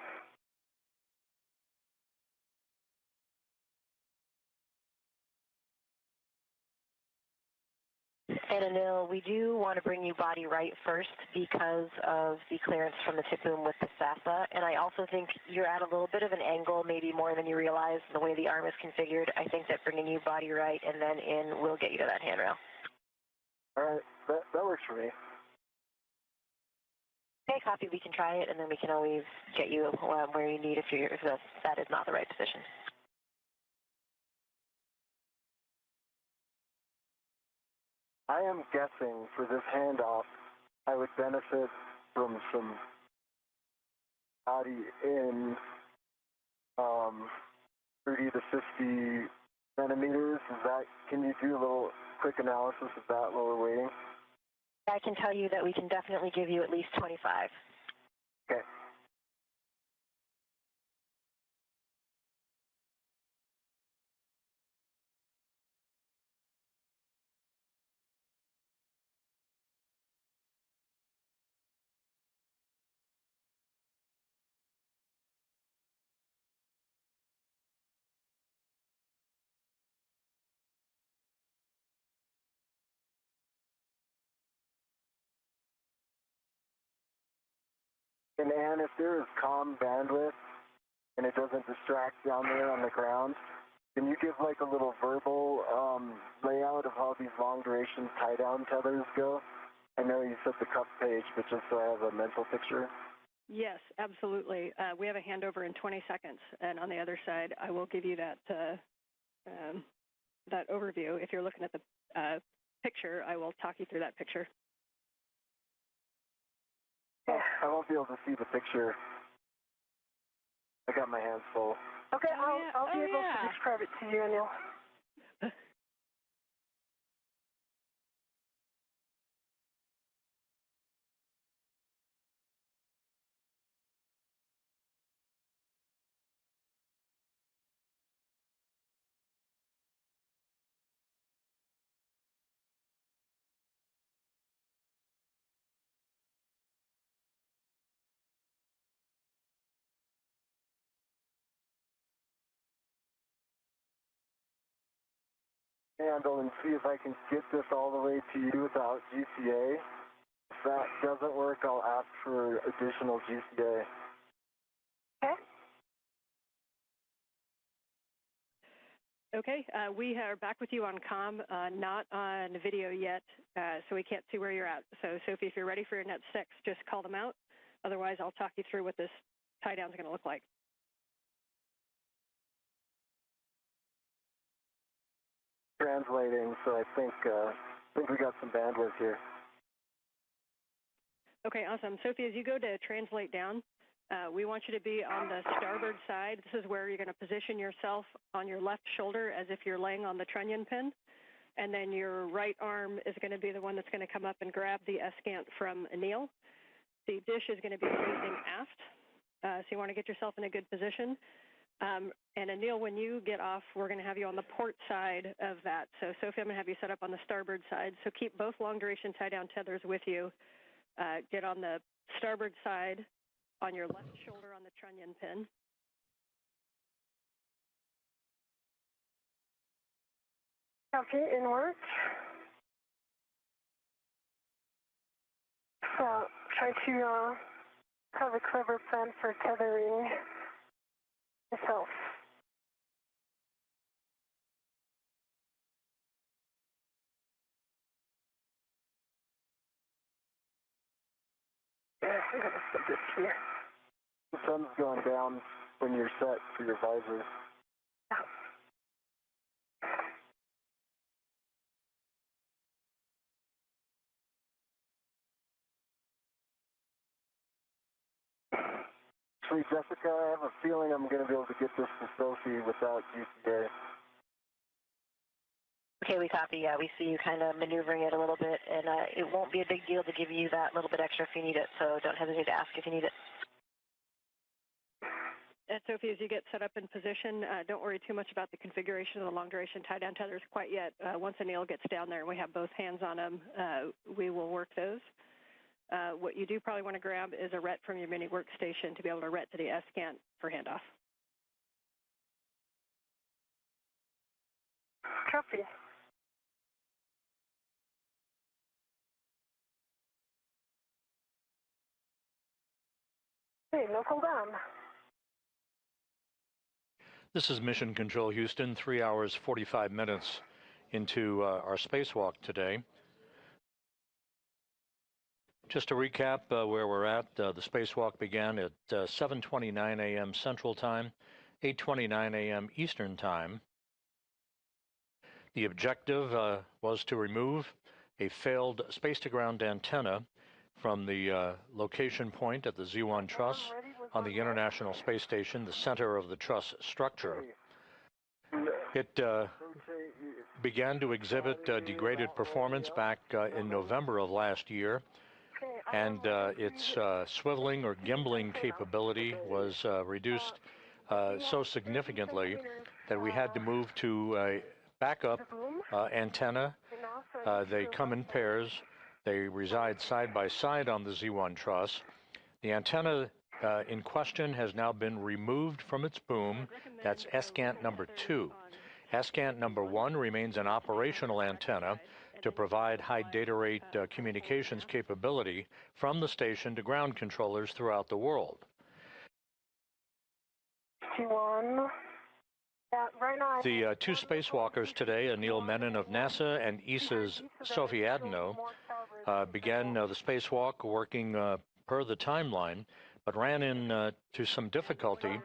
And Anil, we do want to bring you body right first because of the clearance from the tip boom with the SASA. And I also think you're at a little bit of an angle, maybe more than you realize, the way the arm is configured. I think that bringing you body right and then in will get you to that handrail. All right, that works for me. Okay, copy. We can try it, and then we can always get you where you need if that is not the right position. I am guessing for this handoff, I would benefit from some body in 30 to 50 centimeters. Can you do a little quick analysis of that while we're waiting? I can tell you that we can definitely give you at least 25. Okay. And Ann, if there is comm bandwidth and it doesn't distract down there on the ground, can you give like a little verbal layout of how these long duration tie down tethers go? I know you said the cup page, but just so I have a mental picture. Yes, absolutely. We have a handover in 20 seconds, and on the other side, I will give you that that overview. If you're looking at the picture, I will talk you through that picture. I won't be able to see the picture. I got my hands full. Okay, I'll be able to describe it to you, Anil. Handle and see if I can get this all the way to you without GCA. If that doesn't work, I'll ask for additional GCA. Okay. Okay, we are back with you on comm, not on video yet, so we can't see where you're at. So, Sophie, if you're ready for your net 6, just call them out. Otherwise, I'll talk you through what this tie-down is going to look like. Translating, so I think we got some bandwidth here. Okay, awesome. Sophie, as you go to translate down, we want you to be on the starboard side. This is where you're going to position yourself on your left shoulder as if you're laying on the trunnion pin. And then your right arm is going to be the one that's going to come up and grab the escant from Anil. The dish is going to be facing aft, so you want to get yourself in a good position. And Anil, when you get off, we're going to have you on the port side of that. So Sophie, I'm going to have you set up on the starboard side. So keep both long duration tie-down tethers with you. Get on the starboard side on your left shoulder on the trunnion pin. Okay, in work. So try to have a clever plan for tethering yourself. Yeah, I'm going to put this here. The sun's going down when you're set for your visor. Actually, Jessica, I have a feeling I'm going to be able to get this to Sophie without GCA. Okay, we copy. Yeah, we see you kind of maneuvering it a little bit, and it won't be a big deal to give you that little bit extra if you need it, so don't hesitate to ask if you need it. And Sophie, as you get set up in position, don't worry too much about the configuration of the long-duration tie-down tethers quite yet. Once Anil gets down there and we have both hands on him, we will work those. What you do probably want to grab is a RET from your mini workstation to be able to RET to the S-scan for handoff. Copy. Hey, no cool down. This is Mission Control Houston, 3 hours, 45 minutes into our spacewalk today. Just to recap where we're at, the spacewalk began at 7:29 a.m. Central Time, 8:29 a.m. Eastern Time. The objective was to remove a failed space-to-ground antenna from the location point at the Z1 truss on the International Space Station, the center of the truss structure. It began to exhibit degraded performance back in November of last year, and its swiveling or gimbling capability was reduced so significantly that we had to move to a backup antenna. They come in pairs. They reside side by side on the Z1 truss. The antenna in question has now been removed from its boom. That's ESCANT number 2. ESCANT number 1 remains an operational antenna to provide high data rate communications capability from the station to ground controllers throughout the world. The two spacewalkers today, Anil Menon of NASA and ESA's Sophie Adenot, began the spacewalk working per the timeline, but ran into some difficulty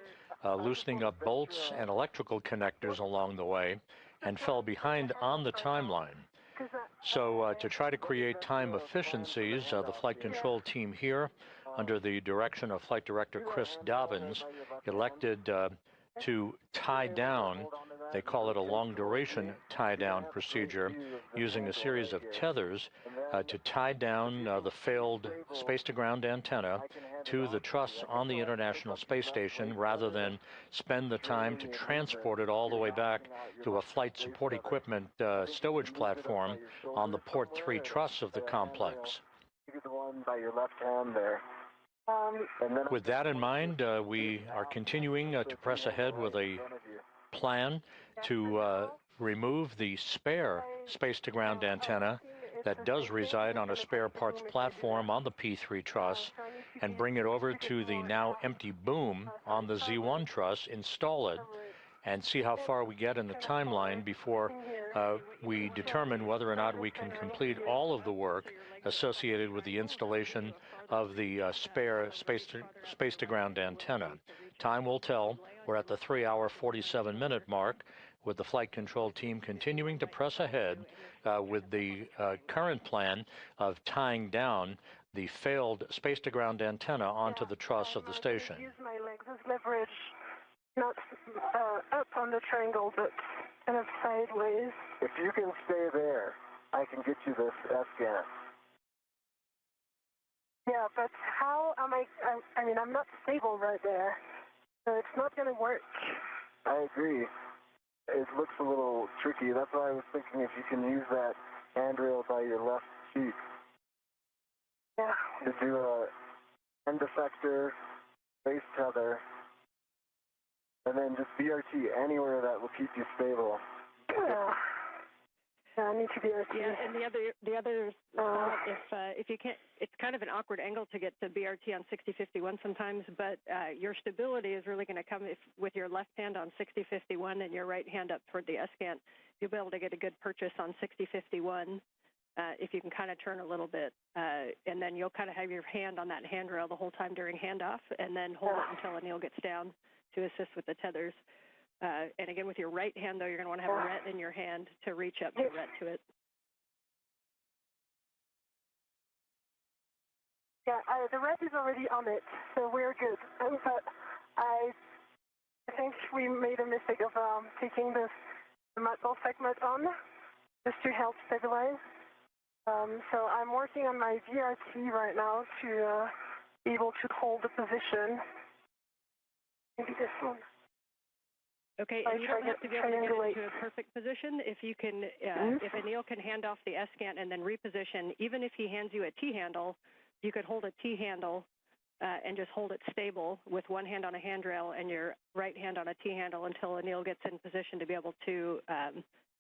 loosening up bolts and electrical connectors along the way and fell behind on the timeline. So to try to create time efficiencies, the flight control team here, under the direction of Flight Director Chris Dobbins, elected to tie down, they call it a long-duration tie-down procedure, using a series of tethers to tie down the failed space-to-ground antenna to the truss on the International Space Station rather than spend the time to transport it all the way back to a flight support equipment stowage platform on the Port 3 truss of the complex. The one by your left hand there. With that in mind, we are continuing to press ahead with a plan to remove the spare space-to-ground antenna that does reside on a spare parts platform on the P3 truss and bring it over to the now empty boom on the Z1 truss, install it, and see how far we get in the timeline before we determine whether or not we can complete all of the work associated with the installation of the spare space-to-ground antenna. Time will tell. We're at the 3-hour, 47-minute mark, with the flight control team continuing to press ahead with the current plan of tying down the failed space-to-ground antenna onto the truss of the station. Use my legs as leverage, not up on the triangle, but kind of sideways. If you can stay there, I can get you this S-scan. Yeah, but how am I mean, I'm not stable right there, so it's not going to work. I agree. It looks a little tricky. That's why I was thinking if you can use that handrail by your left cheek. Yeah. To do a end effector, base tether, and then just BRT anywhere that will keep you stable. Yeah. Yeah, I need to be RT. Yeah, and the other if you can't, it's kind of an awkward angle to get to BRT on 6051 sometimes, but your stability is really going to come with your left hand on 6051 and your right hand up toward the S-scan. You'll be able to get a good purchase on 6051 if you can kind of turn a little bit, and then you'll kind of have your hand on that handrail the whole time during handoff, and then hold it until Anil gets down to assist with the tethers. And again, with your right hand, though, you're going to want to have a RET in your hand to reach up to RET to it. Yeah, the red is already on it, so we're good. But I think we made a mistake of taking the metal segment on just to help stabilize. So I'm working on my VRT right now to be able to hold the position. Maybe this one. Okay, and you don't have to be able to get into a perfect position. If you can, if Anil can hand off the S-scan and then reposition, even if he hands you a T-handle, you could hold a T-handle and just hold it stable with one hand on a handrail and your right hand on a T-handle until Anil gets in position to be able to,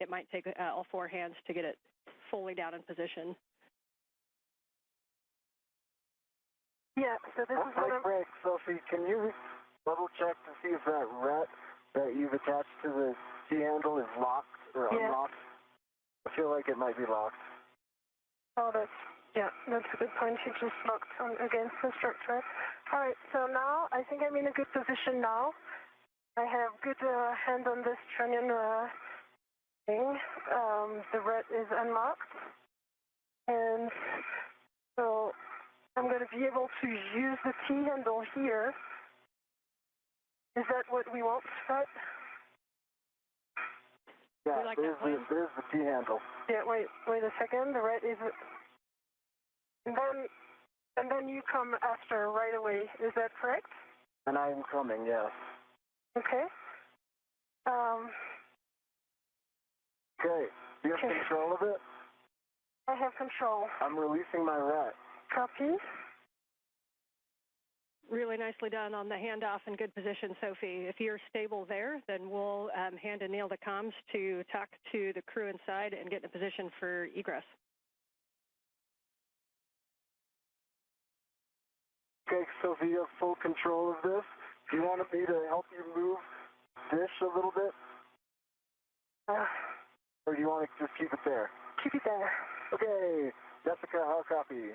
it might take all four hands to get it fully down in position. Yeah, so this is what I'm... Break, Sophie, can you double check to see if that ret that you've attached to the T-handle is locked or unlocked? I feel like it might be locked. Oh, that's a good point. She just locked on against the structure. All right, so now I think I'm in a good position now. I have good hand on this trunnion thing. The red is unlocked. And so I'm going to be able to use the T-handle here. Is that what we want, right? Yeah, there's the T-handle. Yeah, wait a second. The red is... And then you come after right away. Is that correct? And I'm coming, yes. Okay. Okay. Do you have control of it? I have control. I'm releasing my rat. Copy. Really nicely done on the handoff and good position, Sophie. If you're stable there, then we'll hand Anil the comms to talk to the crew inside and get in a position for egress. Okay, Sophie, you have full control of this. Do you want me to help you move this a little bit? Or do you want to just keep it there? Keep it there. Okay, Jessica, how copy?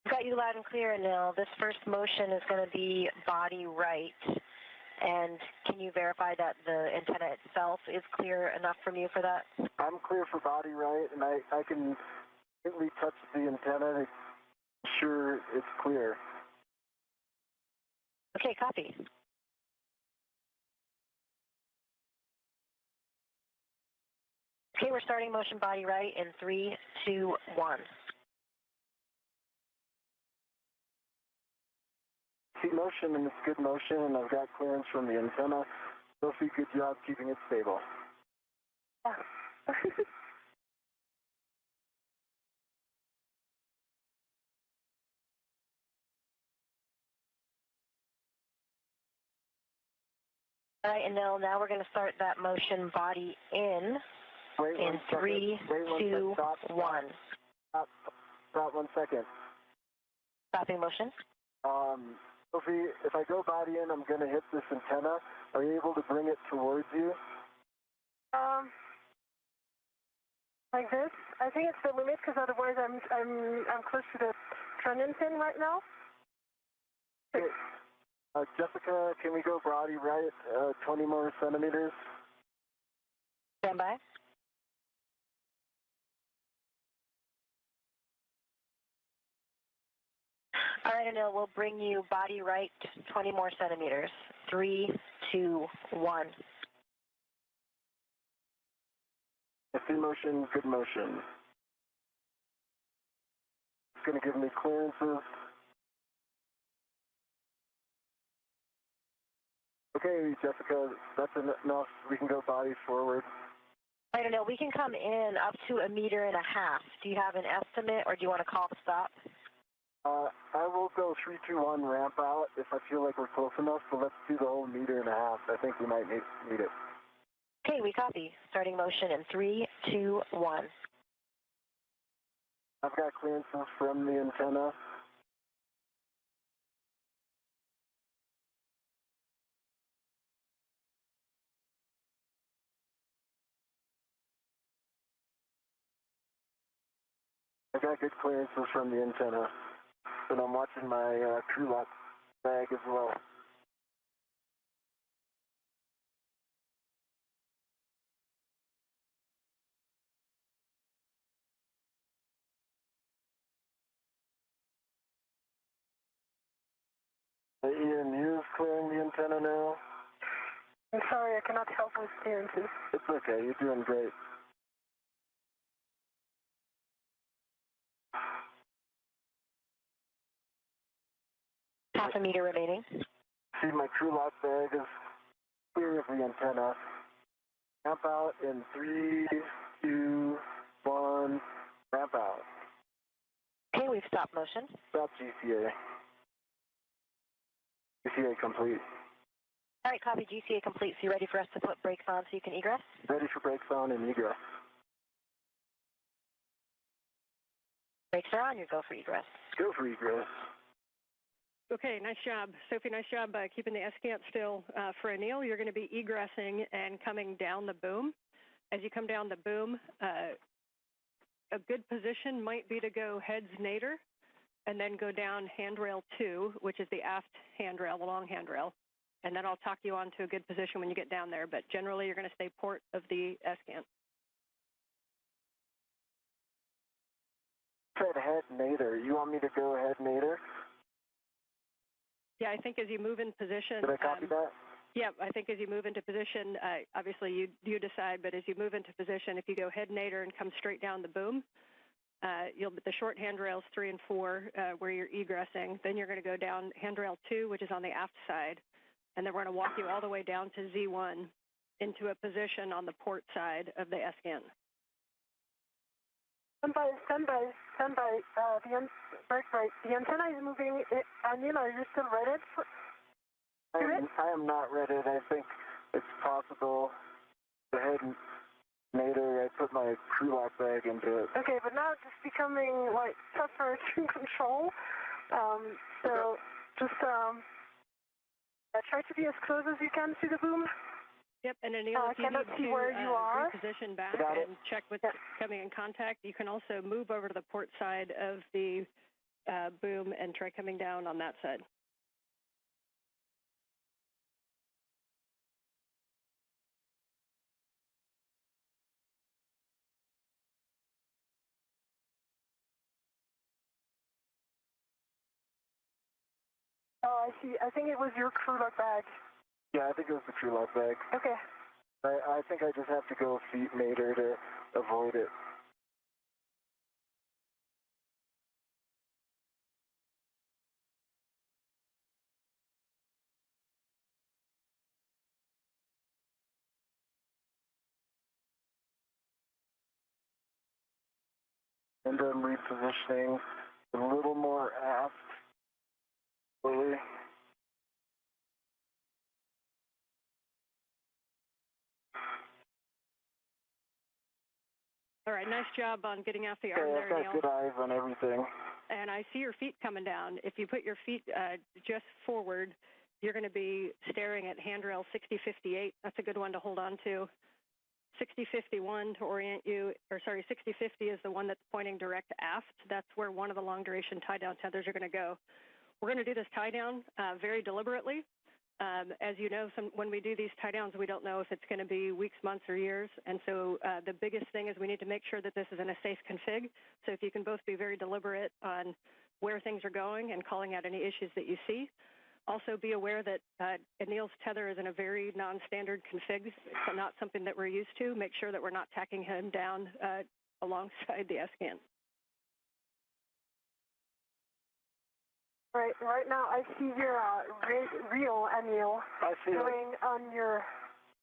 Got you loud and clear, Anil. This first motion is going to be body right. And can you verify that the antenna itself is clear enough from you for that? I'm clear for body right, and I can gently touch the antenna to ensure it's clear. Okay, copy. Okay, we're starting motion body right in 3, 2, 1. See motion, and it's good motion, and I've got clearance from the antenna. Sophie, good job keeping it stable. Yeah. All right, Anil, now we're going to start that motion body in 3, 2, 1. Stop 1 second. Stopping motion. Sophie, if I go body in, I'm going to hit this antenna. Are you able to bring it towards you? Like this? I think it's the limit because otherwise I'm close to the trunnion pin right now. Okay. Jessica, can we go body right 20 more centimeters? Stand by. All right, Anil, we'll bring you body right 20 more centimeters. 3, 2, 1. See motion, good motion. It's going to give me clearances. Okay, Jessica, that's enough. We can go body forward. I don't know. We can come in up to 1.5 meters. Do you have an estimate, or do you want to call the stop? I will go 3, 2, 1 ramp out if I feel like we're close enough, but let's do the whole 1.5 meters. I think we might need it. Okay, we copy. Starting motion in 3, 2, 1. I've got clearances from the antenna. I've got good clearances from the antenna, and I'm watching my crew lock bag as well. Ian, you clearing the antenna now? I'm sorry, I cannot help with clearances. It's okay, you're doing great. Half a meter remaining. See, my crew lock bag is clear of the antenna. Ramp out in 3, 2, 1, ramp out. Okay, we've stopped motion. Stop GCA. GCA complete. All right, copy, GCA complete. So you ready for us to put brakes on so you can egress? Ready for brakes on and egress. Brakes are on, you go for egress. Go for egress. Okay, nice job. Sophie, nice job keeping the SCANT still. For Anil, you're going to be egressing and coming down the boom. As you come down the boom, a good position might be to go heads nadir and then go down handrail 2, which is the aft handrail, the long handrail. And then I'll talk you on to a good position when you get down there. But generally, you're going to stay port of the SCANT. Said head nadir. You want me to go head nadir? Yeah, I think as you move in position. Did I copy that? Yeah, I think as you move into position, obviously you decide, but as you move into position, if you go head nadir and come straight down the boom, the short handrails 3 and 4 where you're egressing, then you're going to go down handrail 2, which is on the aft side, and then we're going to walk you all the way down to Z1 into a position on the port side of the SCANT. Stand by. The antenna is moving. Anil, are you still ready? I am not ready. I think it's possible to head nadir. I put my crew lock bag into it. Okay, but now it's just becoming like tougher to control. So just try to be as close as you can to the boom. Yep, and Anil, if you need to reposition back and check what's coming in contact, you can also move over to the port side of the boom and try coming down on that side. Oh, I see. I think it was your crew lock bag. Yeah, I think it was the crew lock bag. Okay. I think I just have to go feet nadir to avoid it. And I'm repositioning a little more aft. Slowly. All right, nice job on getting off the arm there, I've got Neil. good eyes on everything. And I see your feet coming down. If you put your feet just forward, you're going to be staring at handrail 6058. That's a good one to hold on to. 6051 to orient you, or sorry, 6050 is the one that's pointing direct aft. That's where one of the long duration tie down tethers are going to go. We're going to do this tie down very deliberately. As you know, when we do these tie downs, we don't know if it's going to be weeks, months, or years. And so the biggest thing is we need to make sure that this is in a safe config. So if you can both be very deliberate on where things are going and calling out any issues that you see. Also be aware that Anil's tether is in a very non-standard config. It's not something that we're used to. Make sure that we're not tacking him down alongside the SCAN. Right now I see your real Anil going on your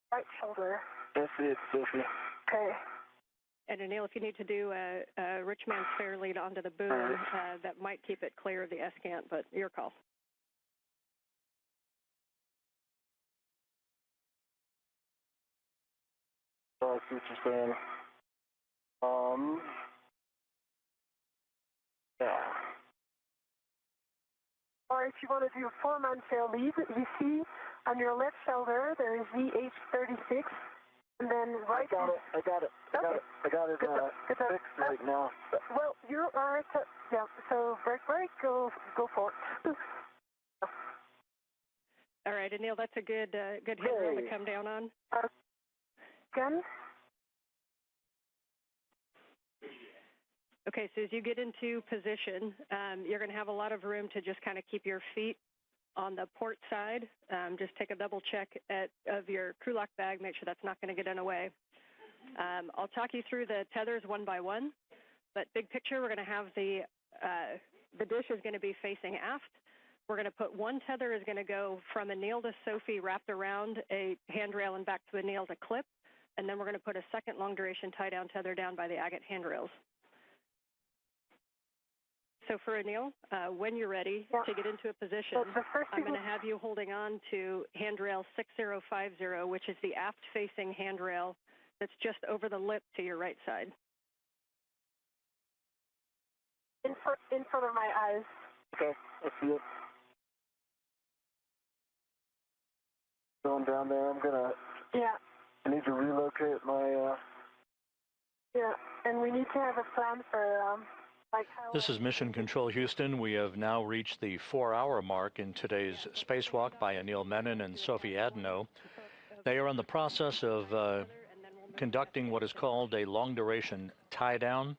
right shoulder. That's it, Sophie. Okay. And Anil, if you need to do a rich man's fair lead onto the boom, that might keep it clear of the SCAN, but your call. Oh, I see what you're saying. Yeah. Or if you want to do a 4-man fair lead, you see on your left shoulder there is VH36, and then right. I got it. Fixed right now. Well, you are yeah. So break, go for it. All right, Anil, that's a good handrail to come down on. Again. Okay, so as you get into position, you're going to have a lot of room to just kind of keep your feet on the port side. Just take a double check of your crew lock bag, make sure that's not going to get in the way. I'll talk you through the tethers one by one, but big picture, we're going to have the dish is going to be facing aft. We're going to put one tether is going to go from Anil to Sophie wrapped around a handrail and back to Anil to clip, and then we're going to put a second long-duration tie-down tether down by the agate handrails. So for Anil, when you're ready to get into a position, I'm going to have you holding on to handrail 6050, which is the aft-facing handrail that's just over the lip to your right side. In front of my eyes. Okay, I see it. Going down there, I'm gonna... Yeah. I need to relocate my... Yeah, and we need to have a plan for... This is Mission Control Houston. We have now reached the 4-hour mark in today's spacewalk by Anil Menon and Sophie Adenot. They are in the process of conducting what is called a long-duration tie-down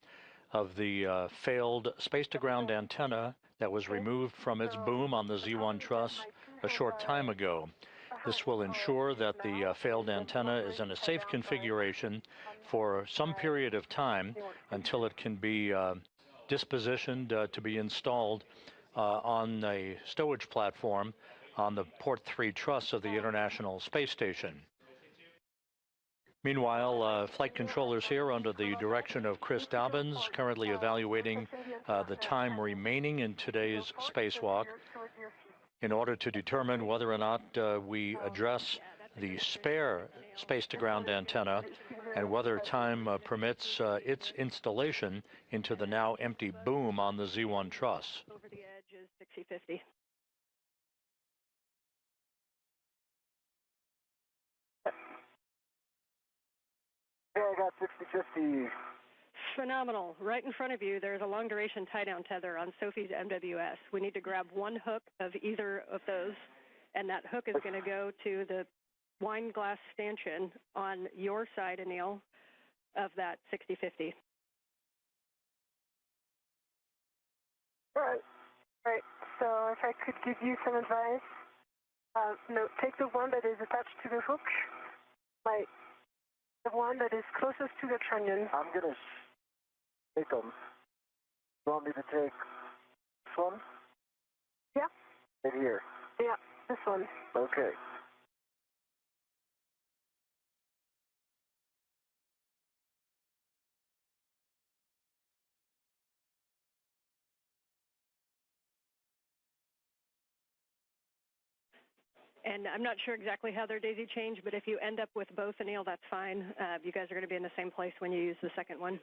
of the failed space-to-ground antenna that was removed from its boom on the Z1 truss a short time ago. This will ensure that the failed antenna is in a safe configuration for some period of time until it can be dispositioned to be installed on a stowage platform on the Port 3 truss of the International Space Station. Meanwhile, flight controllers here under the direction of Chris Dobbins currently evaluating the time remaining in today's spacewalk in order to determine whether or not we address the spare space-to-ground antenna and whether time permits its installation into the now empty boom on the Z1 truss. Over the edge is 6050. Yeah, I got 6050. Phenomenal. Right in front of you, there's a long-duration tie-down tether on Sophie's MWS. We need to grab one hook of either of those, and that hook is going to go to the wine glass stanchion on your side, Anil, of that 6050. All right. So if I could give you some advice, no, take the one that is attached to the hook, the one that is closest to the trunnion. I'm gonna take them. You want me to take this one? Yeah. Right here. Yeah, this one. Okay. And I'm not sure exactly how they're daisy chained, but if you end up with both, Anil, that's fine. You guys are going to be in the same place when you use the second one.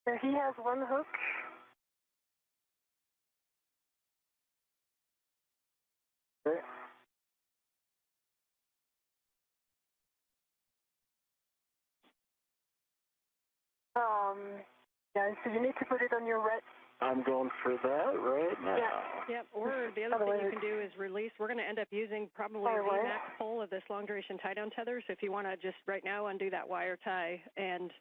So he has one hook. Okay. Yeah, so you need to put it on your right. I'm going for that right now. Yeah. Or the other thing you can do is release. We're going to end up using probably the max pull of this long-duration tie-down tether. So if you want to just right now undo that wire tie and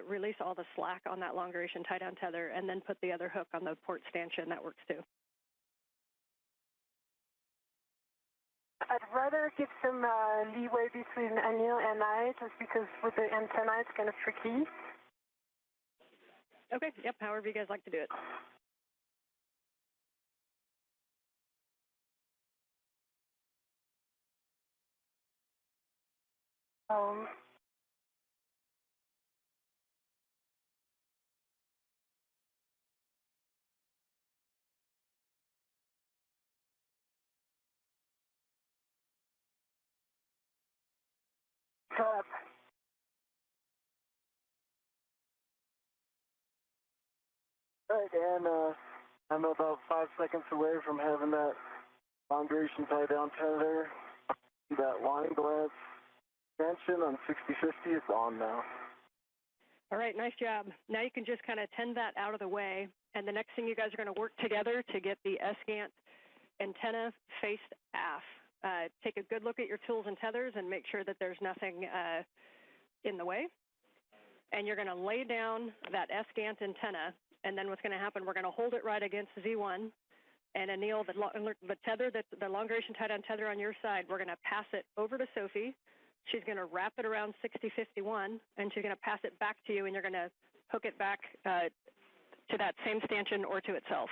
release all the slack on that long-duration tie-down tether and then put the other hook on the port stanchion, that works too. I'd rather give some leeway between Anil and I, just because with the antenna it's kind of tricky. Okay, yep, however you guys like to do it. Up. Right, and I'm about 5 seconds away from having that long duration tie down tether. That line glass extension on 6050 is on now. All right, nice job. Now you can just kind of tend that out of the way, and the next thing you guys are going to work together to get the SGANT antenna faced aft. Take a good look at your tools and tethers and make sure that there's nothing in the way. and you're going to lay down that S-GANT antenna, and then what's going to happen, we're going to hold it right against Z1, and Anil, the tether, the long-duration tie-down tether on your side, we're going to pass it over to Sophie. She's going to wrap it around 6051, and she's going to pass it back to you, and you're going to hook it back to that same stanchion or to itself.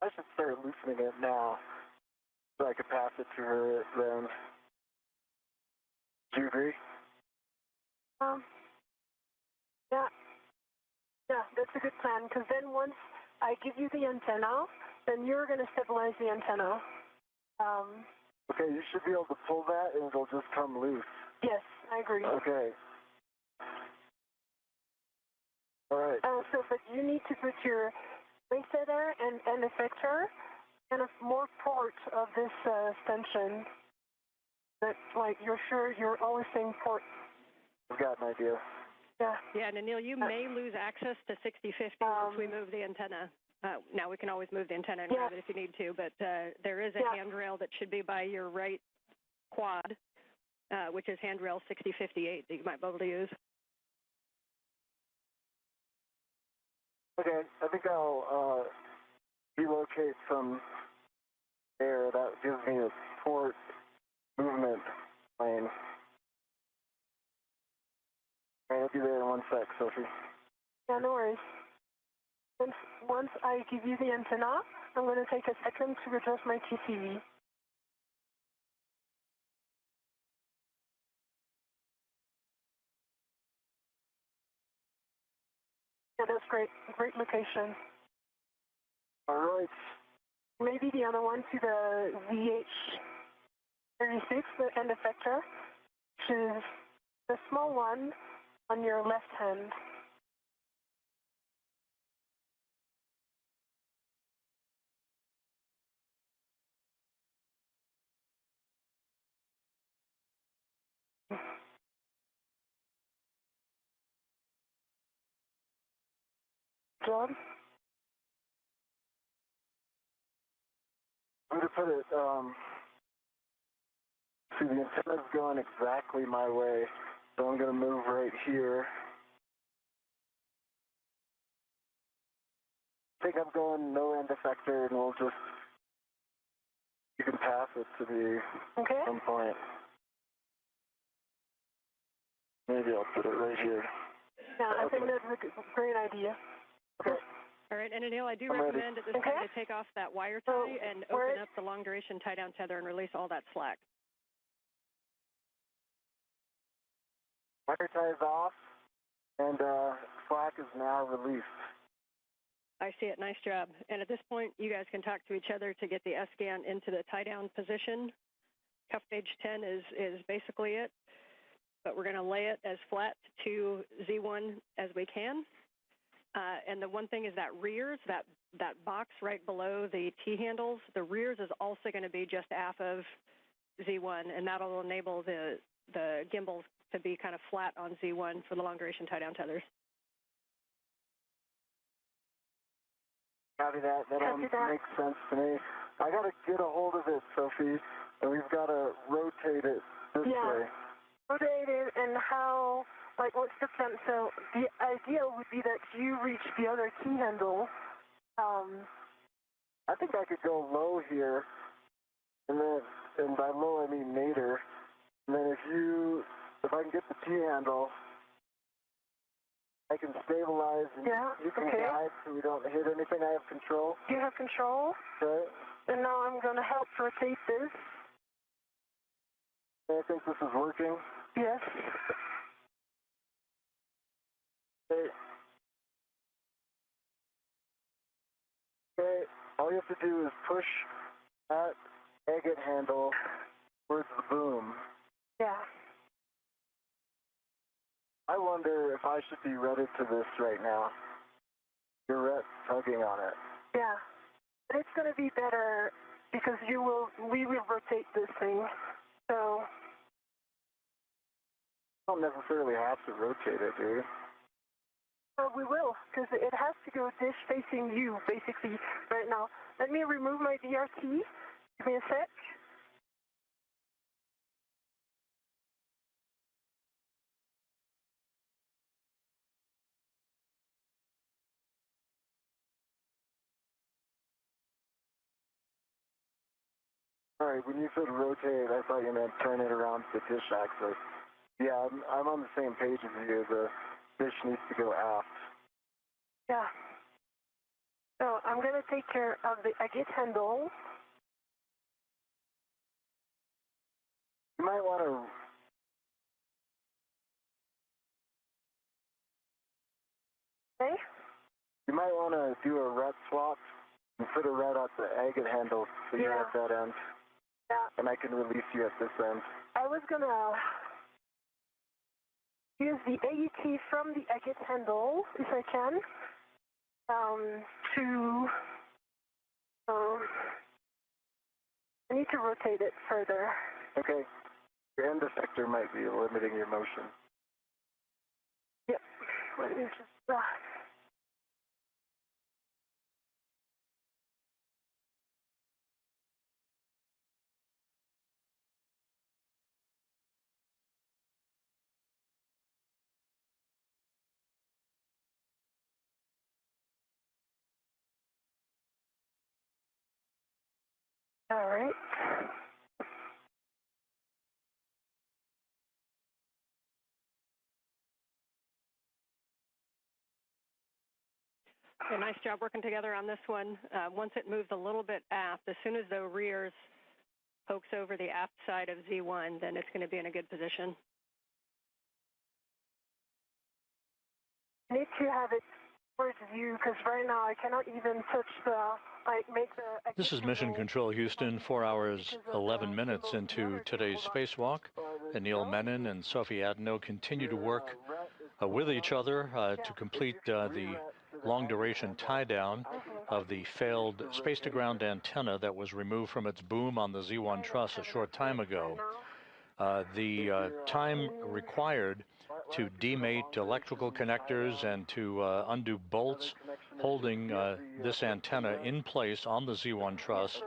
I should start loosening it now so I could pass it to her then. Do you agree? Yeah, that's a good plan, because then once I give you the antenna, then you're going to stabilize the antenna. Okay, you should be able to pull that and it'll just come loose. Yes, I agree. Okay. All right. So, but you need to put your resetter and effector kind of more port of this extension. That, like, you're sure you're always saying port. I've got an idea. Yeah. Yeah, and Anil, you may lose access to 6050 once we move the antenna. Now, we can always move the antenna and grab it if you need to, but there is a handrail that should be by your right quad, which is handrail 6058 that you might be able to use. Okay, I think I'll relocate from there. That gives me a port movement plane. All right, I'll be there in 1 sec, Sophie. Yeah, no worries. Once I give you the antenna, I'm going to take a second to adjust my TCV. Yeah, that's great. Great location. All right. Maybe the other one to the VH36, the end effector, which is the small one on your left hand. Job. I'm going to put it, see, the antenna's going exactly my way, so I'm going to move right here. I think I'm going no end effector, and we'll just, you can pass it to the some point. Maybe I'll put it right here. Yeah, I think that's a great idea. Okay. All right, and Anil, I do recommend at this time to take off that wire tie and open up the long-duration tie-down tether and release all that slack. Wire tie is off, and slack is now released. I see it. Nice job. And at this point, you guys can talk to each other to get the S-GAN into the tie-down position. Cuff gauge 10 is basically it, but we're going to lay it as flat to Z1 as we can. And the one thing is that rears, that box right below the T-handles, the rears is also going to be just aft of Z1, and that'll enable the gimbals to be kind of flat on Z1 for the long-duration tie-down tethers. Copy that. That all makes sense to me. I got to get a hold of it, Sophie, and we've got to rotate it this way. Rotate it, and how, like, what's the plan? So the idea would be that you reach the other key handle. I think I could go low here, and by low I mean nadir. And then if I can get the T handle, I can stabilize and you can guide so we don't hit anything. I have control. You have control. Okay. And now I'm going to help rotate this. I think this is working. Yes. Okay. Okay. All you have to do is push that agate handle towards the boom. Yeah. I wonder if I should be wedded to this right now. You're tugging on it. Yeah. But it's going to be better because we will rotate this thing. So. You don't necessarily have to rotate it, do you? We will, because it has to go dish facing you, basically, right now. Let me remove my DRT. Give me a sec. Sorry, when you said rotate, I thought you meant turn it around to the dish axis. Yeah, I'm on the same page as you. The dish needs to go aft. Yeah. So I'm going to take care of the agate handle. You might want to... Okay. You might want to do a ret swap and put a ret at the agate handle so you're at that end. Yeah. And I can release you at this end. I was going to use the AET from the agate handle, if I can, I need to rotate it further. Okay. Your end effector might be limiting your motion. Yep. Let me just... All right. Okay, nice job working together on this one. Once it moves a little bit aft, as soon as the rears pokes over the aft side of Z1, then it's going to be in a good position. I need to have it towards you because right now I cannot even touch This is Mission Control Houston, 4 hours, 11 minutes into today's spacewalk. Anil Menon and Sophie Adenot continue to work with each other to complete the long-duration tie-down of the failed space-to-ground antenna that was removed from its boom on the Z1 truss a short time ago. The time required to demate electrical connectors and to undo bolts holding this antenna in place on the Z1 truss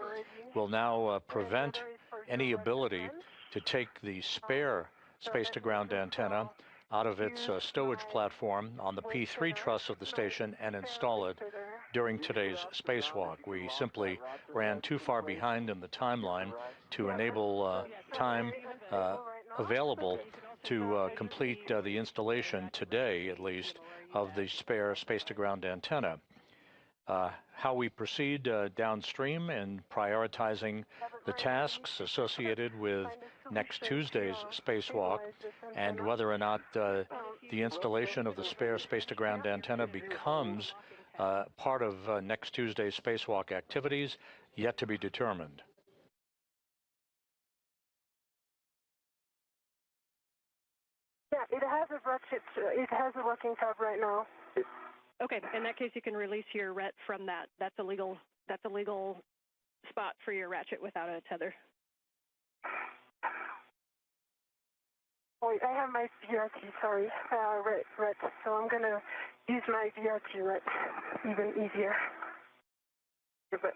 will now prevent any ability to take the spare space-to-ground antenna out of its stowage platform on the P3 truss of the station and install it during today's spacewalk. We simply ran too far behind in the timeline to enable time available to complete the installation today, at least, of the spare space-to-ground antenna. How we proceed downstream in prioritizing the tasks associated with next Tuesday's spacewalk and whether or not the installation of the spare space-to-ground antenna becomes part of next Tuesday's spacewalk activities, yet to be determined. Yeah, it has a ratchet. It has a working tab right now. Okay, in that case, you can release your ret from that. That's a legal spot for your ratchet without a tether. Oh, I have my VRT, sorry, ret. So I'm going to use my VRT ret, even easier. But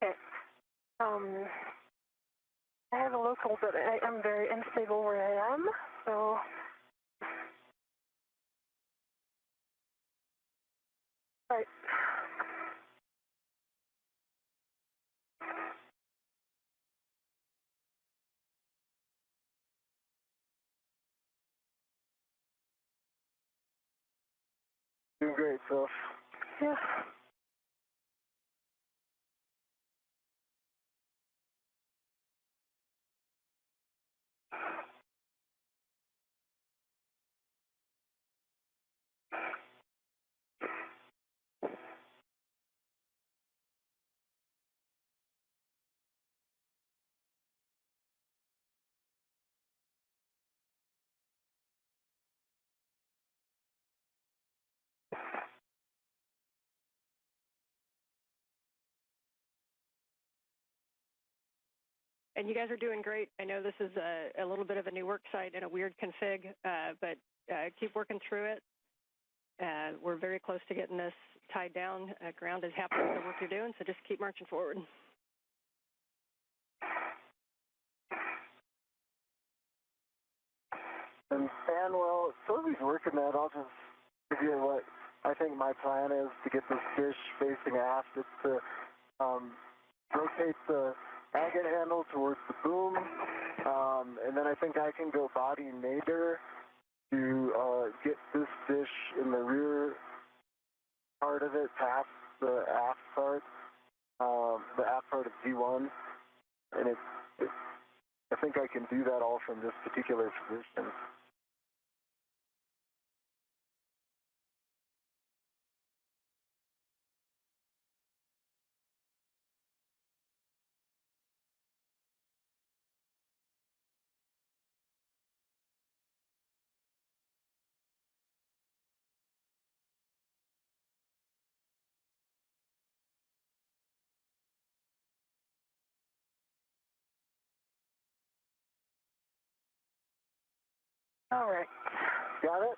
okay. I have a local, but I am very unstable where I am, so. Right. Doing great, Soph. Yeah. And you guys are doing great. I know this is a little bit of a new work site and a weird config, but keep working through it. We're very close to getting this tied down. Ground is happy with the work you're doing, so just keep marching forward. And well, Sophie's working that. I'll just give you what I think my plan is to get this dish facing aft. It's to rotate the agate handle towards the boom, and then I think I can go body nadir to get this dish in the rear part of it past the aft part of G1, and I think I can do that all from this particular position. All right. Got it?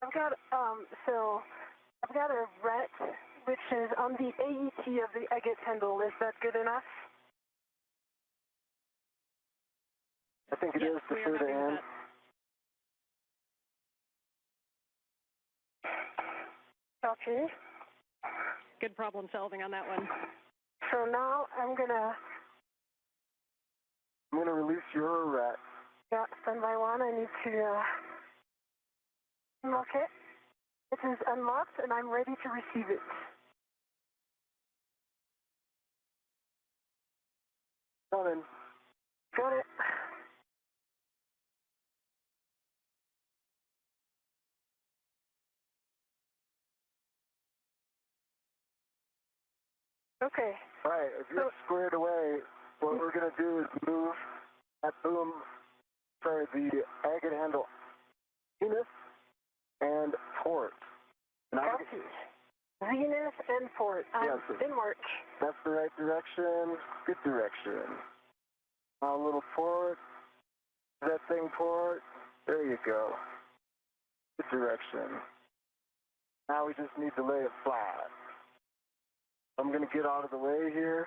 I've got a ret which is on the AET of the agate handle. Is that good enough? I think it is to further the end. Okay. Good problem solving on that one. So now I'm gonna release your ret. Yeah, standby one. I need to unlock it. It is unlocked, and I'm ready to receive it. Coming. Got it. Okay. All right, if you're squared away, what we're going to do is move that boom, the agate handle zenith and port. Copy. Zenith and port. I'm in march. That's the right direction. Good direction. Now a little port. That thing port. There you go. Good direction. Now we just need to lay it flat. I'm going to get out of the way here.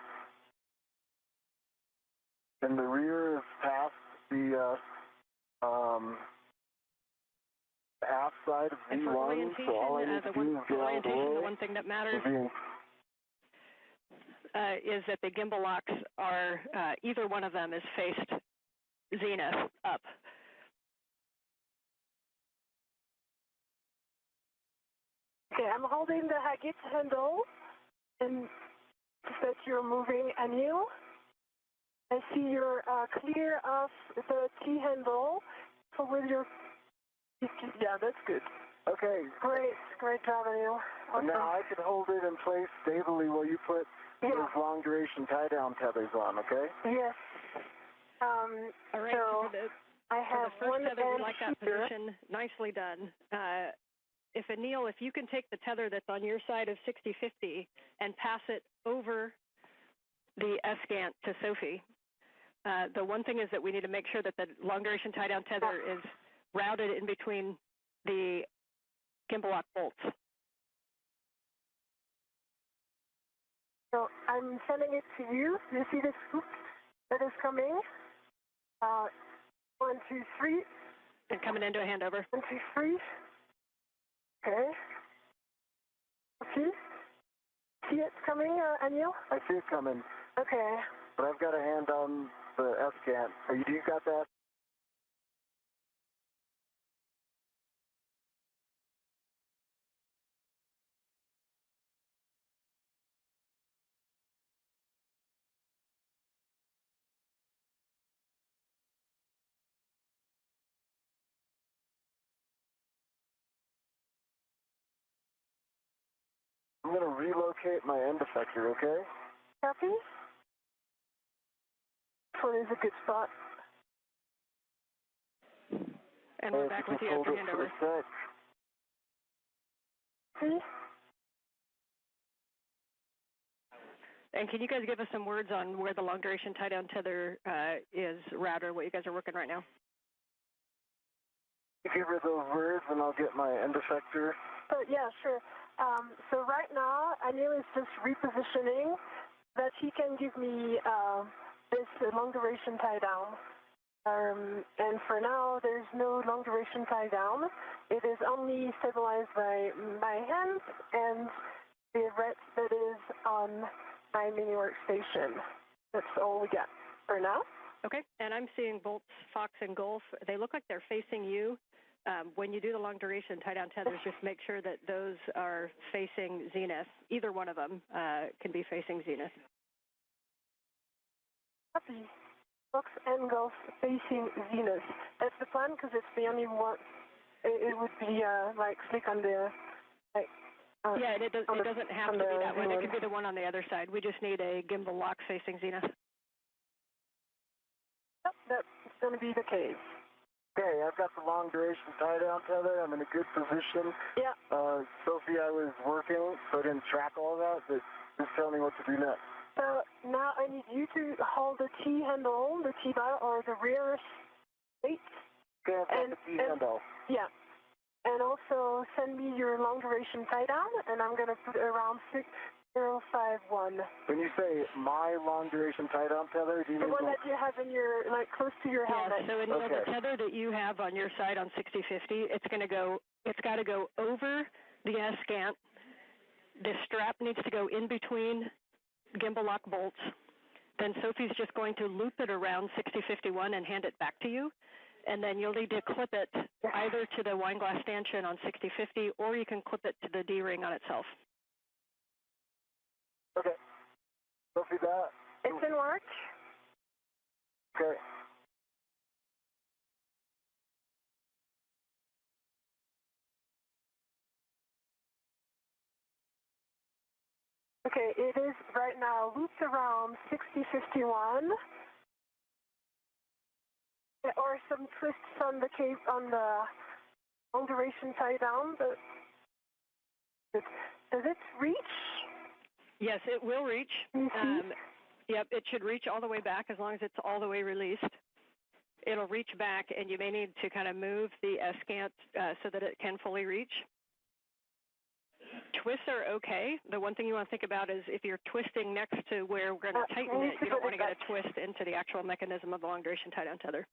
And the rear is past the aft side of and for V1, orientation, so all I need to do is get out of the way. The one thing that matters is that the gimbal locks are, either one of them is faced zenith up. Okay, I'm holding the agate handle, and that you're moving Anil. I see you're clear of the T handle. So with your, yeah, that's good. Okay. Great job, Anil. Awesome. Now I can hold it in place stably while you put those long duration tie down tethers on, okay? Yes. All right, so I have for the one first tether, we like that here. position. Nicely done. Anil, if you can take the tether that's on your side of 6050 and pass it over the S-Gant to Sophie. The one thing is that we need to make sure that the long duration tie down tether is routed in between the gimbal lock bolts. So I'm sending it to you. You see this scoop that is coming? 1, 2, 3. And coming into a handover. 1, 2, 3. Okay. See it coming, Anil? I see it coming. Okay. But I've got a hand on the S-Gant. You got that? I'm going to relocate my end effector, okay? Copy. This one is a good spot. And we're back with you after handover. See? And can you guys give us some words on where the long duration tie down tether is routed, what you guys are working right now? Give her those words and I'll get my end effector. Yeah, sure. So right now, Anil is just repositioning that he can give me this long duration tie down. And for now, there's no long duration tie down. It is only stabilized by my hand and the red that is on my mini workstation. That's all we got for now. Okay, and I'm seeing bolts, Fox, and Golf. They look like they're facing you. When you do the long duration tie down tethers, just make sure that those are facing zenith. Either one of them can be facing zenith. Copy. Fox and Golf facing zenith. That's the plan because it's the only one. It would be like slick on the. Yeah, it doesn't have to be that one. It could be the one on the other side. We just need a gimbal lock facing zenith. Yep, that's going to be the case. Okay, I've got the long duration tie down tether. I'm in a good position. Yeah. Sophie, I was working, so I didn't track all of that, but just tell me what to do next. So now I need you to hold the T handle, the T bar, or the rear plate. Okay, I've got the T handle. Yeah. And also send me your long duration tie down, and I'm going to put around 6051. When you say my long duration tie down tether, do you mean the one that you have in your, like, close to your helmet? Yeah, so the tether that you have on your side on 6050, it's got to go over the S-scant. The strap needs to go in between gimbal lock bolts. Then Sophie's just going to loop it around 6051 and hand it back to you. And then you'll need to clip it either to the wine glass stanchion on 6050, or you can clip it to the D-ring on itself. Okay. Sophie, that? It's in work. Okay. Okay, it is right now looped around 6051. Or some twists on the cape on the long duration tie down, but does it reach? Yes, it will reach. Yep, it should reach all the way back as long as it's all the way released. It'll reach back, and you may need to kind of move the S-scant so that it can fully reach. Twists are okay. The one thing you want to think about is if you're twisting next to where we're going to tighten it, you don't want to get a twist into the actual mechanism of the long duration tie down tether.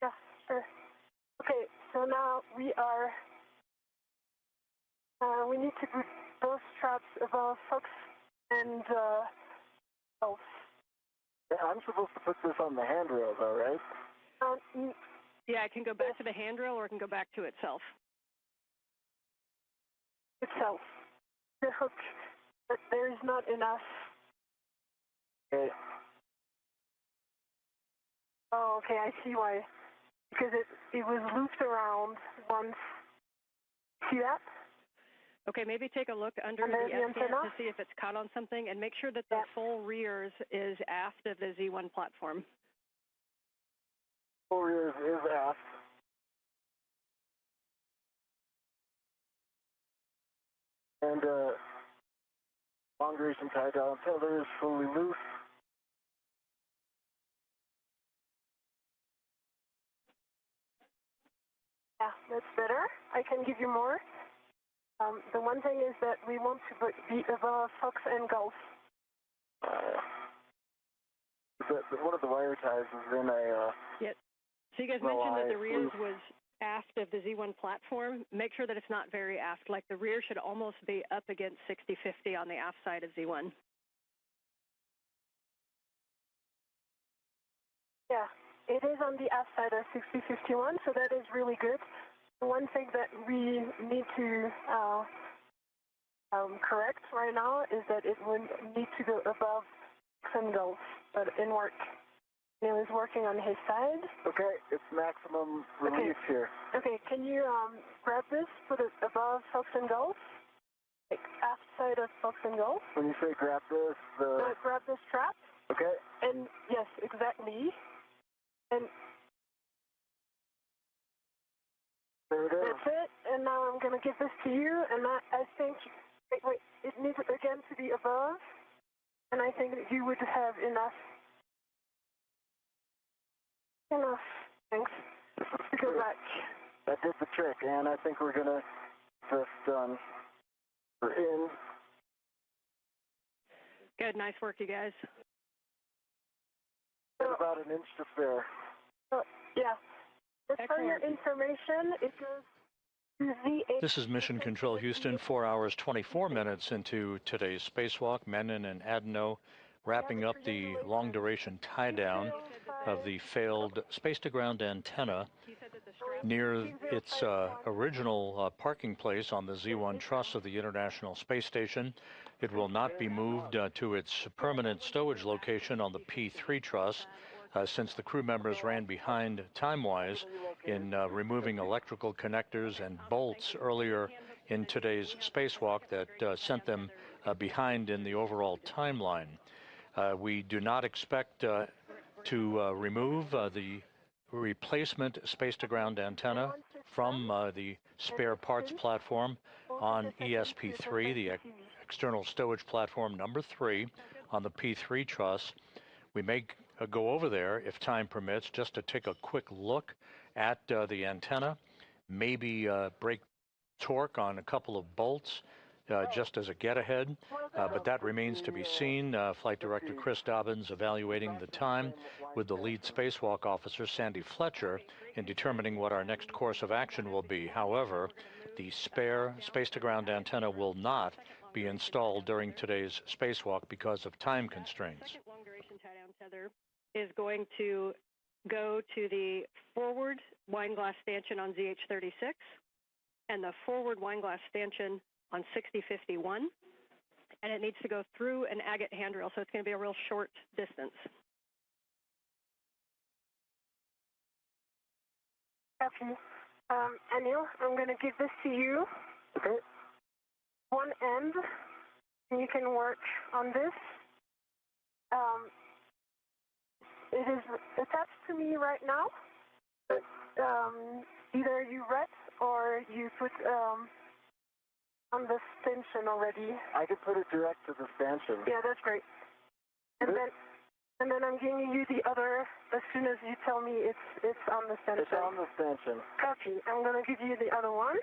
Yeah, sure. Okay, so now we need to put those straps above Fox and Golf. Yeah, I'm supposed to put this on the handrail, though, right? Yeah, it can go back to the handrail or it can go back to itself. Itself. The hook, but there is not enough. Okay. Oh, okay, I see why. Because it was looped around once. See that? Okay, maybe take a look under the S-scant to see if it's caught on something, and make sure that the full rears is aft of the Z1 platform. Full rears is aft. And long duration tie down tether is fully loose. Yeah, that's better. I can give you more. The one thing is that we want to be above Fox and Golf. One of the wire ties is in a... Yep. So you guys mentioned that the rears was aft of the Z1 platform. Make sure that it's not very aft. Like the rear should almost be up against 6050 on the aft side of Z1. Yeah, it is on the aft side of 6051, so that is really good. The one thing that we need to correct right now is that it would need to go above and Golf, but in work. Neil is working on his side. Okay, it's maximum release here. Okay, can you grab this, put it above Fox and Golf? Like aft side of Fox and Golf? When you say grab this, grab this strap. Okay. And yes, exactly. And there it is. That's it. And now I'm going to give this to you. And I think, wait, it needs again to be above. And I think that you would have enough. Thanks. To go back. That did the trick, and I think we're going to just done. We're in. Good, nice work, you guys. So about an inch to spare. Yeah. Just for your information, it goes to Z8. This is Mission Control Houston, 4 hours, 24 minutes into today's spacewalk. Menon and Adenot wrapping up the long-duration tie-down of the failed space-to-ground antenna near its original parking place on the Z1 truss of the International Space Station. It will not be moved to its permanent stowage location on the P3 truss since the crew members ran behind time-wise in removing electrical connectors and bolts earlier in today's spacewalk that sent them behind in the overall timeline. We do not expect to remove the replacement space-to-ground antenna from the spare parts platform on ESP3, the external stowage platform number 3 on the P3 truss. We may go over there, if time permits, just to take a quick look at the antenna, maybe break torque on a couple of bolts, just as a get-ahead, but that remains to be seen. Flight Director Chris Dobbins evaluating the time with the lead spacewalk officer, Sandy Fletcher, in determining what our next course of action will be. However, the spare space-to-ground antenna will not be installed during today's spacewalk because of time constraints. Second long-duration tie-down tether is going to go to the forward wine glass stanchion on ZH-36 and the forward wine glass stanchion on 6051, and it needs to go through an agate handrail, so it's going to be a real short distance. Okay. Anil, I'm going to give this to you. Okay. One end, and you can work on this. It is attached to me right now. But, either you ret or you put on the stanchion already. I could put it direct to the stanchion. Yeah, that's great. And then I'm giving you the other as soon as you tell me it's on the stanchion. It's on the stanchion. Copy. I'm going to give you the other one.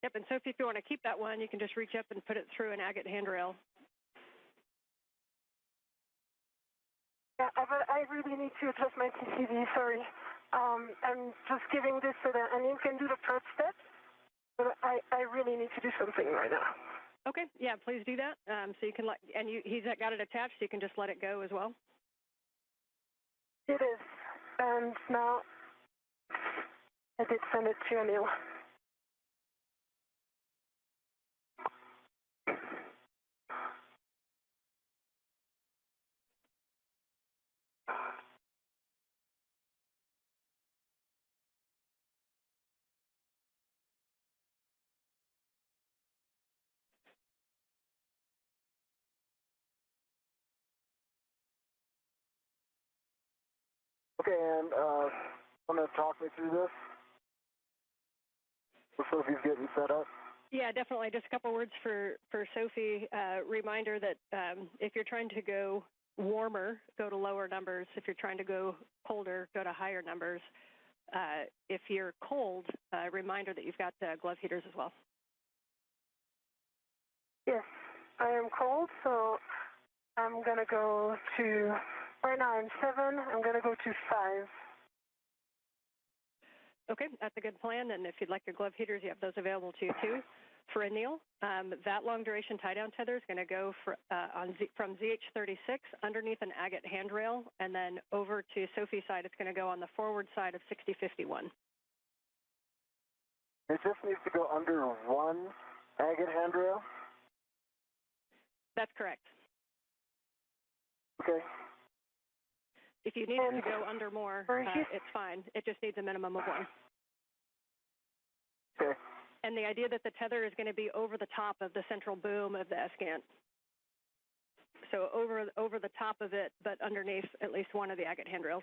Yep, and Sophie, if you want to keep that one, you can just reach up and put it through an agate handrail. Yeah, but I really need to adjust my TCV, sorry. I'm just giving this so that Anil can do the first step, but I really need to do something right now. Okay, yeah, please do that. So you can let, and he's got it attached, so you can just let it go as well. It is, and now I did send it to Anil. Okay, and want to talk me through this? So Sophie's getting set up. Yeah, definitely. Just a couple words for Sophie. Reminder that if you're trying to go warmer, go to lower numbers. If you're trying to go colder, go to higher numbers. If you're cold, reminder that you've got glove heaters as well. Yes, I am cold, so I'm going to go to, right now I'm 7, I'm going to go to 5. Okay, that's a good plan, and if you'd like your glove heaters, you have those available to you too. For Anil, that long-duration tie-down tether is going to go from ZH-36 underneath an agate handrail, and then over to Sophie's side, it's going to go on the forward side of 6051. It just needs to go under one agate handrail? That's correct. Okay. If you need it to go under more, it's fine. It just needs a minimum of one. Okay. And the idea that the tether is going to be over the top of the central boom of the ESCANT. So over the top of it, but underneath at least one of the agate handrails.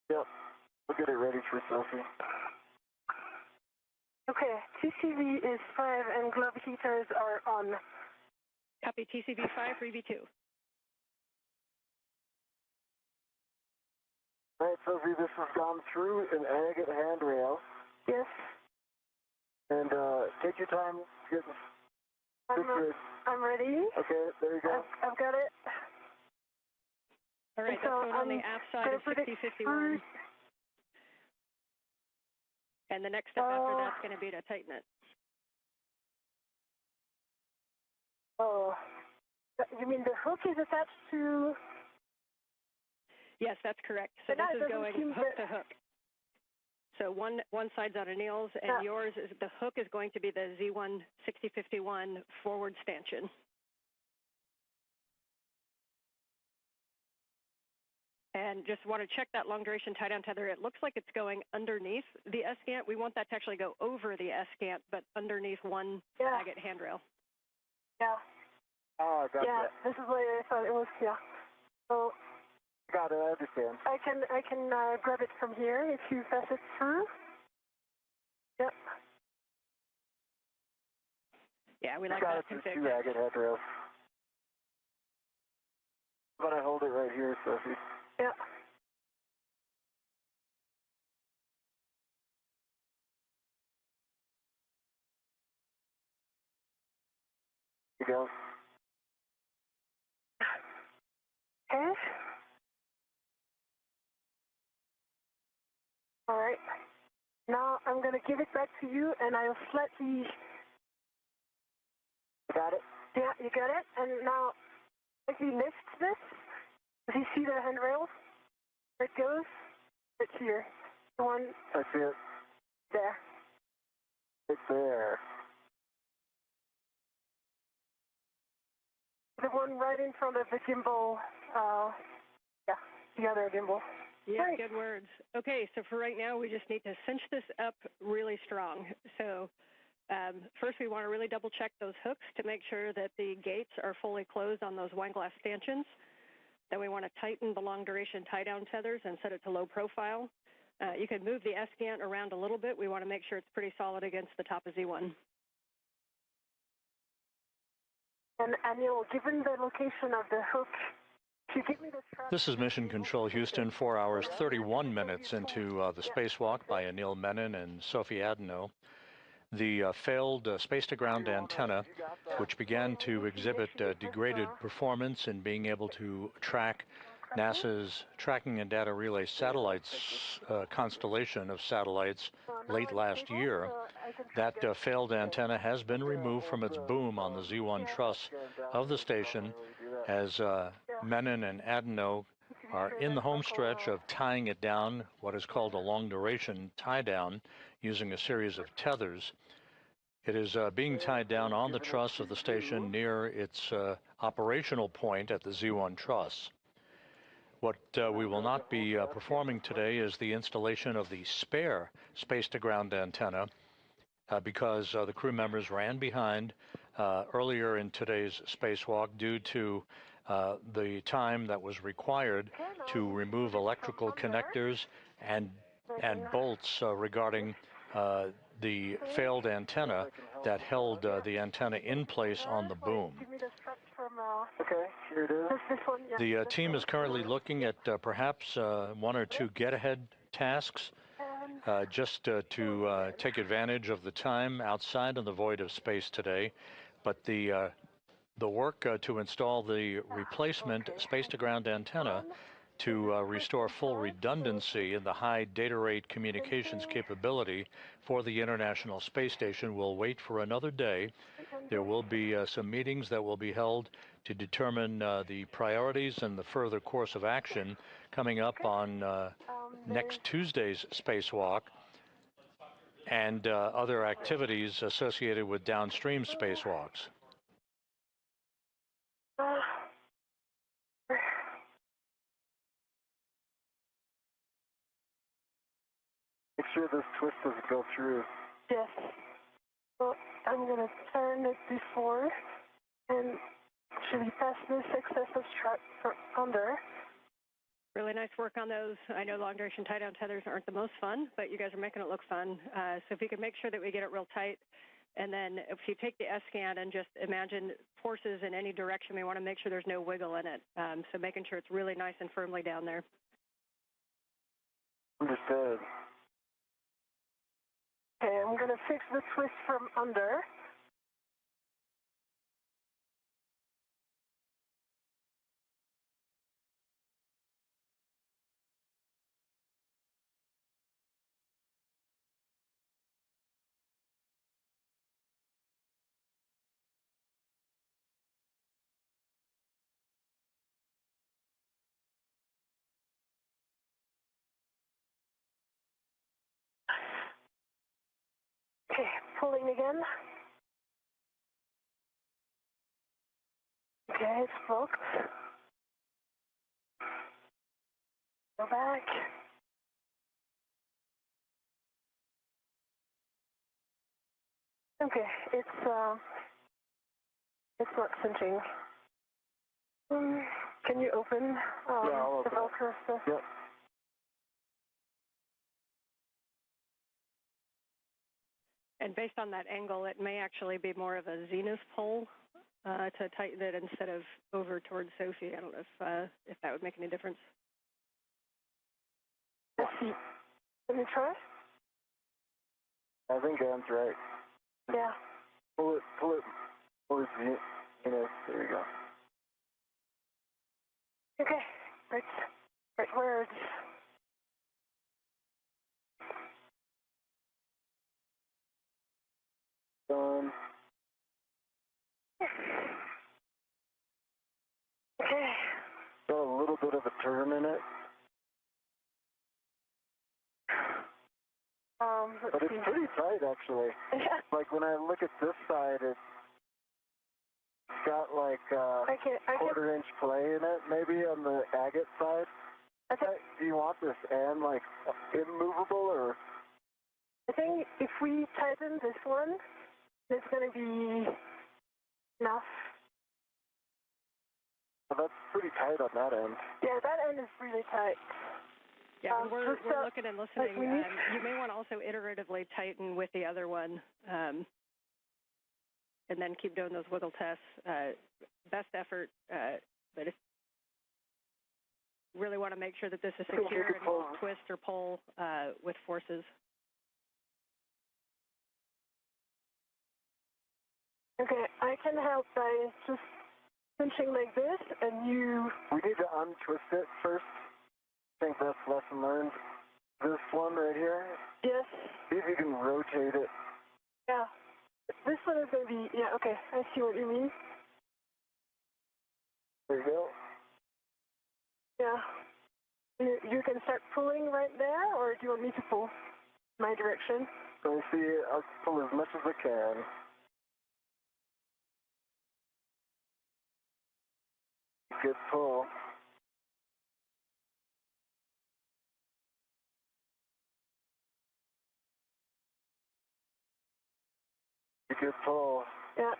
Yep. We'll get it ready for Sophie. Okay, TCV is 5 and glove heaters are on. Copy TCV 5 for EV2. All right, Sophie, this has gone through an agate handrail. Yes. And take your time getting situated. I'm ready. Okay, there you go. I've got it. All right, that's going on the aft side of 6051. And the next step after that's going to be to tighten it. Oh, you mean the hook is attached to? Yes, that's correct. So this is going hook to hook. So one side's on Anil's, and yours is the hook is going to be the Z1 6051 forward stanchion. And just want to check that long duration tie down tether. It looks like it's going underneath the S-gant. We want that to actually go over the S-gant, but underneath one agate handrail. Yeah. Oh, I got that. This is what I thought it was. Yeah. So. Got it. I understand. I can grab it from here if you pass it through. Yep. Yeah, we like that config. Two agate handrails. But I hold it right here, Sophie. Yeah. Here you go. Okay. All right. Now I'm going to give it back to you, and I'll slightly. Got it? Yeah, you got it. And now, if you lift this, do you see the handrail? Where it goes? It's here. The one. I see it. There. It's there. The one right in front of the gimbal. Yeah, the other gimbal. Yeah, good words. Okay, so for right now, we just need to cinch this up really strong. So first, we want to really double check those hooks to make sure that the gates are fully closed on those wine glass stanchions. Then we want to tighten the long duration tie down tethers and set it to low profile. You can move the S-gant around a little bit. We want to make sure it's pretty solid against the top of Z1. And Anil, given the location of the hook, can you give me the strap? This is Mission Control Houston, 4 hours, 31 minutes into the spacewalk by Anil Menon and Sophie Adenot. The failed space-to-ground antenna, which began to exhibit degraded performance in being able to track NASA's Tracking and Data Relay satellites constellation of satellites late last year. That failed antenna has been removed from its boom on the Z1 truss of the station as Menon and Adenot are in the home stretch of tying it down, what is called a long-duration tie-down, using a series of tethers. It is being tied down on the truss of the station near its operational point at the Z1 truss. What we will not be performing today is the installation of the spare space-to-ground antenna because the crew members ran behind earlier in today's spacewalk due to the time that was required to remove electrical connectors and bolts regarding the failed antenna that held the antenna in place on the boom. Okay, here it is. The team is currently looking at perhaps one or two get-ahead tasks just to take advantage of the time outside of the void of space today. But the work to install the replacement space-to-ground antenna to restore full redundancy in the high data rate communications capability for the International Space Station will wait for another day. There will be some meetings that will be held to determine the priorities and the further course of action coming up on next Tuesday's spacewalk and other activities associated with downstream spacewalks. Make sure this twist doesn't go through. Yes. So I'm going to turn it before and actually pass this excessive strap under. Really nice work on those. I know long duration tie down tethers aren't the most fun, but you guys are making it look fun. So if you can make sure that we get it real tight, and then if you take the S-scan and just imagine forces in any direction, we want to make sure there's no wiggle in it. So making sure it's really nice and firmly down there. Understood. Okay, I'm going to fix the twist from under. Okay, pulling again. Okay, it's booked. Go back. Okay, it's not cinching. Can you open the Velcro stuff? Yep. And based on that angle, it may actually be more of a zenith pull to tighten it instead of over towards Sophie. I don't know if that would make any difference. Let's see. Let me try. I think Anne's right. Yeah. Pull it towards the, there you go. Okay, right words. Done. Okay. Got a little bit of a turn in it. But it's pretty tight, actually. Yeah. Like when I look at this side, it's got like quarter-inch play in it, maybe on the agate side. Do you want this and like immovable or? I think if we tighten this one, it's going to be enough. Well, that's pretty tight on that end. Yeah, that end is really tight. Yeah, we're looking and listening. You may want to also iteratively tighten with the other one, and then keep doing those wiggle tests. Best effort, but if you really want to make sure that this is secure and won't twist or pull with forces. Okay, I can help by just cinching like this, and you... We need to untwist it first. I think that's lesson learned. This one right here. Yes. See if you can rotate it. Yeah. This one is going to be... Yeah, okay, I see what you mean. There you go. Yeah. You can start pulling right there, or do you want me to pull my direction? So see, I'll pull as much as I can. Good pull. Good pull. Yeah.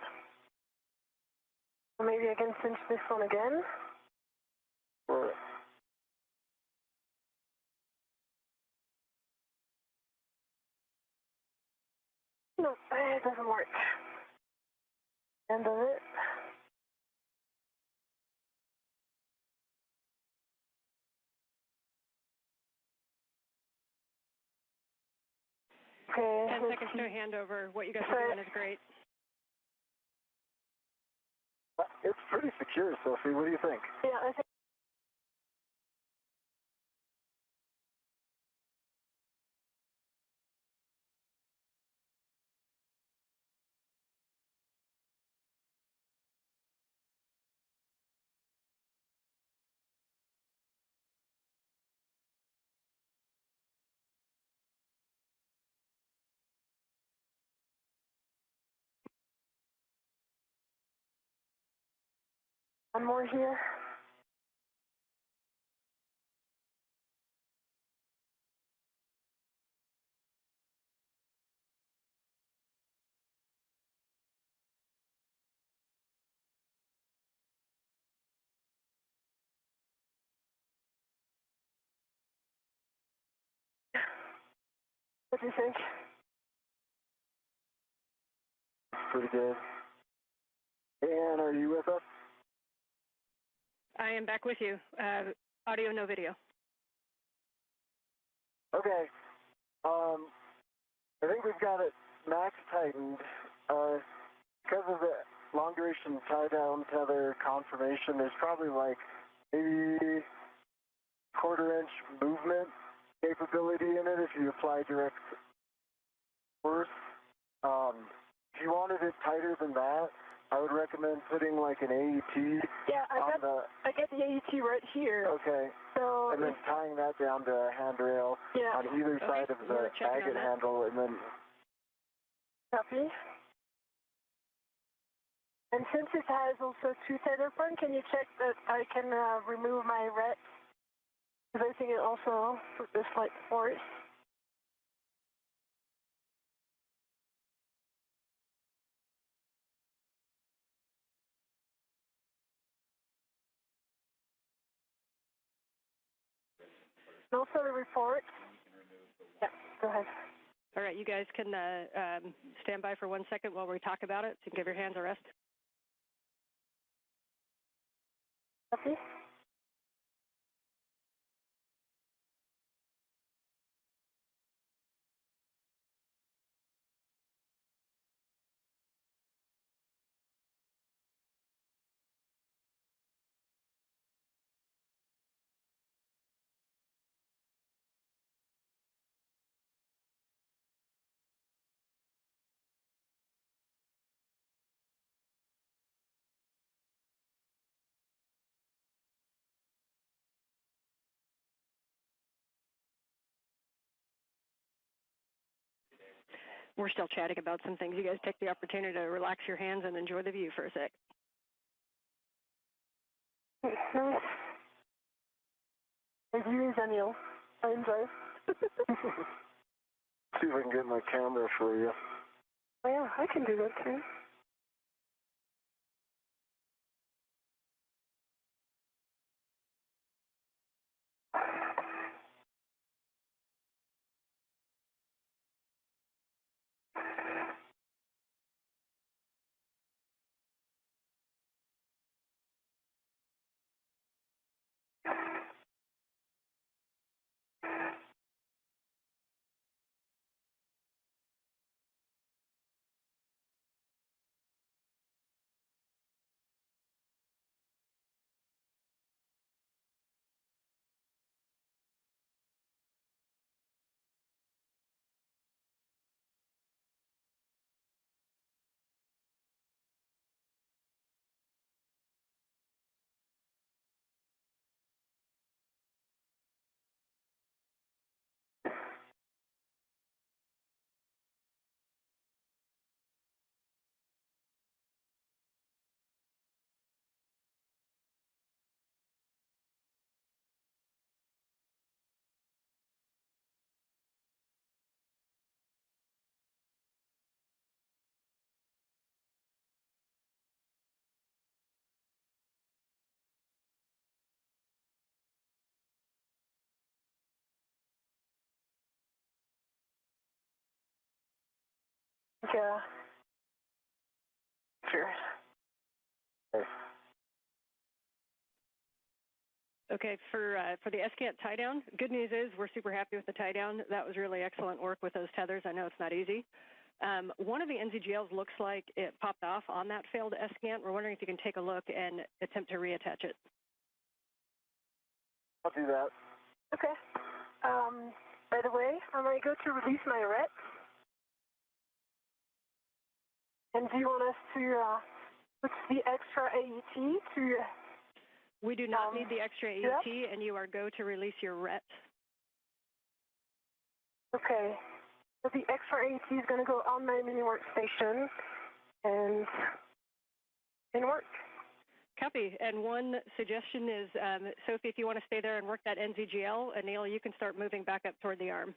Maybe I can cinch this one again. Or no, it doesn't work. End of it. Okay. 10 seconds to a handover. What you guys are doing is great. It's pretty secure, Sophie. What do you think? Yeah, I think. One more here. What do you think? Pretty good. Ann, are you with us? I am back with you. Audio, no video. Okay. I think we've got it max tightened. Because of the long duration tie down tether conformation, there's probably like maybe quarter-inch movement capability in it if you apply direct force. If you wanted it tighter than that, I would recommend putting like an AET. Yeah, I get the AET right here. Okay. So and then tying that down to a handrail on either side of the agate handle, and then Copy. And since it has also two tether points, can you check that I can remove my ret? Because I think it also put the flight force. And also the report. Yeah, go ahead. All right, you guys can stand by for 1 second while we talk about it, so you can give your hands a rest. Copy. We're still chatting about some things. You guys take the opportunity to relax your hands and enjoy the view for a sec. Nice. The view is Anil. I enjoy. See if I can get my camera for you. Oh yeah, I can do that too. Yeah. Sure. Okay, for the SCANT tie down, good news is we're super happy with the tie down. That was really excellent work with those tethers. I know it's not easy. One of the NZGLs looks like it popped off on that failed SCANT. We're wondering if you can take a look and attempt to reattach it. I'll do that. Okay. By the way, I'm going to go to release my ret. And do you want us to put the extra AET to... We do not need the extra AET, and you are go to release your ret. Okay. So the extra AET is going to go on my mini workstation and work. Copy. And one suggestion is, Sophie, if you want to stay there and work that NZGL, Anil, you can start moving back up toward the arm.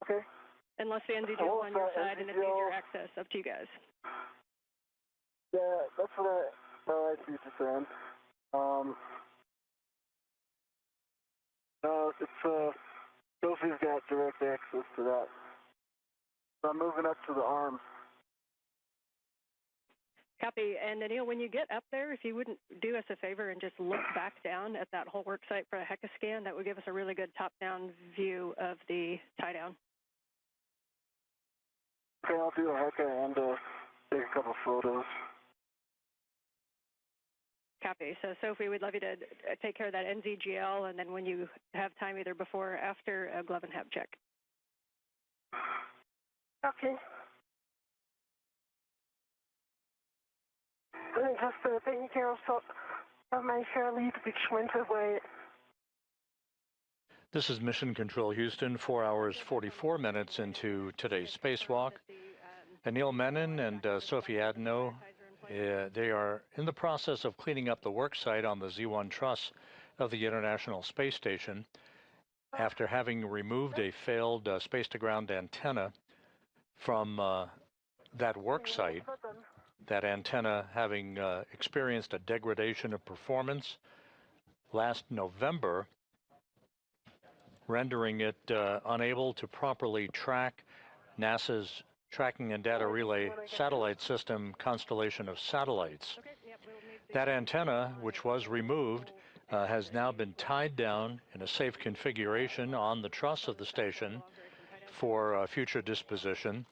Okay. Unless the NZGL on your side and it needs your access. Up to you guys. Yeah, that's what I see what you're saying. No, it's, Sophie's got direct access to that. So I'm moving up to the arm. Copy. And Anil, when you get up there, if you wouldn't do us a favor and just look back down at that whole work site for a HECA scan, that would give us a really good top-down view of the tie-down. Okay, I'll do a HECA and take a couple photos. Copy. So, Sophie, we'd love you to take care of that NZGL, and then when you have time, either before or after, a glove and hab check. Okay. I'm just taking care of my fair lead, which went away. This is Mission Control Houston, 4 hours 44 minutes into today's spacewalk. Anil Menon and Sophie Adenot, they are in the process of cleaning up the work site on the Z1 truss of the International Space Station after having removed a failed space-to-ground antenna from that work site. That antenna having experienced a degradation of performance last November, rendering it unable to properly track NASA's Tracking and Data Relay satellite system constellation of satellites. That antenna, which was removed, has now been tied down in a safe configuration on the truss of the station for future disposition.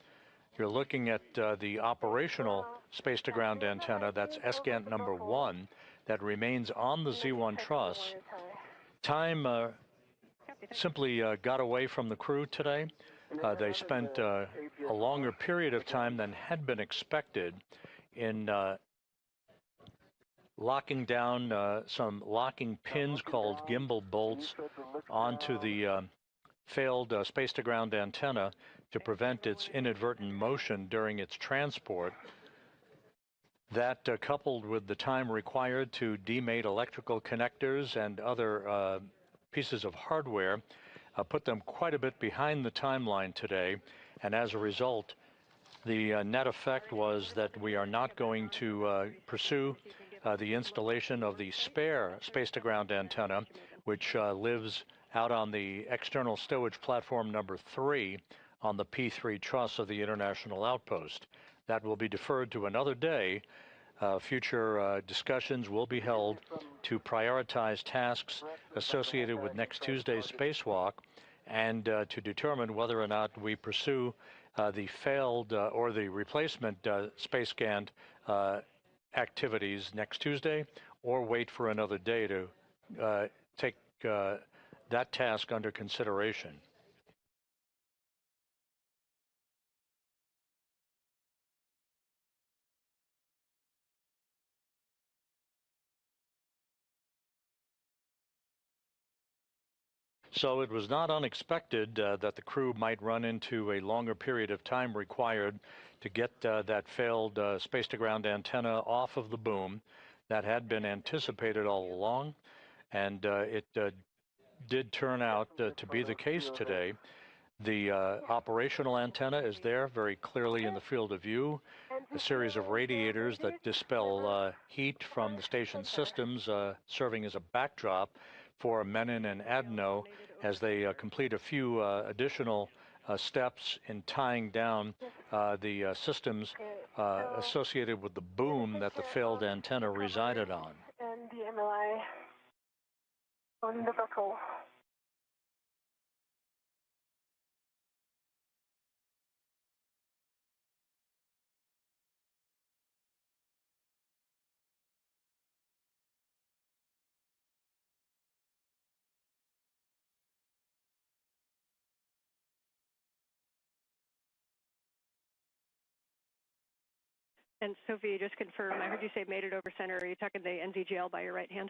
You're looking at the operational space-to-ground antenna, that's SGANT number 1, that remains on the Z1 truss. Time simply got away from the crew today. They spent a longer period of time than had been expected in locking down some locking pins called gimbal bolts onto the failed space-to-ground antenna to prevent its inadvertent motion during its transport. That, coupled with the time required to demate electrical connectors and other pieces of hardware, put them quite a bit behind the timeline today, and as a result, the net effect was that we are not going to pursue the installation of the spare space-to-ground antenna, which lives out on the external stowage platform number 3 on the P3 truss of the International Outpost. That will be deferred to another day. Future discussions will be held to prioritize tasks associated with next Tuesday's spacewalk and to determine whether or not we pursue the failed or the replacement space GANT activities next Tuesday, or wait for another day to take that task under consideration. So it was not unexpected that the crew might run into a longer period of time required to get that failed space-to-ground antenna off of the boom. That had been anticipated all along, and it did turn out to be the case today. The operational antenna is there very clearly in the field of view. A series of radiators that dispel heat from the station systems serving as a backdrop for Menon and Adenot as they complete a few additional steps in tying down the systems associated with the boom that the failed antenna resided on. And the MLI on the buckle. And Sophie, just confirm, I heard you say made it over center. Are you talking the NZGL by your right hand?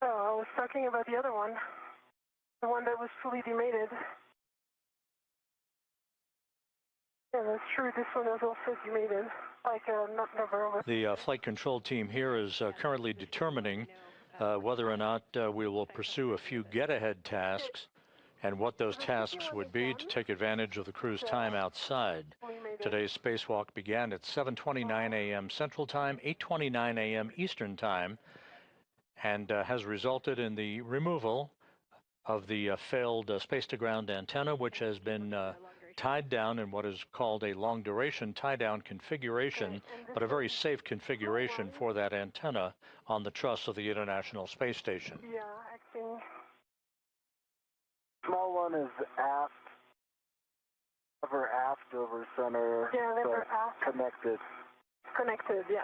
Oh, I was talking about the other one. The one that was fully demated. Yeah, that's true. This one was also demated, like not never over. The flight control team here is currently determining whether or not we will pursue a few get-ahead tasks and what those tasks would be to take advantage of the crew's time outside. Today's spacewalk began at 7:29 a.m. Central Time, 8:29 a.m. Eastern Time, and has resulted in the removal of the failed space-to-ground antenna, which has been tied down in what is called a long-duration tie-down configuration, but a very safe configuration for that antenna on the truss of the International Space Station. Yeah, acting. Small one is aft, over center. Yeah, they were aft. Connected. Connected, yeah.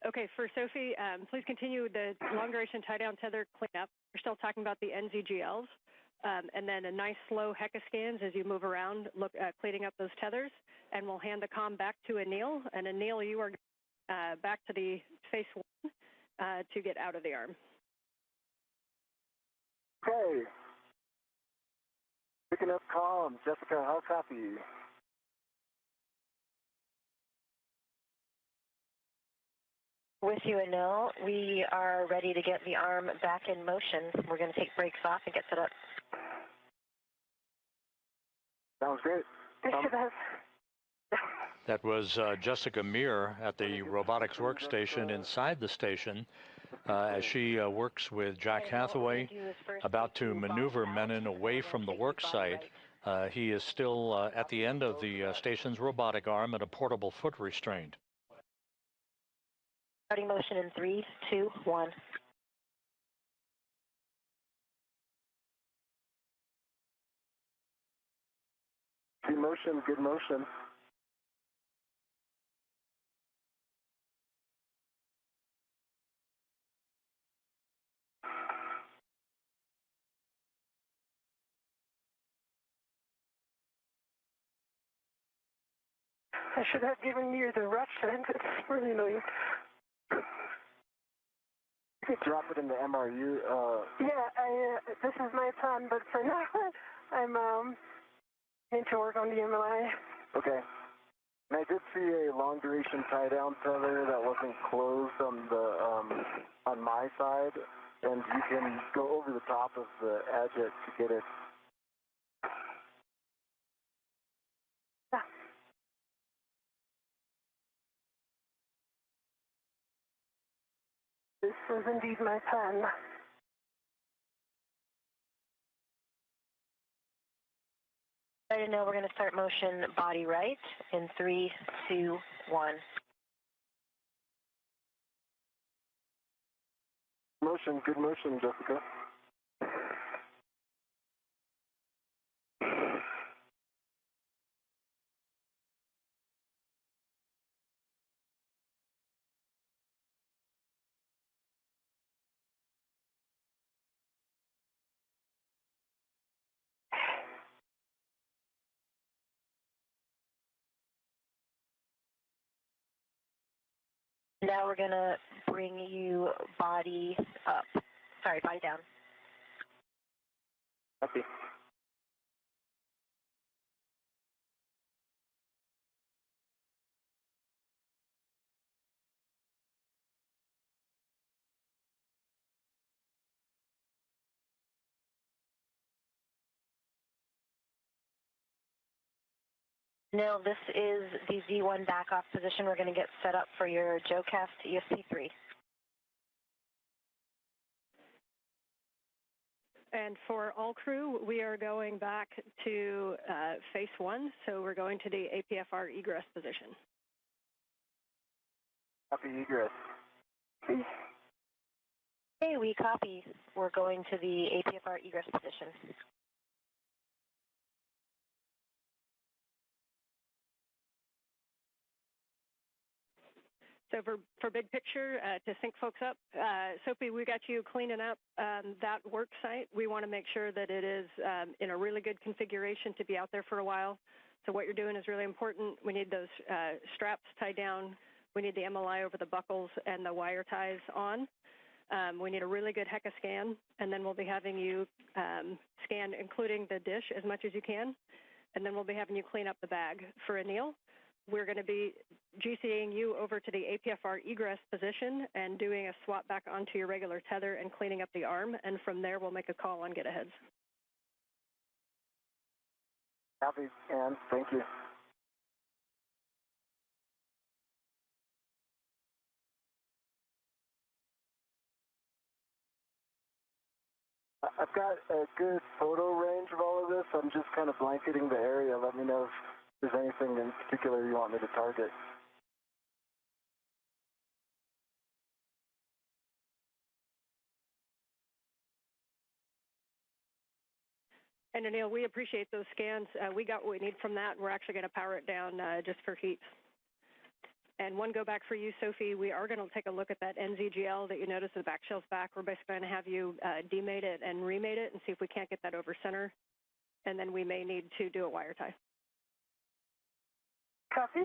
Okay, for Sophie, please continue the long-duration tie-down tether cleanup. We're still talking about the NZGLs, and then a nice slow HECA scans as you move around, cleaning up those tethers, and we'll hand the comm back to Anil. And Anil, you are back to the Space One to get out of the arm. Okay. Picking up comm. Jessica, how copy? With you, Anil, we are ready to get the arm back in motion. We're going to take brakes off and get set up. Sounds great. That was Jessica Meir at the robotics workstation inside the station as she works with Jack Hathaway, about to maneuver Menon away from the work site. He is still at the end of the station's robotic arm at a portable foot restraint. Starting motion in 3, 2, 1. Good motion, good motion. I should have given you the rush end. It's really annoying. You could drop it in the MRU. Yeah, this is my plan, but for now, I'm need to work on the MLI. Okay. And I did see a long duration tie down tether that wasn't closed on the on my side, and you can go over the top of the edge to get it. This was indeed my plan. Right now, we're going to start motion body right in 3, 2, 1. Motion, good motion, Jessica. Now we're going to bring you body up. Sorry, body down. Copy. Now this is the Z1 back-off position. We're going to get set up for your JoeCast ESP3. And for all crew, we are going back to phase 1, so we're going to the APFR egress position. Copy egress. Okay, we copy. We're going to the APFR egress position. So for big picture, to sync folks up, Sophie, we got you cleaning up that work site. We want to make sure that it is in a really good configuration to be out there for a while. So what you're doing is really important. We need those straps tied down. We need the MLI over the buckles and the wire ties on. We need a really good HECA scan, and then we'll be having you scan, including the dish, as much as you can. And then we'll be having you clean up the bag. For Anil, we're going to be GCAing you over to the APFR egress position and doing a swap back onto your regular tether and cleaning up the arm. And from there, we'll make a call on get-aheads. Copy, and thank you. I've got a good photo range of all of this. I'm just kind of blanketing the area. Let me know if there's anything in particular you want me to target. And Anil, we appreciate those scans. We got what we need from that. We're actually going to power it down just for heat. And one go back for you, Sophie, we are going to take a look at that NZGL that you noticed the back shell's back. We're basically going to have you demate it and remate it and see if we can't get that over center. And then we may need to do a wire tie. Copy.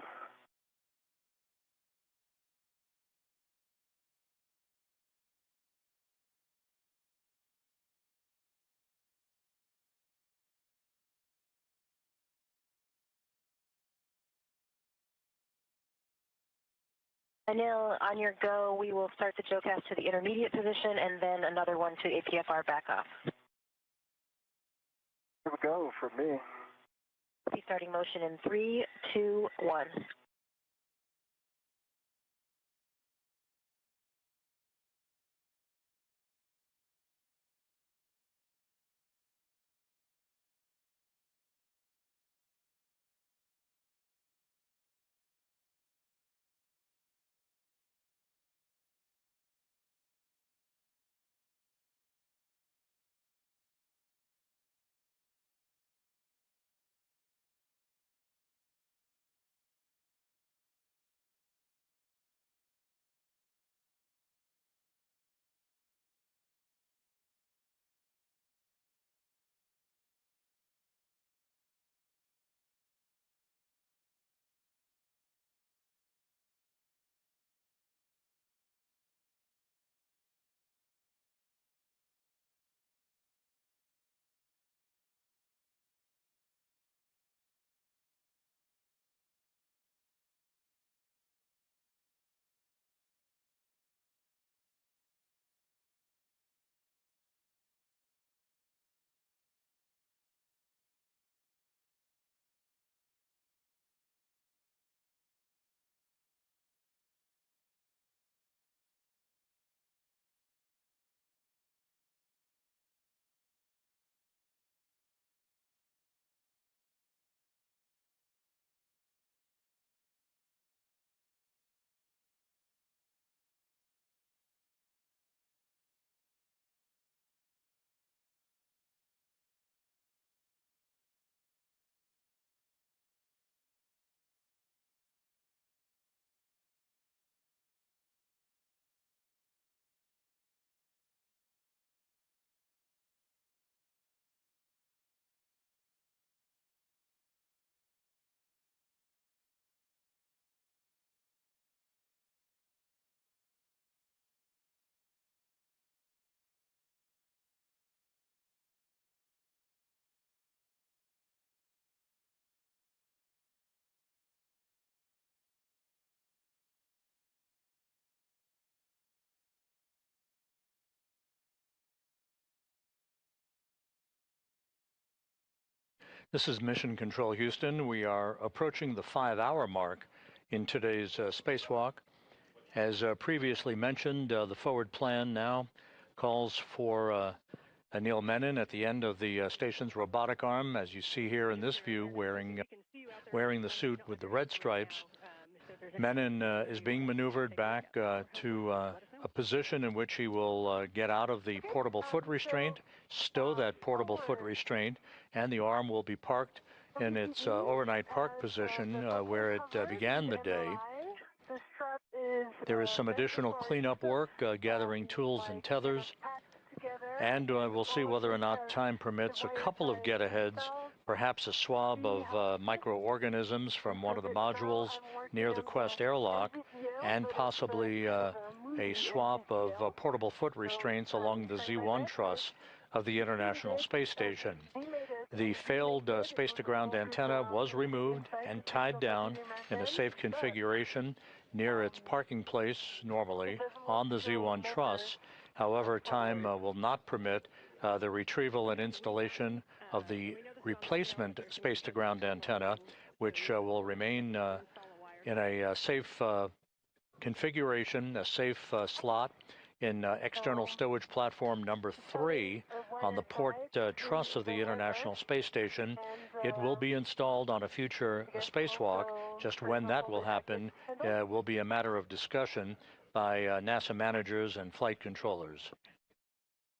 Anil, on your go, we will start the JOCAS to the intermediate position and then another one to APFR back off. Here we go for me. Be starting motion in 3, 2, 1. This is Mission Control Houston. We are approaching the 5-hour mark in today's spacewalk. As previously mentioned, the forward plan now calls for Anil Menon at the end of the station's robotic arm, as you see here in this view, wearing the suit with the red stripes. Menon is being maneuvered back to a position in which he will get out of the portable foot restraint, stow that portable foot restraint, and the arm will be parked in its overnight park position where it began the day. There is some additional cleanup work, gathering tools and tethers, and we'll see whether or not time permits a couple of get-aheads, perhaps a swab of microorganisms from one of the modules near the Quest airlock, and possibly a swap of portable foot restraints along the Z1 truss of the International Space Station. The failed space-to-ground antenna was removed and tied down in a safe configuration near its parking place, normally, on the Z1 truss. However, time will not permit the retrieval and installation of the replacement space-to-ground antenna, which will remain in a safe configuration, a safe slot in external stowage platform number 3 on the port truss of the International Space Station. It will be installed on a future spacewalk. Just when that will happen will be a matter of discussion by NASA managers and flight controllers.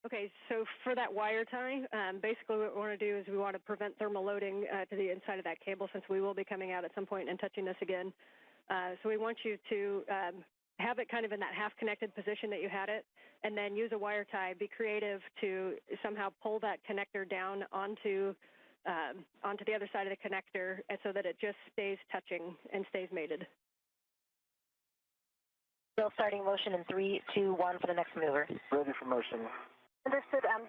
Okay, so for that wire tie, basically what we want to do is we want to prevent thermal loading to the inside of that cable, since we will be coming out at some point and touching this again. So we want you to have it kind of in that half-connected position that you had it, and then use a wire tie. Be creative to somehow pull that connector down onto the other side of the connector, and so that it just stays touching and stays mated. Still starting motion in 3, 2, 1 for the next maneuver. Ready for motion. Understood, M.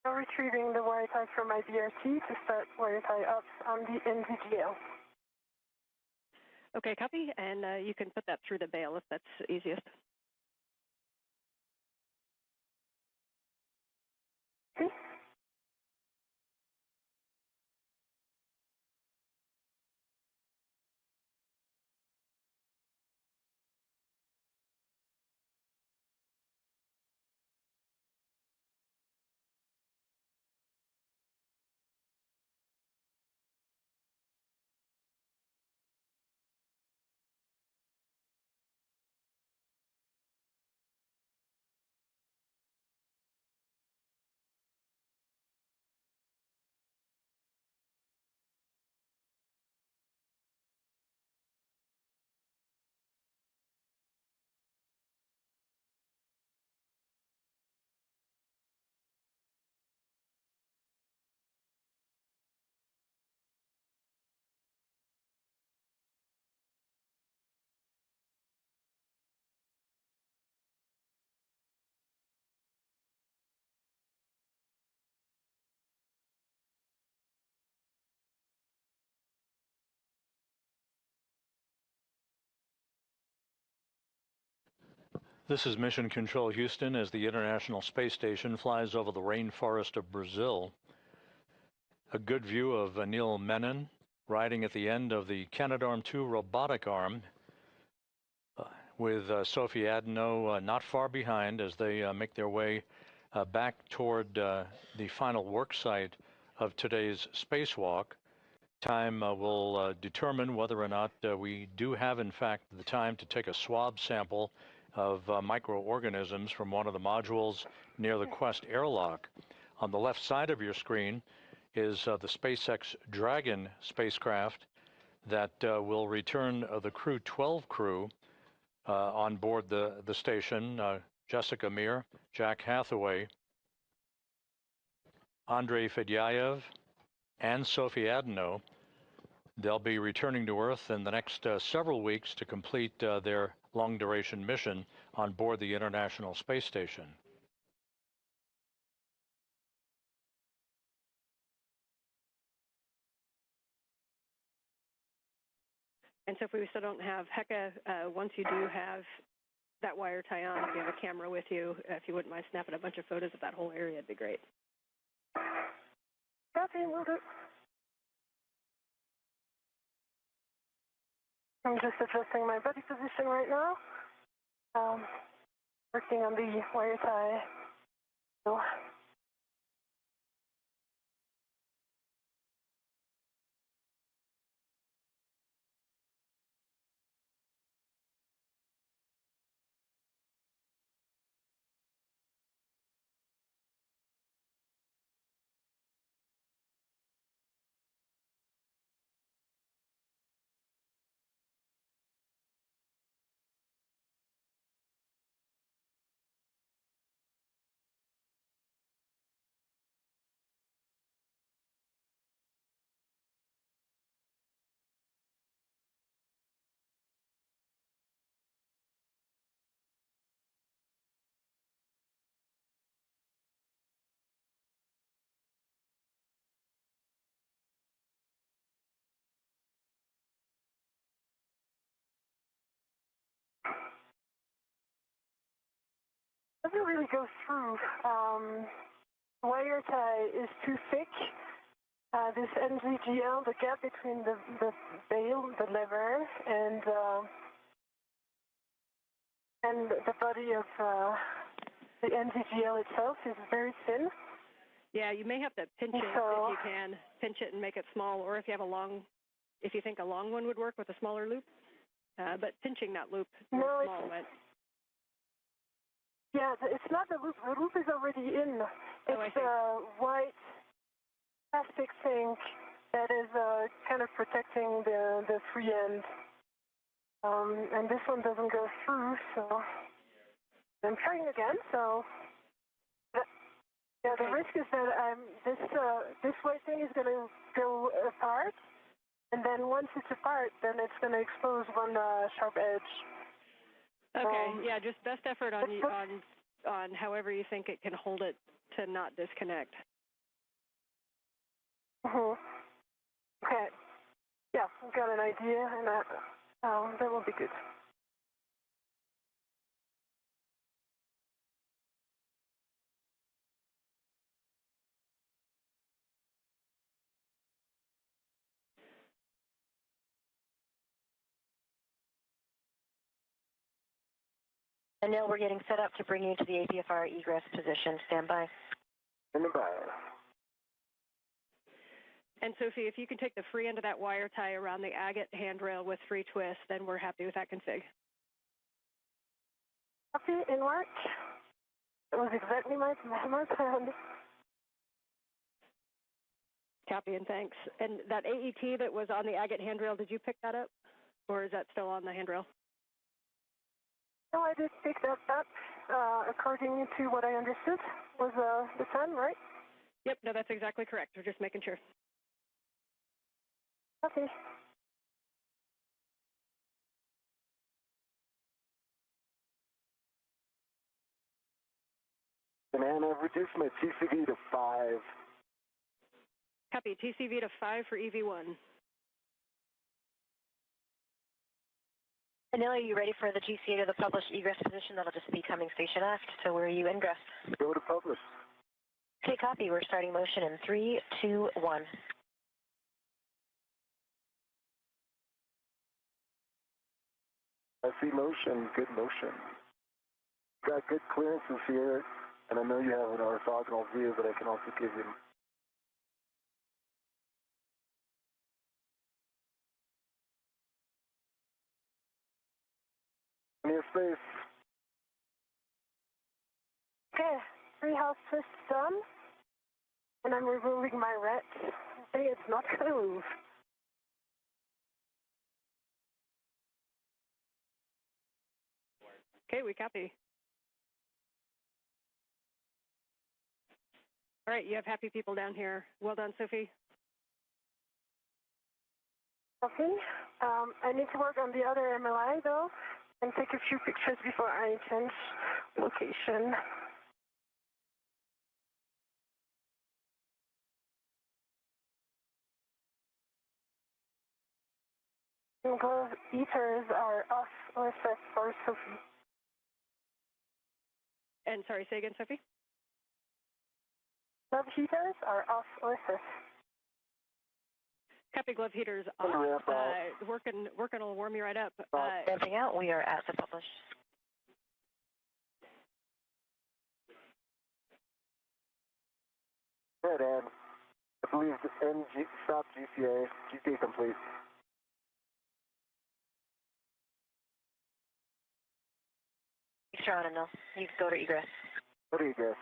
Now retrieving the wire tie from my BRT to start wire tie ups on the NVGL. Okay, copy, and you can put that through the bail if that's easiest. Okay. This is Mission Control Houston as the International Space Station flies over the rainforest of Brazil. A good view of Anil Menon riding at the end of the Canadarm2 robotic arm with Sophie Adenot not far behind as they make their way back toward the final work site of today's spacewalk. Time will determine whether or not we do have, in fact, the time to take a swab sample of microorganisms from one of the modules near the Quest airlock. On the left side of your screen is the SpaceX Dragon spacecraft that will return the Crew 12 crew on board the station, Jessica Meir, Jack Hathaway, Andrei Fedyaev, and Sophie Adenot. They'll be returning to Earth in the next several weeks to complete their long-duration mission on board the International Space Station. And so if we still don't have Heka, once you do have that wire tie on, if you have a camera with you, if you wouldn't mind snapping a bunch of photos of that whole area, it'd be great. Copy, will do. I'm just adjusting my body position right now. Working on the wire tie. So doesn't really go through. Wire tie is too thick. This NZGL, the gap between the bail, the lever, and the body of the NZGL itself is very thin. Yeah, you may have to pinch it if you can. Pinch it and make it small, or if you have if you think a long one would work with a smaller loop. But pinching that loop small went. Yeah, it's not the loop. The loop is already in. It's a white plastic thing that is kind of protecting the free end. And this one doesn't go through, so I'm trying again. So yeah, the risk is that this white thing is going to go apart, and then once it's apart, then it's going to expose one sharp edge. Okay, yeah, just best effort on however you think it can hold it to not disconnect. Okay. Yeah, I've got an idea, and that will be good. Anil, we're getting set up to bring you to the APFR egress position. Stand by. Stand by. And Sophie, if you can take the free end of that wire tie around the agate handrail with free twist, then we're happy with that config. Copy, in work. That was exactly my plan. Copy and thanks. And that AET that was on the agate handrail, did you pick that up? Or is that still on the handrail? No, I did pick that up. According to what I understood, was the plan, right? Yep, no, that's exactly correct. We're just making sure. Okay. And I've reduced my TCV to 5. Copy, TCV to 5 for EV1. Anil, are you ready for the GCA to the published egress position? That'll just be coming station aft. So where are you ingress? Go to publish. Okay, copy. We're starting motion in 3, 2, 1. I see motion, good motion. Got good clearances here, and I know you have an orthogonal view, but I can also give you near space. Okay, 3 house twists done, and I'm removing my ret. I think it's not going to move. Okay, we copy. All right, you have happy people down here. Well done, Sophie. Okay, I need to work on the other MLI though, and take a few pictures before I change location. And glove heaters are off OSS for Sophie. And sorry, say again, Sophie? Glove heaters are off OSS. Copy, glove heaters off. Working will warm you right up. Ramping out, we are at the publish. Good, Ann. I believe the NG stop GCA complete. Thanks, Anil. You can go to egress. Go to egress.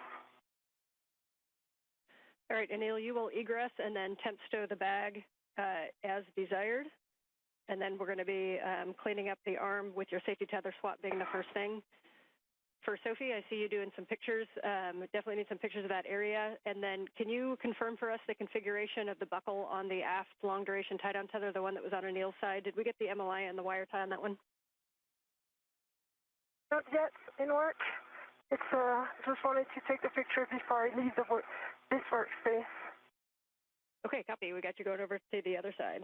All right, Anil, you will egress and then temp stow the bag as desired. And then we're going to be cleaning up the arm with your safety tether swap being the first thing. For Sophie, I see you doing some pictures. Definitely need some pictures of that area. And then can you confirm for us the configuration of the buckle on the aft long duration tie down tether, the one that was on Anil's side? Did we get the MLI and the wire tie on that one? Not yet in work. It's just wanted to take the picture before I leave this workspace. Okay, copy. We got you going over to the other side.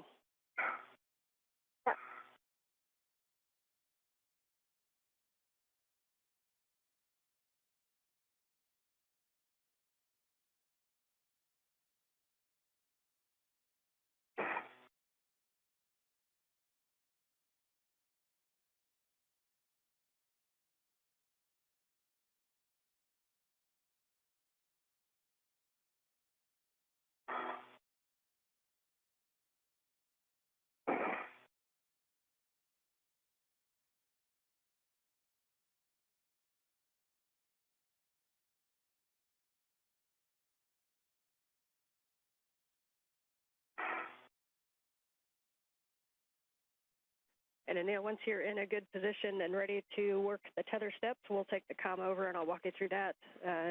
And Anil, once you're in a good position and ready to work the tether steps, we'll take the comm over and I'll walk you through that,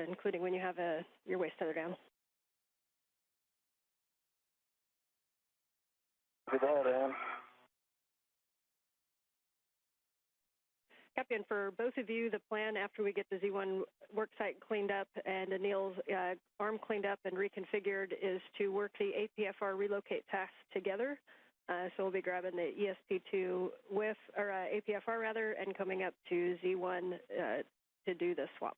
including when you have your waist tether down. Good day, Ann. Copy, and for both of you, the plan after we get the Z1 worksite cleaned up and Anil's arm cleaned up and reconfigured is to work the APFR relocate task together. So we'll be grabbing the ESP2 with, or APFR rather, and coming up to Z1 to do the swap.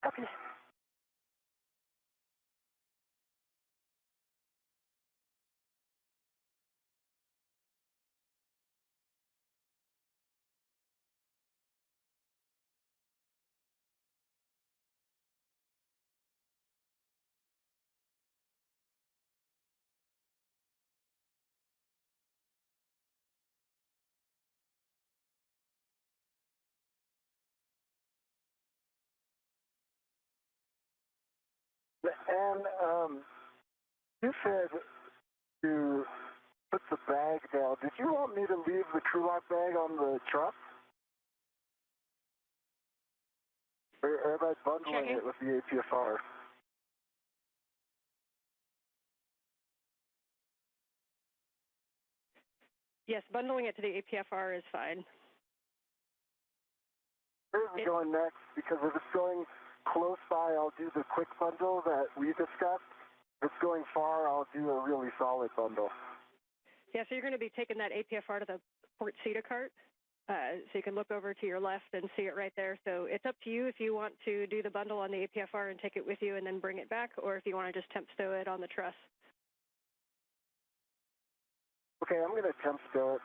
Copy. And you said to put the bag down. Did you want me to leave the crew lock bag on the truck? Or am I bundling it with the APFR? Yes, bundling it to the APFR is fine. Where is it going next? Because if it's going close by, I'll do the quick bundle that we discussed. If it's going far, I'll do a really solid bundle. Yeah, so you're going to be taking that APFR to the port CETA cart. So you can look over to your left and see it right there. So it's up to you if you want to do the bundle on the APFR and take it with you and then bring it back, or if you want to just temp stow it on the truss. Okay, I'm going to temp stow it.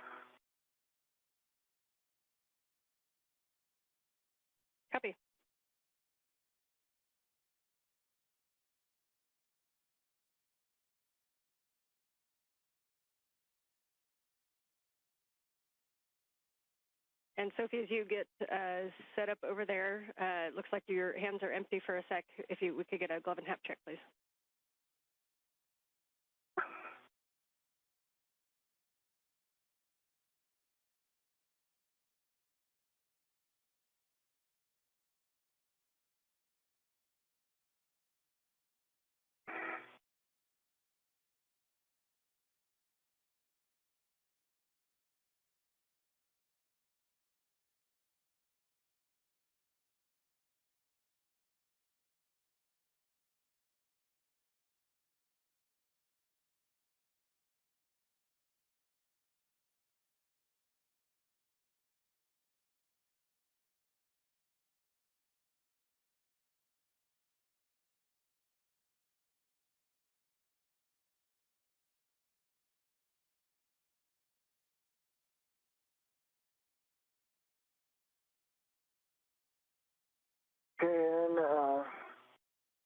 Copy. And Sophie, as you get set up over there, it looks like your hands are empty for a sec. If we could get a glove and hap check, please. Okay, and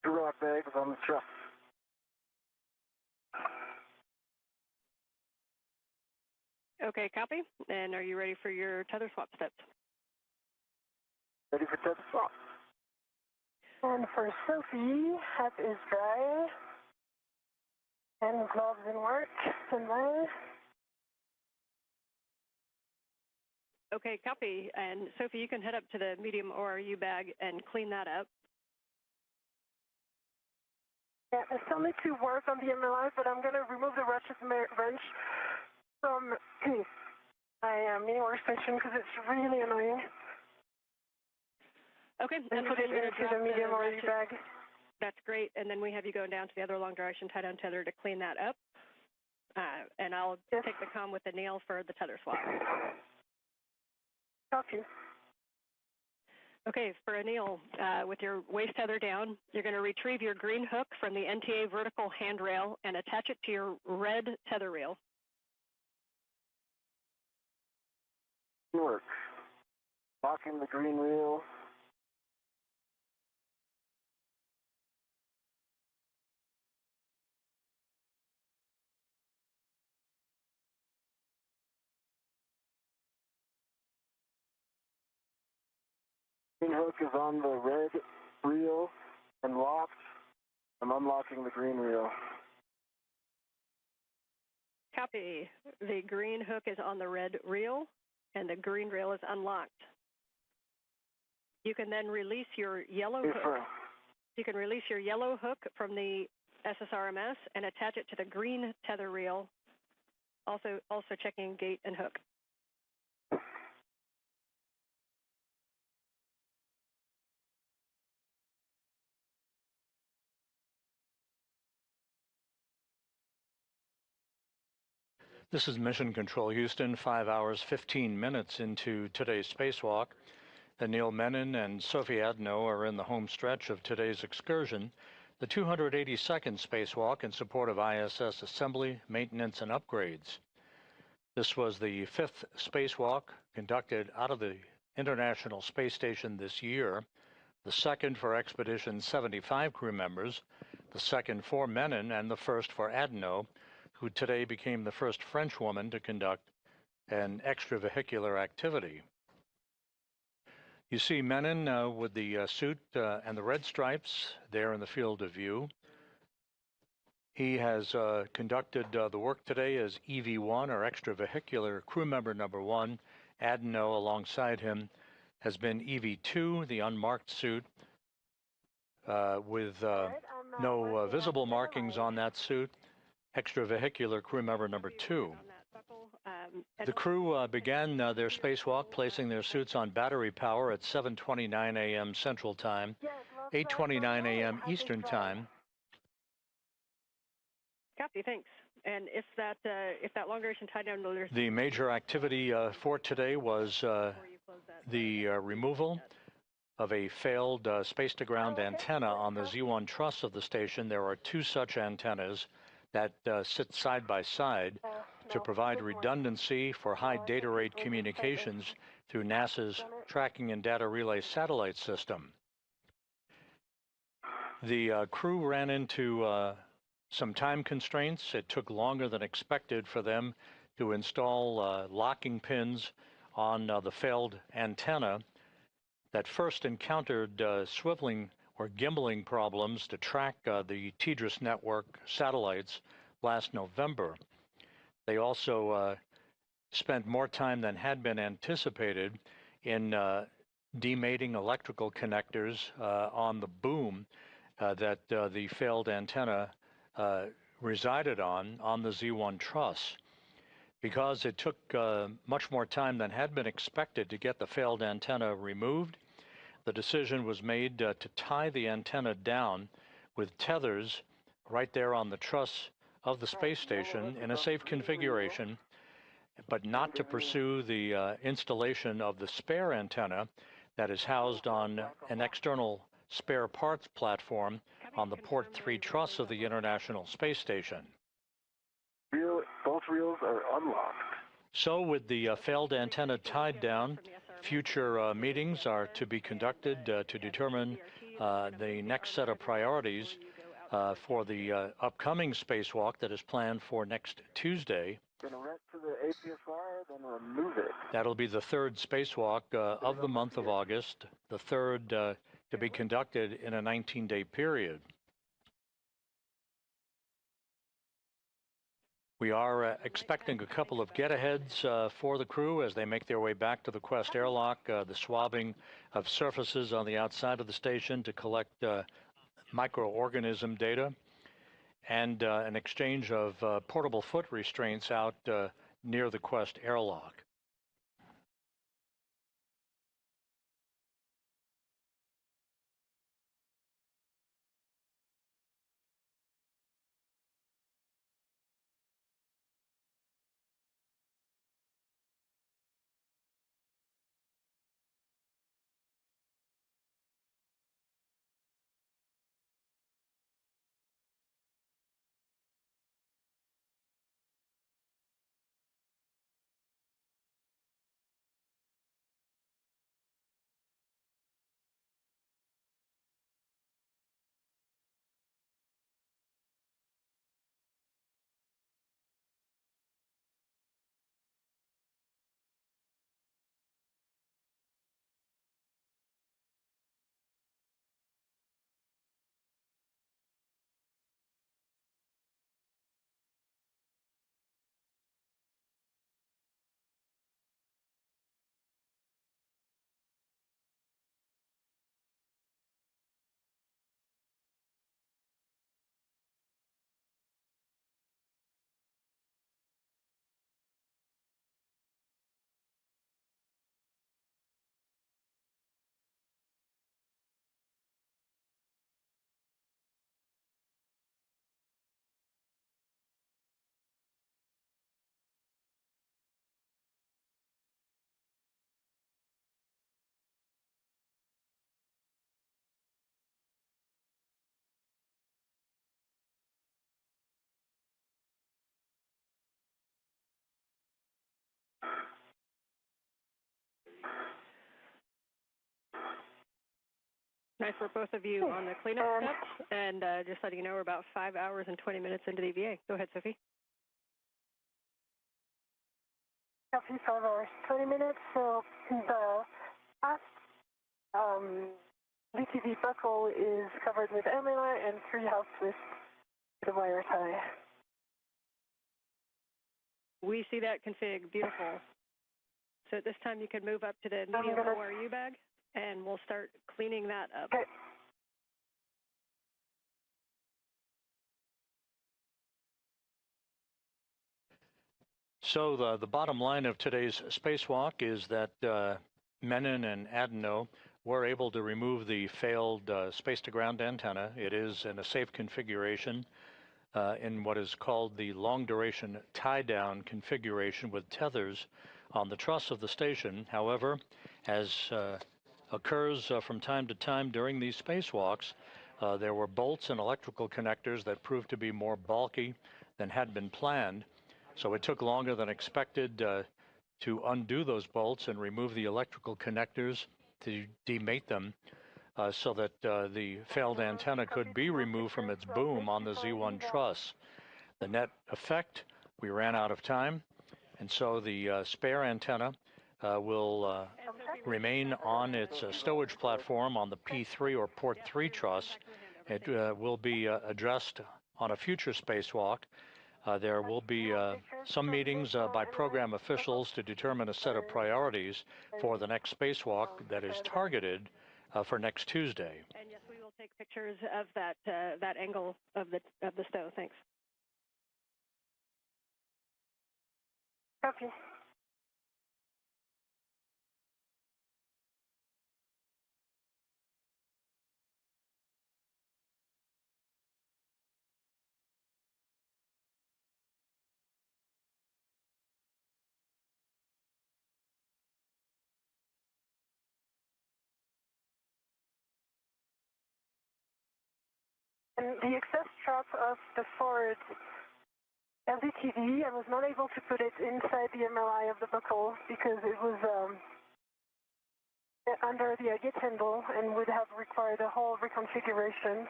crew lock bag is on the truck. Okay, copy. And are you ready for your tether swap steps? Ready for tether swap. And for Sophie, hat is dry. And gloves in work. And then Okay, copy. And Sophie, you can head up to the medium ORU bag and clean that up. yeah, I still need to work on the MLI, but I'm going to remove the ratchet wrench from my mini workstation because it's really annoying. Okay, And put it into the medium ORU bag. That's great. And then we have you going down to the other long duration tie-down tether to clean that up. And I'll take the comm with the nail for the tether swap. Copy. Okay, for Anil, with your waist tether down, you're going to retrieve your green hook from the NTA vertical handrail and attach it to your red tether reel. Work. Locking the green reel. Green hook is on the red reel and locked. I'm unlocking the green reel. Copy. The green hook is on the red reel, and the green reel is unlocked. You can then release your yellow hook. You can release your yellow hook from the SSRMS and attach it to the green tether reel, also checking gate and hook. This is Mission Control Houston, 5 hours, 15 minutes into today's spacewalk. Anil, Menon, and Sophie Adenot are in the home stretch of today's excursion, the 282nd spacewalk in support of ISS assembly, maintenance, and upgrades. This was the 5th spacewalk conducted out of the International Space Station this year, the 2nd for Expedition 75 crew members, the 2nd for Menon, and the 1st for Adenot, who today became the first French woman to conduct an extravehicular activity. You see Menon with the suit and the red stripes there in the field of view. He has conducted the work today as EV1, or extravehicular crew member number 1. Adenot, alongside him, has been EV2, the unmarked suit, with no visible markings on that suit. Extravehicular crew member number 2. The crew began their spacewalk placing their suits on battery power at 7:29 a.m. Central Time, 8:29 a.m. Eastern Time. Copy, thanks. And if that long duration tie down alert. The major activity for today was the removal of a failed space-to-ground antenna on the Z1 truss of the station. There are 2 such antennas that sit side by side to provide redundancy for high data rate communications through NASA's Tracking and Data Relay Satellite System. The crew ran into some time constraints. It took longer than expected for them to install locking pins on the failed antenna that first encountered swiveling or gimbaling problems to track the TDRS network satellites last November. They also spent more time than had been anticipated in demating electrical connectors on the boom that the failed antenna resided on the Z1 truss. Because it took much more time than had been expected to get the failed antenna removed, the decision was made to tie the antenna down with tethers right there on the truss of the space station in a safe configuration, but not to pursue the installation of the spare antenna that is housed on an external spare parts platform on the Port 3 truss of the International Space Station. Both reels are unlocked. So with the failed antenna tied down, future meetings are to be conducted to determine the next set of priorities for the upcoming spacewalk that is planned for next Tuesday. Gonna rent to the APSR, then remove it. That'll be the 3rd spacewalk of the month of August, the 3rd to be conducted in a 19-day period. We are expecting a couple of get-aheads for the crew as they make their way back to the Quest airlock, the swabbing of surfaces on the outside of the station to collect microorganism data, and an exchange of portable foot restraints out near the Quest airlock. Nice for both of you on the cleanup steps, and just letting you know we're about 5 hours and 20 minutes into the EVA. Go ahead, Sophie. Copy, 5 hours, 20 minutes. So the last VTV buckle is covered with MLI and 3 house twists with a wire tie. We see that config. Beautiful. So at this time, you can move up to the medium ORU bag, and we'll start cleaning that up. Okay. So the bottom line of today's spacewalk is that Menon and Adenot were able to remove the failed space-to-ground antenna. It is in a safe configuration in what is called the long-duration tie-down configuration with tethers on the truss of the station. However, as occurs from time to time during these spacewalks, there were bolts and electrical connectors that proved to be more bulky than had been planned. So it took longer than expected to undo those bolts and remove the electrical connectors to demate them so that the failed antenna could be removed from its boom on the Z1 truss. The net effect, we ran out of time, and so the spare antenna will remain on its stowage platform on the P3 or port 3 truss. It will be addressed on a future spacewalk. There will be some meetings by program officials to determine a set of priorities for the next spacewalk that is targeted for next Tuesday. And yes, we will take pictures of that angle of the stow. Thanks. Copy. And the excess strap of the forward LDTV, I was not able to put it inside the MLI of the buckle because it was under the agate handle and would have required a whole reconfiguration.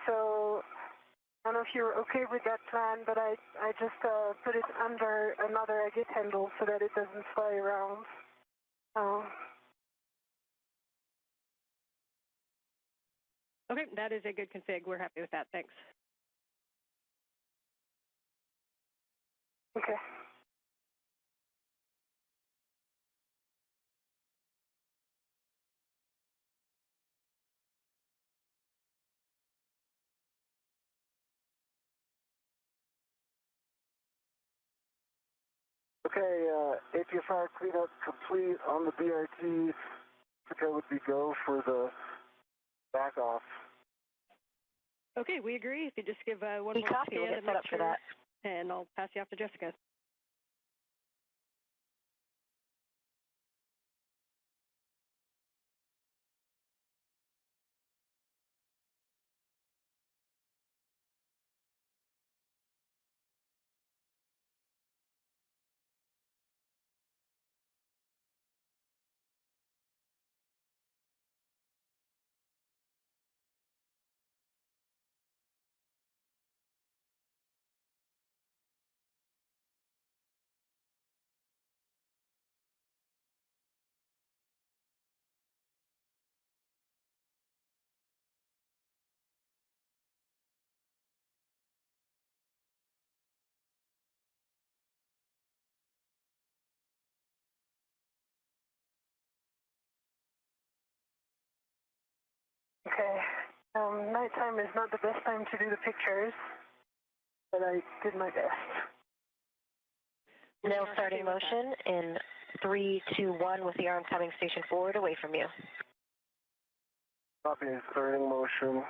So I don't know if you're okay with that plan, but I just put it under another agate handle so that it doesn't fly around. Okay, that is a good config. We're happy with that. Thanks. Okay. Okay, APFR cleanup complete on the BRT. I think I would be go for the back off. Okay, we agree. If you just give one We more copy. We'll get set up for that. And I'll pass you off to Jessica. Okay. Nighttime is not the best time to do the pictures, but I did my best. Now starting motion in 3, 2, 1 with the arm coming station forward away from you. Copy, starting motion.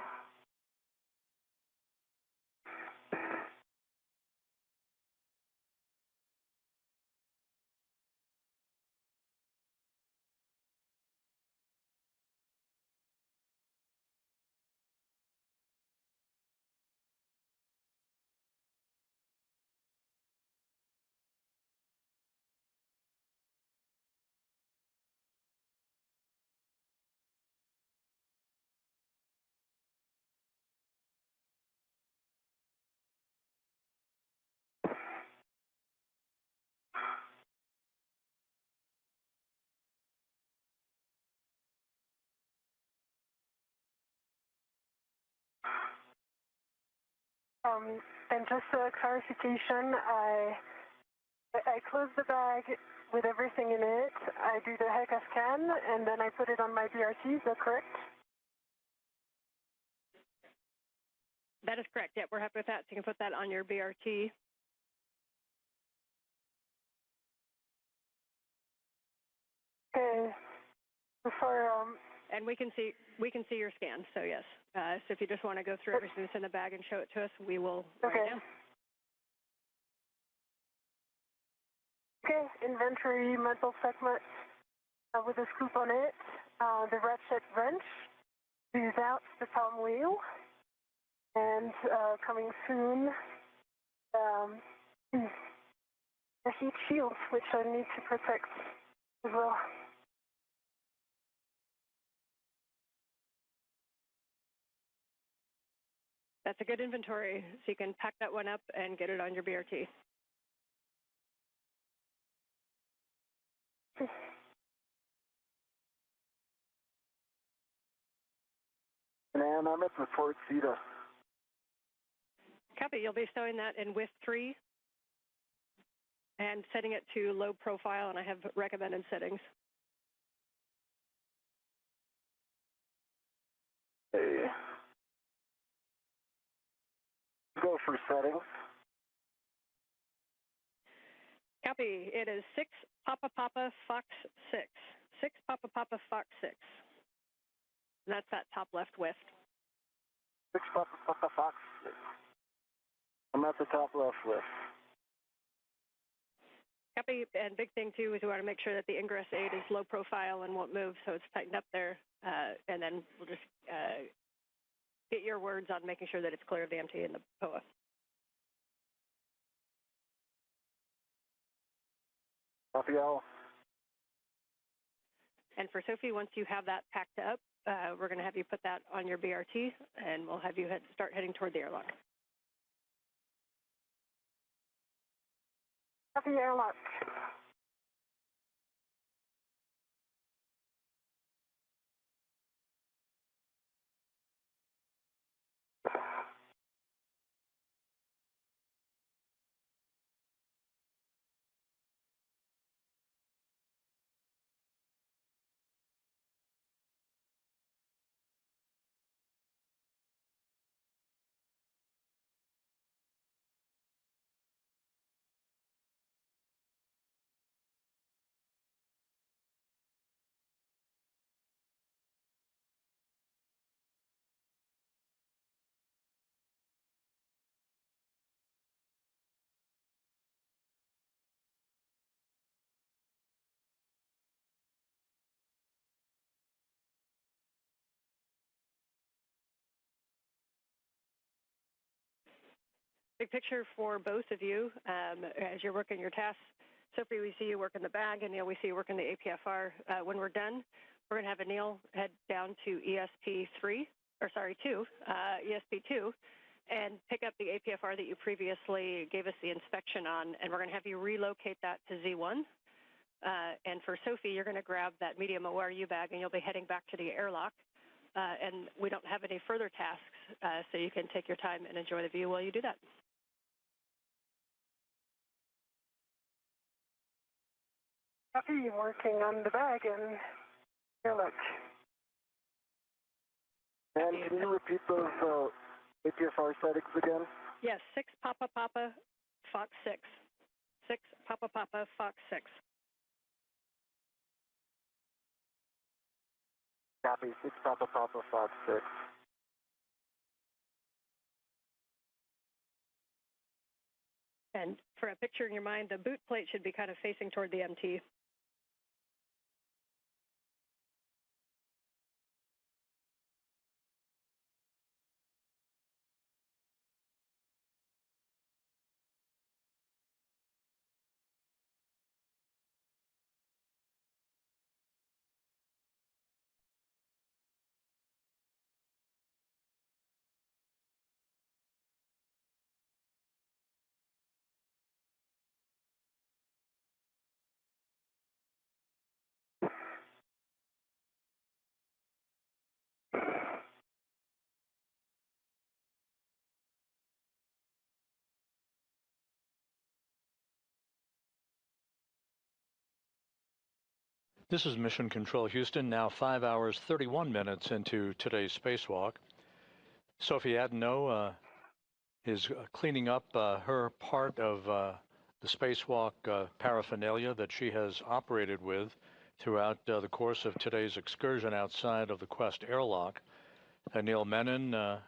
And just a clarification, I close the bag with everything in it. I do the HECA scan, and then I put it on my BRT. Is that correct? That is correct. Yeah, we're happy with that. So you can put that on your BRT. Okay. And we can see your scan. So yes. So if you just want to go through everything that's in the bag and show it to us, we will. Okay. Right now. Okay. Inventory metal segment with a scoop on it. The ratchet wrench. Squeeze out the palm wheel. And coming soon, the heat shield, which I need to protect as well. That's a good inventory, so you can pack that one up and get it on your BRT. And I'm at the Fort Cedar. Copy. You'll be showing that in WIF 3 and setting it to low profile, and I have recommended settings. Hey. Go for settings. Copy. It is 6 Papa Papa Fox 6. 6 Papa Papa Fox 6. And that's that top left WIF. 6 Papa Papa Fox 6. I'm at the top left WIF. Copy. And big thing too is we want to make sure that the ingress aid is low profile and won't move, so it's tightened up there. And then we'll just get your words on making sure that it's clear of the MT and the POA. Copy all. And for Sophie, once you have that packed up, we're going to have you put that on your BRT, and we'll have you start heading toward the airlock. Copy airlock. Big picture for both of you as you're working your tasks. Sophie, we see you work in the bag, and Anil, we see you work in the APFR. When we're done, we're going to have Anil head down to ESP2, and pick up the APFR that you previously gave us the inspection on, and we're going to have you relocate that to Z1. And for Sophie, you're going to grab that medium ORU bag, and you'll be heading back to the airlock. And we don't have any further tasks, so you can take your time and enjoy the view while you do that. Copy, working on the bag and airlock. And can you repeat those APFR settings again? Yes, 6 Papa Papa Fox 6. 6 Papa Papa Fox 6. Copy, 6 Papa Papa Fox 6. And for a picture in your mind, the boot plate should be kind of facing toward the MT. This is Mission Control Houston, now 5 hours 31 minutes into today's spacewalk. Sophie Adenot is cleaning up her part of the spacewalk paraphernalia that she has operated with throughout the course of today's excursion outside of the Quest airlock. Anil Menon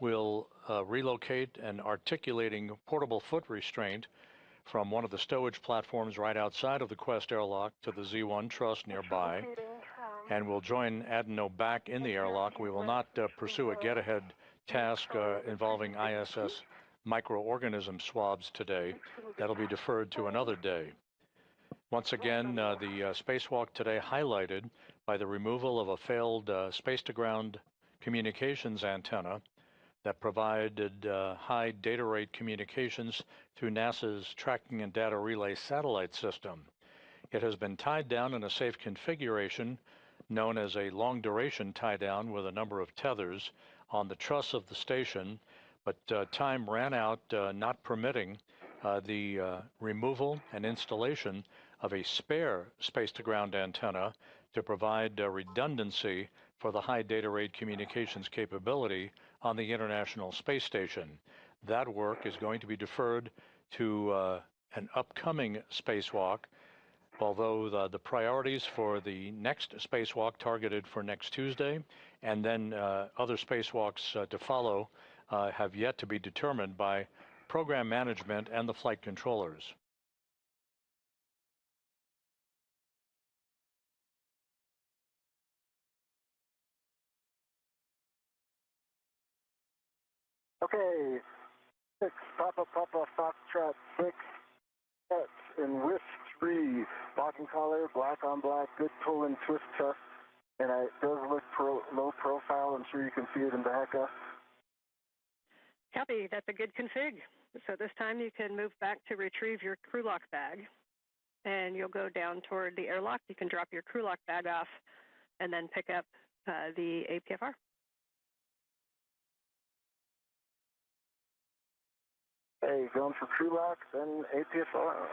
will relocate an articulating portable foot restraint from one of the stowage platforms right outside of the Quest airlock to the Z1 truss nearby, and will join Adenot back in the airlock. We will not pursue a get-ahead task involving ISS microorganism swabs today. That'll be deferred to another day. Once again, the spacewalk today highlighted by the removal of a failed space-to-ground communications antenna that provided high data rate communications through NASA's Tracking and Data Relay satellite system. It has been tied down in a safe configuration known as a long-duration tie-down with a number of tethers on the truss of the station, but time ran out, not permitting the removal and installation of a spare space-to-ground antenna to provide redundancy for the high data rate communications capability on the International Space Station. That work is going to be deferred to an upcoming spacewalk, although the priorities for the next spacewalk targeted for next Tuesday and then other spacewalks to follow have yet to be determined by program management and the flight controllers. Okay, 6, Papa, Foxtrot 6, sets in whisk 3, locking collar, black on black, good pull and twist tuck, and it does look low profile. I'm sure you can see it in back. Copy, that's a good config. So this time you can move back to retrieve your crew lock bag, and you'll go down toward the airlock. You can drop your crew lock bag off and then pick up the APFR. Hey, going for crew lock, then APFR.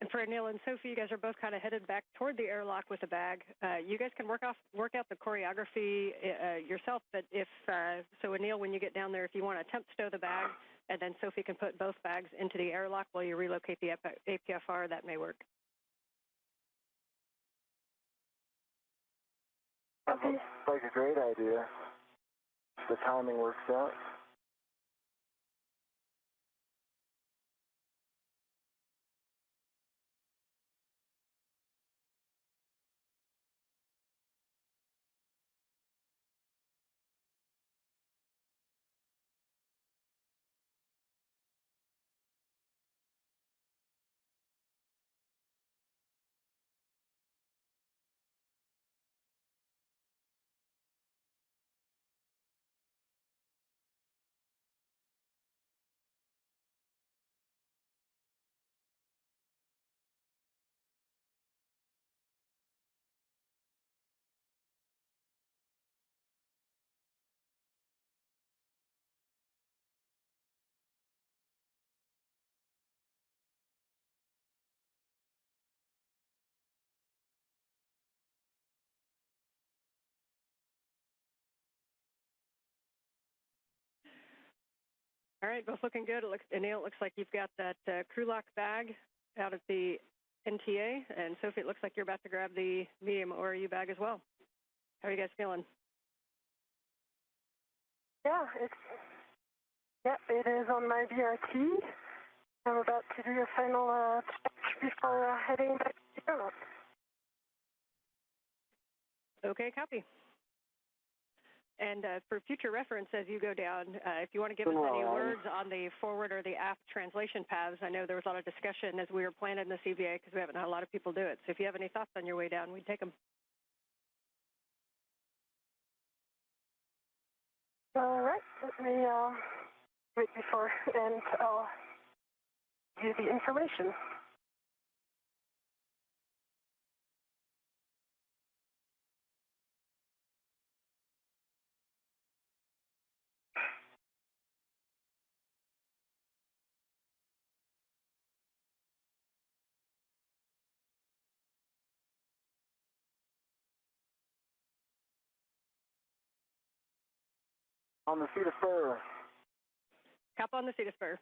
And for Anil and Sophie, you guys are both kind of headed back toward the airlock with the bag. You guys can work out the choreography yourself, but so Anil, when you get down there, if you want to attempt stow the bag, and then Sophie can put both bags into the airlock while you relocate the APFR, that may work. That looks like a great idea. The timing works out. All right, both looking good. Anil, it looks like you've got that crew lock bag out at the NTA, and Sophie, it looks like you're about to grab the medium ORU bag as well. How are you guys feeling? Yeah, it is on my BRT. I'm about to do a final check before heading back to the airlock. Okay, copy. And for future reference, as you go down, if you want to give us any words on the forward or the aft translation paths, I know there was a lot of discussion as we were planning the CVA because we haven't had a lot of people do it. So if you have any thoughts on your way down, we'd take them. All right, let me wait before, and I'll give you the information. On the seat of spur. Cap on the seat of spur.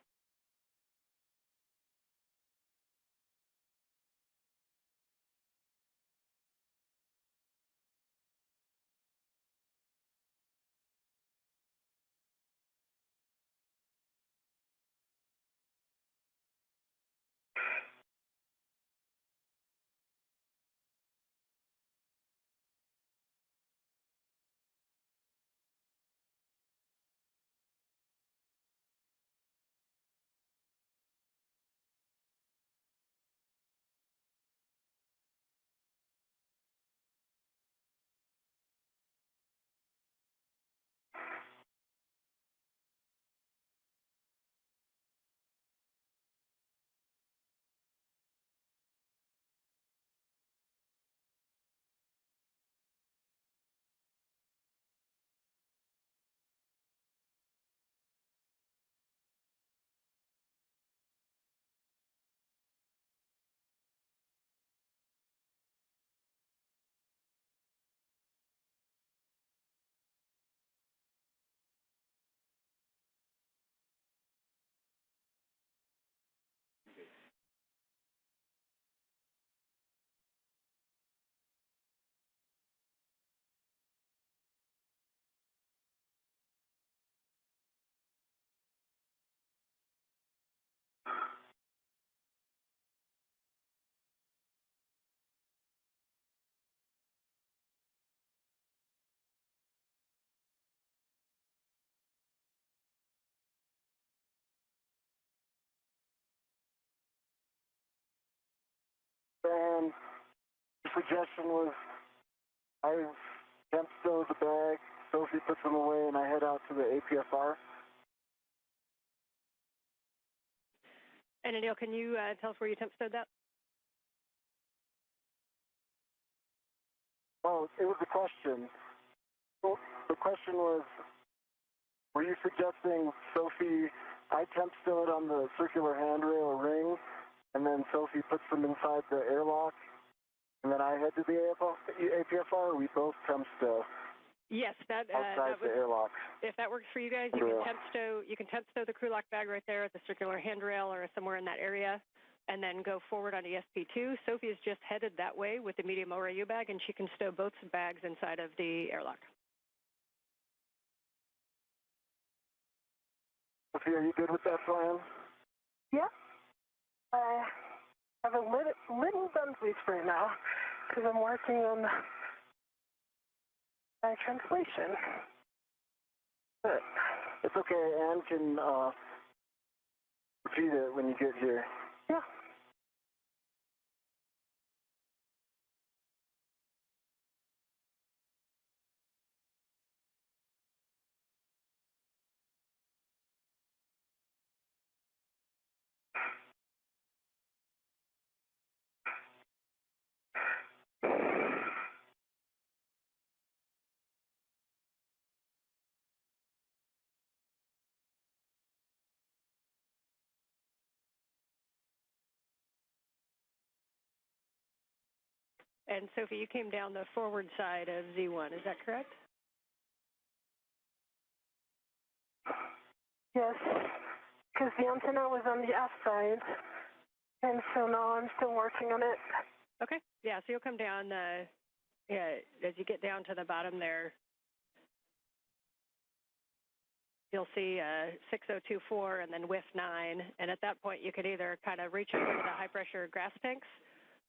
And the suggestion was I temp stow the bag, Sophie puts them away, and I head out to the APFR. And Anil, can you tell us where you temp stowed that? Oh, it was a question. Well, the question was, were you suggesting, Sophie, I temp stow it on the circular handrail ring, and and then Sophie puts them inside the airlock, and then I head to the APFR, we both temp stow. Yes, outside that the would, airlock. if that works for you guys, you can temp stow the crew lock bag right there at the circular handrail or somewhere in that area, and then go forward on ESP2. Sophie is just headed that way with the medium ORU bag, and she can stow both bags inside of the airlock. Sophie, are you good with that plan? Yeah. I have a little done sleep right now because I'm working on my translation. But it's okay. Anne can repeat it when you get here. Yeah. And Sophie, you came down the forward side of Z1, is that correct? Yes, because the antenna was on the aft side, and so now I'm still working on it. Okay, yeah, so you'll come down, as you get down to the bottom there, you'll see 6024 and then WIF 9, and at that point you could either kind of reach over to the high-pressure gas tanks,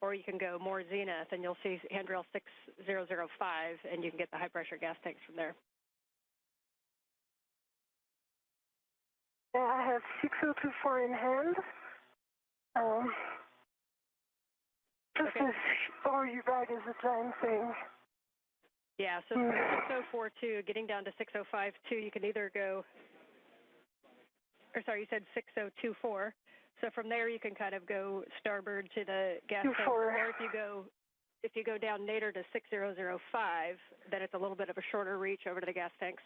or you can go more zenith, and you'll see handrail 6005, and you can get the high-pressure gas tanks from there. Yeah, I have 6024 in hand. Just Okay. as ORU bag is a giant thing. Yeah, so from 6042, getting down to 6052, you can either go, or sorry, you said 6024. So from there, you can kind of go starboard to the gas tank, or if you go down nadir to 6005, then it's a little bit of a shorter reach over to the gas tanks.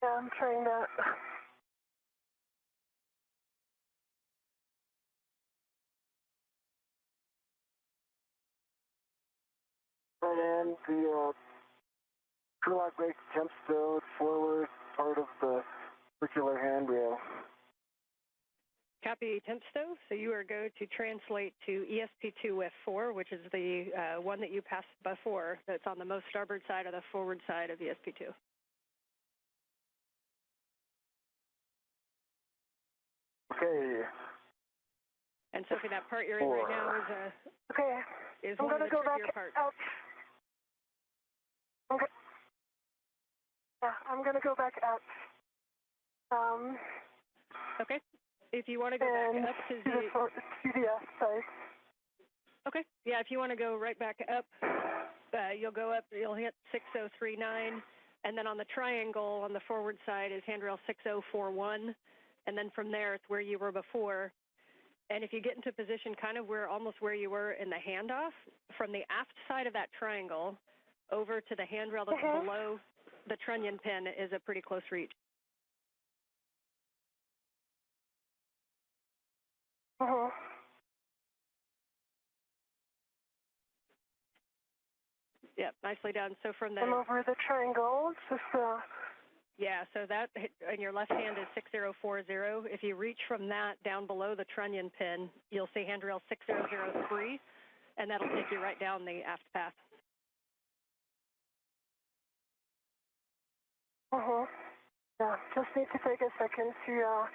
Yeah, I'm trying that. And the crew lock brake temp stowed forward part of the circular handrail. Copy temp stow. So you are going to translate to ESP2 WIF4, which is the one that you passed before, that's on the most starboard side of the forward side of ESP2. Okay. And Sophie, that part you're in right now is Okay. is I'm one of gonna the go trickier back parts. out. Okay. Yeah, I'm gonna go back out. Okay. If you want to go back up to the aft side. Okay. Yeah, if you want to go right back up, you'll go up, you'll hit 6039, and then on the triangle on the forward side is handrail 6041, and then from there it's where you were before. And if you get into position kind of almost where you were in the handoff, from the aft side of that triangle over to the handrail that's below the trunnion pin is a pretty close reach. Yep, nicely done. So from the... I'm over the triangle, it's just Yeah, so that in your left hand is 6040. If you reach from that down below the trunnion pin, you'll see handrail 6003, and that'll take you right down the aft path. Yeah, just need to take a second to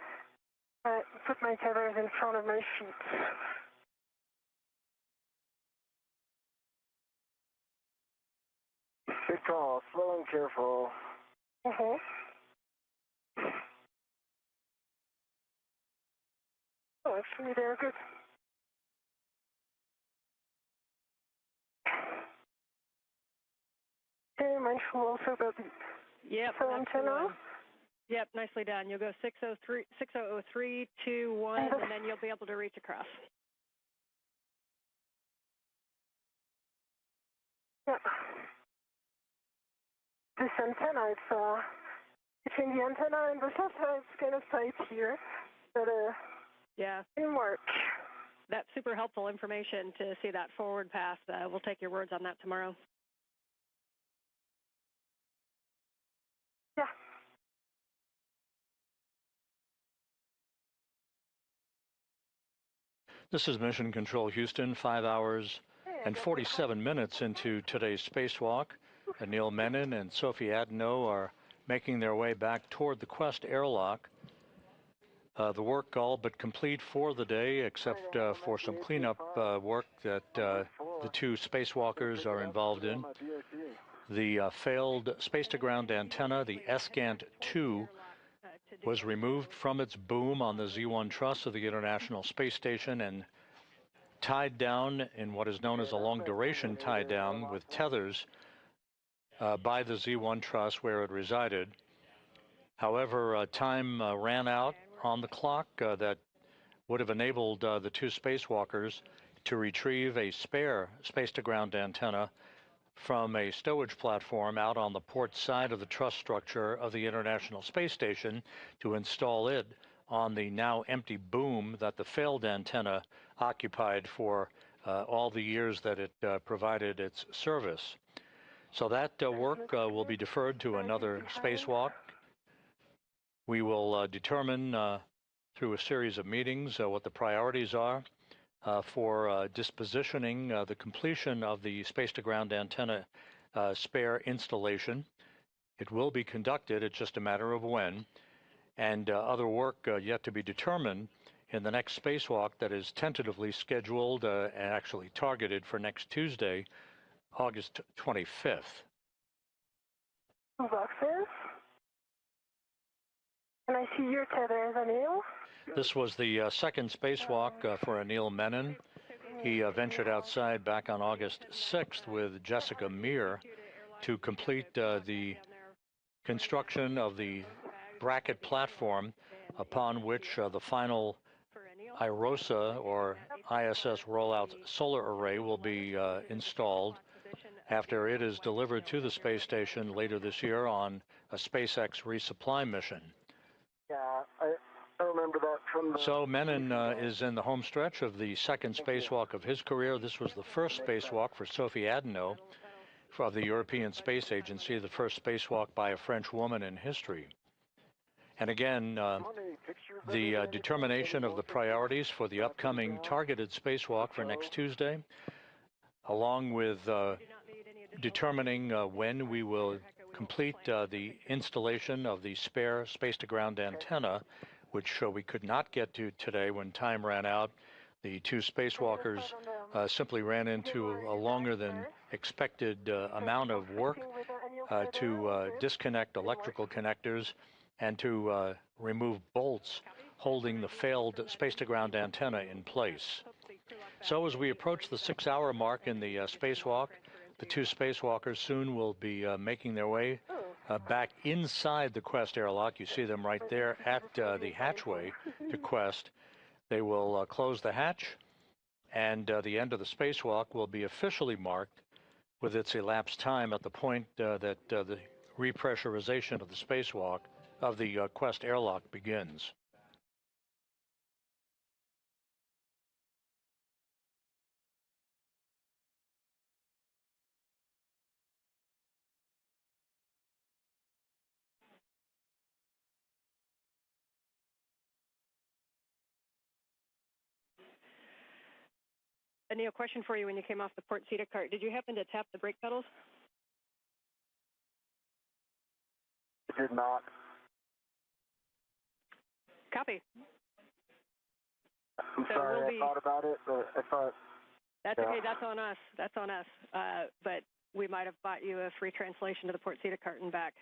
put my tethers in front of my feet. Good call. Slow and careful. Oh, actually, they're good. Okay, mindful also about the antenna. Yep, nicely done. You'll go 603, 6003, 2, 1, and then you'll be able to reach across. Yeah. This antenna, between the antenna and the satellite, it's kind of tight here, but yeah, it can work. That's super helpful information to see that forward path. We'll take your words on that tomorrow. Yeah. This is Mission Control Houston, 5 hours and 47 minutes into today's spacewalk. Anil Menon and Sophie Adenot are making their way back toward the Quest airlock. The work all but complete for the day, except for some cleanup work that the two spacewalkers are involved in. The failed space-to-ground antenna, the ESCANT-2, was removed from its boom on the Z1 truss of the International Space Station and tied down in what is known as a long-duration tie-down with tethers by the Z1 truss where it resided. However, time ran out on the clock that would have enabled the two spacewalkers to retrieve a spare space-to-ground antenna from a stowage platform out on the port side of the truss structure of the International Space Station to install it on the now empty boom that the failed antenna occupied for all the years that it provided its service. So that work will be deferred to another spacewalk. We will determine through a series of meetings what the priorities are for dispositioning the completion of the space-to-ground antenna spare installation. It will be conducted, it's just a matter of when, and other work yet to be determined in the next spacewalk that is tentatively scheduled and actually targeted for next Tuesday, August 25th. Boxes. And I see your tethers, Anil. This was the second spacewalk for Anil Menon. He ventured outside back on August 6th with Jessica Meir to complete the construction of the bracket platform upon which the final IROSA, or ISS rollout solar array, will be installed after it is delivered to the space station later this year on a SpaceX resupply mission. Yeah, I remember that from the... So Menon is in the home stretch of the second spacewalk of his career. This was the first spacewalk for Sophie Adenot of the European Space Agency, the first spacewalk by a French woman in history. And again, the determination of the priorities for the upcoming targeted spacewalk for next Tuesday, along with determining when we will complete the installation of the spare space-to-ground antenna, which we could not get to today when time ran out. The two spacewalkers simply ran into a longer than expected amount of work to disconnect electrical connectors and to remove bolts holding the failed space-to-ground antenna in place. So as we approach the 6-hour mark in the spacewalk, the two spacewalkers soon will be making their way back inside the Quest airlock. You see them right there at the hatchway to Quest. They will close the hatch, and the end of the spacewalk will be officially marked with its elapsed time at the point that the repressurization of the spacewalk of the Quest airlock begins. Anil, question for you when you came off the port seat cart. Did you happen to tap the brake pedals? I did not. Copy. I'm sorry, I thought about it, but I thought... That's okay, that's on us. That's on us. But we might have bought you a free translation to the port seat cart and back.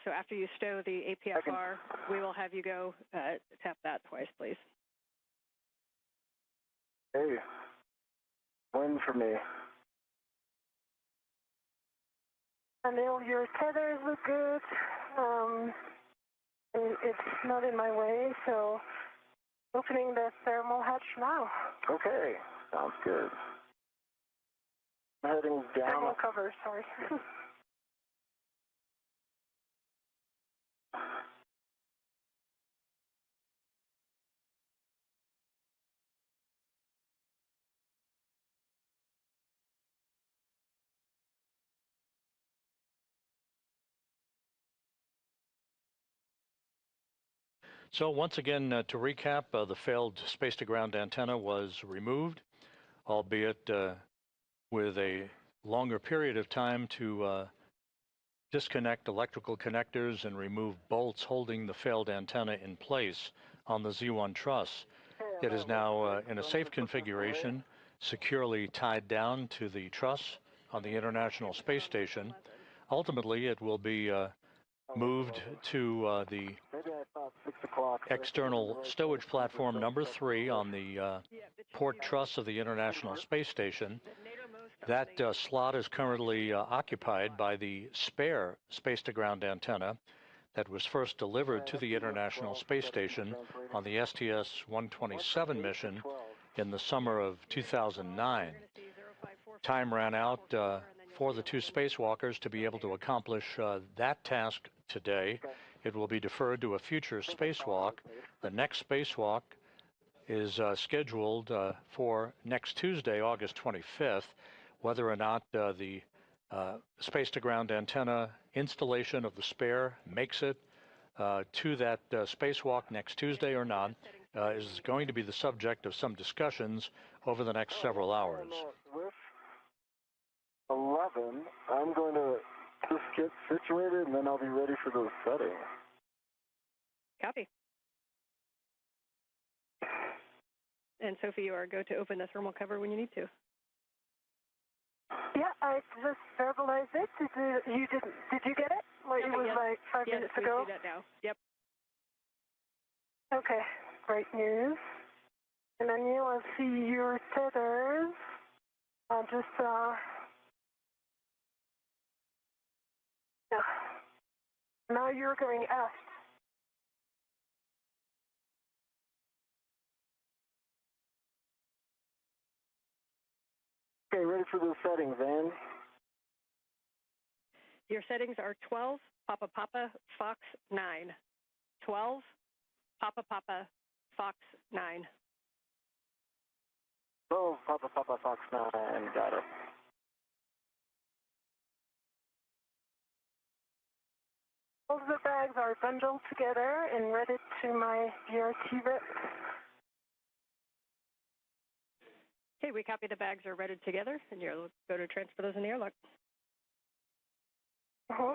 So after you stow the APFR, we will have you go tap that twice, please. Hey, win for me. Anil, your tethers look good. And it's not in my way, so opening the thermal hatch now. Okay, sounds good. I'm heading down. Thermal cover, sorry. So once again, to recap, the failed space-to-ground antenna was removed, albeit with a longer period of time to disconnect electrical connectors and remove bolts holding the failed antenna in place on the Z1 truss. It is now in a safe configuration, securely tied down to the truss on the International Space Station. Ultimately, it will be moved to the external stowage platform number 3 on the port truss of the International Space Station. That slot is currently occupied by the spare space-to-ground antenna that was first delivered to the International Space Station on the STS-127 mission in the summer of 2009. Time ran out for the 2 spacewalkers to be able to accomplish that task today. It will be deferred to a future spacewalk. The next spacewalk is scheduled for next Tuesday, August 25th. Whether or not the space-to-ground antenna installation of the spare makes it to that spacewalk next Tuesday or not is going to be the subject of some discussions over the next several hours. 11, I'm going to just get situated and then I'll be ready for those settings. Copy. And Sophie, you are go to open the thermal cover when you need to. Yeah, I just verbalized it. Did you get it? Like it was yes. like 5 yes, minutes we ago? see that now. Yep. Okay, great news. And Anil, I see your tethers. Yeah. Now you're going aft. Okay, ready for those settings, Ann? Your settings are 12, Papa Papa, Fox 9. 12, Papa Papa, Fox 9. Oh, Papa Papa Fox 9, got it. All of the bags are bundled together and ready to my BRT rep. Okay, we copy the bags are ready together, and you'll go to transfer those in the airlock. Uh-huh.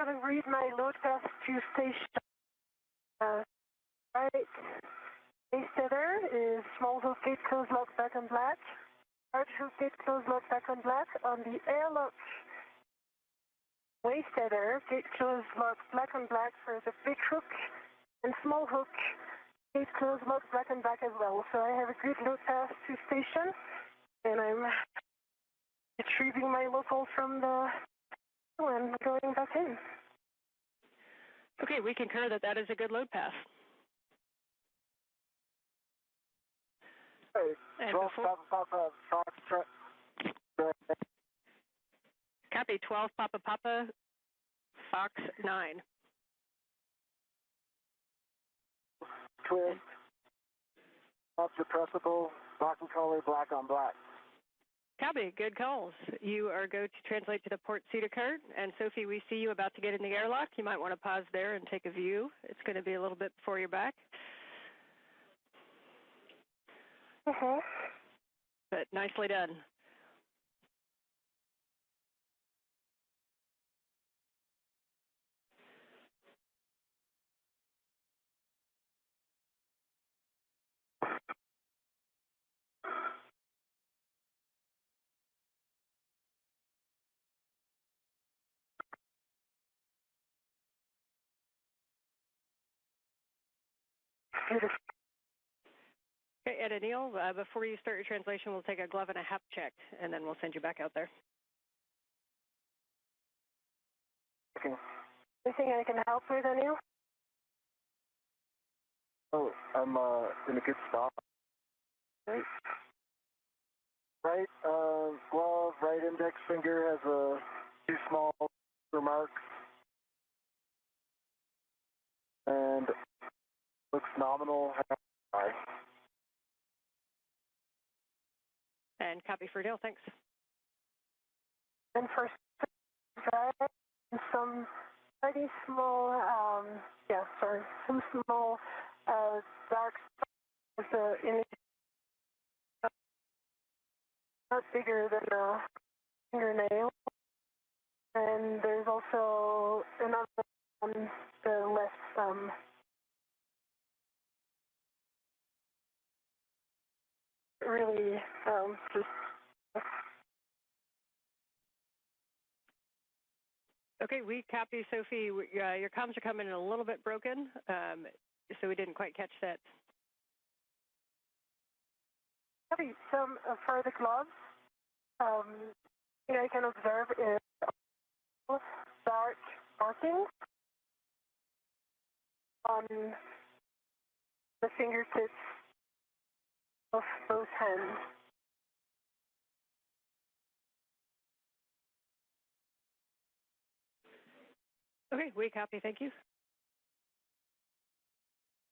I'm going to read my load path to station. Right. Base tether is small hook gate close lock back on black. Large hook gate close lock back on black. On the airlock waist tether, gate close lock black on black for the big hook, and small hook gate close lock black on black as well. So I have a good load path to station, and I'm retrieving my local from the and going back in. Okay, we concur that that is a good load path. Hey, And 12 Papa Fox truck. Copy, 12 Papa Papa, Fox 9. Twist. Up depressible, black and color, black on black. Copy, good calls. You are go to translate to the port seat occurred, and Sophie, we see you about to get in the airlock. You might want to pause there and take a view. It's going to be a little bit before you're back. But nicely done. Okay, Ed and Anil, before you start your translation, we'll take a glove and a hap check, and then we'll send you back out there. Okay. Anything I can help with, Anil? Oh, I'm in a good spot. Right glove, right index finger has a few small remarks. And looks nominal. And copy for Anil, thanks. And for some pretty small, some small dark spots in not bigger than a fingernail. And there's also another on the left thumb. Really, just. Okay, we copy, Sophie. Your comms are coming in a little bit broken, so we didn't quite catch that. Copy. Some for the gloves, I can observe is dark markings on the fingertips of both hands. Okay, we copy, thank you.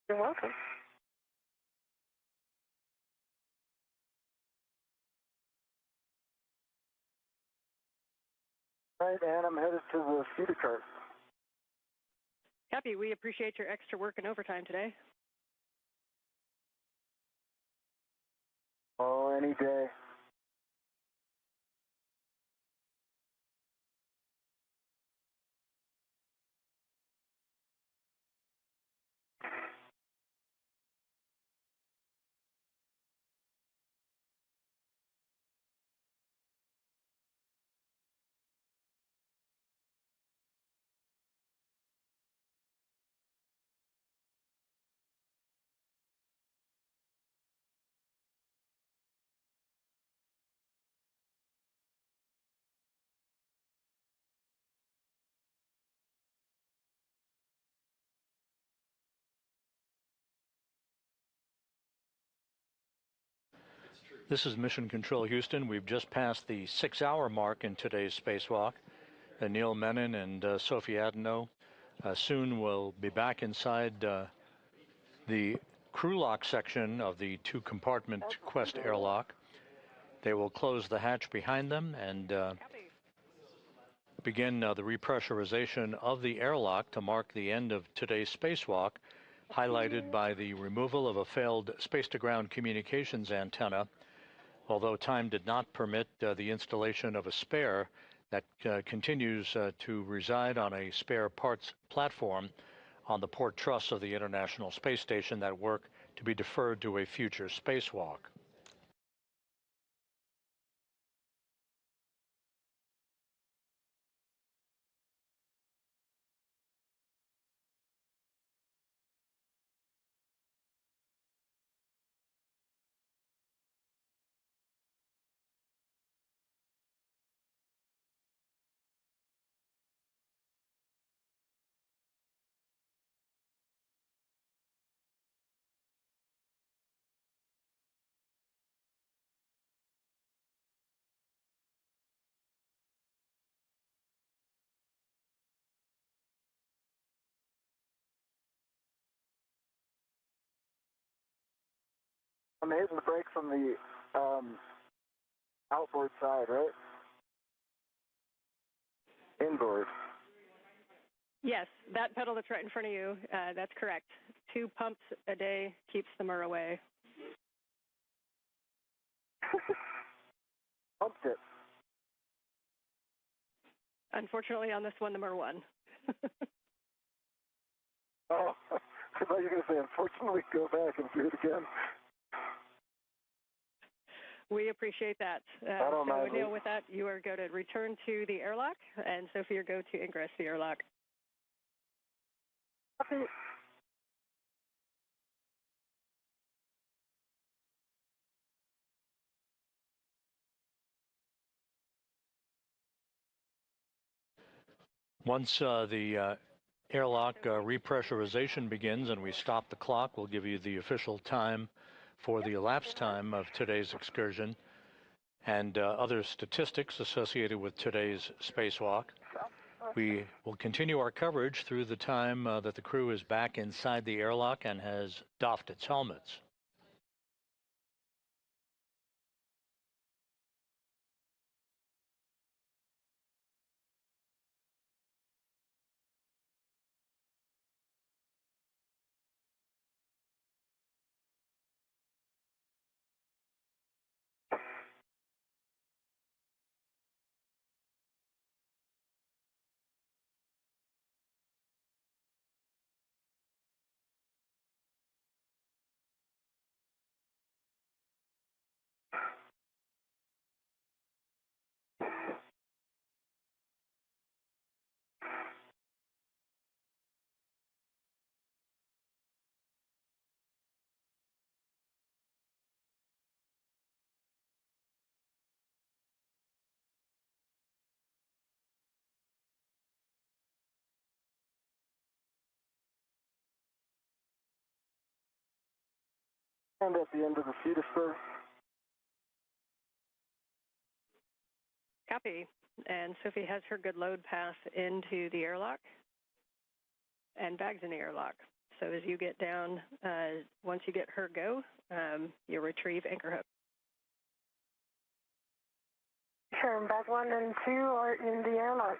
You're welcome. Right, and I'm headed to the feeder cart. Copy, we appreciate your extra work and overtime today. Oh, any day. This is Mission Control Houston. We've just passed the 6-hour mark in today's spacewalk. Anil, Menon, and Sophie Adenot soon will be back inside the crew lock section of the 2-compartment Quest airlock. They will close the hatch behind them and begin the repressurization of the airlock to mark the end of today's spacewalk, highlighted by the removal of a failed space-to-ground communications antenna. Although time did not permit the installation of a spare that continues to reside on a spare parts platform on the port truss of the International Space Station, that work to be deferred to a future spacewalk. I'm hitting the brakes on the outboard side, right? Inboard. Yes, that pedal that's right in front of you, that's correct. 2 pumps a day keeps the myrrh away. Pumped it. Unfortunately, on this one, the myrrh won. Oh, I thought you were going to say, unfortunately, go back and do it again. We appreciate that. I don't so, mind. Anil, with that, you are going to return to the airlock, and Sophie, you're going to ingress the airlock. Copy. Once the airlock repressurization begins and we stop the clock, we'll give you the official time for the elapsed time of today's excursion and other statistics associated with today's spacewalk. We will continue our coverage through the time that the crew is back inside the airlock and has doffed its helmets. And at the end of the feeder spur. Copy. And Sophie has her good load path into the airlock and bags in the airlock. So as you get down, once you get her go, you retrieve anchor hook. Sure, bag 1 and 2 are in the airlock.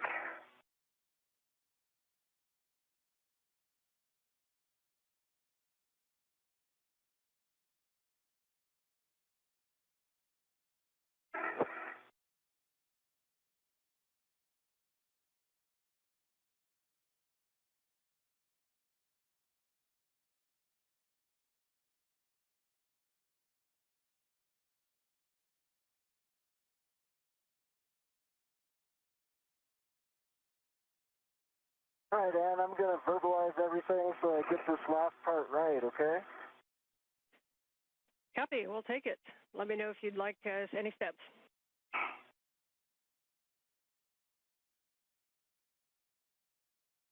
All right, Ann, I'm going to verbalize everything so I get this last part right, okay? Copy. We'll take it. Let me know if you'd like any steps.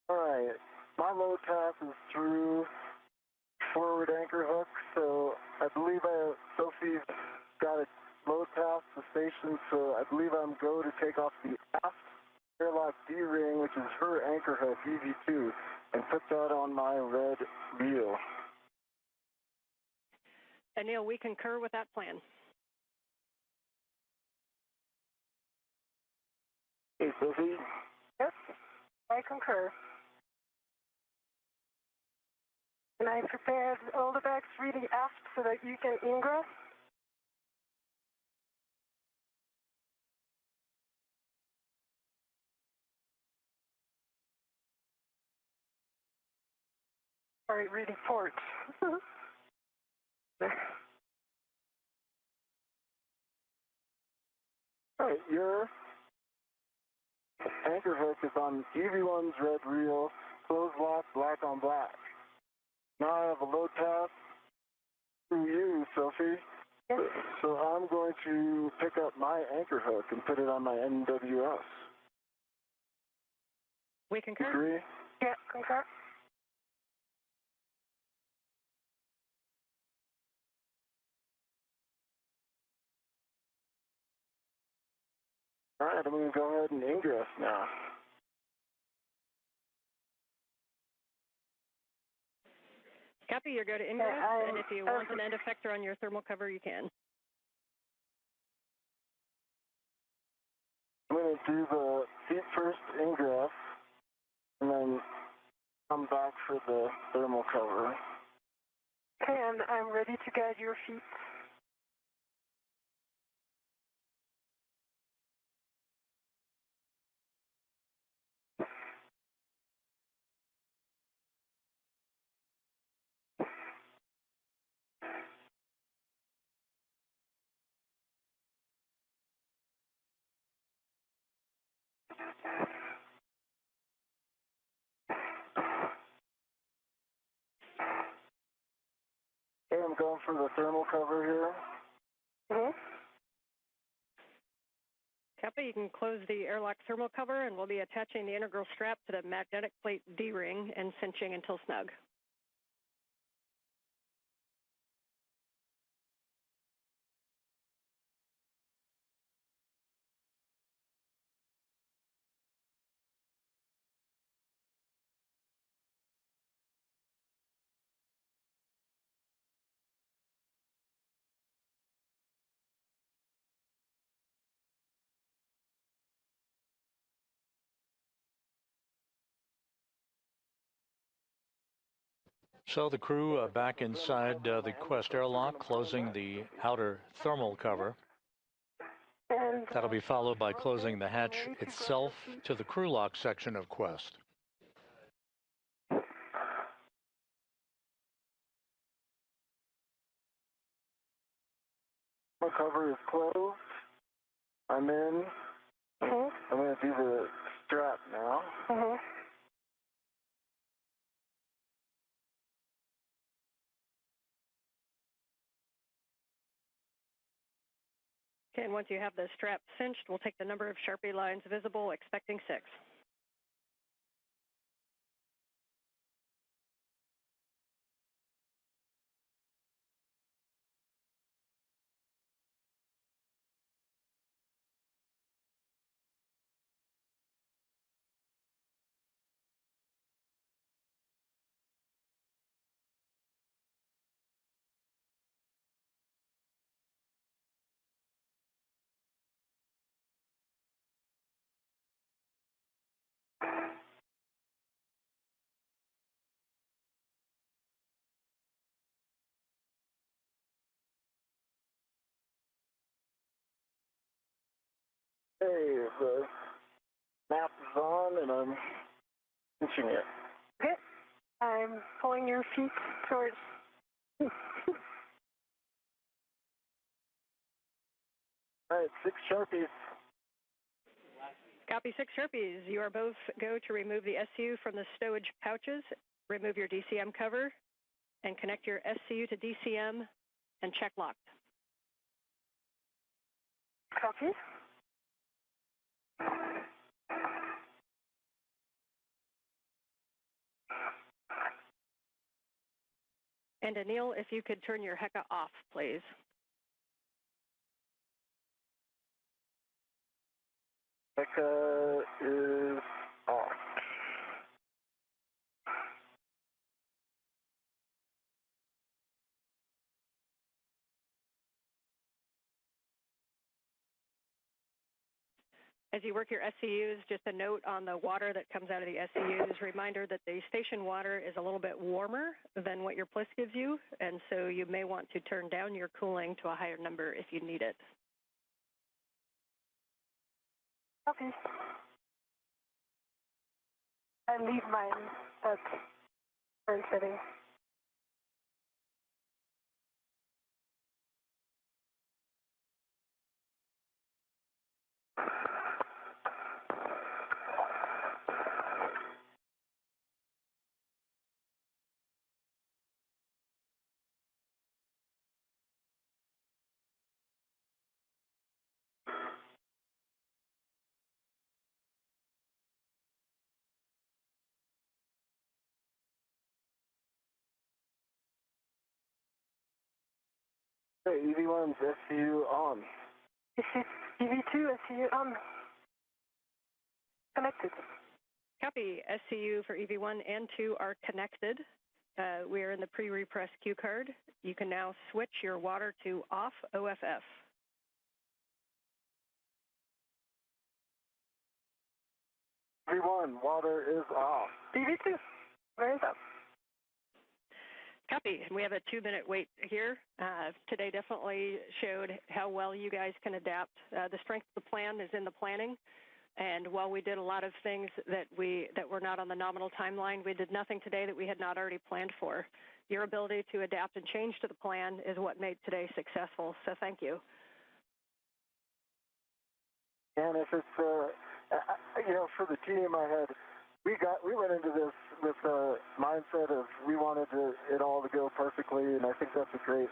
All right, my load path is through forward anchor hook, so I believe Sophie's got a load path to station, so I believe I'm go to take off the aft airlock D-ring, which is her anchor hook, EV2, and put that on my red reel. Anil, we concur with that plan. Hey, Sophie? Yes, I concur. And I prepared all the bags really aft so that you can ingress. Sorry, really port. All right, your anchor hook is on EV1's red reel, closed lock, black on black. Now I have a load path through you, Sophie. Yes. So I'm going to pick up my anchor hook and put it on my NWS. We concur. Agree? Yeah, concur. All right, I'm going to go ahead and ingress now. Copy, you go to ingress, and if you want an end effector on your thermal cover, you can. I'm going to do the feet first ingress, and then come back for the thermal cover. Okay, and I'm ready to guide your feet. Okay, I'm going for the thermal cover here. Mm-hmm. Copy, you can close the airlock thermal cover, and we'll be attaching the integral strap to the magnetic plate D-ring and cinching until snug. So the crew back inside the Quest airlock, closing the outer thermal cover. And That'll be followed by closing the hatch itself to the crew lock section of Quest. My cover is closed. I'm in. Mm-hmm. I'm going to do the strap now. Mm-hmm. Okay, and once you have the strap cinched, we'll take the number of Sharpie lines visible, expecting 6. Hey, the map is on, and I'm pinching it. Okay, I'm pulling your feet towards. All right, 6 Sharpies. Copy, 6 Sharpies. You are both go to remove the SCU from the stowage pouches, remove your DCM cover, and connect your SCU to DCM and check locked. Copy. And Anil, if you could turn your HECA off, please. ECA is off. As you work your SCUs, just a note on the water that comes out of the SCUs, reminder that the station water is a little bit warmer than what your PLIS gives you, and so you may want to turn down your cooling to a higher number if you need it. Okay. I leave mine at current setting. Hey, EV1's SCU on. EV2 SCU on. Connected. Copy. SCU for EV1 and 2 are connected. we are in the pre-repressed cue card. You can now switch your water to off OFF. Everyone, water is off. DV2, where is up? Copy. We have a 2-minute wait here. Today definitely showed how well you guys can adapt. The strength of the plan is in the planning. And while we did a lot of things that were not on the nominal timeline, we did nothing today that we had not already planned for. Your ability to adapt and change to the plan is what made today successful. So thank you. And if it's, for the team, we went into this with a mindset of we wanted it all to go perfectly, and I think that's a great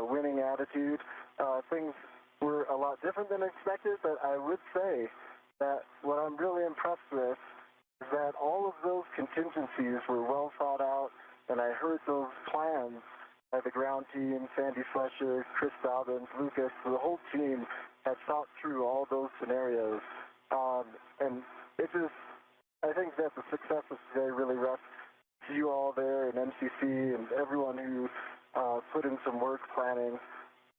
winning attitude. Things were a lot different than expected, but I would say that what I'm really impressed with is that all of those contingencies were well thought out, and I heard those plans by the ground team, Sandy Fletcher, Chris Dobbins, Lucas, the whole team had thought through all those scenarios. And I think that the success of today really rests to you all there and MCC and everyone who put in some work planning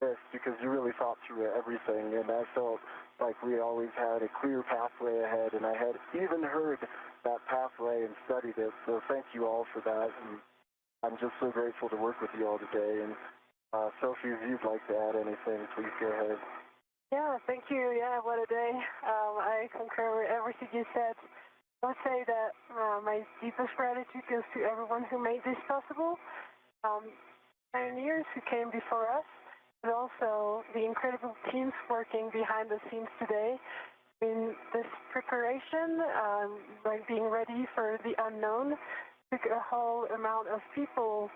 this, because you really thought through everything, and I felt like we always had a clear pathway ahead, and I had even heard that pathway and studied it, so thank you all for that, and I'm just so grateful to work with you all today. And Sophie, if you'd like to add anything, please go ahead. Yeah, thank you. Yeah, what a day. I concur with everything you said. I would say that my deepest gratitude goes to everyone who made this possible, pioneers who came before us, but also the incredible teams working behind the scenes today in this preparation, like being ready for the unknown. Took a whole amount of people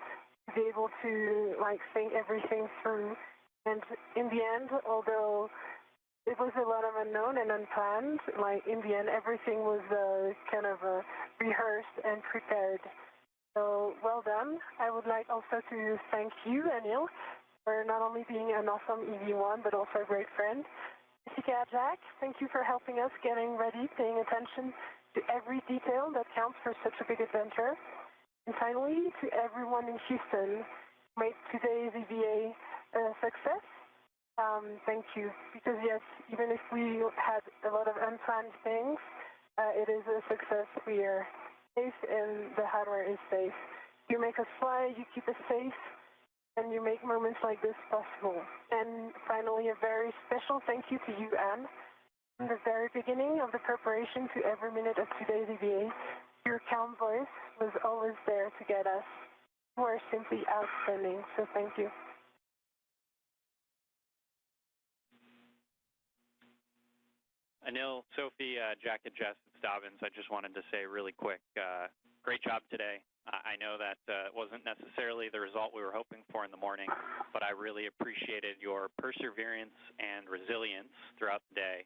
to be able to think everything through. And in the end, although it was a lot of unknown and unplanned, in the end, everything was rehearsed and prepared. So well done. I would like also to thank you, Anil, for not only being an awesome EV1, but also a great friend. Jessica, Jack, thank you for helping us getting ready, paying attention to every detail that counts for such a big adventure. And finally, to everyone in Houston who made today's EVA a success, thank you. Because yes, even if we had a lot of unplanned things, it is a success. We are safe and the hardware is safe. You make us fly, you keep us safe, and you make moments like this possible. And finally, a very special thank you to you, Anne. From the very beginning of the preparation to every minute of today's EVA, your calm voice was always there to get us. You are simply outstanding, so thank you. Anil, Sophie, Jack, and Jess, it's Dobbins. I just wanted to say really quick, great job today. I know that wasn't necessarily the result we were hoping for in the morning, but I really appreciated your perseverance and resilience throughout the day.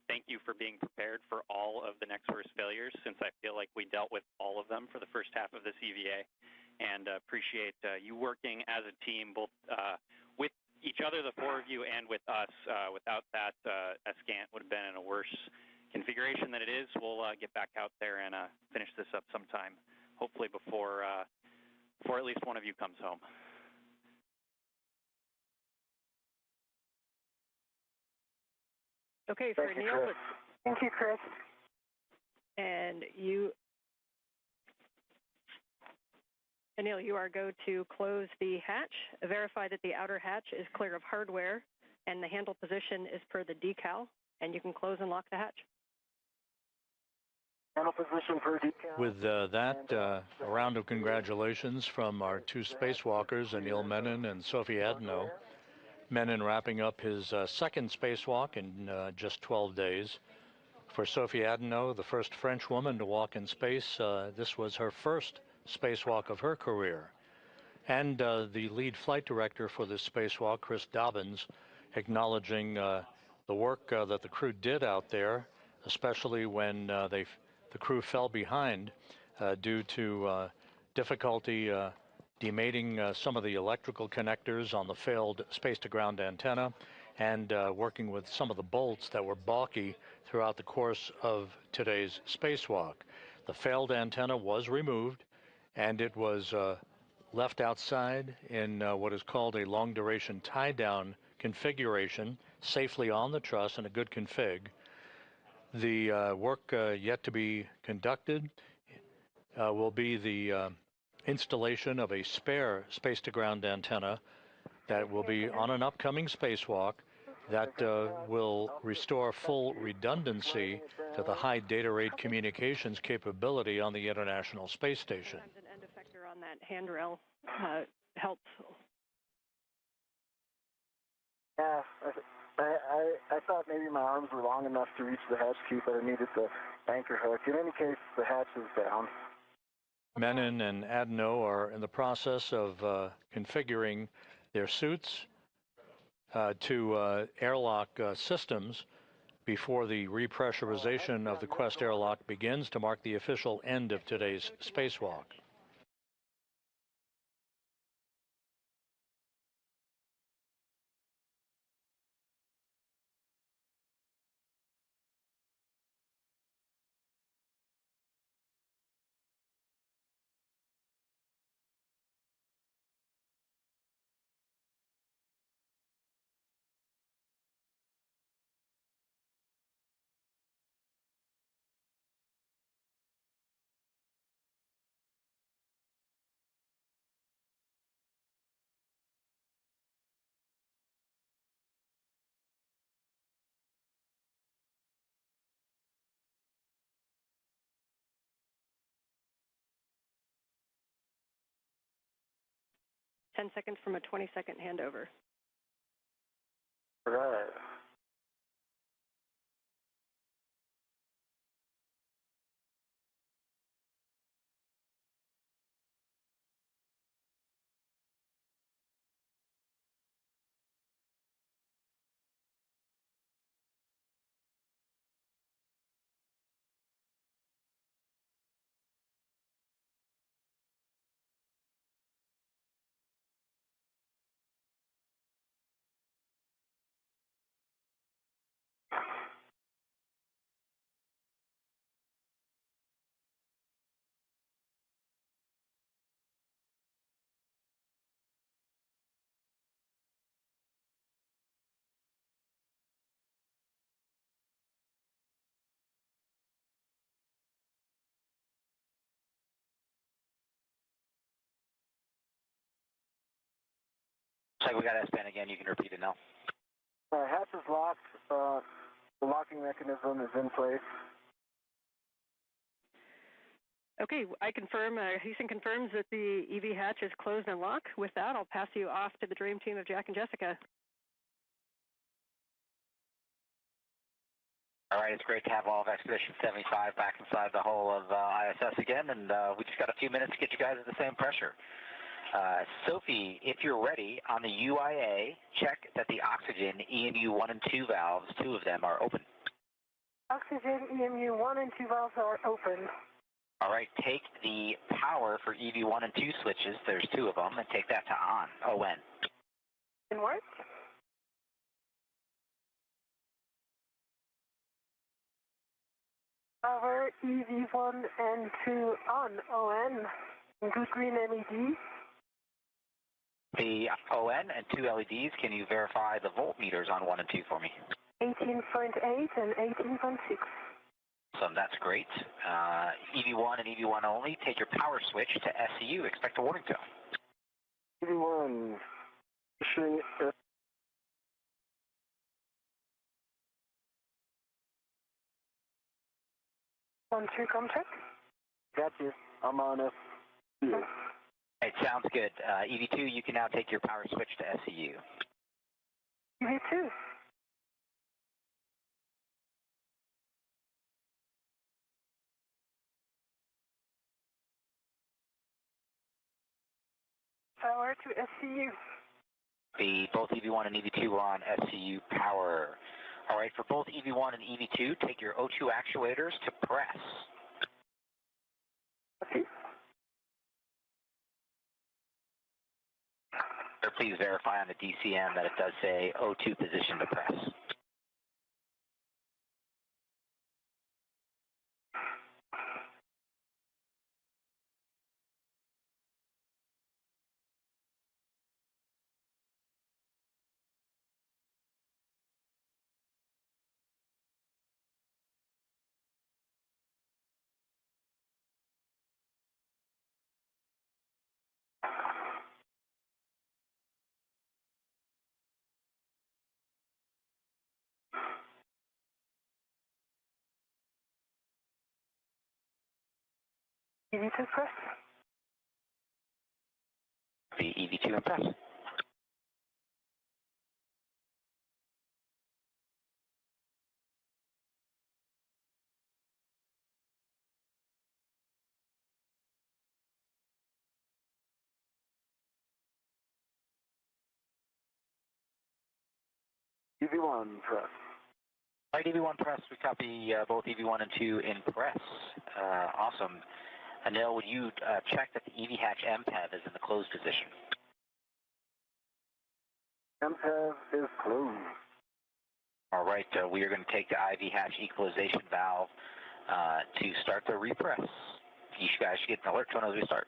Thank you for being prepared for all of the next worst failures, since I feel like we dealt with all of them for the first half of this EVA, and appreciate you working as a team, both with each other, the four of you, and with us. Without that, Escant would have been in a worse configuration than it is. We'll get back out there and finish this up sometime, hopefully before at least one of you comes home. Okay, for Anil. Thank you, Chris. And you, Anil, you are go to close the hatch, verify that the outer hatch is clear of hardware, and the handle position is per the decal, and you can close and lock the hatch. Handle position per decal. With that, a round of congratulations from our two spacewalkers, Anil Menon and Sophie Adenot. Menon wrapping up his second spacewalk in just 12 days. For Sophie Adenot, the first French woman to walk in space, this was her first spacewalk of her career. And the lead flight director for this spacewalk, Chris Dobbins, acknowledging the work that the crew did out there, especially when the crew fell behind due to difficulty demating some of the electrical connectors on the failed space-to-ground antenna, and working with some of the bolts that were balky throughout the course of today's spacewalk. The failed antenna was removed, and it was left outside in what is called a long-duration tie-down configuration, safely on the truss in a good config. The work yet to be conducted will be the installation of a spare space-to-ground antenna that will be on an upcoming spacewalk that will restore full redundancy to the high data rate communications capability on the International Space Station. Sometimes an end effector on that handrail helps. Yeah, I thought maybe my arms were long enough to reach the hatch key, but I needed the anchor hook. In any case, the hatch is down. Menon and Adenot are in the process of configuring their suits to airlock systems before the repressurization of the Quest airlock begins to mark the official end of today's spacewalk. Ten seconds from a 20-second handover. Right. Looks like we got S-band again. You can repeat it now. Hatch is locked. The locking mechanism is in place. Okay, I confirm, Houston confirms that the EV hatch is closed and locked. With that, I'll pass you off to the dream team of Jack and Jessica. All right, it's great to have all of Expedition 75 back inside the hull of ISS again, and we just got a few minutes to get you guys at the same pressure. Sophie, if you're ready, on the UIA, check that the oxygen EMU 1 and 2 valves, two of them, are open. Oxygen EMU 1 and 2 valves are open. All right, take the power for EV1 and 2 switches, there's two of them, and take that to on, ON. In what? Power EV1 and 2 on, ON. Good green LED. The ON and two LEDs, can you verify the voltmeters on 1 and 2 for me? 18.8 and 18.6. So that's great. EV1 and EV1 only, take your power switch to SCU, expect a warning tone. EV1, issuing 1-2 contact. got you. I'm on it. It sounds good. EV2, you can now take your power switch to SCU. EV2. Power to SCU. Both EV1 and EV2 are on SCU power. All right, for both EV1 and EV2, take your O2 actuators to press. Okay. Or please verify on the DCM that it does say O2 position to press. EV2 press. The EV2 and press. EV1 press. All right, EV1 press. We copy both EV1 and 2 in press. Awesome. Anil, would you check that the EV hatch MPEV is in the closed position? MPEV is closed. All right, we are going to take the IV hatch equalization valve to start the repress. You guys should get an alert tone as we start.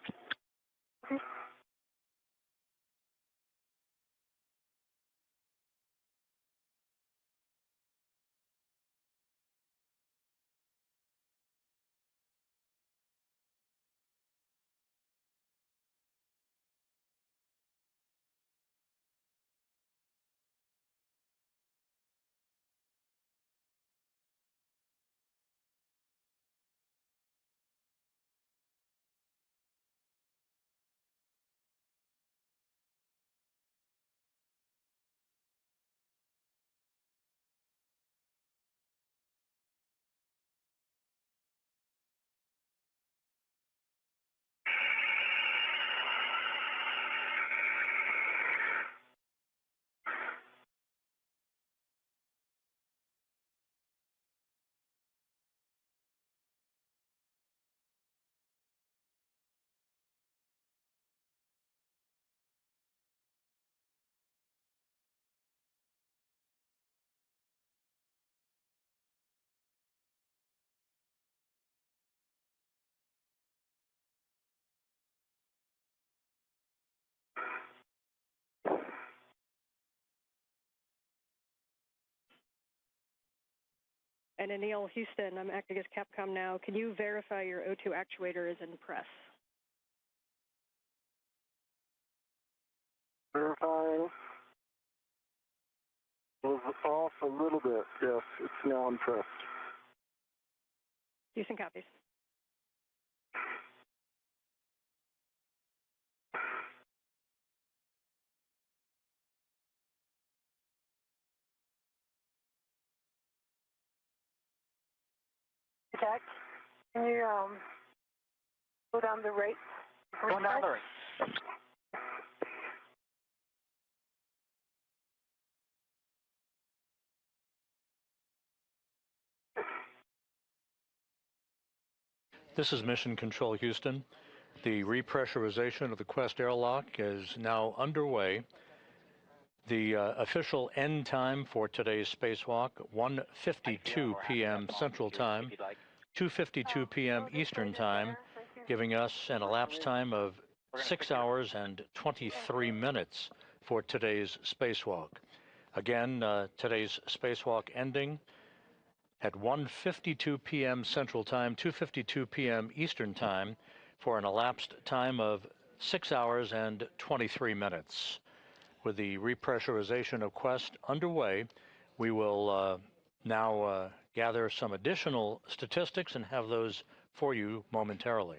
And Anil, Houston, I'm acting as Capcom now. Can you verify your O2 actuator is in press? Verifying. It was off a little bit. Yes, it's now in press. Houston copies. Jack, can you go down the rate? Going down the rate. This is Mission Control Houston. The repressurization of the Quest airlock is now underway. The official end time for today's spacewalk, 1:52 p.m. Central Time, 2:52 p.m. Eastern Time, giving us an elapsed time of 6 hours and 23 minutes for today's spacewalk. Again, today's spacewalk ending at 1:52 p.m. Central Time, 2:52 p.m. Eastern Time, for an elapsed time of 6 hours and 23 minutes. With the repressurization of Quest underway, we will now gather some additional statistics and have those for you momentarily.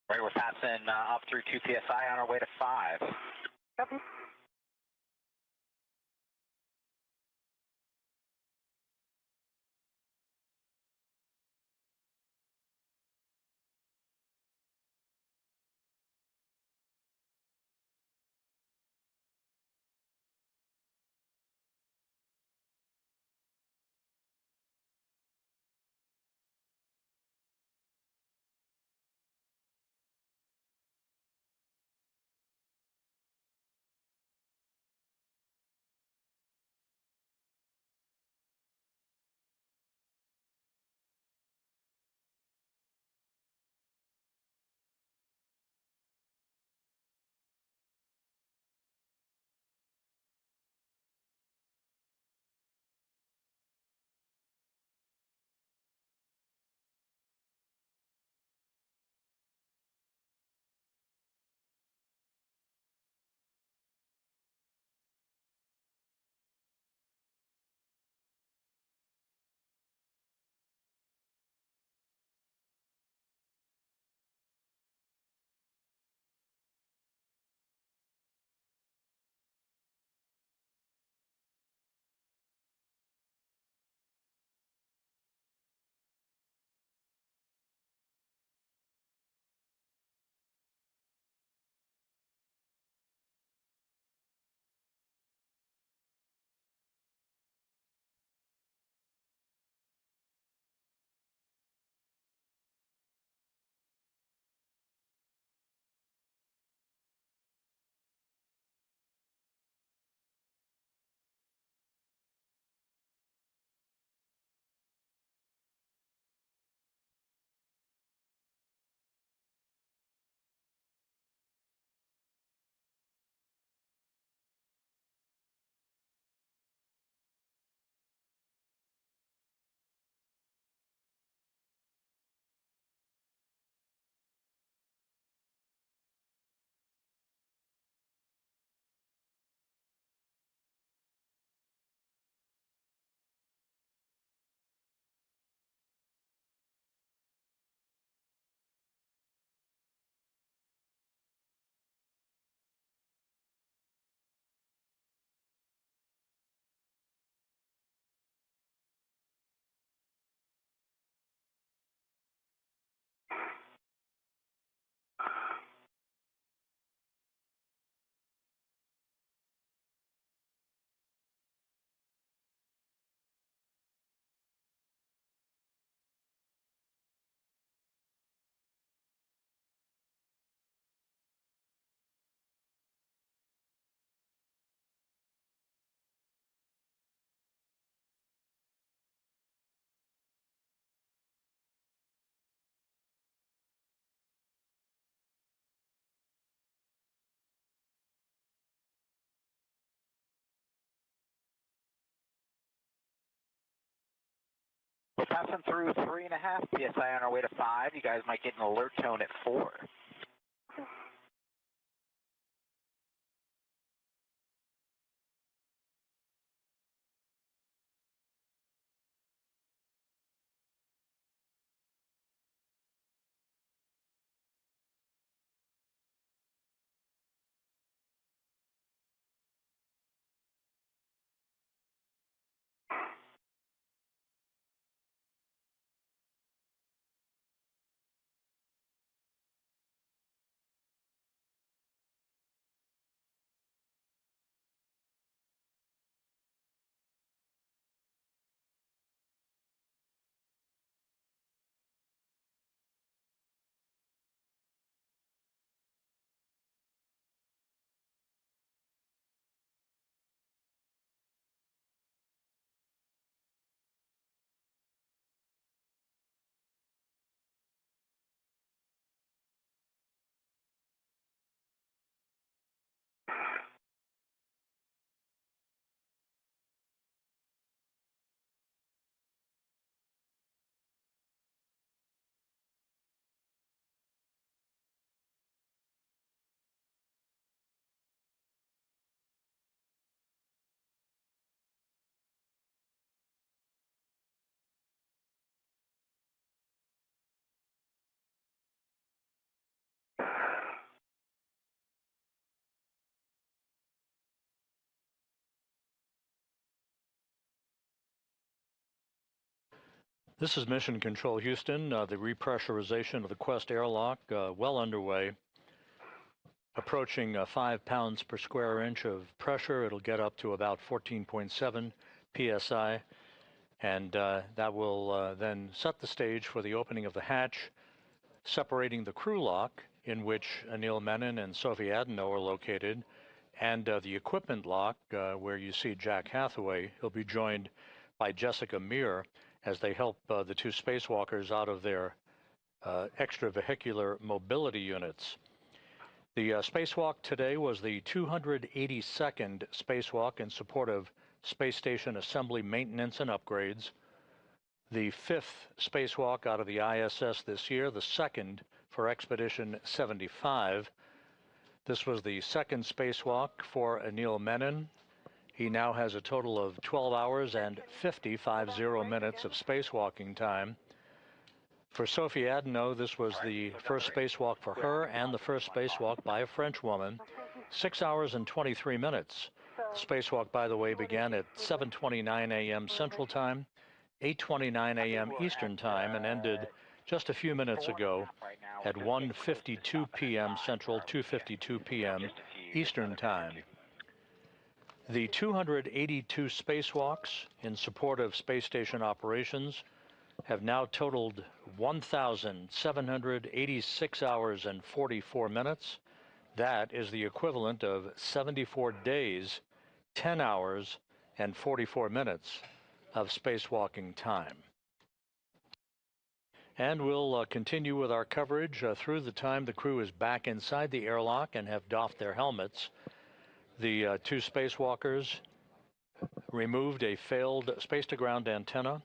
Right, we're passing up through 2 PSI on our way to 5. Copy. We're passing through 3.5 PSI on our way to 5. You guys might get an alert tone at 4. This is Mission Control Houston. The repressurization of the Quest airlock well underway. Approaching 5 pounds per square inch of pressure. It'll get up to about 14.7 psi, and that will then set the stage for the opening of the hatch, separating the crew lock, in which Anil Menon and Sophie Adenot are located, and the equipment lock, where you see Jack Hathaway. He'll be joined by Jessica Meir as they help the two spacewalkers out of their extravehicular mobility units. The spacewalk today was the 282nd spacewalk in support of space station assembly maintenance and upgrades, the 5th spacewalk out of the ISS this year, the 2nd for Expedition 75. This was the 2nd spacewalk for Anil Menon. He now has a total of 12 hours and 50 minutes of spacewalking time. For Sophie Adenot, this was the first spacewalk for her and the first spacewalk by a French woman, 6 hours and 23 minutes. The spacewalk, by the way, began at 7:29 a.m. Central Time, 8:29 a.m. Eastern Time, and ended just a few minutes ago at 1:52 p.m. Central, 2:52 p.m. Eastern Time. The 282 spacewalks in support of space station operations have now totaled 1,786 hours and 44 minutes. That is the equivalent of 74 days, 10 hours, and 44 minutes of spacewalking time. And we'll continue with our coverage through the time the crew is back inside the airlock and have doffed their helmets. The two spacewalkers removed a failed space-to-ground antenna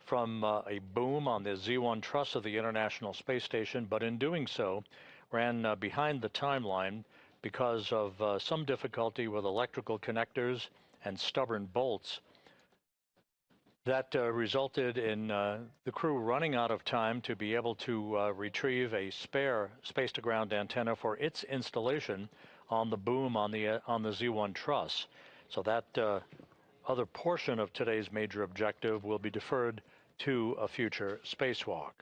from a boom on the Z1 truss of the International Space Station, but in doing so, ran behind the timeline because of some difficulty with electrical connectors and stubborn bolts. That resulted in the crew running out of time to be able to retrieve a spare space-to-ground antenna for its installation on the boom on the Z1 truss. So that other portion of today's major objective will be deferred to a future spacewalk.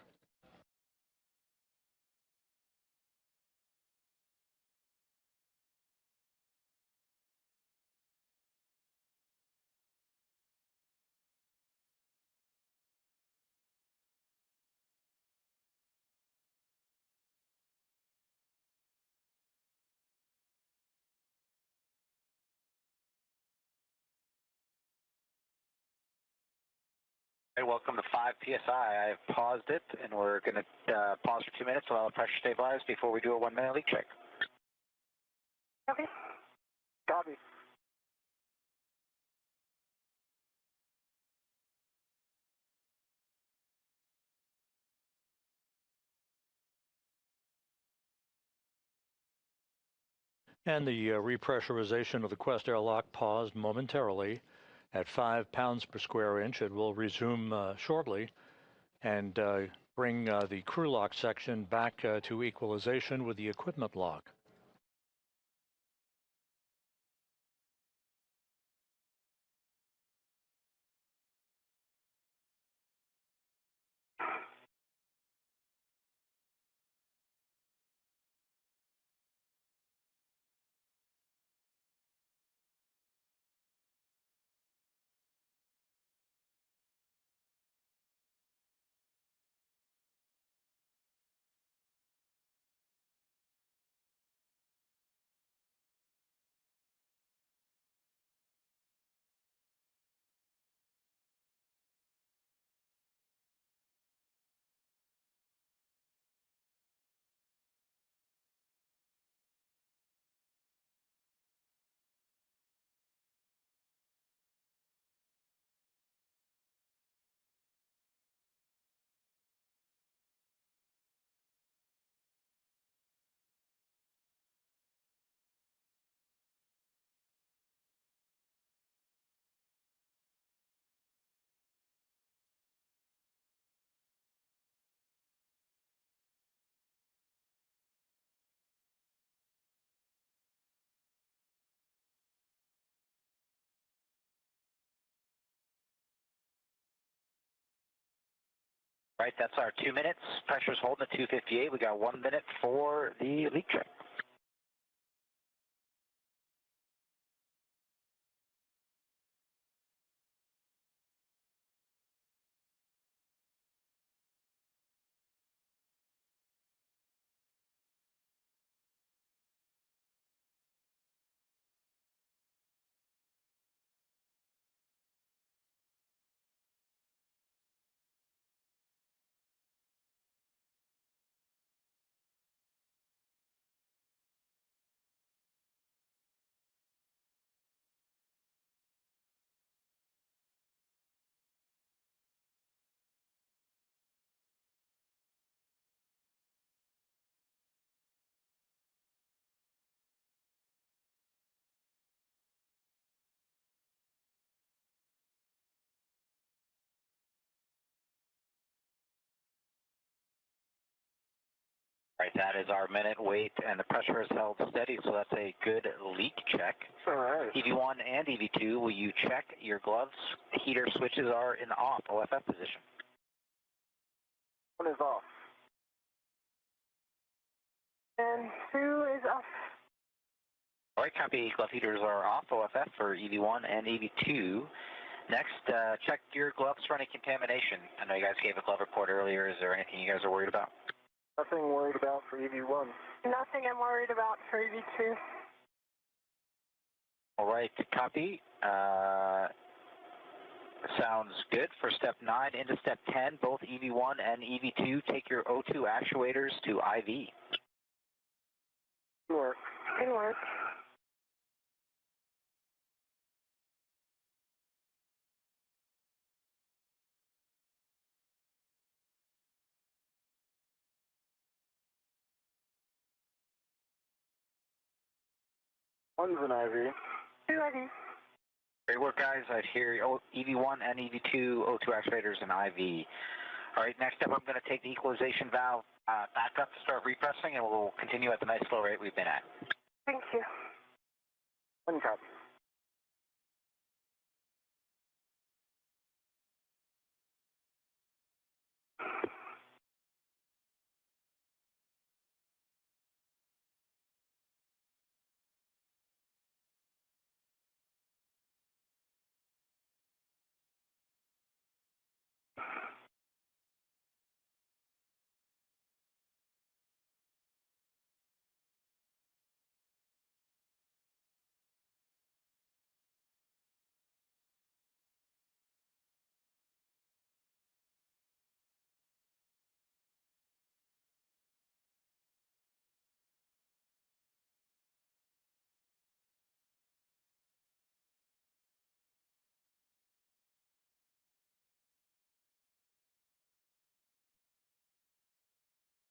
Hey, welcome to 5 PSI. I've paused it, and we're going to pause for 2 minutes to allow the pressure stabilize before we do a 1-minute leak check. Okay. Copy. And the repressurization of the Quest airlock paused momentarily at 5 pounds per square inch. It will resume shortly and bring the crew lock section back to equalization with the equipment lock. Right, that's our 2 minutes. Pressure's holding at 258. We got 1 minute for the leak check. Right, that is our minute wait, and the pressure is held steady, so that's a good leak check. All right. EV1 and EV2, will you check your gloves? Heater switches are in off, OFF position. One is off. And 2 is off. All right, copy. Glove heaters are off, OFF for EV1 and EV2. Next, check your gloves for any contamination. I know you guys gave a glove report earlier. Is there anything you guys are worried about? Nothing worried about for EV1. Nothing I'm worried about for EV2. All right, copy. Sounds good. For step 9 into step 10, both EV1 and EV2, take your O2 actuators to IV. Good work. Good work. One's an IV. 2 IV. Great work, guys. I hear EV1 and EV2 O2 actuators and IV. All right, next up, I'm going to take the equalization valve back up to start repressing, and we'll continue at the nice flow rate we've been at. Thank you. One copy.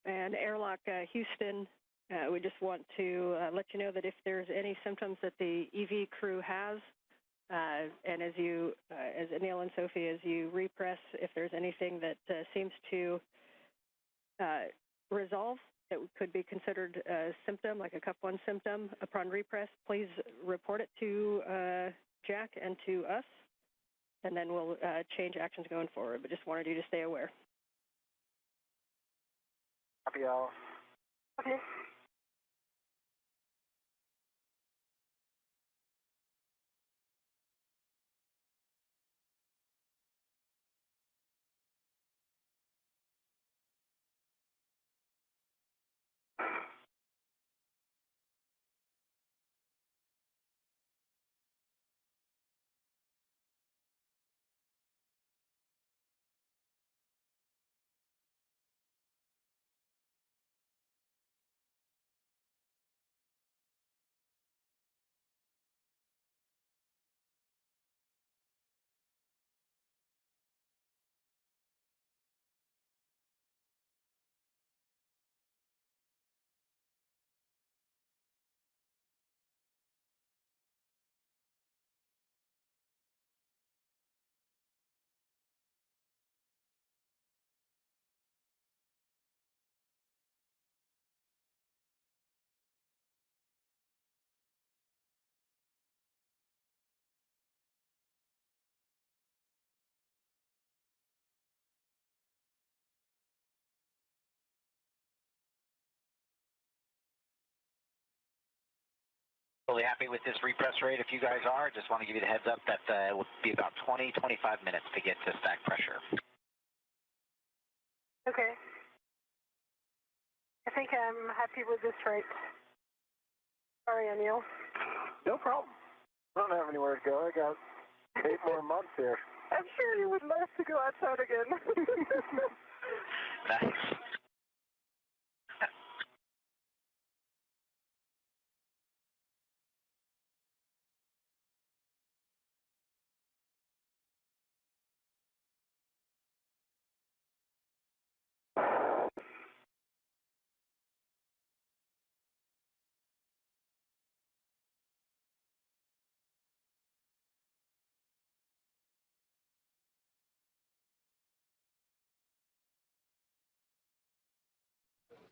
And airlock Houston we just want to let you know that if there's any symptoms that the EV crew has, and as Anil and Sophie, as you repress, if there's anything that seems to resolve that could be considered a symptom, like a Cup 1 symptom, upon repress, please report it to Jack and to us, and then we'll change actions going forward. But just wanted you to stay aware. Copy all. Okay. Really happy with this repress rate. If you guys are, just want to give you the heads up that it will be about 20, 25 minutes to get to stack pressure. Okay. I think I'm happy with this rate. Sorry, Anil. No problem. I don't have anywhere to go. I got 8 more months here. I'm sure you would love to go outside again. Nice.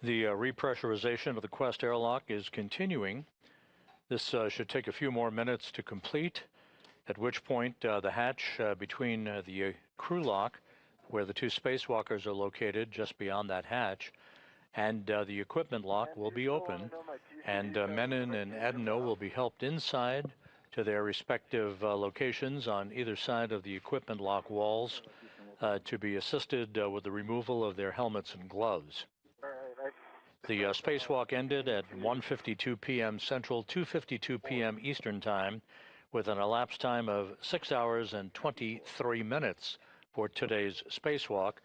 The repressurization of the Quest airlock is continuing. This should take a few more minutes to complete, at which point the hatch between the crew lock, where the 2 spacewalkers are located just beyond that hatch, and the equipment lock will be open, and Menon and Adenot will be helped inside to their respective locations on either side of the equipment lock walls to be assisted with the removal of their helmets and gloves. The spacewalk ended at 1:52 p.m. Central, 2:52 p.m. Eastern Time, with an elapsed time of 6 hours and 23 minutes for today's spacewalk,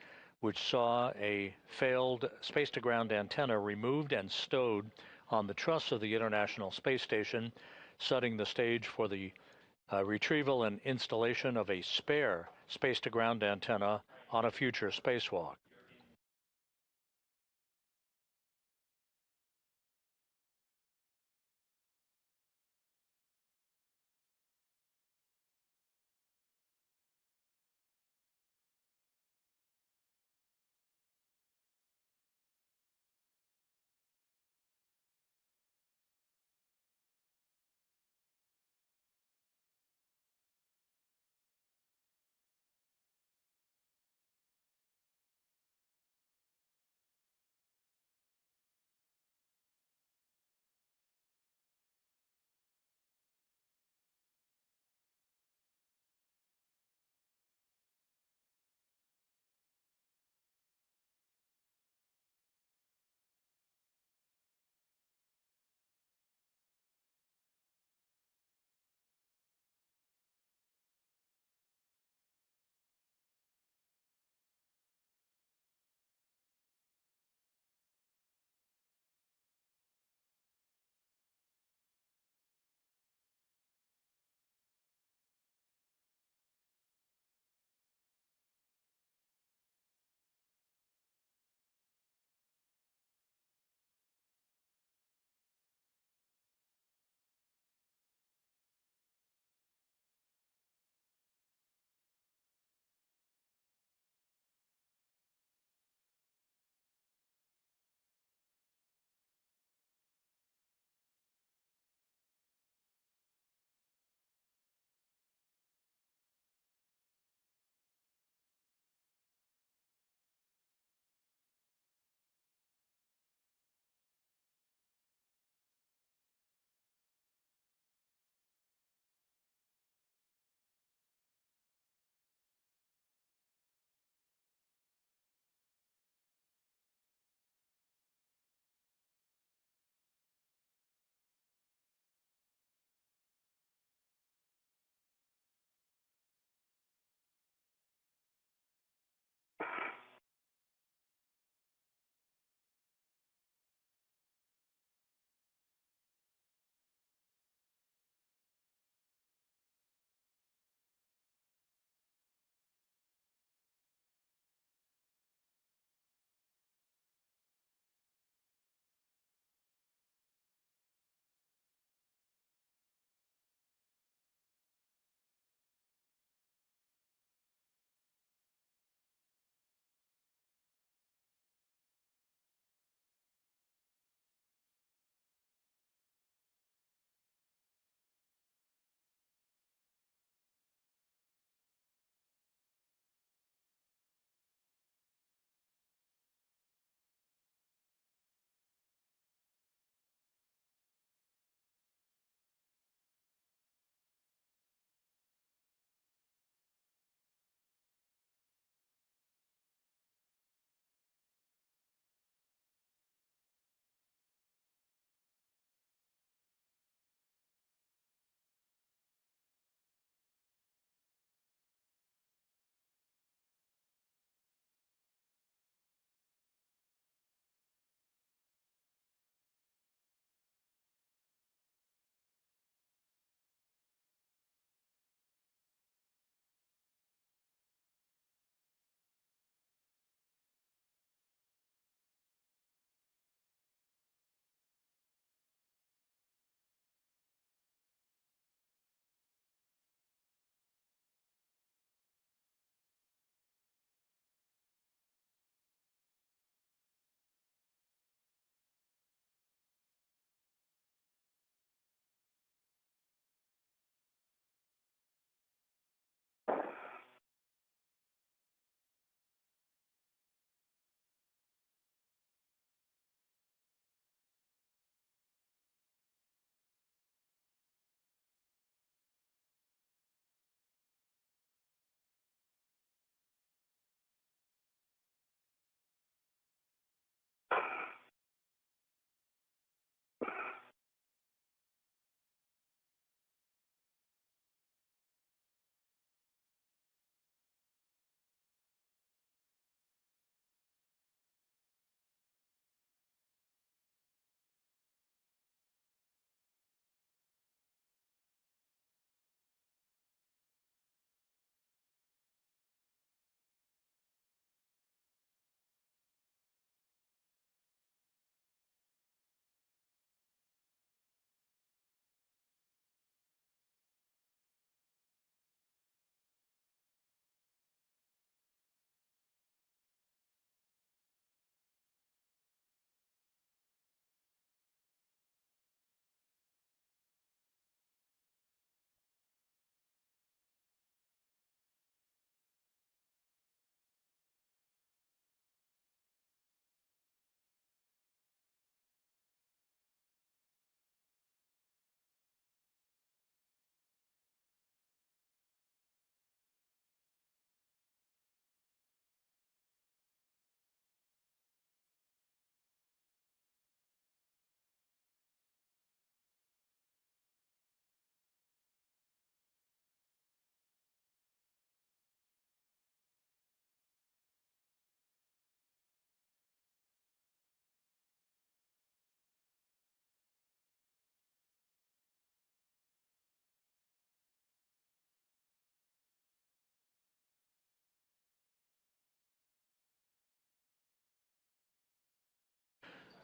which saw a failed space-to-ground antenna removed and stowed on the truss of the International Space Station, setting the stage for the retrieval and installation of a spare space-to-ground antenna on a future spacewalk.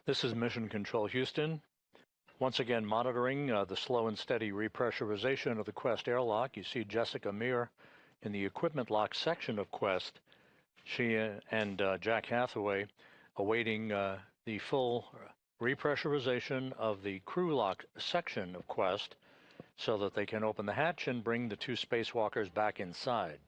This is Mission Control Houston. Once again, monitoring the slow and steady repressurization of the Quest airlock. You see Jessica Meir in the equipment lock section of Quest. She and Jack Hathaway awaiting the full repressurization of the crew lock section of Quest so that they can open the hatch and bring the two spacewalkers back inside.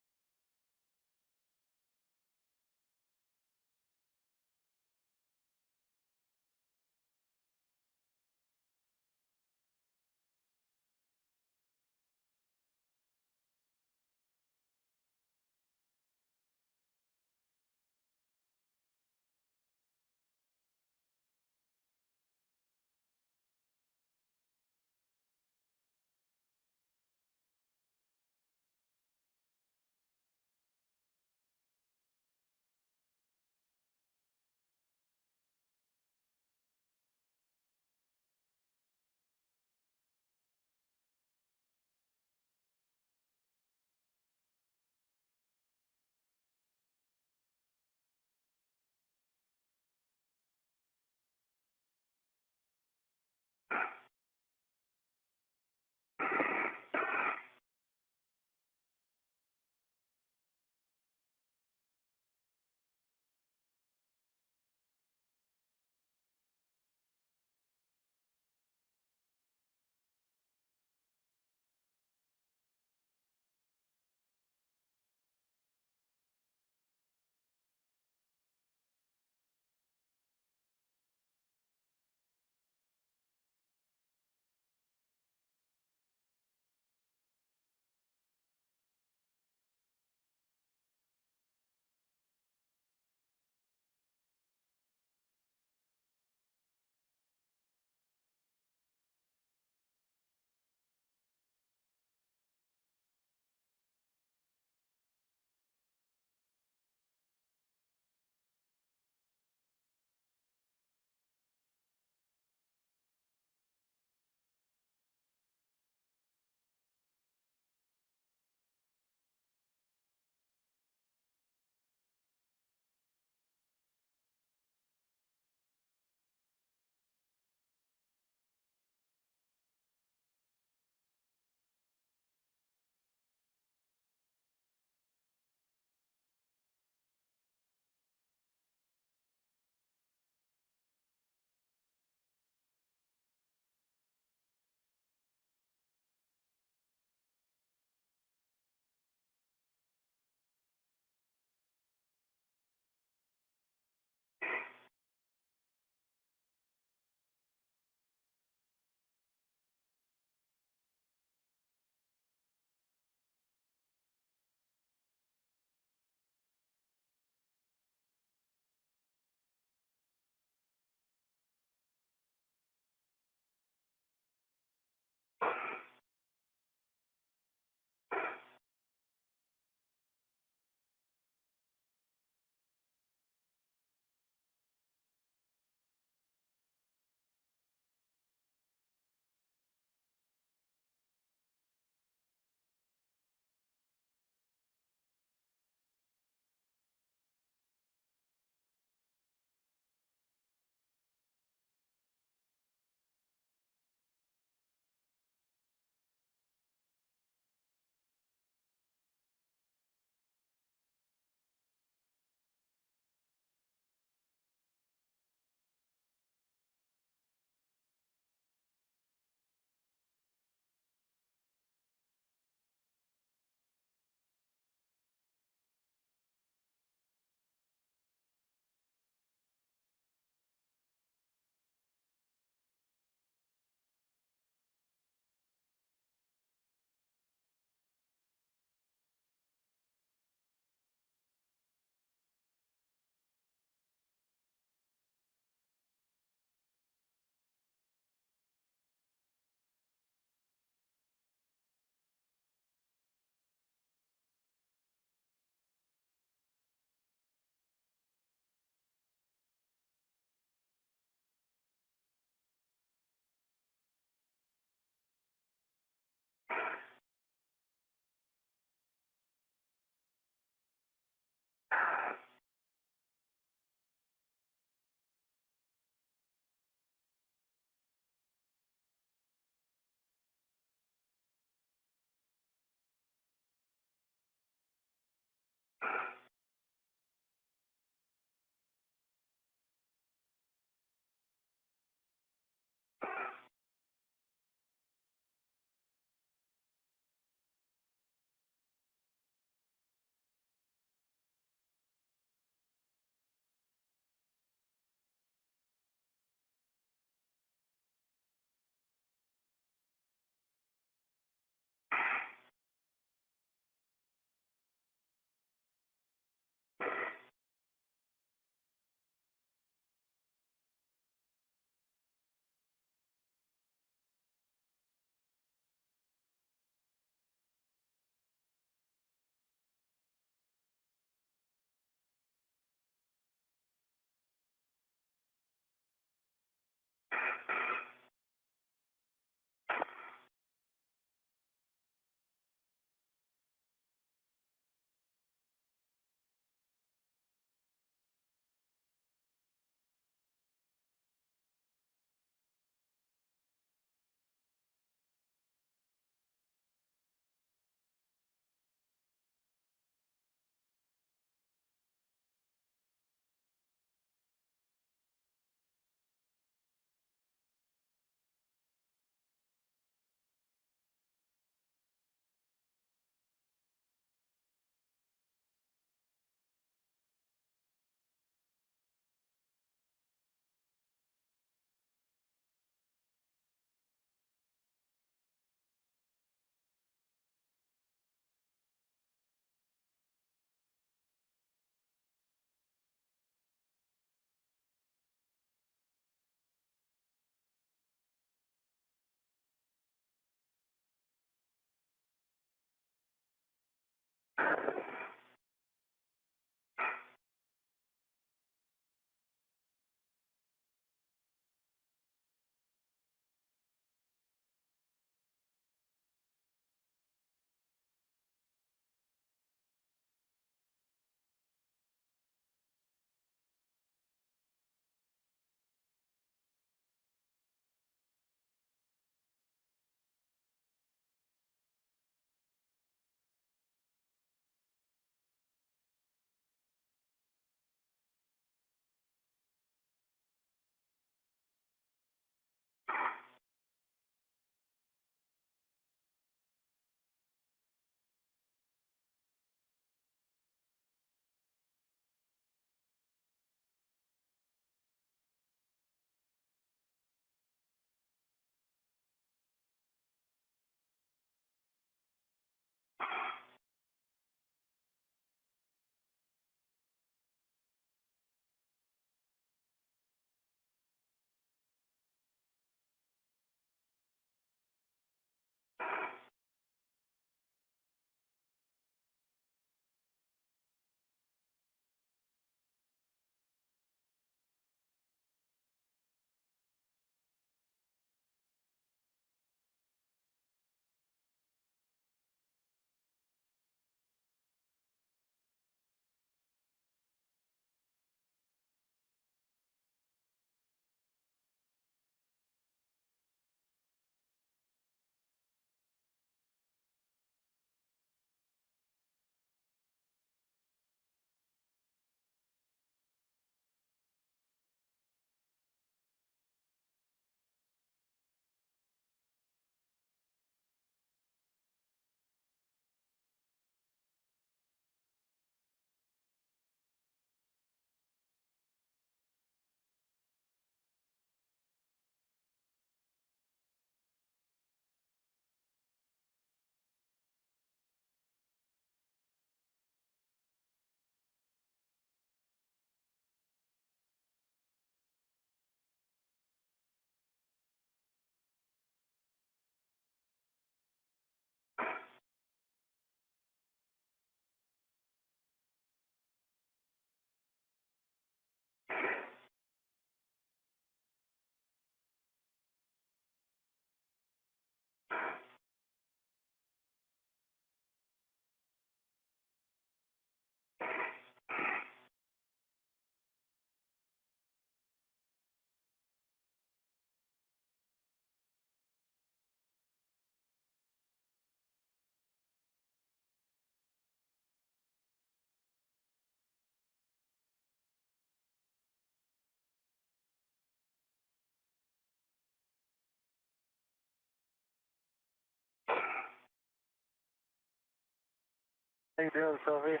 How you doing, Sophie?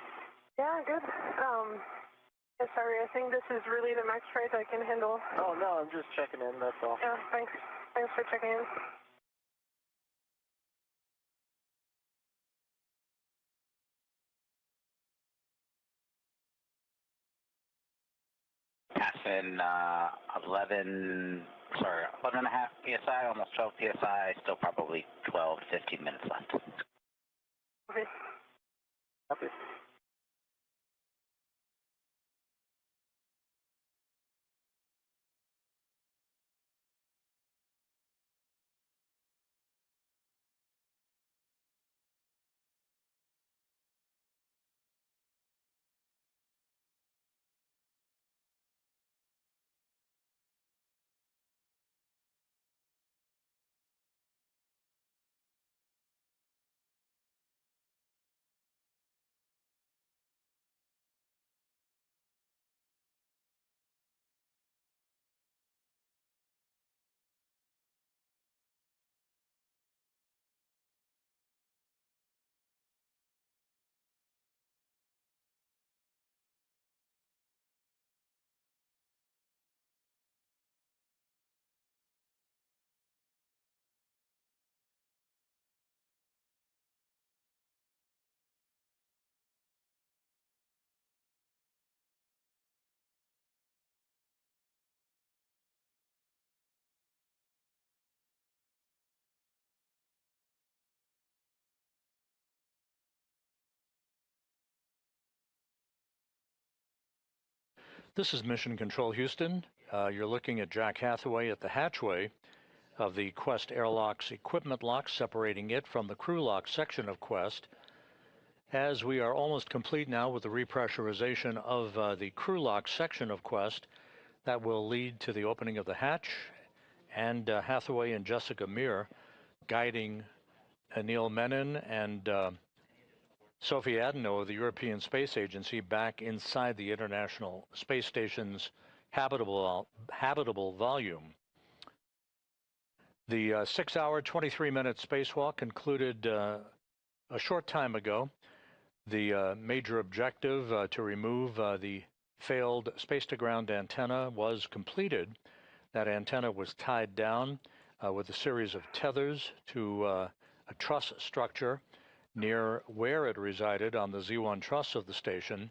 Yeah, good. Sorry, I think this is really the max rate I can handle. Oh, no, I'm just checking in, that's all. Yeah, thanks. Thanks for checking in. Passing 11 and a half PSI, almost 12 PSI, still probably 12, 15 minutes left. Okay. Copy. This is Mission Control Houston. You're looking at Jack Hathaway at the hatchway of the Quest airlock's equipment lock, separating it from the crew lock section of Quest. As we are almost complete now with the repressurization of the crew lock section of Quest, that will lead to the opening of the hatch and Hathaway and Jessica Meir guiding Anil Menon and Sophie Adenot of the European Space Agency back inside the International Space Station's habitable volume. The 6-hour, 23-minute spacewalk concluded a short time ago. The major objective to remove the failed space-to-ground antenna was completed. That antenna was tied down with a series of tethers to a truss structure near where it resided on the Z1 truss of the station.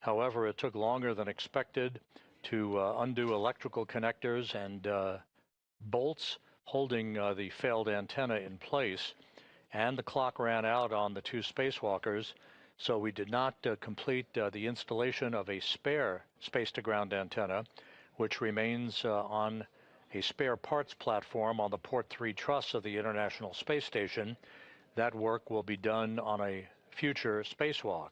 However, it took longer than expected to undo electrical connectors and bolts holding the failed antenna in place, and the clock ran out on the two spacewalkers, so we did not complete the installation of a spare space-to-ground antenna, which remains on a spare parts platform on the Port 3 truss of the International Space Station. That work will be done on a future spacewalk.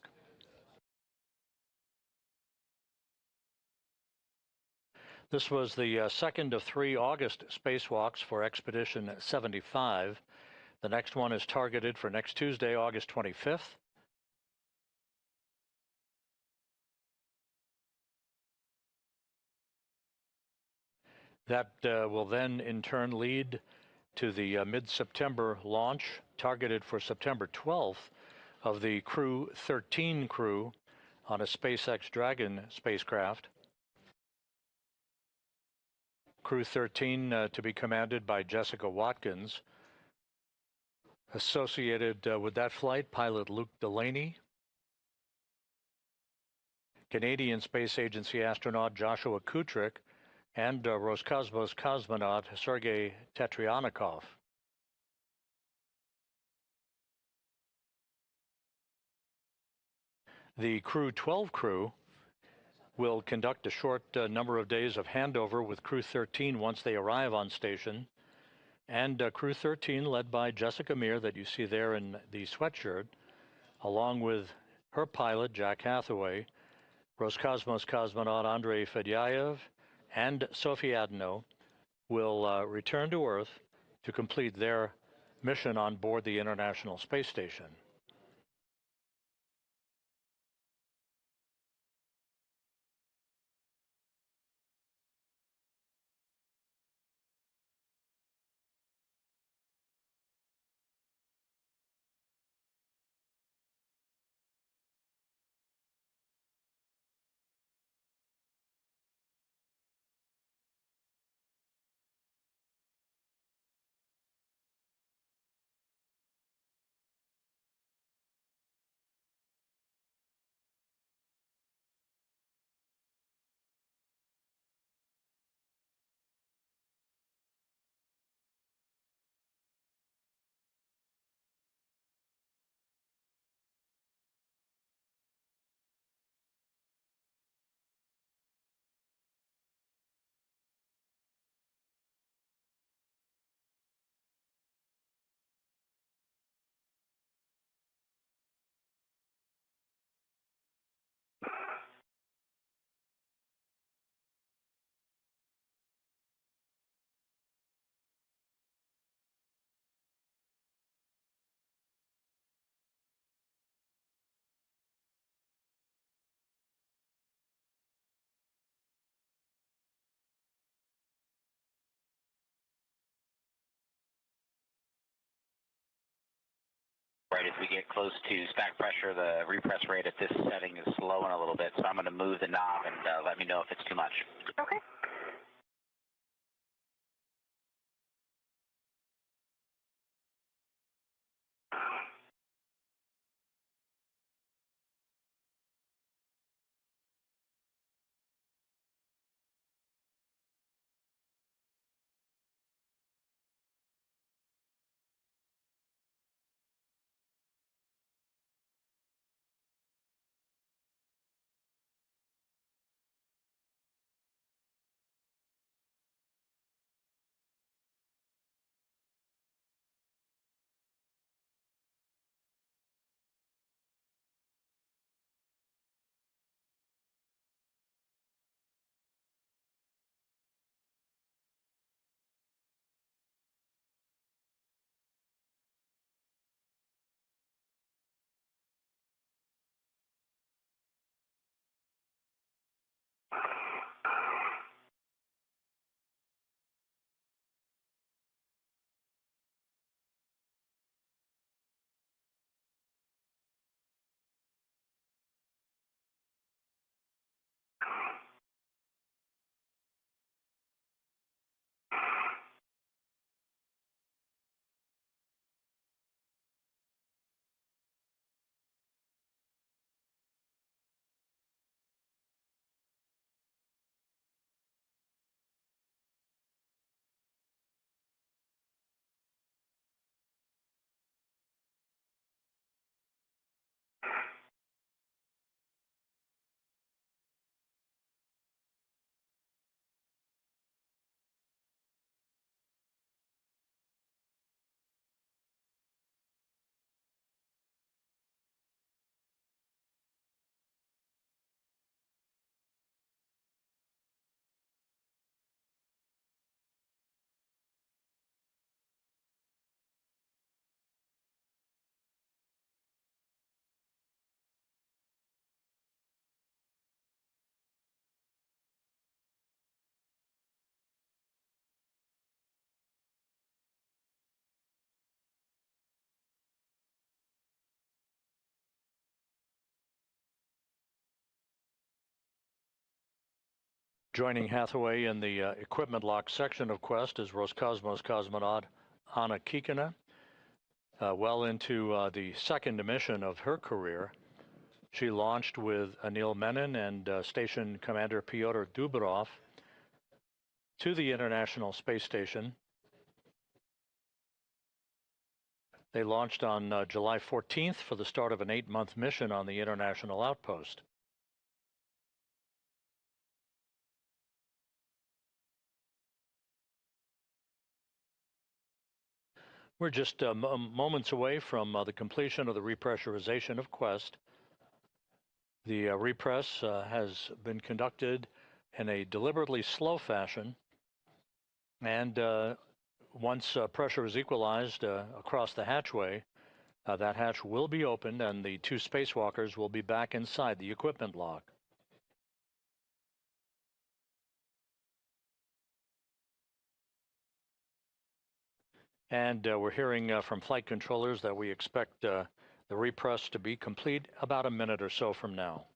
This was the second of 3 August spacewalks for Expedition 75. The next one is targeted for next Tuesday, August 25th. That will then in turn lead to the mid-September launch, targeted for September 12th, of the Crew 13 crew on a SpaceX Dragon spacecraft. Crew 13 to be commanded by Jessica Watkins. Associated with that flight, pilot Luke Delaney, Canadian Space Agency astronaut Joshua Kutrick, and Roscosmos cosmonaut Sergei Tetryanikov. The Crew 12 crew will conduct a short number of days of handover with Crew 13 once they arrive on station, and Crew 13, led by Jessica Meir, that you see there in the sweatshirt, along with her pilot, Jack Hathaway, Roscosmos cosmonaut Andrei Fedyaev, and Sophie Adenot, will return to Earth to complete their mission on board the International Space Station. Right, as we get close to stack pressure, the repress rate at this setting is slowing a little bit, so I'm going to move the knob and let me know if it's too much. Okay. Joining Hathaway in the equipment lock section of Quest is Roscosmos cosmonaut Anna Kikina, well into the second mission of her career. She launched with Anil Menon and Station Commander Pyotr Dubrov to the International Space Station. They launched on July 14th for the start of an 8-month mission on the International Outpost. We're just moments away from the completion of the repressurization of Quest. The repress has been conducted in a deliberately slow fashion, and once pressure is equalized across the hatchway, that hatch will be opened and the 2 spacewalkers will be back inside the equipment lock. And we're hearing from flight controllers that we expect the repress to be complete about a minute or so from now.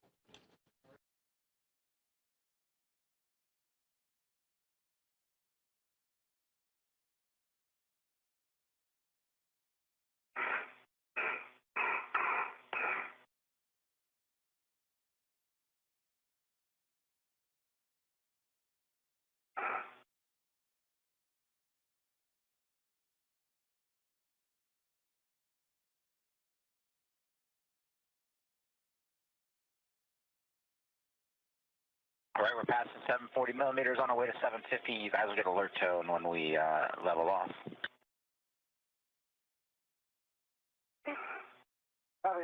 All right, we're passing 740 millimeters on our way to 750. You guys will get alert tone when we level off. Copy.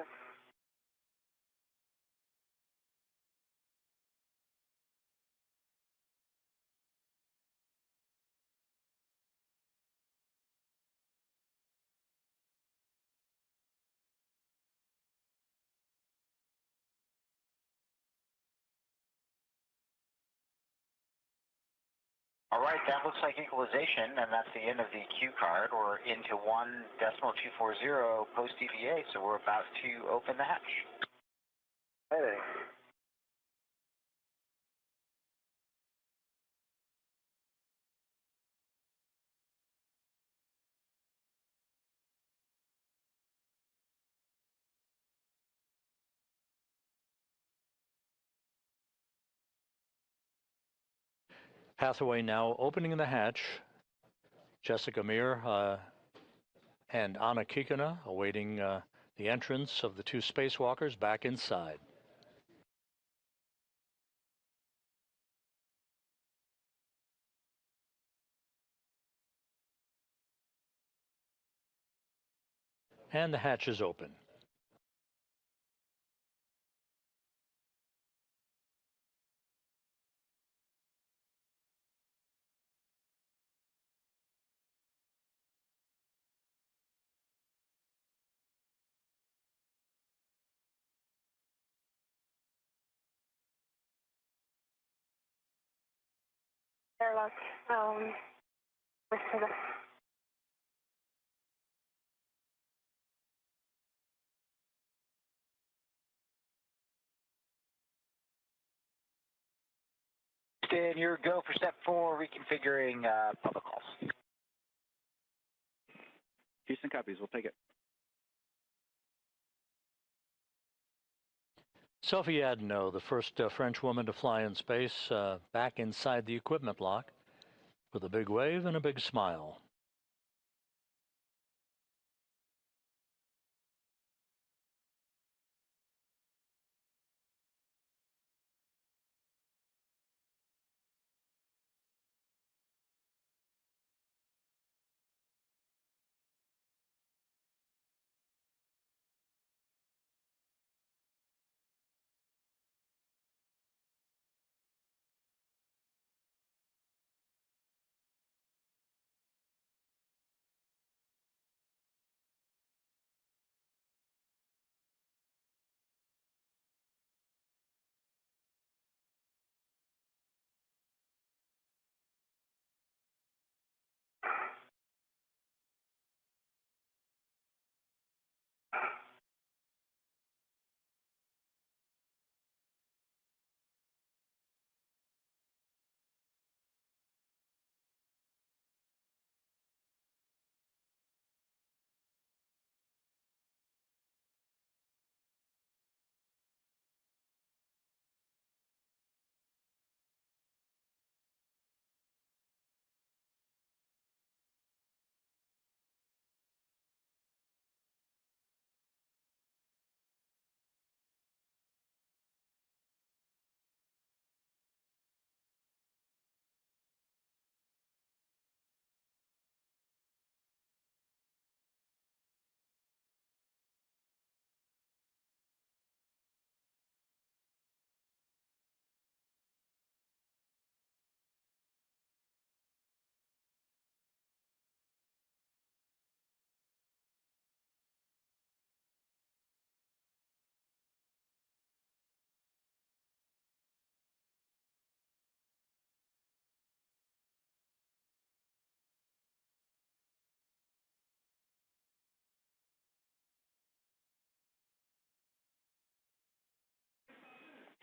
All right, that looks like equalization, and that's the end of the cue card. We're into 1.240 post-EVA, so we're about to open the hatch. Hey. Hathaway now opening the hatch. Jessica Meir and Anna Kikina awaiting the entrance of the two spacewalkers back inside. And the hatch is open. Airlock, Then your go for step 4, reconfiguring public calls. Houston copies. We'll take it. Sophie Adenot, the first French woman to fly in space, back inside the equipment lock with a big wave and a big smile.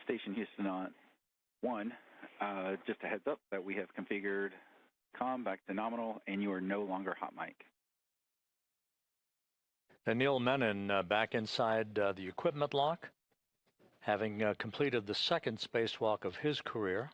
Station Houston on 1. Just a heads up that we have configured comm back to nominal, and you are no longer hot mic. Anil Menon back inside the equipment lock, having completed the second spacewalk of his career.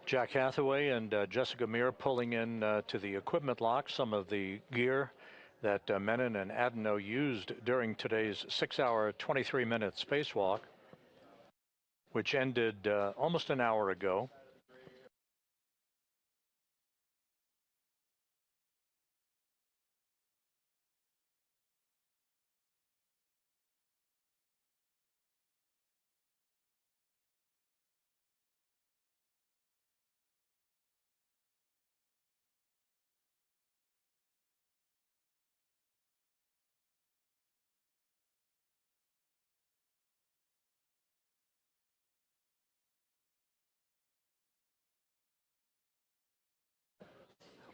Jack Hathaway and Jessica Meir pulling in to the equipment lock some of the gear that Menon and Adenot used during today's 6-hour, 23-minute spacewalk, which ended almost an hour ago.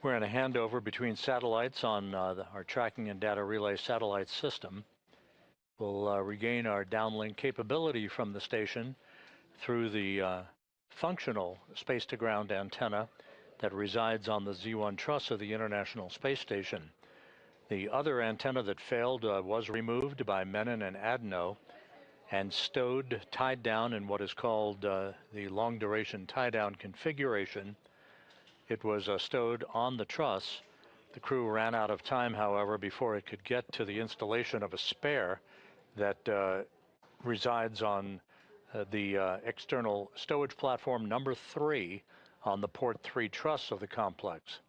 We're in a handover between satellites on our tracking and data relay satellite system. We'll regain our downlink capability from the station through the functional space-to-ground antenna that resides on the Z1 truss of the International Space Station. The other antenna that failed was removed by Menon and Adenot and stowed, tied down in what is called the long-duration tie-down configuration. It was stowed on the truss. The crew ran out of time, however, before it could get to the installation of a spare that resides on the external stowage platform number 3 on the port 3 truss of the complex.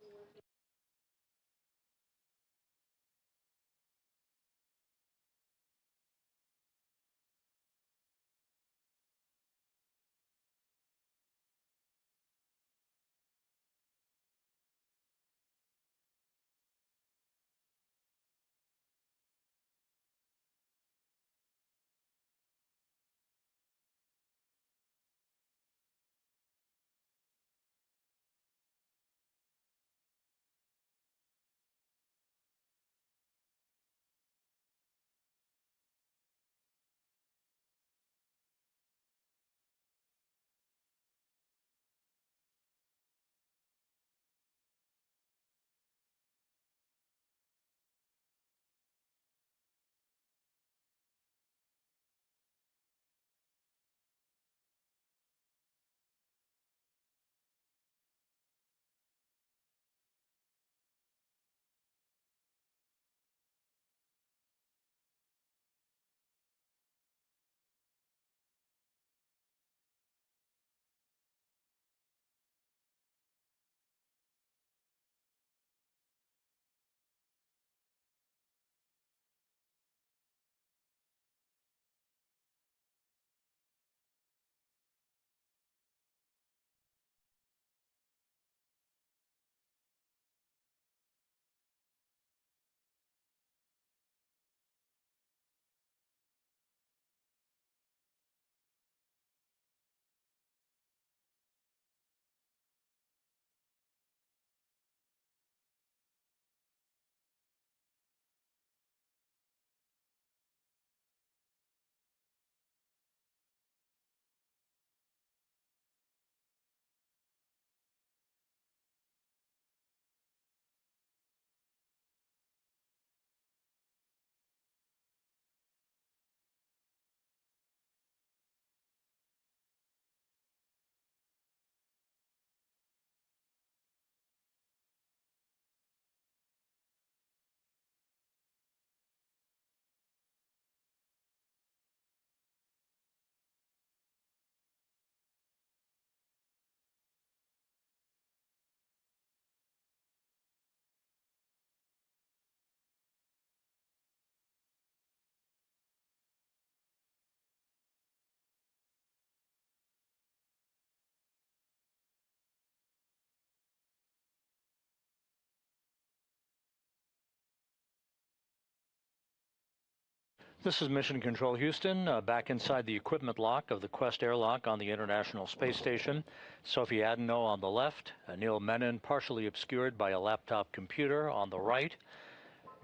This is Mission Control Houston, back inside the equipment lock of the Quest airlock on the International Space Station. Sophie Adenot on the left, Anil Menon partially obscured by a laptop computer on the right.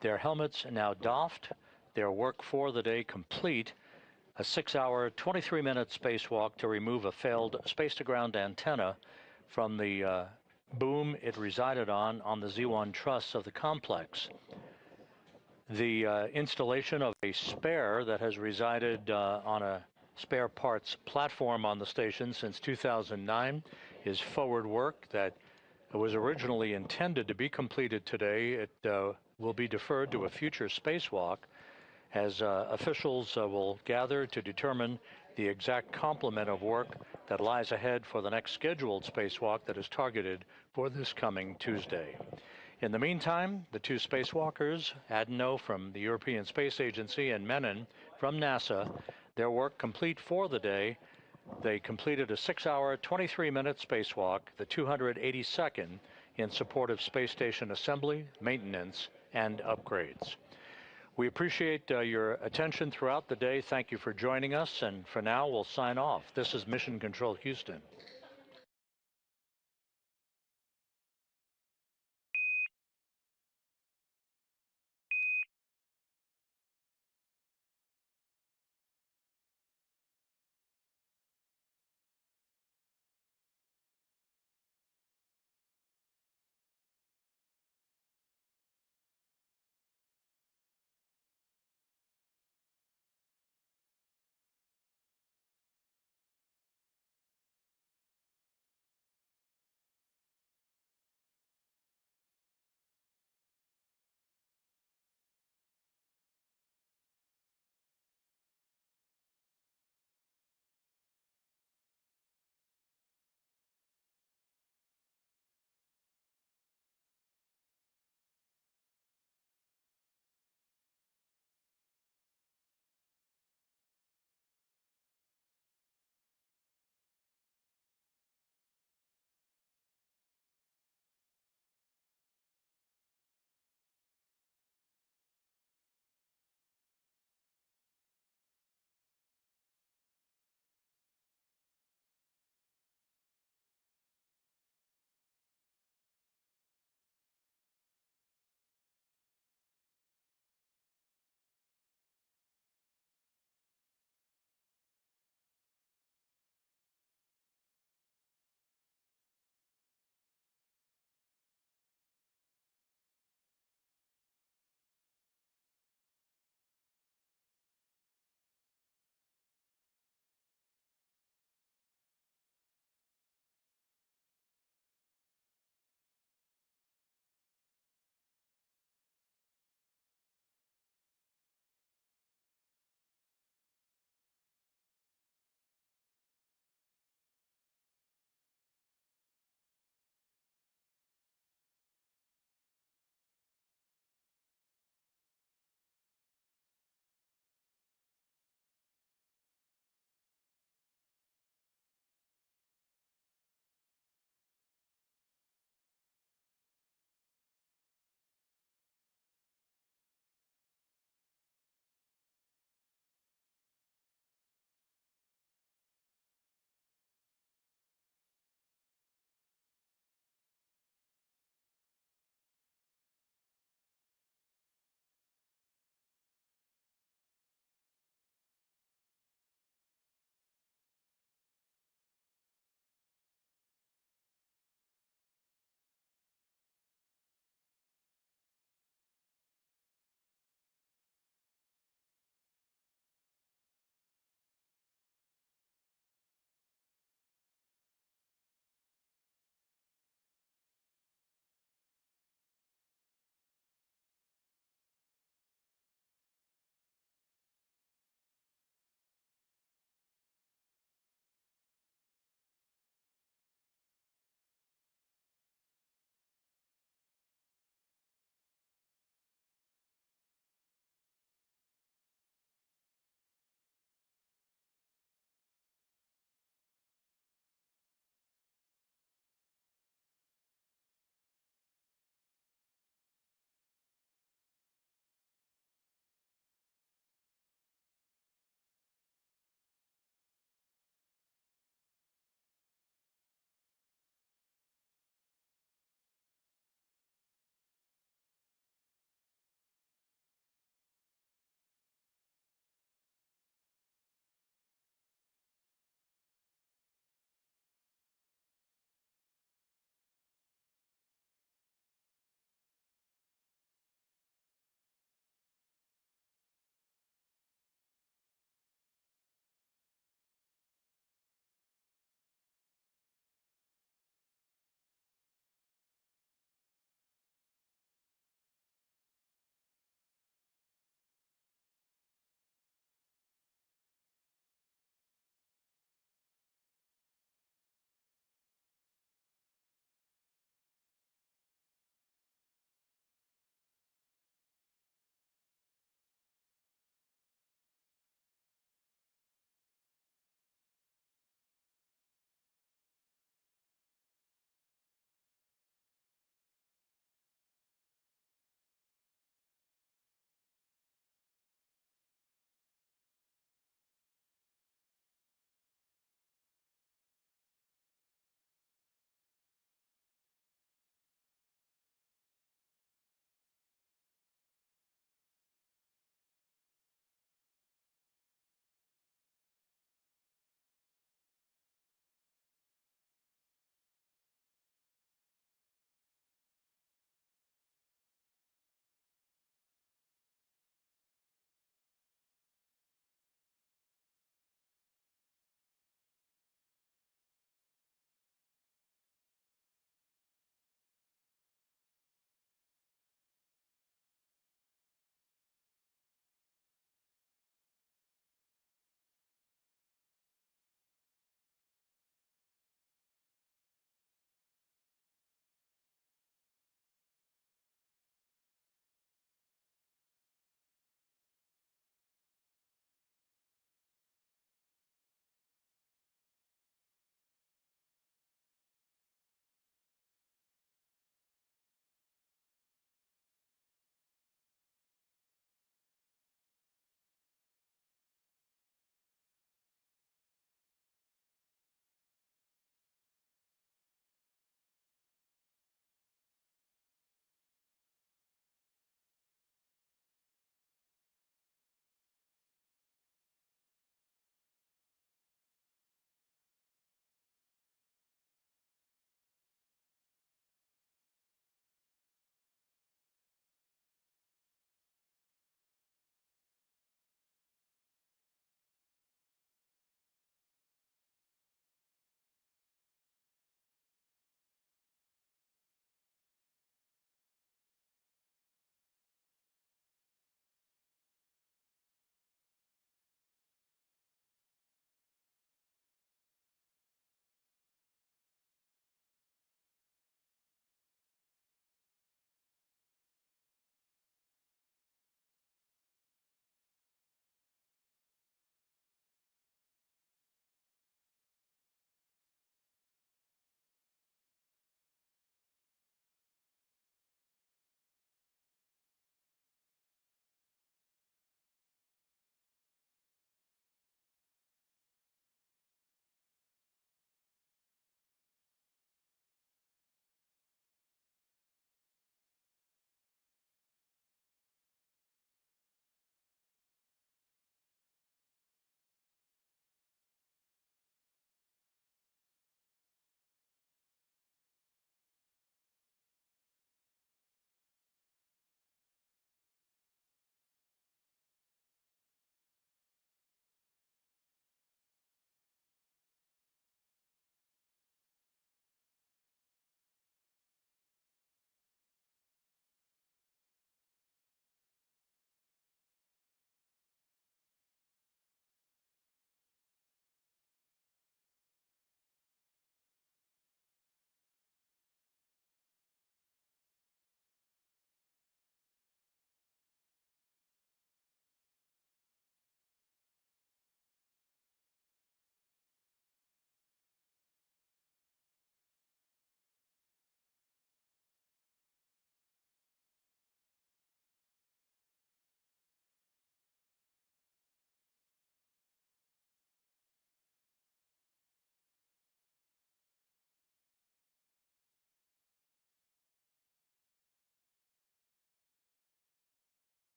Their helmets now doffed, their work for the day complete. A 6-hour, 23-minute spacewalk to remove a failed space-to-ground antenna from the boom it resided on the Z1 truss of the complex. The installation of a spare that has resided on a spare parts platform on the station since 2009 is forward work that was originally intended to be completed today. It will be deferred to a future spacewalk as officials will gather to determine the exact complement of work that lies ahead for the next scheduled spacewalk that is targeted for this coming Tuesday. In the meantime, the two spacewalkers, Adenot from the European Space Agency and Menon from NASA, their work complete for the day. They completed a 6-hour, 23-minute spacewalk, the 282nd in support of space station assembly, maintenance, and upgrades. We appreciate your attention throughout the day. Thank you for joining us, and for now, we'll sign off. This is Mission Control Houston.